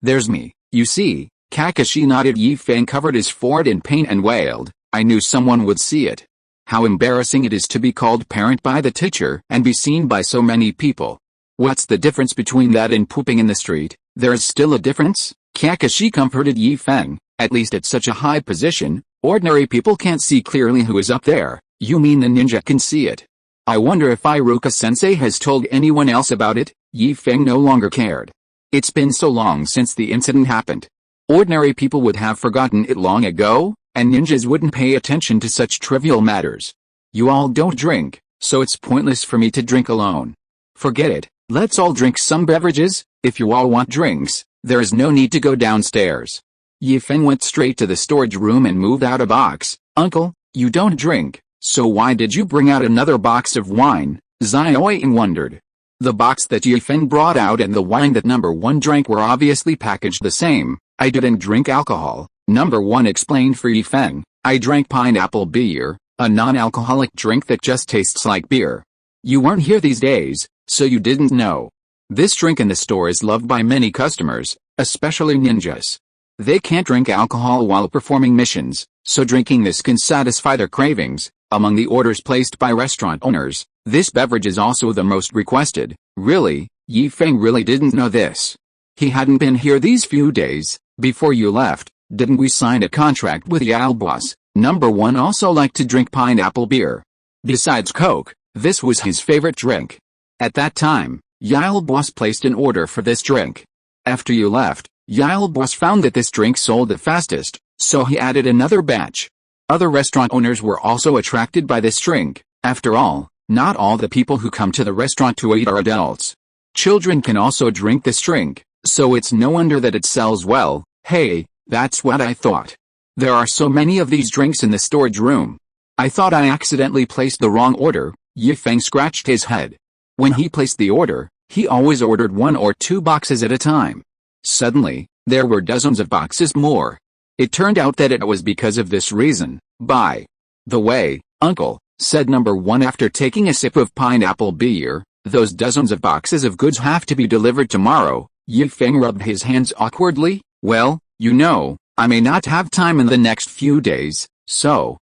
There's me. You see. Kakashi nodded. Yi Feng covered his forehead in paint and wailed, I knew someone would see it. How embarrassing it is to be called parent by the teacher and be seen by so many people. What's the difference between that and pooping in the street? There is still a difference? Kakashi comforted Yi Feng. At least at such a high position, ordinary people can't see clearly who is up there. You mean the ninja can see it? I wonder if Iruka-sensei has told anyone else about it. Yi Feng no longer cared. It's been so long since the incident happened. Ordinary people would have forgotten it long ago, and ninjas wouldn't pay attention to such trivial matters. You all don't drink, so it's pointless for me to drink alone. Forget it, let's all drink some beverages. If you all want drinks, there is no need to go downstairs. Yi Feng went straight to the storage room and moved out a box. Uncle, you don't drink, so why did you bring out another box of wine? Xiaoying wondered. The box that Yi Feng brought out and the wine that Number 1 drank were obviously packaged the same. I didn't drink alcohol, Number 1 explained for Yi Feng. I drank pineapple beer, a non-alcoholic drink that just tastes like beer. You weren't here these days, so you didn't know. This drink in the store is loved by many customers, especially ninjas. They can't drink alcohol while performing missions, so drinking this can satisfy their cravings. Among the orders placed by restaurant owners, this beverage is also the most requested. Really? Yi Feng really didn't know this. He hadn't been here these few days. Before you left, didn't we sign a contract with Yalboss? Number 1 also liked to drink pineapple beer. Besides Coke, this was his favorite drink. At that time, Yalboss placed an order for this drink. After you left, Yalboss found that this drink sold the fastest, so he added another batch. Other restaurant owners were also attracted by this drink. After all, not all the people who come to the restaurant to eat are adults. Children can also drink this drink, so it's no wonder that it sells well. Hey, that's what I thought. There are so many of these drinks in the storage room. I thought I accidentally placed the wrong order. Feng scratched his head. When he placed the order, he always ordered 1 or 2 boxes at a time. Suddenly, there were dozens of boxes more. It turned out that it was because of this reason. By the way, Uncle, said number 1 after taking a sip of pineapple beer, those dozens of boxes of goods have to be delivered tomorrow. Feng rubbed his hands awkwardly. Well, you know, I may not have time in the next few days, so,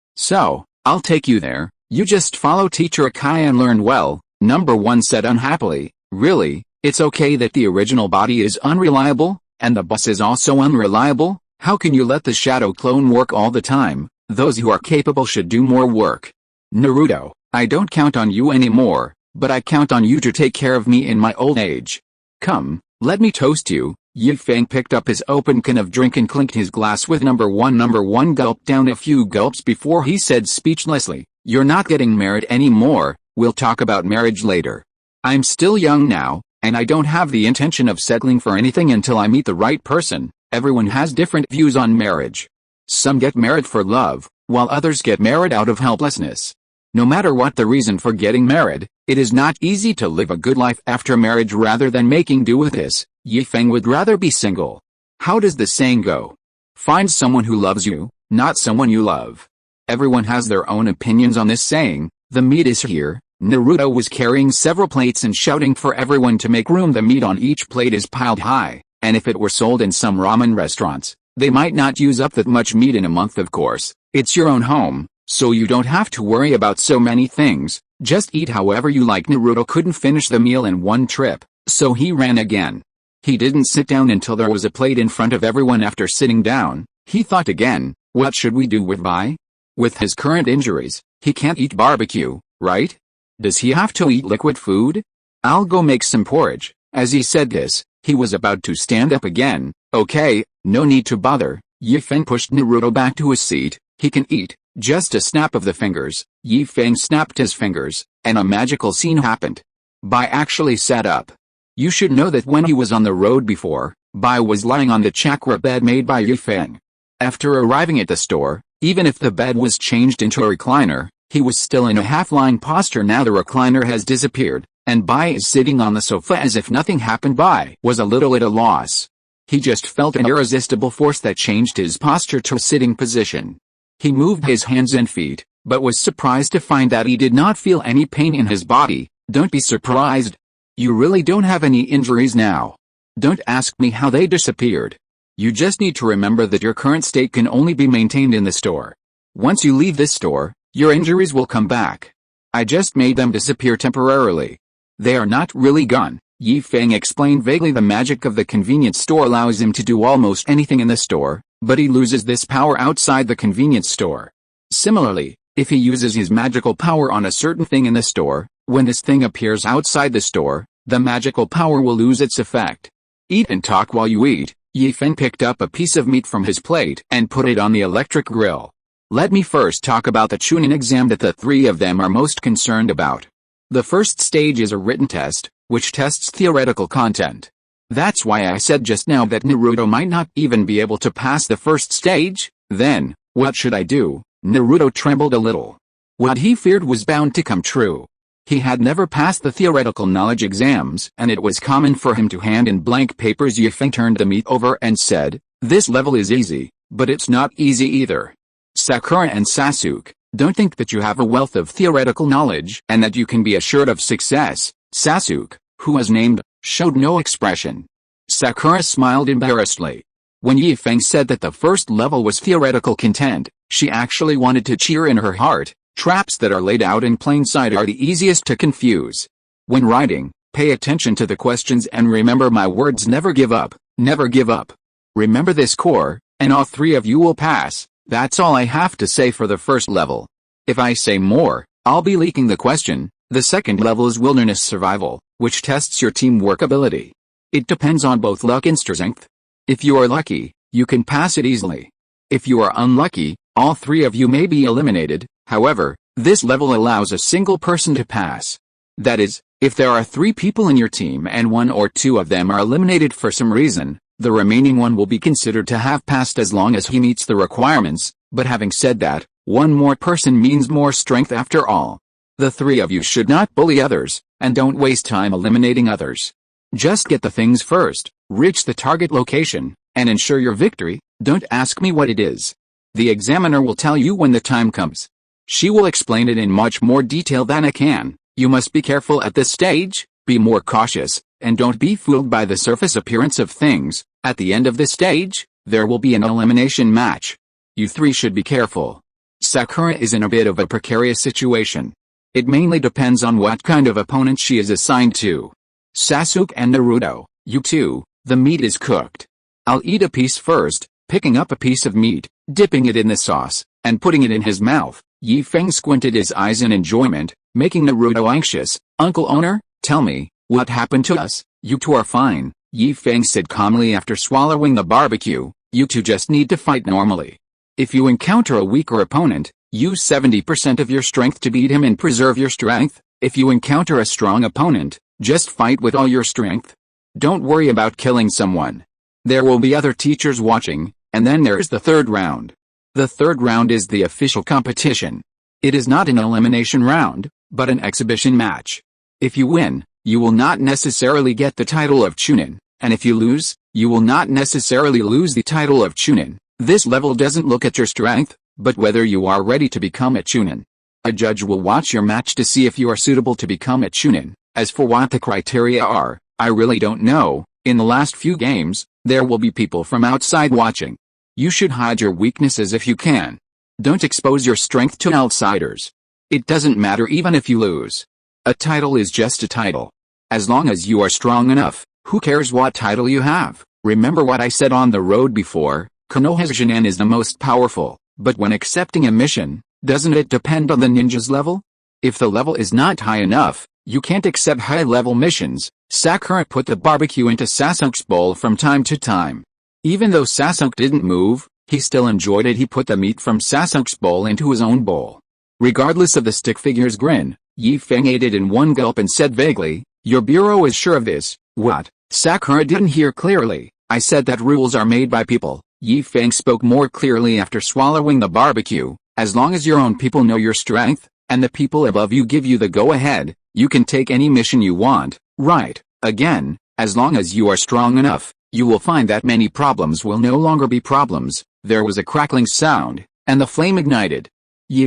I'll take you there. You just follow teacher Akai and learn well, number 1 said unhappily. Really, it's okay that the original body is unreliable, and the bus is also unreliable? How can you let the shadow clone work all the time? Those who are capable should do more work. Naruto, I don't count on you anymore, but I count on you to take care of me in my old age. Come, let me toast you. Feng picked up his open can of drink and clinked his glass with number 1. Number 1 gulped down a few gulps before he said speechlessly, you're not getting married anymore, we'll talk about marriage later. I'm still young now, and I don't have the intention of settling for anything until I meet the right person. Everyone has different views on marriage. Some get married for love, while others get married out of helplessness. No matter what the reason for getting married, it is not easy to live a good life after marriage. Rather than making do with this, Feng would rather be single. How does the saying go? Find someone who loves you, not someone you love. Everyone has their own opinions on this saying. The meat is here. Naruto was carrying several plates and shouting for everyone to make room. The meat on each plate is piled high, and if it were sold in some ramen restaurants, they might not use up that much meat in a month. Of course, it's your own home, so you don't have to worry about so many things. Just eat however you like. Naruto couldn't finish the meal in one trip, so he ran again. He didn't sit down until there was a plate in front of everyone. After sitting down, he thought again, what should we do with Vi? With his current injuries, he can't eat barbecue, right? Does he have to eat liquid food? I'll go make some porridge. As he said this, he was about to stand up again. Okay, no need to bother. Feng pushed Naruto back to his seat. He can eat. Just a snap of the fingers. Feng snapped his fingers, and a magical scene happened. Bai actually sat up. You should know that when he was on the road before, Bai was lying on the chakra bed made by Feng. After arriving at the store, even if the bed was changed into a recliner, he was still in a half-lying posture. Now the recliner has disappeared, and Bai is sitting on the sofa as if nothing happened. Bai was a little at a loss. He just felt an irresistible force that changed his posture to a sitting position. He moved his hands and feet, but was surprised to find that he did not feel any pain in his body. Don't be surprised. You really don't have any injuries now. Don't ask me how they disappeared. You just need to remember that your current state can only be maintained in the store. Once you leave this store, your injuries will come back. I just made them disappear temporarily. They are not really gone. Feng explained vaguely. The magic of the convenience store allows him to do almost anything in the store, but he loses this power outside the convenience store. Similarly, if he uses his magical power on a certain thing in the store, when this thing appears outside the store, the magical power will lose its effect. Eat and talk while you eat. Feng picked up a piece of meat from his plate and put it on the electric grill. Let me first talk about the Chunin exam that the three of them are most concerned about. The first stage is a written test, which tests theoretical content. That's why I said just now that Naruto might not even be able to pass the first stage. Then, what should I do? Naruto trembled a little. What he feared was bound to come true. He had never passed the theoretical knowledge exams, and it was common for him to hand in blank papers. Feng turned the meat over and said, this level is easy, but it's not easy either. Sakura and Sasuke, don't think that you have a wealth of theoretical knowledge and that you can be assured of success. Sasuke, who was named, showed no expression. Sakura smiled embarrassedly. When Feng said that the first level was theoretical content, she actually wanted to cheer in her heart. Traps that are laid out in plain sight are the easiest to confuse. When writing, pay attention to the questions and remember my words. Never give up, never give up. Remember this core, and all three of you will pass. That's all I have to say for the first level. If I say more, I'll be leaking the question. The second level is wilderness survival, which tests your teamwork ability. It depends on both luck and strength. If you are lucky, you can pass it easily. If you are unlucky, All three of you may be eliminated, however, this level allows a single person to pass. That is, if there are 3 people in your team and 1 or 2 of them are eliminated for some reason, the remaining one will be considered to have passed as long as he meets the requirements, but having said that, 1 more person means more strength after all. The 3 of you should not bully others, and don't waste time eliminating others. Just get the things first, reach the target location, and ensure your victory. Don't ask me what it is. The examiner will tell you when the time comes. She will explain it in much more detail than I can. You must be careful at this stage, be more cautious, and don't be fooled by the surface appearance of things. At the end of this stage, there will be an elimination match. You 3 should be careful. Sakura is in a bit of a precarious situation. It mainly depends on what kind of opponent she is assigned to. Sasuke and Naruto, you 2, the meat is cooked. I'll eat a piece first, picking up a piece of meat, dipping it in the sauce, and putting it in his mouth. Feng squinted his eyes in enjoyment, making Naruto anxious. Uncle Owner, tell me, what happened to us? You 2 are fine, Feng said calmly after swallowing the barbecue. You 2 just need to fight normally. If you encounter a weaker opponent, use 70% of your strength to beat him and preserve your strength. If you encounter a strong opponent, just fight with all your strength. Don't worry about killing someone. There will be other teachers watching, and then there is the 3rd round. The 3rd round is the official competition. It is not an elimination round, but an exhibition match. If you win, you will not necessarily get the title of Chunin, and if you lose, you will not necessarily lose the title of Chunin. This level doesn't look at your strength, but whether you are ready to become a Chunin. A judge will watch your match to see if you are suitable to become a Chunin. As for what the criteria are, I really don't know. In the last few games, there will be people from outside watching. You should hide your weaknesses if you can. Don't expose your strength to outsiders. It doesn't matter even if you lose. A title is just a title. As long as you are strong enough, who cares what title you have? Remember what I said on the road before, Konoha's Jinin is the most powerful, but when accepting a mission, doesn't it depend on the ninja's level? If the level is not high enough, you can't accept high-level missions. Sakura put the barbecue into Sasuke's bowl from time to time. Even though Sasuke didn't move, he still enjoyed it. He put the meat from Sasuke's bowl into his own bowl. Regardless of the stick figure's grin, Feng ate it in one gulp and said vaguely, "Your bureau is sure of this." What? Sakura didn't hear clearly. I said that rules are made by people. Feng spoke more clearly after swallowing the barbecue. As long as your own people know your strength, and the people above you give you the go-ahead, you can take any mission you want, right? Again, as long as you are strong enough, you will find that many problems will no longer be problems. There was a crackling sound, and the flame ignited.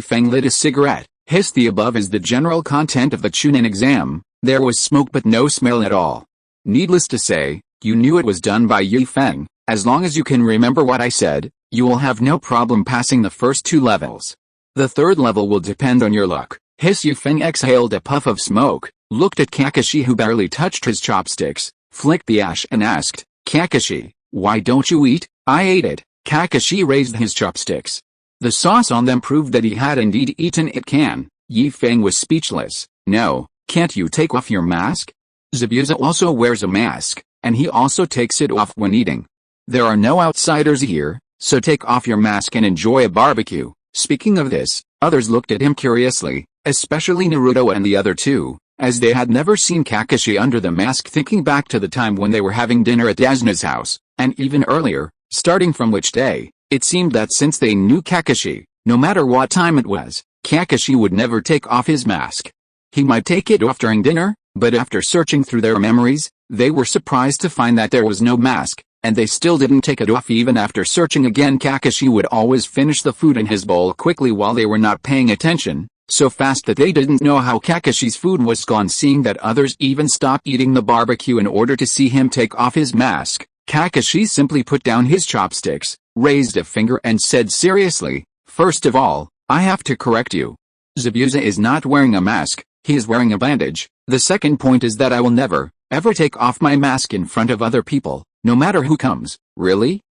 Feng lit a cigarette. The above is the general content of the Chunin exam. There was smoke but no smell at all. Needless to say, you knew it was done by Feng. As long as you can remember what I said, you will have no problem passing the first 2 levels. The 3rd level will depend on your luck. Feng exhaled a puff of smoke, looked at Kakashi who barely touched his chopsticks, flicked the ash and asked, "Kakashi, why don't you eat?" "I ate it." Kakashi raised his chopsticks. The sauce on them proved that he had indeed eaten it. Feng was speechless. "No, can't you take off your mask?" Zabuza also wears a mask, and he also takes it off when eating. There are no outsiders here, so take off your mask and enjoy a barbecue. Speaking of this, others looked at him curiously, especially Naruto and the other 2, as they had never seen Kakashi under the mask, thinking back to the time when they were having dinner at Yasuna's house, and even earlier, starting from which day, it seemed that since they knew Kakashi, no matter what time it was, Kakashi would never take off his mask. He might take it off during dinner, but after searching through their memories, they were surprised to find that there was no mask, and they still didn't take it off even after searching again. Kakashi would always finish the food in his bowl quickly while they were not paying attention, so fast that they didn't know how Kakashi's food was gone. Seeing that others even stopped eating the barbecue in order to see him take off his mask, Kakashi simply put down his chopsticks, raised a finger and said seriously, "First of all, I have to correct you. Zabuza is not wearing a mask, he is wearing a bandage. The second point is that I will never, ever take off my mask in front of other people, no matter who comes." "Really?"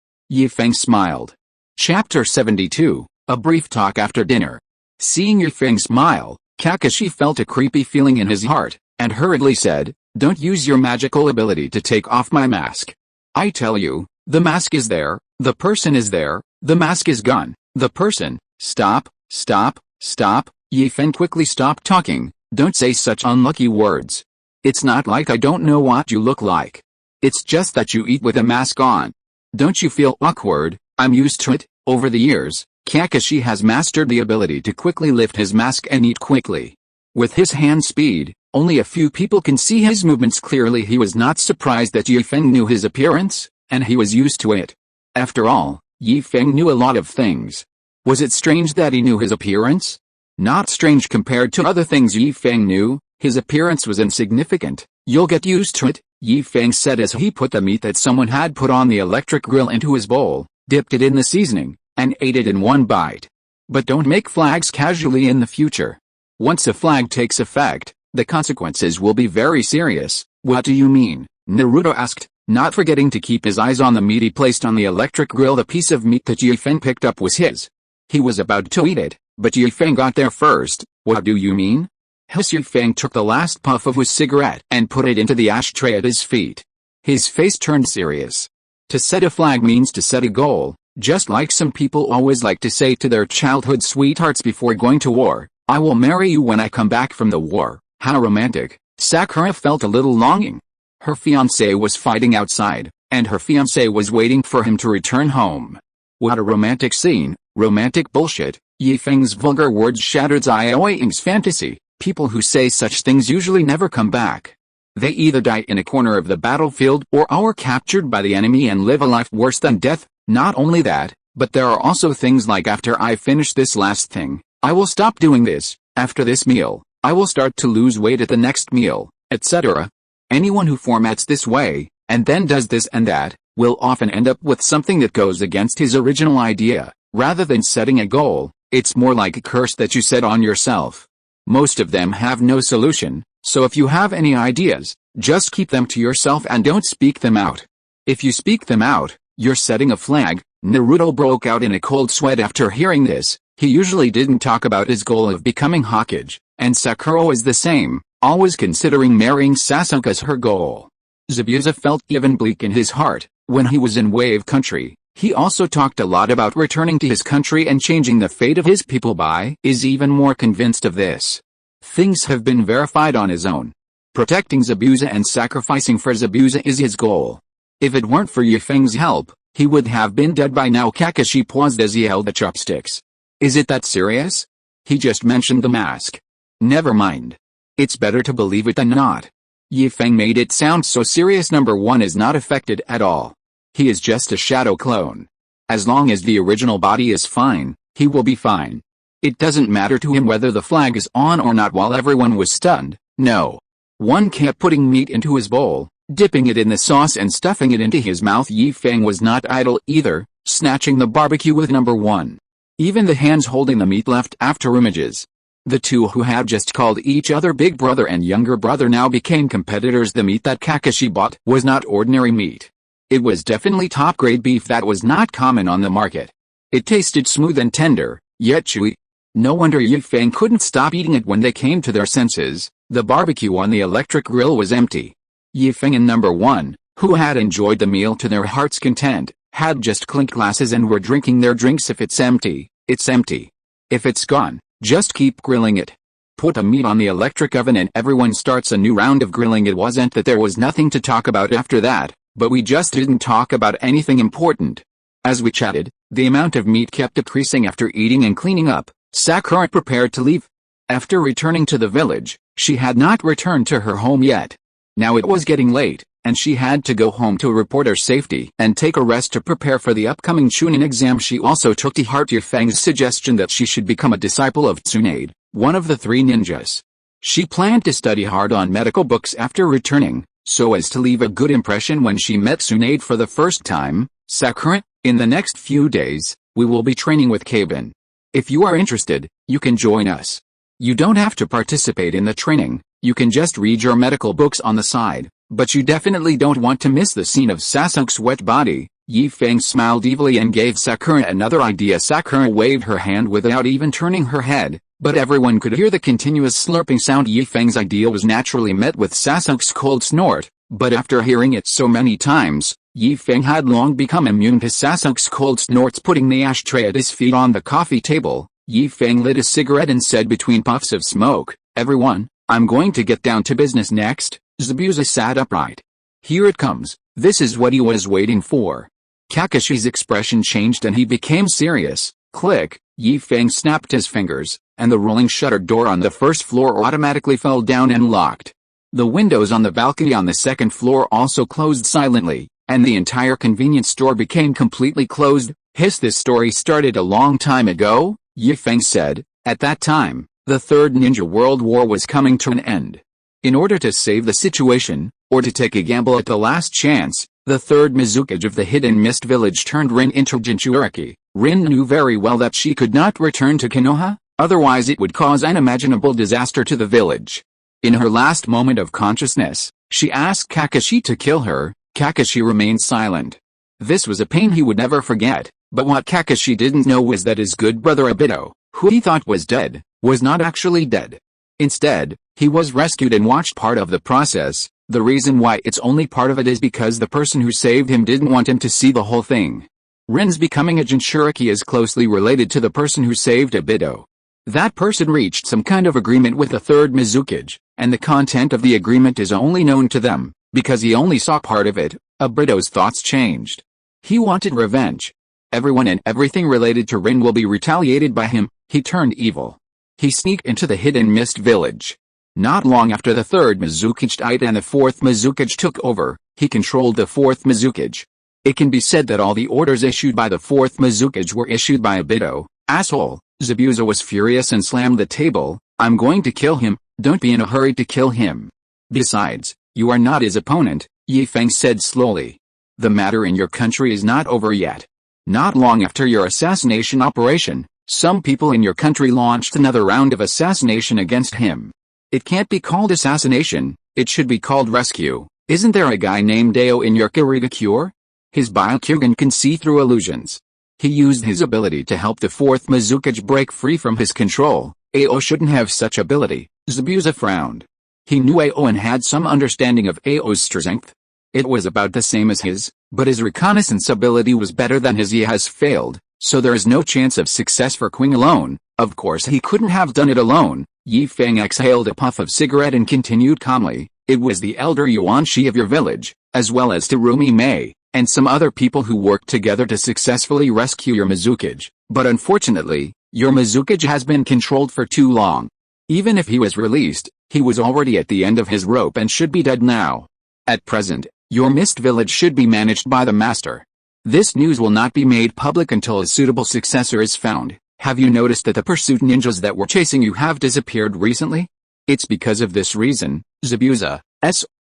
Feng smiled. Chapter 72, A Brief Talk After Dinner. Seeing Feng smile, Kakashi felt a creepy feeling in his heart, and hurriedly said, "Don't use your magical ability to take off my mask. I tell you, the mask is there, the person is there, the mask is gone, the person, Stop, stop, stop, Yi Feng quickly stopped talking. Don't say such unlucky words. It's not like I don't know what you look like. It's just that you eat with a mask on. Don't you feel awkward? I'm used to it. Over the years, Kakashi has mastered the ability to quickly lift his mask and eat quickly. With his hand speed, only a few people can see his movements clearly. He was not surprised that Yi Feng knew his appearance, and he was used to it. After all, Yi Feng knew a lot of things. Was it strange that he knew his appearance? Not strange compared to other things Yi Feng knew. His appearance was insignificant. You'll get used to it, Yi Feng said as he put the meat that someone had put on the electric grill into his bowl, dipped it in the seasoning, and ate it in one bite. But don't make flags casually in the future. Once a flag takes effect, the consequences will be very serious. What do you mean? Naruto asked, not forgetting to keep his eyes on the meat he placed on the electric grill. The piece of meat that Yi Feng picked up was his. He was about to eat it, but Yi Feng got there first. What do you mean? Yi Feng took the last puff of his cigarette and put it into the ashtray at his feet. His face turned serious. To set a flag means to set a goal, just like some people always like to say to their childhood sweethearts before going to war, I will marry you when I come back from the war. How romantic. Sakura felt a little longing. Her fiancé was fighting outside, and her fiancé was waiting for him to return home. What a romantic scene. Romantic bullshit. Yi Feng's vulgar words shattered Zhao Ying's fantasy. People who say such things usually never come back. They either die in a corner of the battlefield or are captured by the enemy and live a life worse than death. Not only that, but there are also things like after I finish this last thing, I will stop doing this. After this meal, I will start to lose weight at the next meal, etc. Anyone who formats this way, and then does this and that, will often end up with something that goes against his original idea. Rather than setting a goal, it's more like a curse that you set on yourself. Most of them have no solution, so if you have any ideas, just keep them to yourself and don't speak them out. If you speak them out, you're setting a flag. Naruto broke out in a cold sweat after hearing this. He usually didn't talk about his goal of becoming Hokage, and Sakura is the same, always considering marrying Sasuke as her goal. Zabuza felt even bleak in his heart. When he was in Wave Country, he also talked a lot about returning to his country and changing the fate of his people. Is even more convinced of this. Things have been verified on his own. Protecting Zabuza and sacrificing for Zabuza is his goal. If it weren't for Yi Feng's help, he would have been dead by now. Kakashi paused as he held the chopsticks. Is it that serious? He just mentioned the mask. Never mind. It's better to believe it than not. Yi Feng made it sound so serious. Number one is not affected at all. He is just a shadow clone. As long as the original body is fine, he will be fine. It doesn't matter to him whether the flag is on or not. While everyone was stunned, no one kept putting meat into his bowl, dipping it in the sauce and stuffing it into his mouth. Yi Feng was not idle either, snatching the barbecue with number one. Even the hands holding the meat left after images. The two who had just called each other big brother and younger brother now became competitors. The meat that Kakashi bought was not ordinary meat. It was definitely top-grade beef that was not common on the market. It tasted smooth and tender, yet chewy. No wonder Yi Feng couldn't stop eating it when they came to their senses. The barbecue on the electric grill was empty. Yi Feng and number one, who had enjoyed the meal to their heart's content, had just clinked glasses and were drinking their drinks. If it's empty, it's empty. If it's gone, just keep grilling it. Put the meat on the electric oven and everyone starts a new round of grilling. It wasn't that there was nothing to talk about after that, but we just didn't talk about anything important. As we chatted, the amount of meat kept decreasing. After eating and cleaning up, Sakura prepared to leave. After returning to the village, she had not returned to her home yet. Now it was getting late, and she had to go home to report her safety and take a rest to prepare for the upcoming Chunin exam. She also took to heart Yi Feng's suggestion that she should become a disciple of Tsunade, one of the three ninjas. She planned to study hard on medical books after returning, so as to leave a good impression when she met Tsunade for the first time. Sakura, in the next few days, we will be training with Kaban. If you are interested, you can join us. You don't have to participate in the training, you can just read your medical books on the side, but you definitely don't want to miss the scene of Sasuke's wet body. Yi Feng smiled evilly and gave Sakura another idea. Sakura waved her hand without even turning her head, but everyone could hear the continuous slurping sound. Yi Feng's idea was naturally met with Sasuke's cold snort, but after hearing it so many times, Yi Feng had long become immune to Sasuke's cold snorts. Putting the ashtray at his feet on the coffee table, Yi Feng lit a cigarette and said between puffs of smoke, "Everyone, I'm going to get down to business next." Zabuza sat upright. "Here it comes, this is what he was waiting for." Kakashi's expression changed and he became serious. Click, Yi Feng snapped his fingers, and the rolling shutter door on the first floor automatically fell down and locked. The windows on the balcony on the second floor also closed silently, and the entire convenience store became completely closed. This story started a long time ago, Yi Feng said. At that time, the Third Ninja World War was coming to an end. In order to save the situation, or to take a gamble at the last chance, the third Mizukage of the Hidden Mist village turned Rin into Jinchuriki. Rin knew very well that she could not return to Konoha, otherwise it would cause unimaginable disaster to the village. In her last moment of consciousness, she asked Kakashi to kill her. Kakashi remained silent. This was a pain he would never forget, but what Kakashi didn't know was that his good brother Obito, who he thought was dead, was not actually dead. Instead, he was rescued and watched part of the process. The reason why it's only part of it is because the person who saved him didn't want him to see the whole thing. Rin's becoming a Jinchuriki is closely related to the person who saved Obito. That person reached some kind of agreement with the third Mizukage, and the content of the agreement is only known to them, because he only saw part of it. Obito's thoughts changed. He wanted revenge. Everyone and everything related to Rin will be retaliated by him. He turned evil. He sneaked into the Hidden Mist village. Not long after the third Mizukage died and the fourth Mizukage took over, he controlled the fourth Mizukage. It can be said that all the orders issued by the fourth Mizukage were issued by Obito. Asshole, Zabuza was furious and slammed the table. I'm going to kill him, don't be in a hurry to kill him. Besides, you are not his opponent, Yi Feng said slowly. The matter in your country is not over yet. Not long after your assassination operation, some people in your country launched another round of assassination against him. It can't be called assassination, it should be called rescue. Isn't there a guy named Deo in your Kirigakure? His Byakugan can see through illusions. He used his ability to help the fourth Mizukage break free from his control. Ao shouldn't have such ability. Zabuza frowned. He knew Ao and had some understanding of Ao's strength. It was about the same as his, but his reconnaissance ability was better than his. He has failed, so there is no chance of success for Qing alone. Of course he couldn't have done it alone. Yi Feng exhaled a puff of cigarette and continued calmly. It was the elder Yuanshi of your village, as well as Terumi Mei, and some other people who worked together to successfully rescue your Mizukage. But unfortunately, your Mizukage has been controlled for too long. Even if he was released, he was already at the end of his rope and should be dead now. At present, your Mist village should be managed by the master. This news will not be made public until a suitable successor is found. Have you noticed that the pursuit ninjas that were chasing you have disappeared recently? It's because of this reason, Zabuza.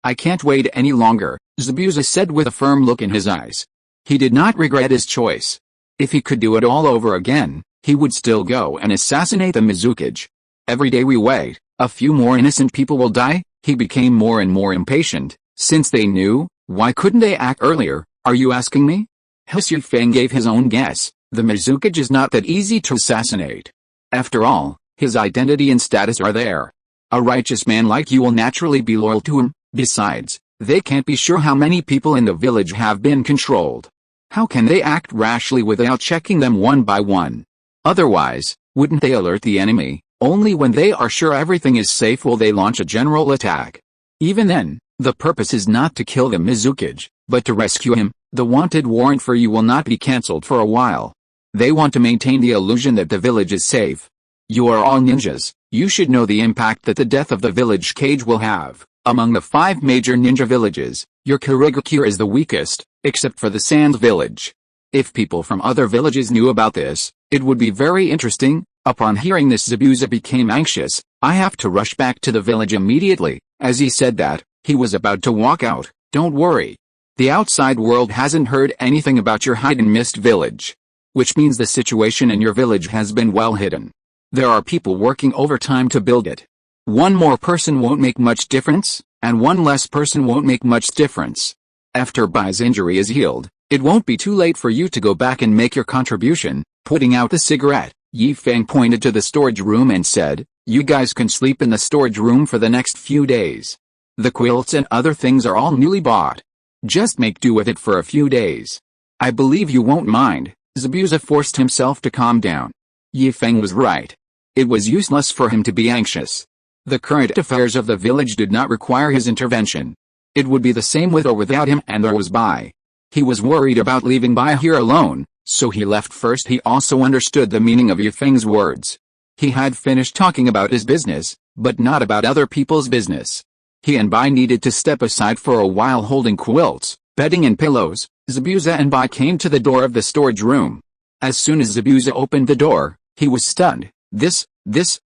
I can't wait any longer, Zabuza said with a firm look in his eyes. He did not regret his choice. If he could do it all over again, he would still go and assassinate the Mizukage. Every day we wait, a few more innocent people will die. He became more and more impatient. Since they knew, why couldn't they act earlier? Are you asking me? Yi Feng gave his own guess. The Mizukage is not that easy to assassinate. After all, his identity and status are there. A righteous man like you will naturally be loyal to him. Besides, they can't be sure how many people in the village have been controlled. How can they act rashly without checking them one by one? Otherwise, wouldn't they alert the enemy? Only when they are sure everything is safe will they launch a general attack. Even then, the purpose is not to kill the Mizukage, but to rescue him. The wanted warrant for you will not be cancelled for a while. They want to maintain the illusion that the village is safe. You are all ninjas. You should know the impact that the death of the village cage will have. Among the 5 major ninja villages, your Kirigakure is the weakest, except for the Sands village. If people from other villages knew about this, it would be very interesting. Upon hearing this, Zabuza became anxious. I have to rush back to the village immediately. As he said that, he was about to walk out. Don't worry. The outside world hasn't heard anything about your Hidden Mist village. Which means the situation in your village has been well hidden. There are people working overtime to build it. One more person won't make much difference, and one less person won't make much difference. After Bai's injury is healed, it won't be too late for you to go back and make your contribution. Putting out the cigarette, Yi Feng pointed to the storage room and said, you guys can sleep in the storage room for the next few days. The quilts and other things are all newly bought. Just make do with it for a few days. I believe you won't mind. Zabuza forced himself to calm down. Yi Feng was right. It was useless for him to be anxious. The current affairs of the village did not require his intervention. It would be the same with or without him, and there was Bai. He was worried about leaving Bai here alone, so he left first. He also understood the meaning of Yi Feng's words. He had finished talking about his business, but not about other people's business. He and Bai needed to step aside for a while, holding quilts, bedding and pillows. Zabuza and Bai came to the door of the storage room. As soon as Zabuza opened the door, he was stunned. This,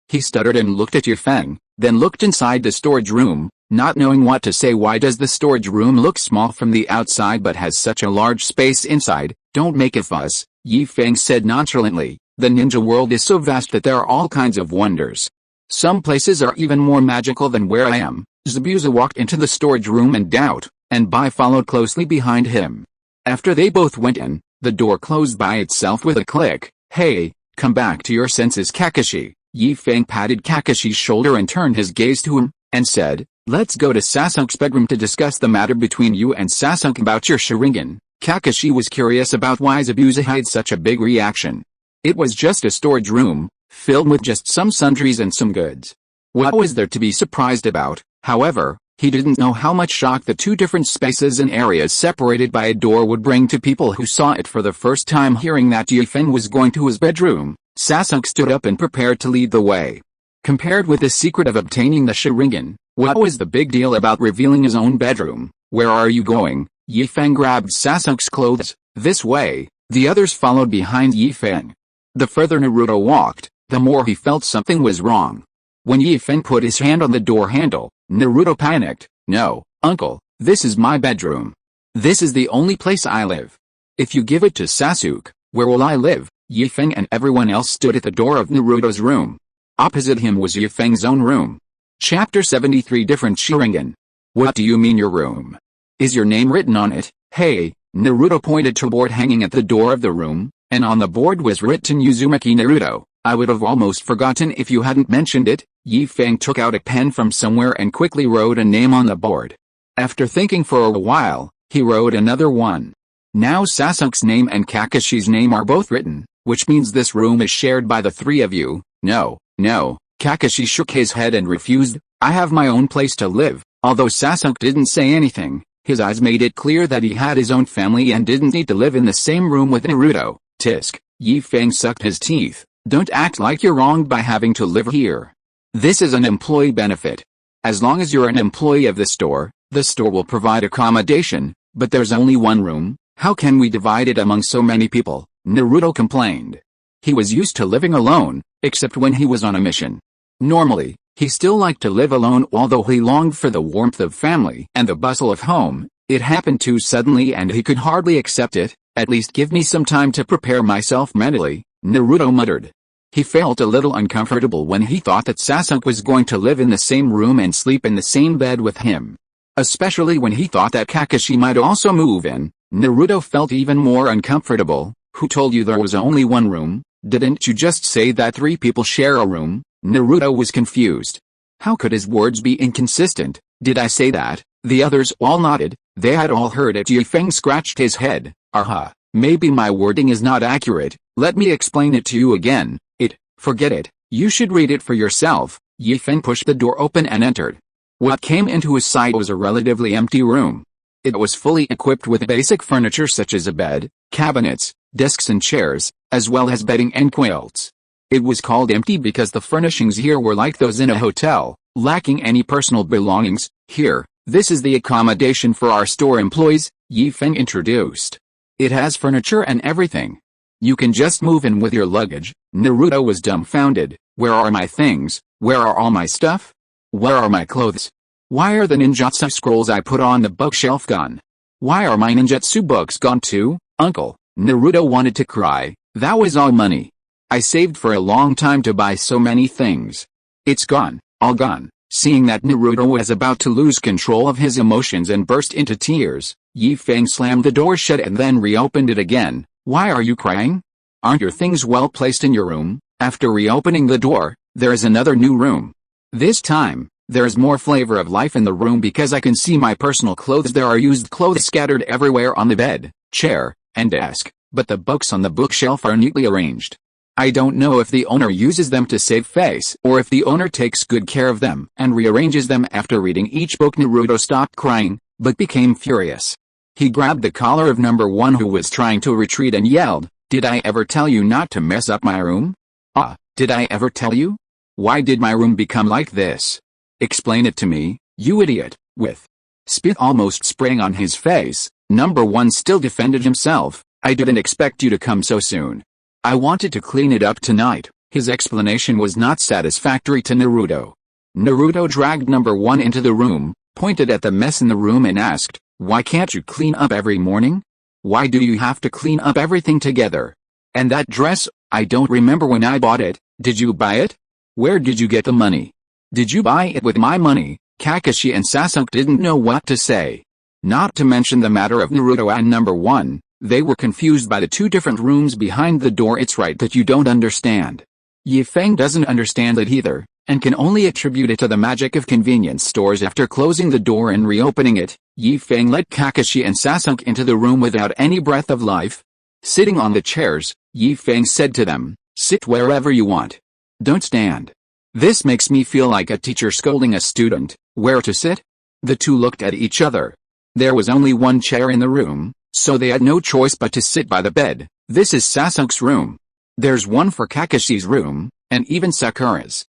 he stuttered and looked at Yi Feng, then looked inside the storage room, not knowing what to say. Why does the storage room look small from the outside but has such a large space inside? Don't make a fuss, Yi Feng said nonchalantly. The ninja world is so vast that there are all kinds of wonders. Some places are even more magical than where I am. Zabuza walked into the storage room in doubt, and Bai followed closely behind him. After they both went in, the door closed by itself with a click. Hey, come back to your senses, Kakashi. Yi Feng patted Kakashi's shoulder and turned his gaze to him, and said, let's go to Sasuke's bedroom to discuss the matter between you and Sasuke about your Sharingan. Kakashi was curious about why Zabuza had such a big reaction. It was just a storage room, filled with just some sundries and some goods. What was there to be surprised about? However, he didn't know how much shock the two different spaces and areas separated by a door would bring to people who saw it for the first time. Hearing that Yi Feng was going to his bedroom, Sasuke stood up and prepared to lead the way. Compared with the secret of obtaining the Sharingan, what was the big deal about revealing his own bedroom? Where are you going? Yi Feng grabbed Sasuke's clothes. This way. The others followed behind Yi Feng. The further Naruto walked, the more he felt something was wrong. When Yi Feng put his hand on the door handle, Naruto panicked. No, uncle, this is my bedroom. This is the only place I live. If you give it to Sasuke, where will I live? Yi Feng and everyone else stood at the door of Naruto's room. Opposite him was Yi Feng's own room. Chapter 73 Different Sharingan. What do you mean your room? Is your name written on it? Hey, Naruto pointed to a board hanging at the door of the room, and on the board was written Uzumaki Naruto. I would have almost forgotten if you hadn't mentioned it. Yi Feng took out a pen from somewhere and quickly wrote a name on the board. After thinking for a while, he wrote another one. Now Sasuke's name and Kakashi's name are both written, which means this room is shared by the three of you. No, Kakashi shook his head and refused. I have my own place to live. Although Sasuke didn't say anything, his eyes made it clear that he had his own family and didn't need to live in the same room with Naruto. Tisk. Yi Feng sucked his teeth. Don't act like you're wronged by having to live here. This is an employee benefit. As long as you're an employee of the store will provide accommodation, but there's only one room. How can we divide it among so many people? Naruto complained. He was used to living alone, except when he was on a mission. Normally, he still liked to live alone, although he longed for the warmth of family and the bustle of home. It happened too suddenly and he could hardly accept it. At least give me some time to prepare myself mentally, Naruto muttered. He felt a little uncomfortable when he thought that Sasuke was going to live in the same room and sleep in the same bed with him. Especially when he thought that Kakashi might also move in, Naruto felt even more uncomfortable. Who told you there was only one room? Didn't you just say that three people share a room? Naruto was confused. How could his words be inconsistent? Did I say that? The others all nodded. They had all heard it. Yi Feng scratched his head. Aha, maybe my wording is not accurate. Let me explain it to you again. Forget it. You should read it for yourself. Yi Feng pushed the door open and entered. What came into his sight was a relatively empty room. It was fully equipped with basic furniture such as a bed, cabinets, desks and chairs, as well as bedding and quilts. It was called empty because the furnishings here were like those in a hotel, lacking any personal belongings. Here, this is the accommodation for our store employees, Yi Feng introduced. It has furniture and everything. You can just move in with your luggage. Naruto was dumbfounded. Where are my things? Where are all my stuff? Where are my clothes? Why are the ninjutsu scrolls I put on the bookshelf gone? Why are my ninjutsu books gone too, uncle? Naruto wanted to cry. That was all money I saved for a long time to buy so many things. It's gone, all gone. Seeing that Naruto was about to lose control of his emotions and burst into tears, Yi Feng slammed the door shut and then reopened it again. Why are you crying? Aren't your things well placed in your room? After reopening the door, there is another new room. This time, there is more flavor of life in the room because I can see my personal clothes. There are used clothes scattered everywhere on the bed, chair, and desk, but the books on the bookshelf are neatly arranged. I don't know if the owner uses them to save face or if the owner takes good care of them and rearranges them. After reading each book, Naruto stopped crying, but became furious. He grabbed the collar of number 1 who was trying to retreat and yelled, "Did I ever tell you not to mess up my room? Did I ever tell you? Why did my room become like this? Explain it to me, you idiot." With spit almost spraying on his face, number 1 still defended himself. "I didn't expect you to come so soon. I wanted to clean it up tonight." His explanation was not satisfactory to Naruto. Naruto dragged number 1 into the room, pointed at the mess in the room and asked, "Why can't you clean up every morning? Why do you have to clean up everything together? And that dress, I don't remember when I bought it. Did you buy it? Where did you get the money? Did you buy it with my money?" Kakashi and Sasuke didn't know what to say. Not to mention the matter of Naruto and number 1, they were confused by the 2 different rooms behind the door. It's right that you don't understand. Feng doesn't understand it either, and can only attribute it to the magic of convenience stores. After closing the door and reopening it, Feng let Kakashi and Sasuke into the room without any breath of life. Sitting on the chairs, Feng said to them, "Sit wherever you want. Don't stand. This makes me feel like a teacher scolding a student. Where to sit?" The 2 looked at each other. There was only 1 chair in the room, so they had no choice but to sit by the bed. This is Sasuke's room. There's one for Kakashi's room, and even Sakura's.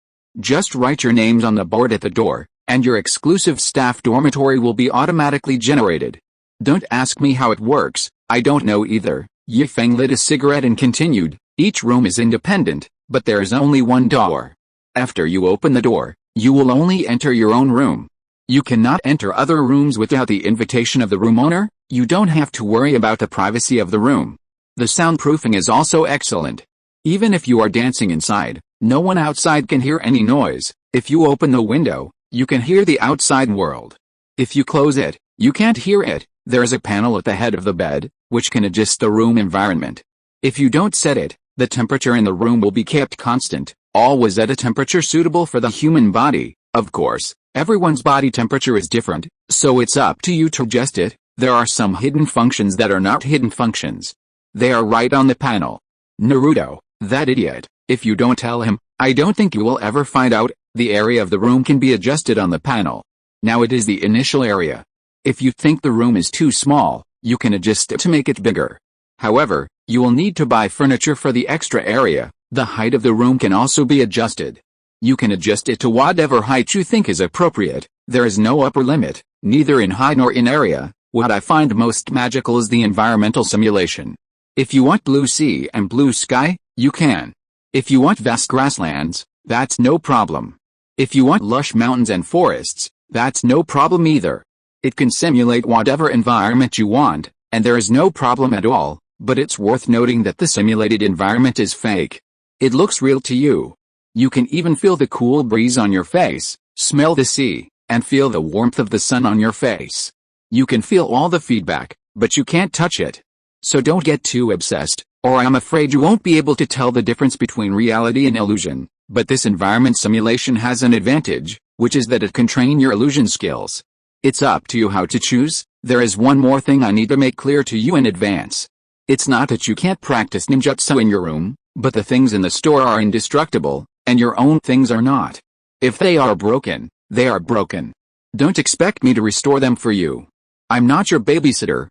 Just write your names on the board at the door, and your exclusive staff dormitory will be automatically generated. Don't ask me how it works, I don't know either. Feng lit a cigarette and continued, "Each room is independent, but there is only 1 door. After you open the door, you will only enter your own room. You cannot enter other rooms without the invitation of the room owner. You don't have to worry about the privacy of the room. The soundproofing is also excellent. Even if you are dancing inside, no one outside can hear any noise. If you open the window, you can hear the outside world. If you close it, you can't hear it. There is a panel at the head of the bed, which can adjust the room environment. If you don't set it, the temperature in the room will be kept constant, always at a temperature suitable for the human body. Of course, everyone's body temperature is different, so it's up to you to adjust it. There are some hidden functions that are not hidden functions. They are right on the panel." Naruto, that idiot, if you don't tell him, I don't think you will ever find out. The area of the room can be adjusted on the panel. Now it is the initial area. If you think the room is too small, you can adjust it to make it bigger. However, you will need to buy furniture for the extra area. The height of the room can also be adjusted. You can adjust it to whatever height you think is appropriate. There is no upper limit, neither in height nor in area. What I find most magical is the environmental simulation. If you want blue sea and blue sky, you can. If you want vast grasslands, that's no problem. If you want lush mountains and forests, that's no problem either. It can simulate whatever environment you want, and there is no problem at all, but it's worth noting that the simulated environment is fake. It looks real to you. You can even feel the cool breeze on your face, smell the sea, and feel the warmth of the sun on your face. You can feel all the feedback, but you can't touch it. So don't get too obsessed, or I'm afraid you won't be able to tell the difference between reality and illusion. But this environment simulation has an advantage, which is that it can train your illusion skills. It's up to you how to choose. There is one more thing I need to make clear to you in advance. It's not that you can't practice ninjutsu in your room, but the things in the store are indestructible, and your own things are not. If they are broken, they are broken. Don't expect me to restore them for you. I'm not your babysitter.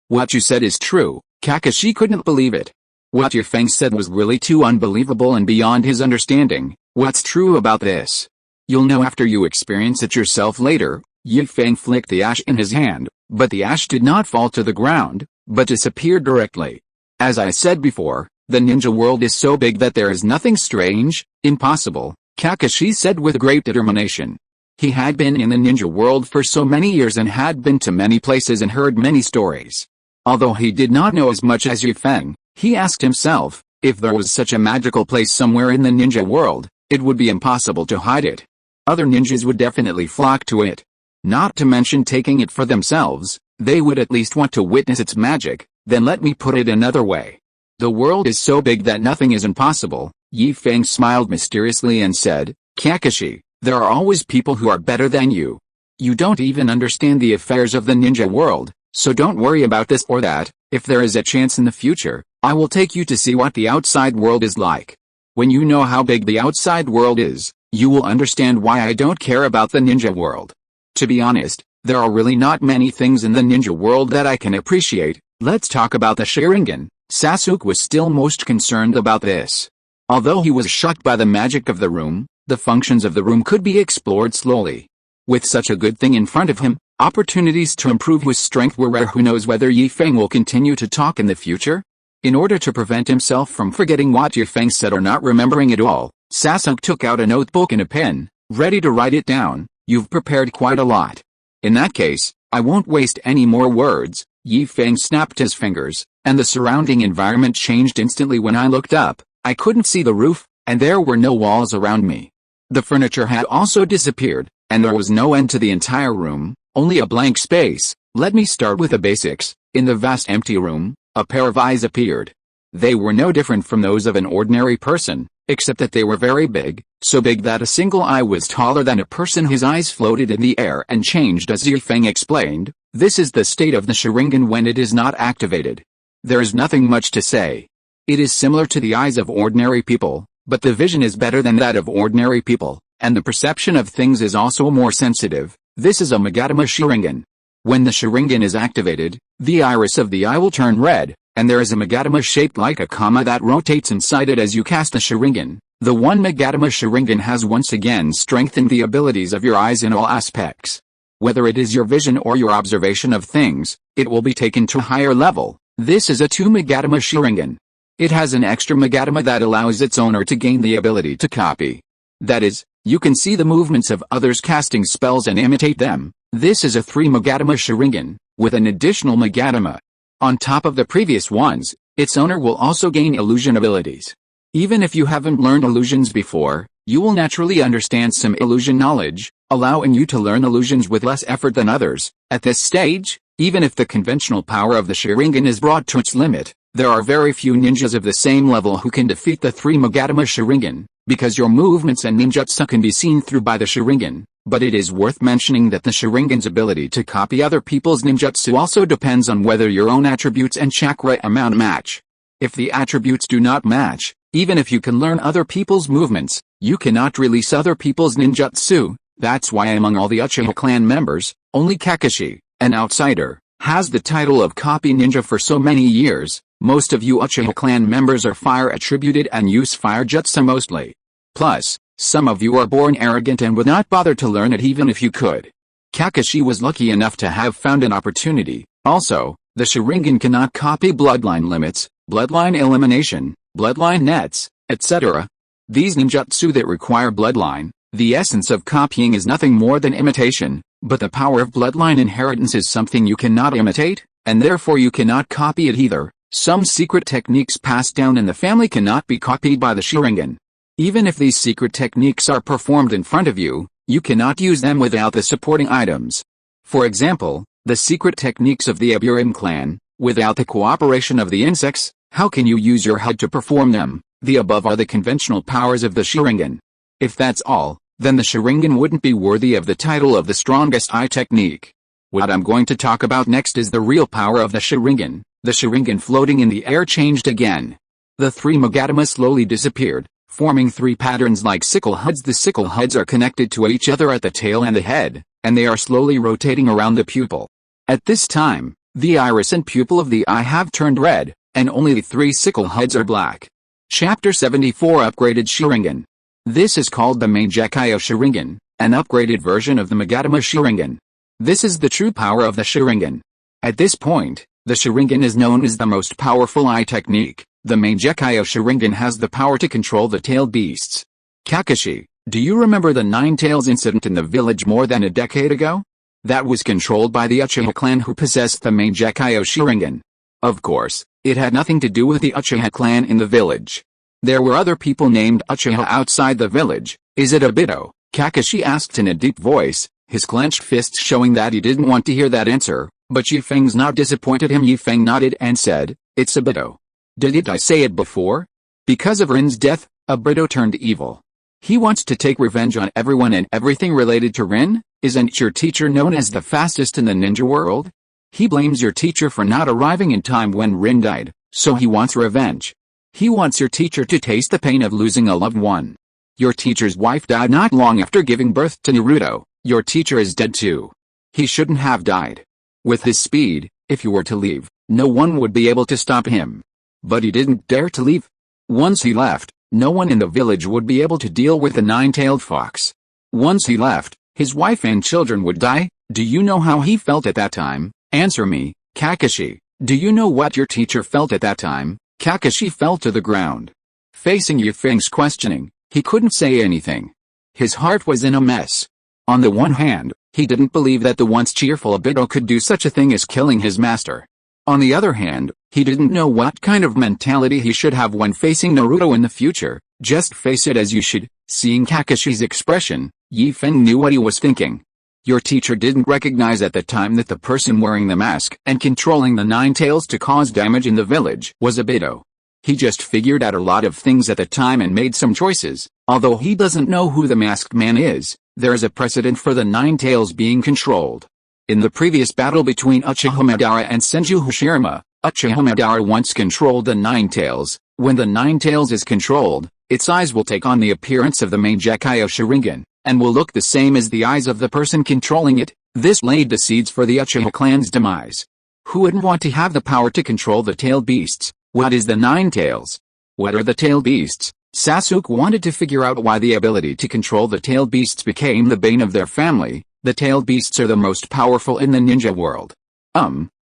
What you said is true. Kakashi couldn't believe it. What Feng said was really too unbelievable and beyond his understanding. What's true about this? You'll know after you experience it yourself later. Feng flicked the ash in his hand, but the ash did not fall to the ground, but disappeared directly. As I said before, the ninja world is so big that there is nothing strange, impossible, Kakashi said with great determination. He had been in the ninja world for so many years and had been to many places and heard many stories. Although he did not know as much as Feng, he asked himself, if there was such a magical place somewhere in the ninja world, it would be impossible to hide it. Other ninjas would definitely flock to it. Not to mention taking it for themselves, they would at least want to witness its magic. Then let me put it another way. The world is so big that nothing is impossible. Feng smiled mysteriously and said, Kakashi, there are always people who are better than you. You don't even understand the affairs of the ninja world, so don't worry about this or that. If there is a chance in the future, I will take you to see what the outside world is like. When you know how big the outside world is, you will understand why I don't care about the ninja world. To be honest, there are really not many things in the ninja world that I can appreciate. Let's talk about the Sharingan. Sasuke was still most concerned about this. Although he was shocked by the magic of the room, the functions of the room could be explored slowly. With such a good thing in front of him, opportunities to improve his strength were rare. Who knows whether Yi Feng will continue to talk in the future? In order to prevent himself from forgetting what Yi Feng said or not remembering it all, Sasuke took out a notebook and a pen, ready to write it down. You've prepared quite a lot. In that case, I won't waste any more words. Yi Feng snapped his fingers, and the surrounding environment changed instantly. When I looked up, I couldn't see the roof, and there were no walls around me. The furniture had also disappeared, and there was no end to the entire room, only a blank space. Let me start with the basics. In the vast empty room, a pair of eyes appeared. They were no different from those of an ordinary person, except that they were very big, so big that a single eye was taller than a person. His eyes floated in the air and changed as Yi Feng explained. This is the state of the Sharingan when it is not activated. There is nothing much to say. It is similar to the eyes of ordinary people, but the vision is better than that of ordinary people, and the perception of things is also more sensitive. This is a Magatama Sharingan. When the Sharingan is activated, the iris of the eye will turn red, and there is a Magatama shaped like a comma that rotates inside it as you cast the Sharingan. The one Magatama Sharingan has once again strengthened the abilities of your eyes in all aspects. Whether it is your vision or your observation of things, it will be taken to a higher level. This is a 2 Magatama Sharingan. It has an extra Magatama that allows its owner to gain the ability to copy. That is, you can see the movements of others casting spells and imitate them. This is a 3 Magatama Sharingan, with an additional Magatama. On top of the previous ones, its owner will also gain illusion abilities. Even if you haven't learned illusions before, you will naturally understand some illusion knowledge, allowing you to learn illusions with less effort than others. At this stage, even if the conventional power of the Sharingan is brought to its limit, there are very few ninjas of the same level who can defeat the 3 Magatama Sharingan, because your movements and ninjutsu can be seen through by the Sharingan. But it is worth mentioning that the Sharingan's ability to copy other people's ninjutsu also depends on whether your own attributes and chakra amount match. If the attributes do not match, even if you can learn other people's movements, you cannot release other people's ninjutsu. That's why among all the Uchiha clan members, only Kakashi, an outsider, has the title of copy ninja for so many years. Most of you Uchiha clan members are fire attributed and use fire jutsu mostly. Plus, some of you are born arrogant and would not bother to learn it even if you could. Kakashi was lucky enough to have found an opportunity. Also, the Sharingan cannot copy bloodline limits, bloodline elimination, bloodline nets, etc. These ninjutsu that require bloodline, the essence of copying is nothing more than imitation, but the power of bloodline inheritance is something you cannot imitate, and therefore you cannot copy it either. Some secret techniques passed down in the family cannot be copied by the Sharingan. Even if these secret techniques are performed in front of you, you cannot use them without the supporting items. For example, the secret techniques of the Aburim clan, without the cooperation of the insects, how can you use your HUD to perform them? The above are the conventional powers of the Sharingan. If that's all, then the Sharingan wouldn't be worthy of the title of the strongest eye technique. What I'm going to talk about next is the real power of the Sharingan. The Sharingan floating in the air changed again. The 3 Magatama slowly disappeared, forming 3 patterns like sickle HUDs. The sickle HUDs are connected to each other at the tail and the head, and they are slowly rotating around the pupil. At this time, the iris and pupil of the eye have turned red, and only the 3 sickle HUDs are black. Chapter 74 Upgraded Sharingan. This is called the Mangekyou Sharingan, an upgraded version of the Magatama Sharingan. This is the true power of the Sharingan. At this point, the Sharingan is known as the most powerful eye technique. The Mangekyou Sharingan has the power to control the tailed beasts. Kakashi, do you remember the 9 tails incident in the village more than a decade ago? That was controlled by the Uchiha clan who possessed the Mangekyou Sharingan. Of course, it had nothing to do with the Uchiha clan in the village. There were other people named Uchiha outside the village. Is it Obito? Kakashi asked in a deep voice, his clenched fists showing that he didn't want to hear that answer, but Yi Feng's nod disappointed him. Yi Feng nodded and said, "It's Obito." Didn't I say it before? Because of Rin's death, Obito turned evil. He wants to take revenge on everyone and everything related to Rin. Isn't your teacher known as the fastest in the ninja world? He blames your teacher for not arriving in time when Rin died, So he wants revenge. He wants your teacher to taste the pain of losing a loved one. Your teacher's wife died not long after giving birth to Naruto. Your teacher is dead too. He shouldn't have died. With his speed, if you were to leave, no one would be able to stop him. But he didn't dare to leave. Once he left, no one in the village would be able to deal with the nine-tailed fox. Once he left, his wife and children would die. Do you know how he felt at that time? Answer me, Kakashi. Do you know what your teacher felt at that time? Kakashi fell to the ground. Facing Feng's questioning, he couldn't say anything. His heart was in a mess. On the one hand, he didn't believe that the once cheerful Obito could do such a thing as killing his master. On the other hand, he didn't know what kind of mentality he should have when facing Naruto in the future. Just face it as you should. Seeing Kakashi's expression, Feng knew what he was thinking. Your teacher didn't recognize at the time that the person wearing the mask and controlling the nine tails to cause damage in the village was Obito. He just figured out a lot of things at the time and made some choices. Although he doesn't know who the masked man is, there is a precedent for the nine tails being controlled. In the previous battle between Uchiha Madara and Senju Hashirama, Uchiha Madara once controlled the nine tails. When the nine tails is controlled, its eyes will take on the appearance of the main Gekkai Sharingan, and will look the same as the eyes of the person controlling it. This laid the seeds for the Uchiha clan's demise. Who wouldn't want to have the power to control the tailed beasts? What is the nine tails? What are the tailed beasts? Sasuke wanted to figure out why the ability to control the tailed beasts became the bane of their family. The tailed beasts are the most powerful in the ninja world.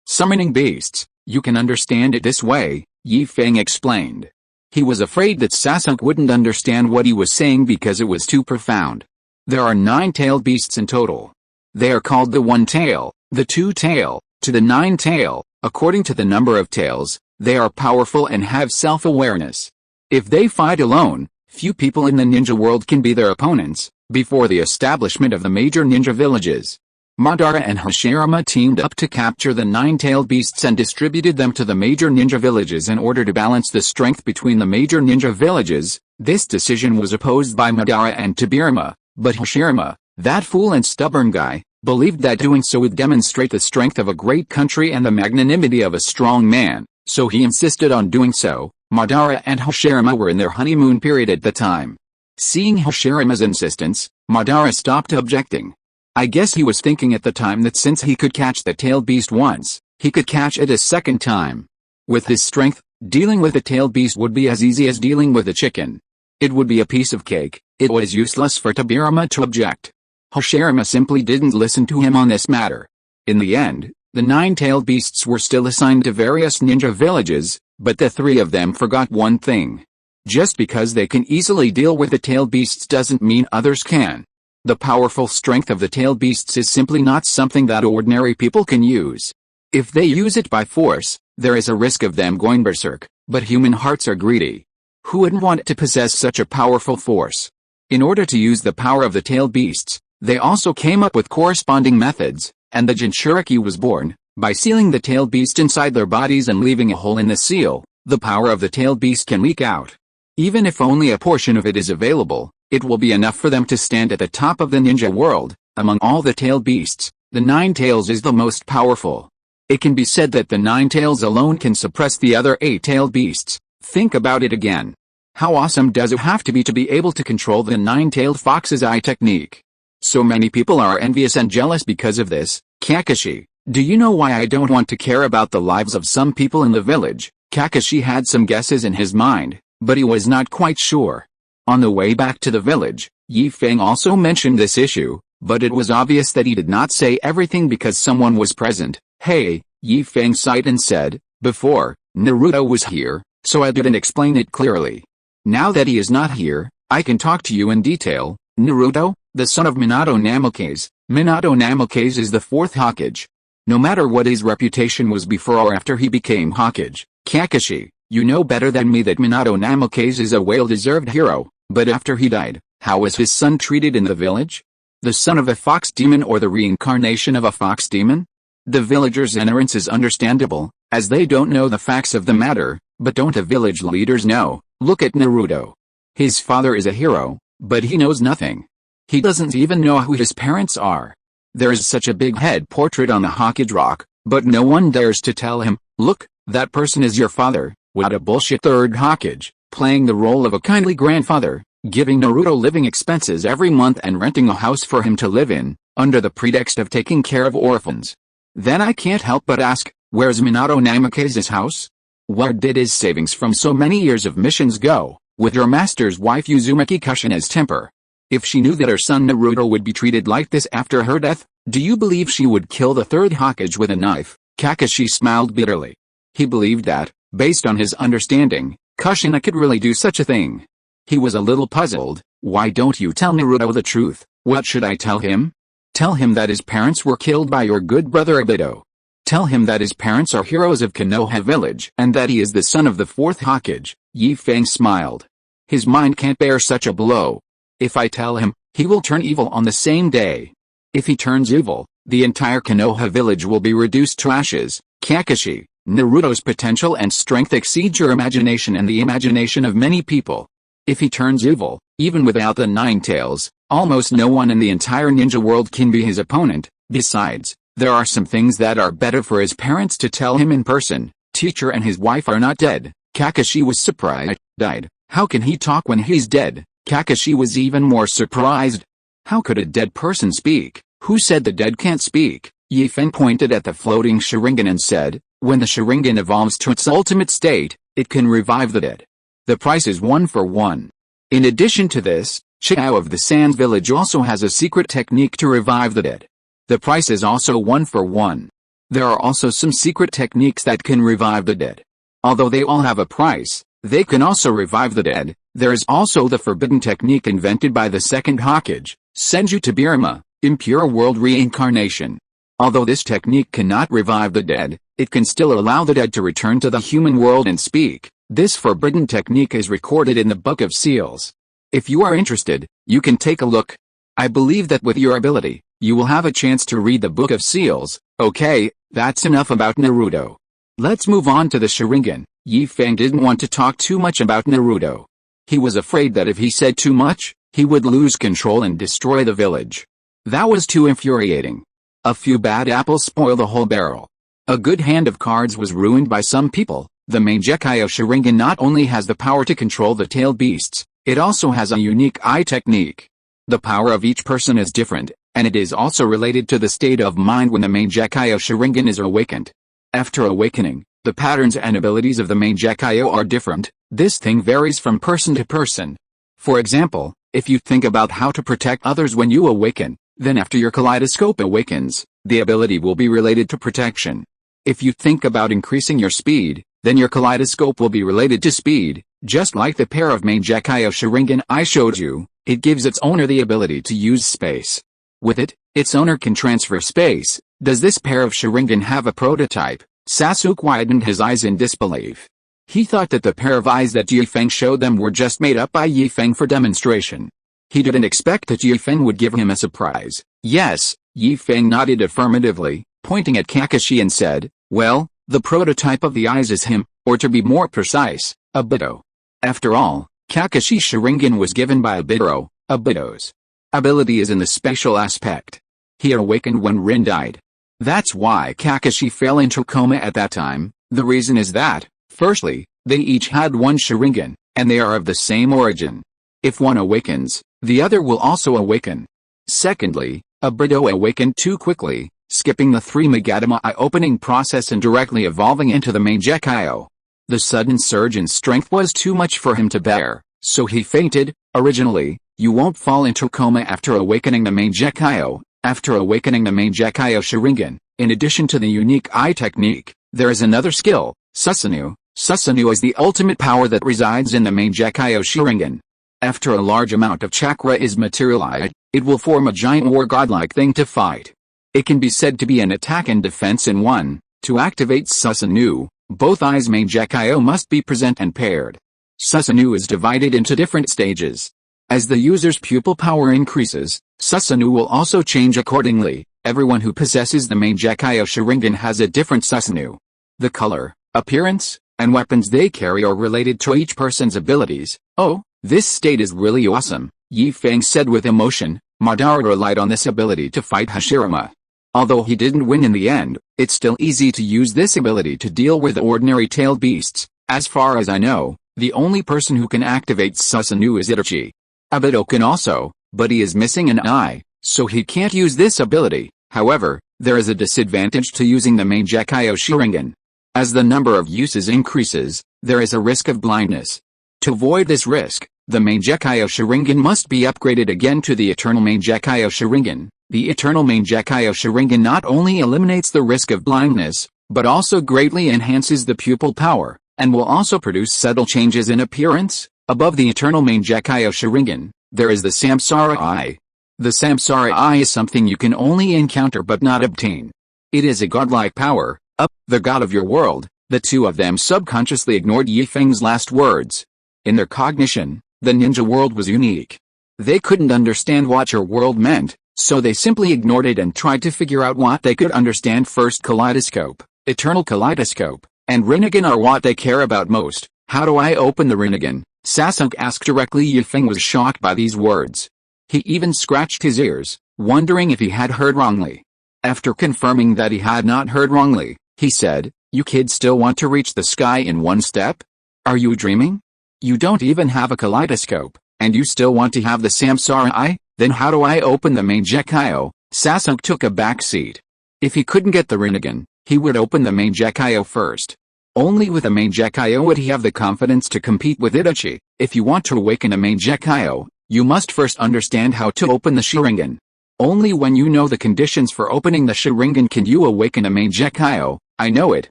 Summoning beasts. You can understand it this way, Feng explained. He was afraid that Sasuke wouldn't understand what he was saying because it was too profound. There are 9 tailed beasts in total. They are called the one tail, the two tail, to the 9 tail. According to the number of tails, they are powerful and have self-awareness. If they fight alone, few people in the ninja world can be their opponents. Before the establishment of the major ninja villages, Madara and Hashirama teamed up to capture the 9-tailed beasts and distributed them to the major ninja villages in order to balance the strength between the major ninja villages. This decision was opposed by Madara and Tobirama, but Hashirama, that fool and stubborn guy, believed that doing so would demonstrate the strength of a great country and the magnanimity of a strong man, so he insisted on doing so. Madara and Hashirama were in their honeymoon period at the time. Seeing Hashirama's insistence, Madara stopped objecting. I guess he was thinking at the time that since he could catch the tailed beast once, he could catch it a second time. With his strength, dealing with a tailed beast would be as easy as dealing with a chicken. It would be a piece of cake. It was useless for Tobirama to object. Hashirama simply didn't listen to him on this matter. In the end, the 9-tailed beasts were still assigned to various ninja villages, but the 3 of them forgot one thing. Just because they can easily deal with the tailed beasts doesn't mean others can. The powerful strength of the tailed beasts is simply not something that ordinary people can use. If they use it by force, there is a risk of them going berserk, but human hearts are greedy. Who wouldn't want to possess such a powerful force? In order to use the power of the tailed beasts, they also came up with corresponding methods, and the Jinchuriki was born. By sealing the tailed beast inside their bodies and leaving a hole in the seal, the power of the tailed beast can leak out. Even if only a portion of it is available, it will be enough for them to stand at the top of the ninja world. Among all the tailed beasts, the 9 tails is the most powerful. It can be said that the 9 tails alone can suppress the other 8-tailed beasts. Think about it again. How awesome does it have to be able to control the 9-tailed fox's eye technique? So many people are envious and jealous because of this. Kakashi, do you know why I don't want to care about the lives of some people in the village? Kakashi had some guesses in his mind, but he was not quite sure. On the way back to the village, Feng also mentioned this issue, but it was obvious that he did not say everything because someone was present. Hey, Feng sighed and said, before, Naruto was here, so I didn't explain it clearly. Now that he is not here, I can talk to you in detail. Naruto, the son of Minato Namikaze. Minato Namikaze is the 4th Hokage. No matter what his reputation was before or after he became Hokage, Kakashi, you know better than me that Minato Namikaze is a well-deserved hero, but after he died, how was his son treated in the village? The son of a fox demon or the reincarnation of a fox demon? The villagers' ignorance is understandable, as they don't know the facts of the matter, but don't the village leaders know? Look at Naruto. His father is a hero, but he knows nothing. He doesn't even know who his parents are. There is such a big head portrait on the Hokage rock, but no one dares to tell him, look, that person is your father. What a bullshit third Hokage, playing the role of a kindly grandfather, giving Naruto living expenses every month and renting a house for him to live in, under the pretext of taking care of orphans. Then I can't help but ask, where's Minato Namake's house? Where did his savings from so many years of missions go, with your master's wife Uzumaki Kushina's temper? If she knew that her son Naruto would be treated like this after her death, do you believe she would kill the third Hokage with a knife? Kakashi smiled bitterly. He believed that, based on his understanding, Kushina could really do such a thing. He was a little puzzled. Why don't you tell Naruto the truth? What should I tell him? Tell him that his parents were killed by your good brother Obito. Tell him that his parents are heroes of Konoha village and that he is the son of the fourth Hokage. Yi Feng smiled. His mind can't bear such a blow. If I tell him, he will turn evil on the same day. If he turns evil, the entire Konoha village will be reduced to ashes. Kakashi, Naruto's potential and strength exceeds your imagination and the imagination of many people. If he turns evil, even without the Nine Tails, almost no one in the entire ninja world can be his opponent. Besides, there are some things that are better for his parents to tell him in person. Teacher and his wife are not dead. Kakashi was surprised. Died. How can he talk when he's dead? Kakashi was even more surprised. How could a dead person speak? Who said the dead can't speak? Yi Feng pointed at the floating Sharingan and said, when the Sharingan evolves to its ultimate state, it can revive the dead. The price is 1 for 1. In addition to this, Chiao of the Sands village also has a secret technique to revive the dead. The price is also 1 for 1. There are also some secret techniques that can revive the dead. Although they all have a price, they can also revive the dead. There is also the forbidden technique invented by the second Hokage, Senju Tobirama, impure world reincarnation. Although this technique cannot revive the dead, it can still allow the dead to return to the human world and speak. This forbidden technique is recorded in the Book of Seals. If you are interested, you can take a look. I believe that with your ability, you will have a chance to read the Book of Seals. Okay, that's enough about Naruto. Let's move on to the Sharingan. Yi Feng didn't want to talk too much about Naruto. He was afraid that if he said too much, he would lose control and destroy the village. That was too infuriating. A few bad apples spoil the whole barrel. A good hand of cards was ruined by some people. The Mangekyo Sharingan not only has the power to control the tailed beasts, it also has a unique eye technique. The power of each person is different, and it is also related to the state of mind when the Mangekyo Sharingan is awakened. After awakening, the patterns and abilities of the Mangekyo are different. This thing varies from person to person. For example, if you think about how to protect others when you awaken, then after your kaleidoscope awakens, the ability will be related to protection. If you think about increasing your speed, then your kaleidoscope will be related to speed. Just like the pair of Mangekyo Sharingan I showed you, it gives its owner the ability to use space. With it, its owner can transfer space. Does this pair of Sharingan have a prototype? Sasuke widened his eyes in disbelief. He thought that the pair of eyes that Yi Feng showed them were just made up by Yi Feng for demonstration. He didn't expect that Yi Feng would give him a surprise. Yes, Yi Feng nodded affirmatively, pointing at Kakashi and said, well, the prototype of the eyes is him, or to be more precise, Obito. After all, Kakashi's Sharingan was given by Obito. Obito's ability is in the spatial aspect. He awakened when Rin died. That's why Kakashi fell into coma at that time. The reason is that, firstly, they each had one Sharingan, and they are of the same origin. If one awakens, the other will also awaken. Secondly, Obito awakened too quickly, skipping the 3 Magatama eye opening process and directly evolving into the Mangekyo. The sudden surge in strength was too much for him to bear, so he fainted. Originally, you won't fall into coma after awakening the Mangekyo. After awakening the Mangekyo Sharingan, in addition to the unique eye technique, there is another skill, Susanoo. Susanoo is the ultimate power that resides in the Mangekyo Sharingan. After a large amount of chakra is materialized, it will form a giant war godlike thing to fight. It can be said to be an attack and defense in one. To activate Susanoo, both eyes Mangekyo must be present and paired. Susanoo is divided into different stages. As the user's pupil power increases, Susanoo will also change accordingly. Everyone who possesses the Mangekyo Sharingan has a different Susanoo. The color, appearance, and weapons they carry are related to each person's abilities. Oh, this state is really awesome, Yi Feng said with emotion. Madara relied on this ability to fight Hashirama. Although he didn't win in the end, it's still easy to use this ability to deal with ordinary tailed beasts. As far as I know, the only person who can activate Susanoo is Itachi. Obito can also, but he is missing an eye, so he can't use this ability. However, there is a disadvantage to using the Mangekyo Sharingan. As the number of uses increases, there is a risk of blindness. To avoid this risk, the Mangekyo Sharingan must be upgraded again to the Eternal Mangekyo Sharingan. The Eternal Mangekyo Sharingan not only eliminates the risk of blindness, but also greatly enhances the pupil power, and will also produce subtle changes in appearance. Above the Eternal Mangekyo Sharingan, there is the Samsara Eye. The Samsara Eye is something you can only encounter but not obtain. It is a godlike power, the god of your world. The two of them subconsciously ignored Yi Feng's last words. In their cognition, the ninja world was unique. They couldn't understand what your world meant, so they simply ignored it and tried to figure out what they could understand first. Kaleidoscope, Eternal Kaleidoscope, and Rinnegan are what they care about most. How do I open the Rinnegan? Sasuke asked directly. Yi Feng was shocked by these words. He even scratched his ears, wondering if he had heard wrongly. After confirming that he had not heard wrongly, he said, "You kids still want to reach the sky in one step? Are you dreaming? You don't even have a kaleidoscope, and you still want to have the Samsara Eye? Then how do I open the Mangekyo?" Sasuke took a back seat. If he couldn't get the Rinnegan, he would open the Mangekyo first. Only with a Mangekyo would he have the confidence to compete with Itachi. If you want to awaken a Mangekyo, you must first understand how to open the Sharingan. Only when you know the conditions for opening the Sharingan can you awaken a Mangekyo. I know it,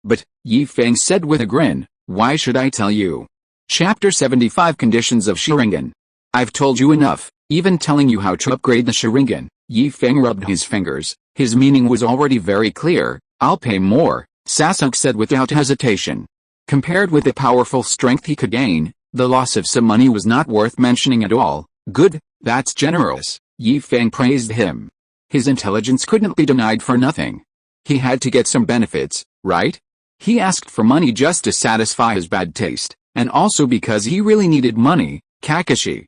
but, Yi Feng said with a grin, why should I tell you? Chapter 75 Conditions of Sharingan. I've told you enough, even telling you how to upgrade the Sharingan. Yi Feng rubbed his fingers. His meaning was already very clear. I'll pay more, Sasuke said without hesitation. Compared with the powerful strength he could gain, the loss of some money was not worth mentioning at all. Good, that's generous, Yi Feng praised him. His intelligence couldn't be denied for nothing. He had to get some benefits, right? He asked for money just to satisfy his bad taste, and also because he really needed money. Kakashi,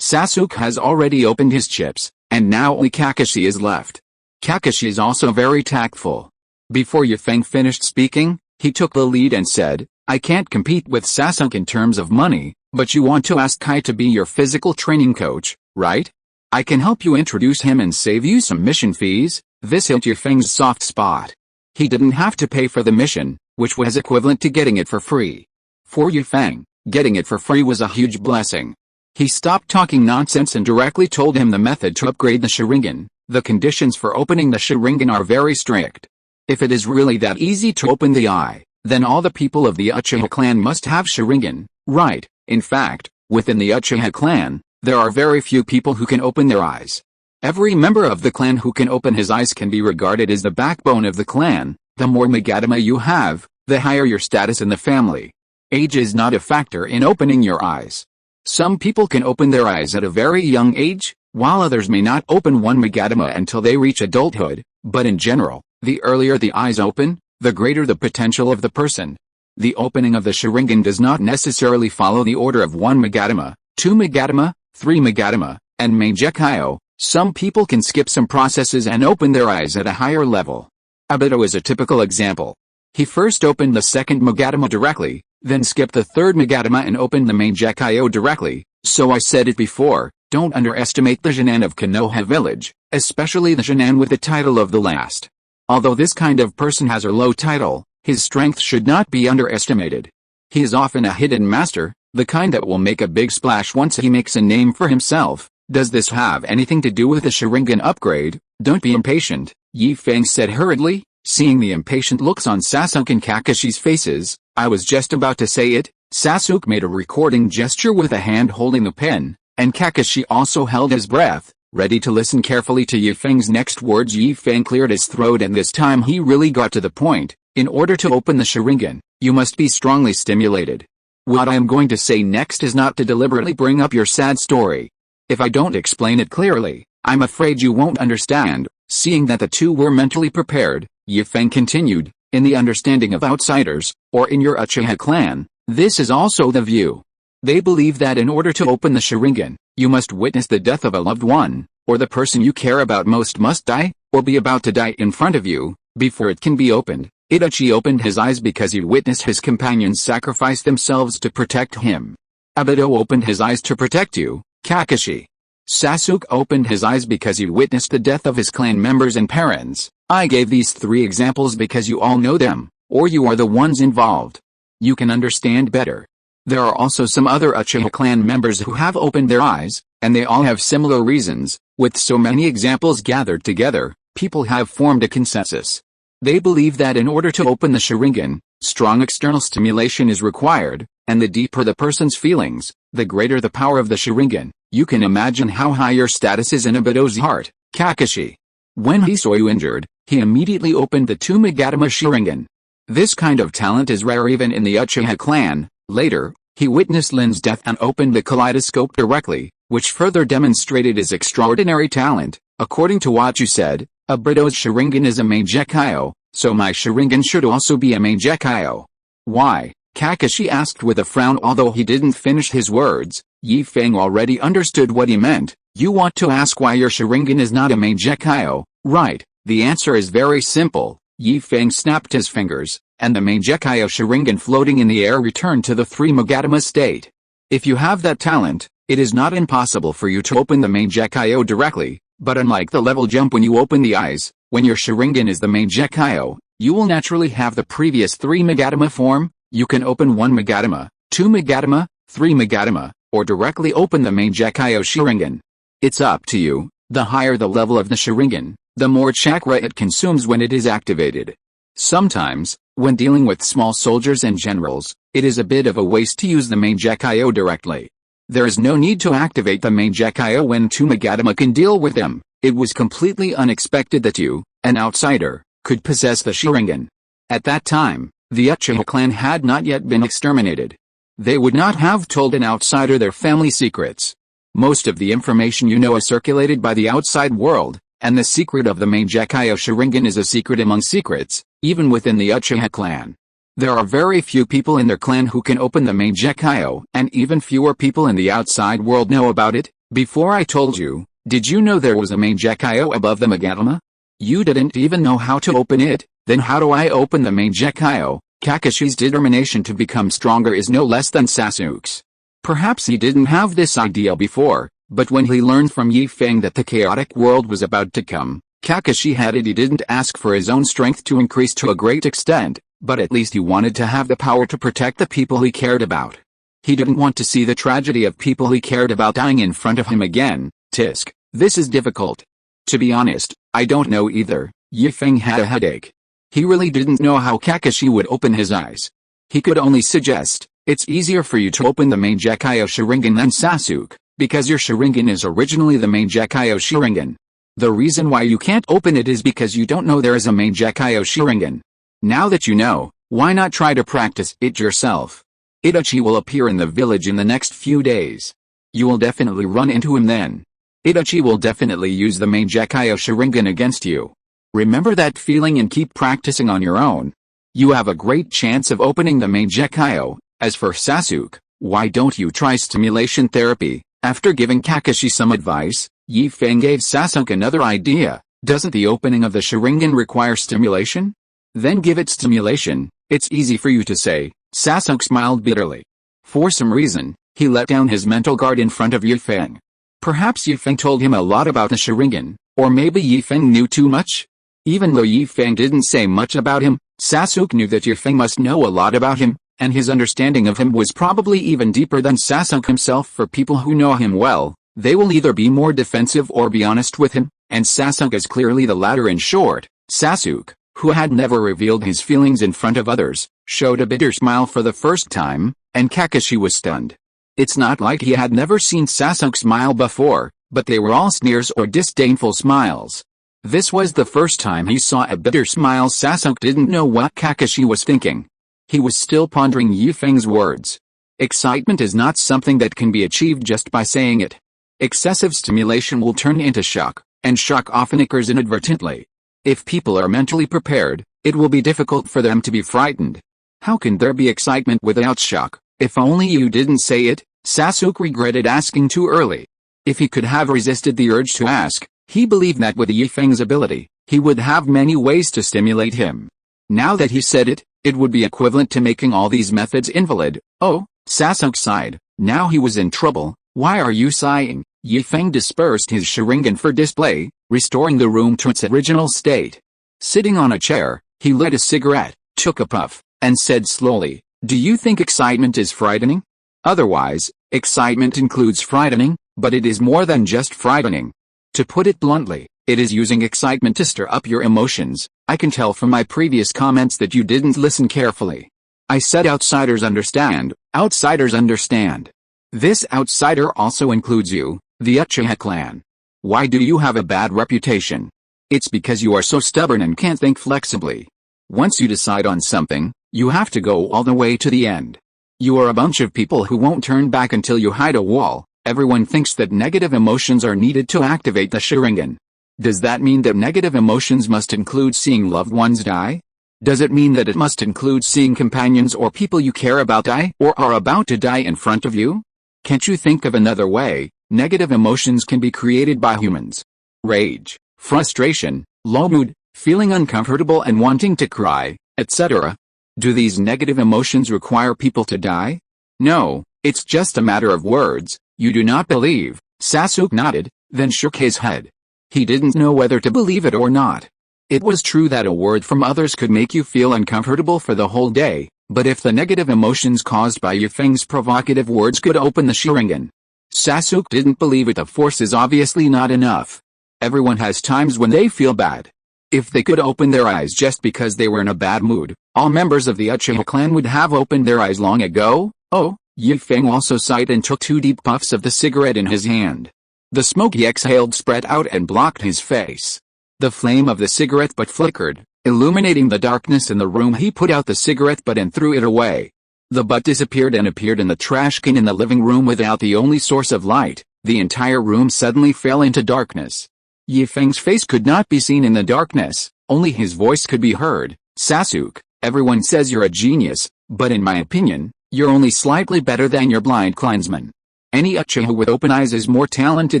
Sasuke has already opened his chips, and now only Kakashi is left. Kakashi is also very tactful. Before Yi Feng finished speaking, he took the lead and said, I can't compete with Sasuke in terms of money, but you want to ask Kai to be your physical training coach, right? I can help you introduce him and save you some mission fees. This hit Yi Feng's soft spot. He didn't have to pay for the mission, which was equivalent to getting it for free. For Yi Feng, getting it for free was a huge blessing. He stopped talking nonsense and directly told him the method to upgrade the Sharingan. The conditions for opening the Sharingan are very strict. If it is really that easy to open the eye, then all the people of the Uchiha clan must have Sharingan, right? In fact, within the Uchiha clan, there are very few people who can open their eyes. Every member of the clan who can open his eyes can be regarded as the backbone of the clan. The more Magatama you have, the higher your status in the family. Age is not a factor in opening your eyes. Some people can open their eyes at a very young age, while others may not open one Magatama until they reach adulthood, but in general, the earlier the eyes open, the greater the potential of the person. The opening of the Sharingan does not necessarily follow the order of 1 Magatama, 2 Magatama, 3 Magatama, and Mangekyo. Some people can skip some processes and open their eyes at a higher level. Obito is a typical example. He first opened the 2nd Magatama directly, then skipped the 3rd Magatama and opened the Mangekyo directly. So I said it before, don't underestimate the Jinan of Konoha village, especially the Jinan with the title of the last. Although this kind of person has a low title, his strength should not be underestimated. He is often a hidden master, the kind that will make a big splash once he makes a name for himself. Does this have anything to do with the Sharingan upgrade? Don't be impatient, Yi Feng said hurriedly, seeing the impatient looks on Sasuke and Kakashi's faces. I was just about to say it. Sasuke made a recording gesture with a hand holding the pen, and Kakashi also held his breath, ready to listen carefully to Yi Feng's next words. Yi Feng cleared his throat and this time he really got to the point. In order to open the Sharingan, you must be strongly stimulated. What I am going to say next is not to deliberately bring up your sad story. If I don't explain it clearly, I'm afraid you won't understand. Seeing that the two were mentally prepared, Yi Feng continued, in the understanding of outsiders, or in your Uchiha clan, this is also the view. They believe that in order to open the Sharingan, you must witness the death of a loved one, or the person you care about most must die, or be about to die in front of you, before it can be opened. Itachi opened his eyes because he witnessed his companions sacrifice themselves to protect him. Obito opened his eyes to protect you, Kakashi. Sasuke opened his eyes because he witnessed the death of his clan members and parents. I gave these 3 examples because you all know them, or you are the ones involved. You can understand better. There are also some other Uchiha clan members who have opened their eyes, and they all have similar reasons. With so many examples gathered together, people have formed a consensus. They believe that in order to open the Sharingan, strong external stimulation is required, and the deeper the person's feelings, the greater the power of the Sharingan. You can imagine how high your status is in Obito's heart, Kakashi. When he saw you injured, he immediately opened the 2 Magatama Sharingan. This kind of talent is rare even in the Uchiha clan. Later, he witnessed Lin's death and opened the kaleidoscope directly, which further demonstrated his extraordinary talent. According to what you said, Obito's Sharingan is a Mangekyo, so my Sharingan should also be a Mangekyo. Why? Kakashi asked with a frown. Although he didn't finish his words, Yi Feng already understood what he meant. You want to ask why your Sharingan is not a Mangekyo, right? The answer is very simple. Yi Feng snapped his fingers, and the Mangekyo Sharingan floating in the air returned to the 3 Magatama state. If you have that talent, it is not impossible for you to open the Mangekyo directly, but unlike the level jump when you open the eyes, when your Sharingan is the Mangekyo, you will naturally have the previous 3 Magatama form. You can open 1 Magatama, 2 Magatama, 3 Magatama, or directly open the Mangekyo Sharingan. It's up to you. The higher the level of the Sharingan, the more chakra it consumes when it is activated. Sometimes, when dealing with small soldiers and generals, it is a bit of a waste to use the Mangekyo directly. There is no need to activate the Mangekyo when 2 Magatama can deal with them. It was completely unexpected that you, an outsider, could possess the Sharingan. At that time, the Uchiha clan had not yet been exterminated. They would not have told an outsider their family secrets. Most of the information you know is circulated by the outside world, and the secret of the Mangekyo Sharingan is a secret among secrets, even within the Uchiha clan. There are very few people in their clan who can open the Mangekyo, and even fewer people in the outside world know about it. Before I told you, did you know there was a Mangekyo above the Magatama? You didn't even know how to open it. Then how do I open the Mangekyo? Kakashi's determination to become stronger is no less than Sasuke's. Perhaps he didn't have this idea before, but when he learned from Yi Feng that the chaotic world was about to come, Kakashi had it. He didn't ask for his own strength to increase to a great extent, but at least he wanted to have the power to protect the people he cared about. He didn't want to see the tragedy of people he cared about dying in front of him again. Tisk, this is difficult. To be honest, I don't know either. Yi Feng had a headache. He really didn't know how Kakashi would open his eyes. He could only suggest, it's easier for you to open the Mangekyo Sharingan than Sasuke, because your Sharingan is originally the Mangekyo Sharingan. The reason why you can't open it is because you don't know there is a Mangekyo Sharingan. Now that you know, why not try to practice it yourself? Itachi will appear in the village in the next few days. You will definitely run into him then. Itachi will definitely use the Mangekyo Sharingan against you. Remember that feeling and keep practicing on your own. You have a great chance of opening the Mangekyo. As for Sasuke, why don't you try stimulation therapy? After giving Kakashi some advice, Yi Feng gave Sasuke another idea. Doesn't the opening of the Sharingan require stimulation? Then give it stimulation. It's easy for you to say. Sasuke smiled bitterly. For some reason, he let down his mental guard in front of Yi Feng. Perhaps Yi Feng told him a lot about the Sharingan, or maybe Yi Feng knew too much? Even though Yi Feng didn't say much about him, Sasuke knew that Yi Feng must know a lot about him, and his understanding of him was probably even deeper than Sasuke himself. For people who know him well, they will either be more defensive or be honest with him, and Sasuke is clearly the latter. In short, Sasuke, who had never revealed his feelings in front of others, showed a bitter smile for the first time, and Kakashi was stunned. It's not like he had never seen Sasuke smile before, but they were all sneers or disdainful smiles. This was the first time he saw a bitter smile. Sasuke didn't know what Kakashi was thinking. He was still pondering Yi Feng's words. Excitement is not something that can be achieved just by saying it. Excessive stimulation will turn into shock, and shock often occurs inadvertently. If people are mentally prepared, it will be difficult for them to be frightened. How can there be excitement without shock? If only you didn't say it. Sasuke regretted asking too early. If he could have resisted the urge to ask, he believed that with Yi Feng's ability, he would have many ways to stimulate him. Now that he said it, it would be equivalent to making all these methods invalid. Oh, Sasuke sighed. Now he was in trouble. Why are you sighing? Yi Feng dispersed his Sharingan for display, restoring the room to its original state. Sitting on a chair, he lit a cigarette, took a puff, and said slowly, "Do you think excitement is frightening? Otherwise, excitement includes frightening, but it is more than just frightening. To put it bluntly, it is using excitement to stir up your emotions. I can tell from my previous comments that you didn't listen carefully. I said outsiders understand, outsiders understand. This outsider also includes you, the Uchiha clan. Why do you have a bad reputation? It's because you are so stubborn and can't think flexibly. Once you decide on something, you have to go all the way to the end. You are a bunch of people who won't turn back until you hide a wall. Everyone thinks that negative emotions are needed to activate the Sharingan. Does that mean that negative emotions must include seeing loved ones die? Does it mean that it must include seeing companions or people you care about die or are about to die in front of you? Can't you think of another way? Negative emotions can be created by humans. Rage, frustration, low mood, feeling uncomfortable and wanting to cry, etc. Do these negative emotions require people to die? No, it's just a matter of words. You do not believe. Sasuke nodded, then shook his head. He didn't know whether to believe it or not. It was true that a word from others could make you feel uncomfortable for the whole day, but if the negative emotions caused by Yi Feng's provocative words could open the Sharingan, Sasuke didn't believe it. The force is obviously not enough. Everyone has times when they feel bad. If they could open their eyes just because they were in a bad mood, all members of the Uchiha clan would have opened their eyes long ago. Oh, Yi Feng also sighed and took 2 deep puffs of the cigarette in his hand. The smoke he exhaled spread out and blocked his face. The flame of the cigarette butt flickered, illuminating the darkness in the room. He put out the cigarette butt and threw it away. The butt disappeared and appeared in the trash can in the living room without the only source of light. The entire room suddenly fell into darkness. Yi Feng's face could not be seen in the darkness, only his voice could be heard. Sasuke, everyone says you're a genius, but in my opinion, you're only slightly better than your blind clansman. Any Uchiha with open eyes is more talented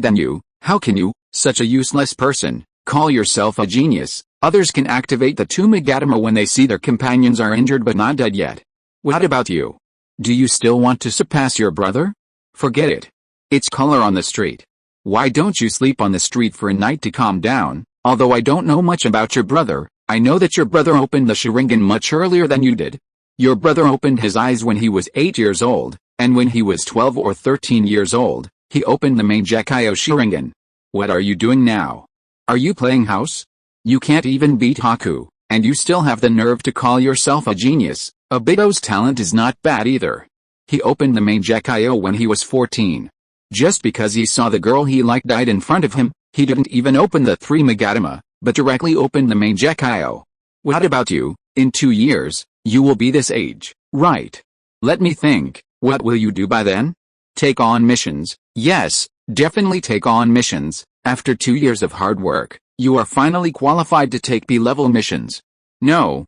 than you. How can you, such a useless person, call yourself a genius? Others can activate the Tumagatama when they see their companions are injured but not dead yet. What about you? Do you still want to surpass your brother? Forget it. It's color on the street. Why don't you sleep on the street for a night to calm down? Although I don't know much about your brother, I know that your brother opened the Sharingan much earlier than you did. Your brother opened his eyes when he was 8 years old, and when he was 12 or 13 years old, he opened the main Gekyo Sharingan. What are you doing now? Are you playing house? You can't even beat Haku, and you still have the nerve to call yourself a genius. Obito's talent is not bad either. He opened the main Gekyo when he was 14. Just because he saw the girl he liked died in front of him, he didn't even open the 3 Magatama, but directly opened the main Gekyo. What about you? In 2 years, you will be this age, right? Let me think, what will you do by then? Take on missions. Yes, definitely take on missions. After 2 years of hard work, you are finally qualified to take B-level missions. No,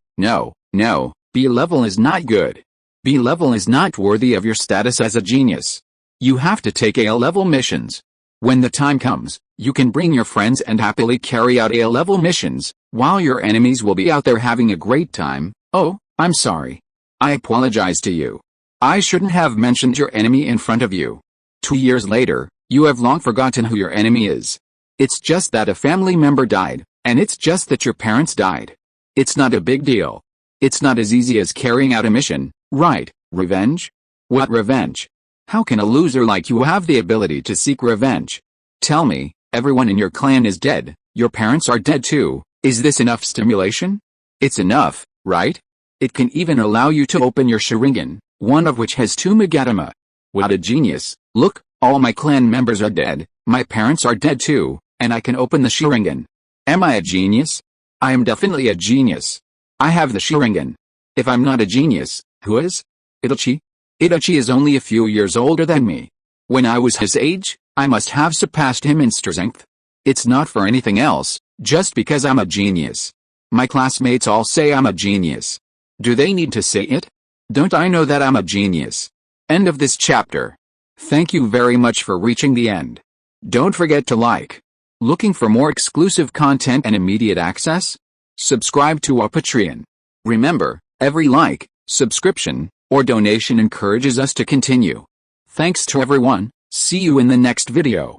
B-level is not good. B-level is not worthy of your status as a genius. You have to take A-level missions. When the time comes, you can bring your friends and happily carry out A-level missions, while your enemies will be out there having a great time. Oh, I'm sorry. I apologize to you. I shouldn't have mentioned your enemy in front of you. 2 years later, you have long forgotten who your enemy is. It's just that a family member died, and it's just that your parents died. It's not a big deal. It's not as easy as carrying out a mission, right? Revenge? What revenge? How can a loser like you have the ability to seek revenge? Tell me, everyone in your clan is dead, your parents are dead too. Is this enough stimulation? It's enough, right? It can even allow you to open your Sharingan, one of which has 2 Magatama. What a genius. Look, all my clan members are dead, my parents are dead too, and I can open the Sharingan. Am I a genius? I am definitely a genius. I have the Sharingan. If I'm not a genius, who is? Itachi? Itachi is only a few years older than me. When I was his age, I must have surpassed him in strength. It's not for anything else, just because I'm a genius. My classmates all say I'm a genius. Do they need to say it? Don't I know that I'm a genius? End of this chapter. Thank you very much for reaching the end. Don't forget to like. Looking for more exclusive content and immediate access? Subscribe to our Patreon. Remember, every like, subscription, or donation encourages us to continue. Thanks to everyone. See you in the next video.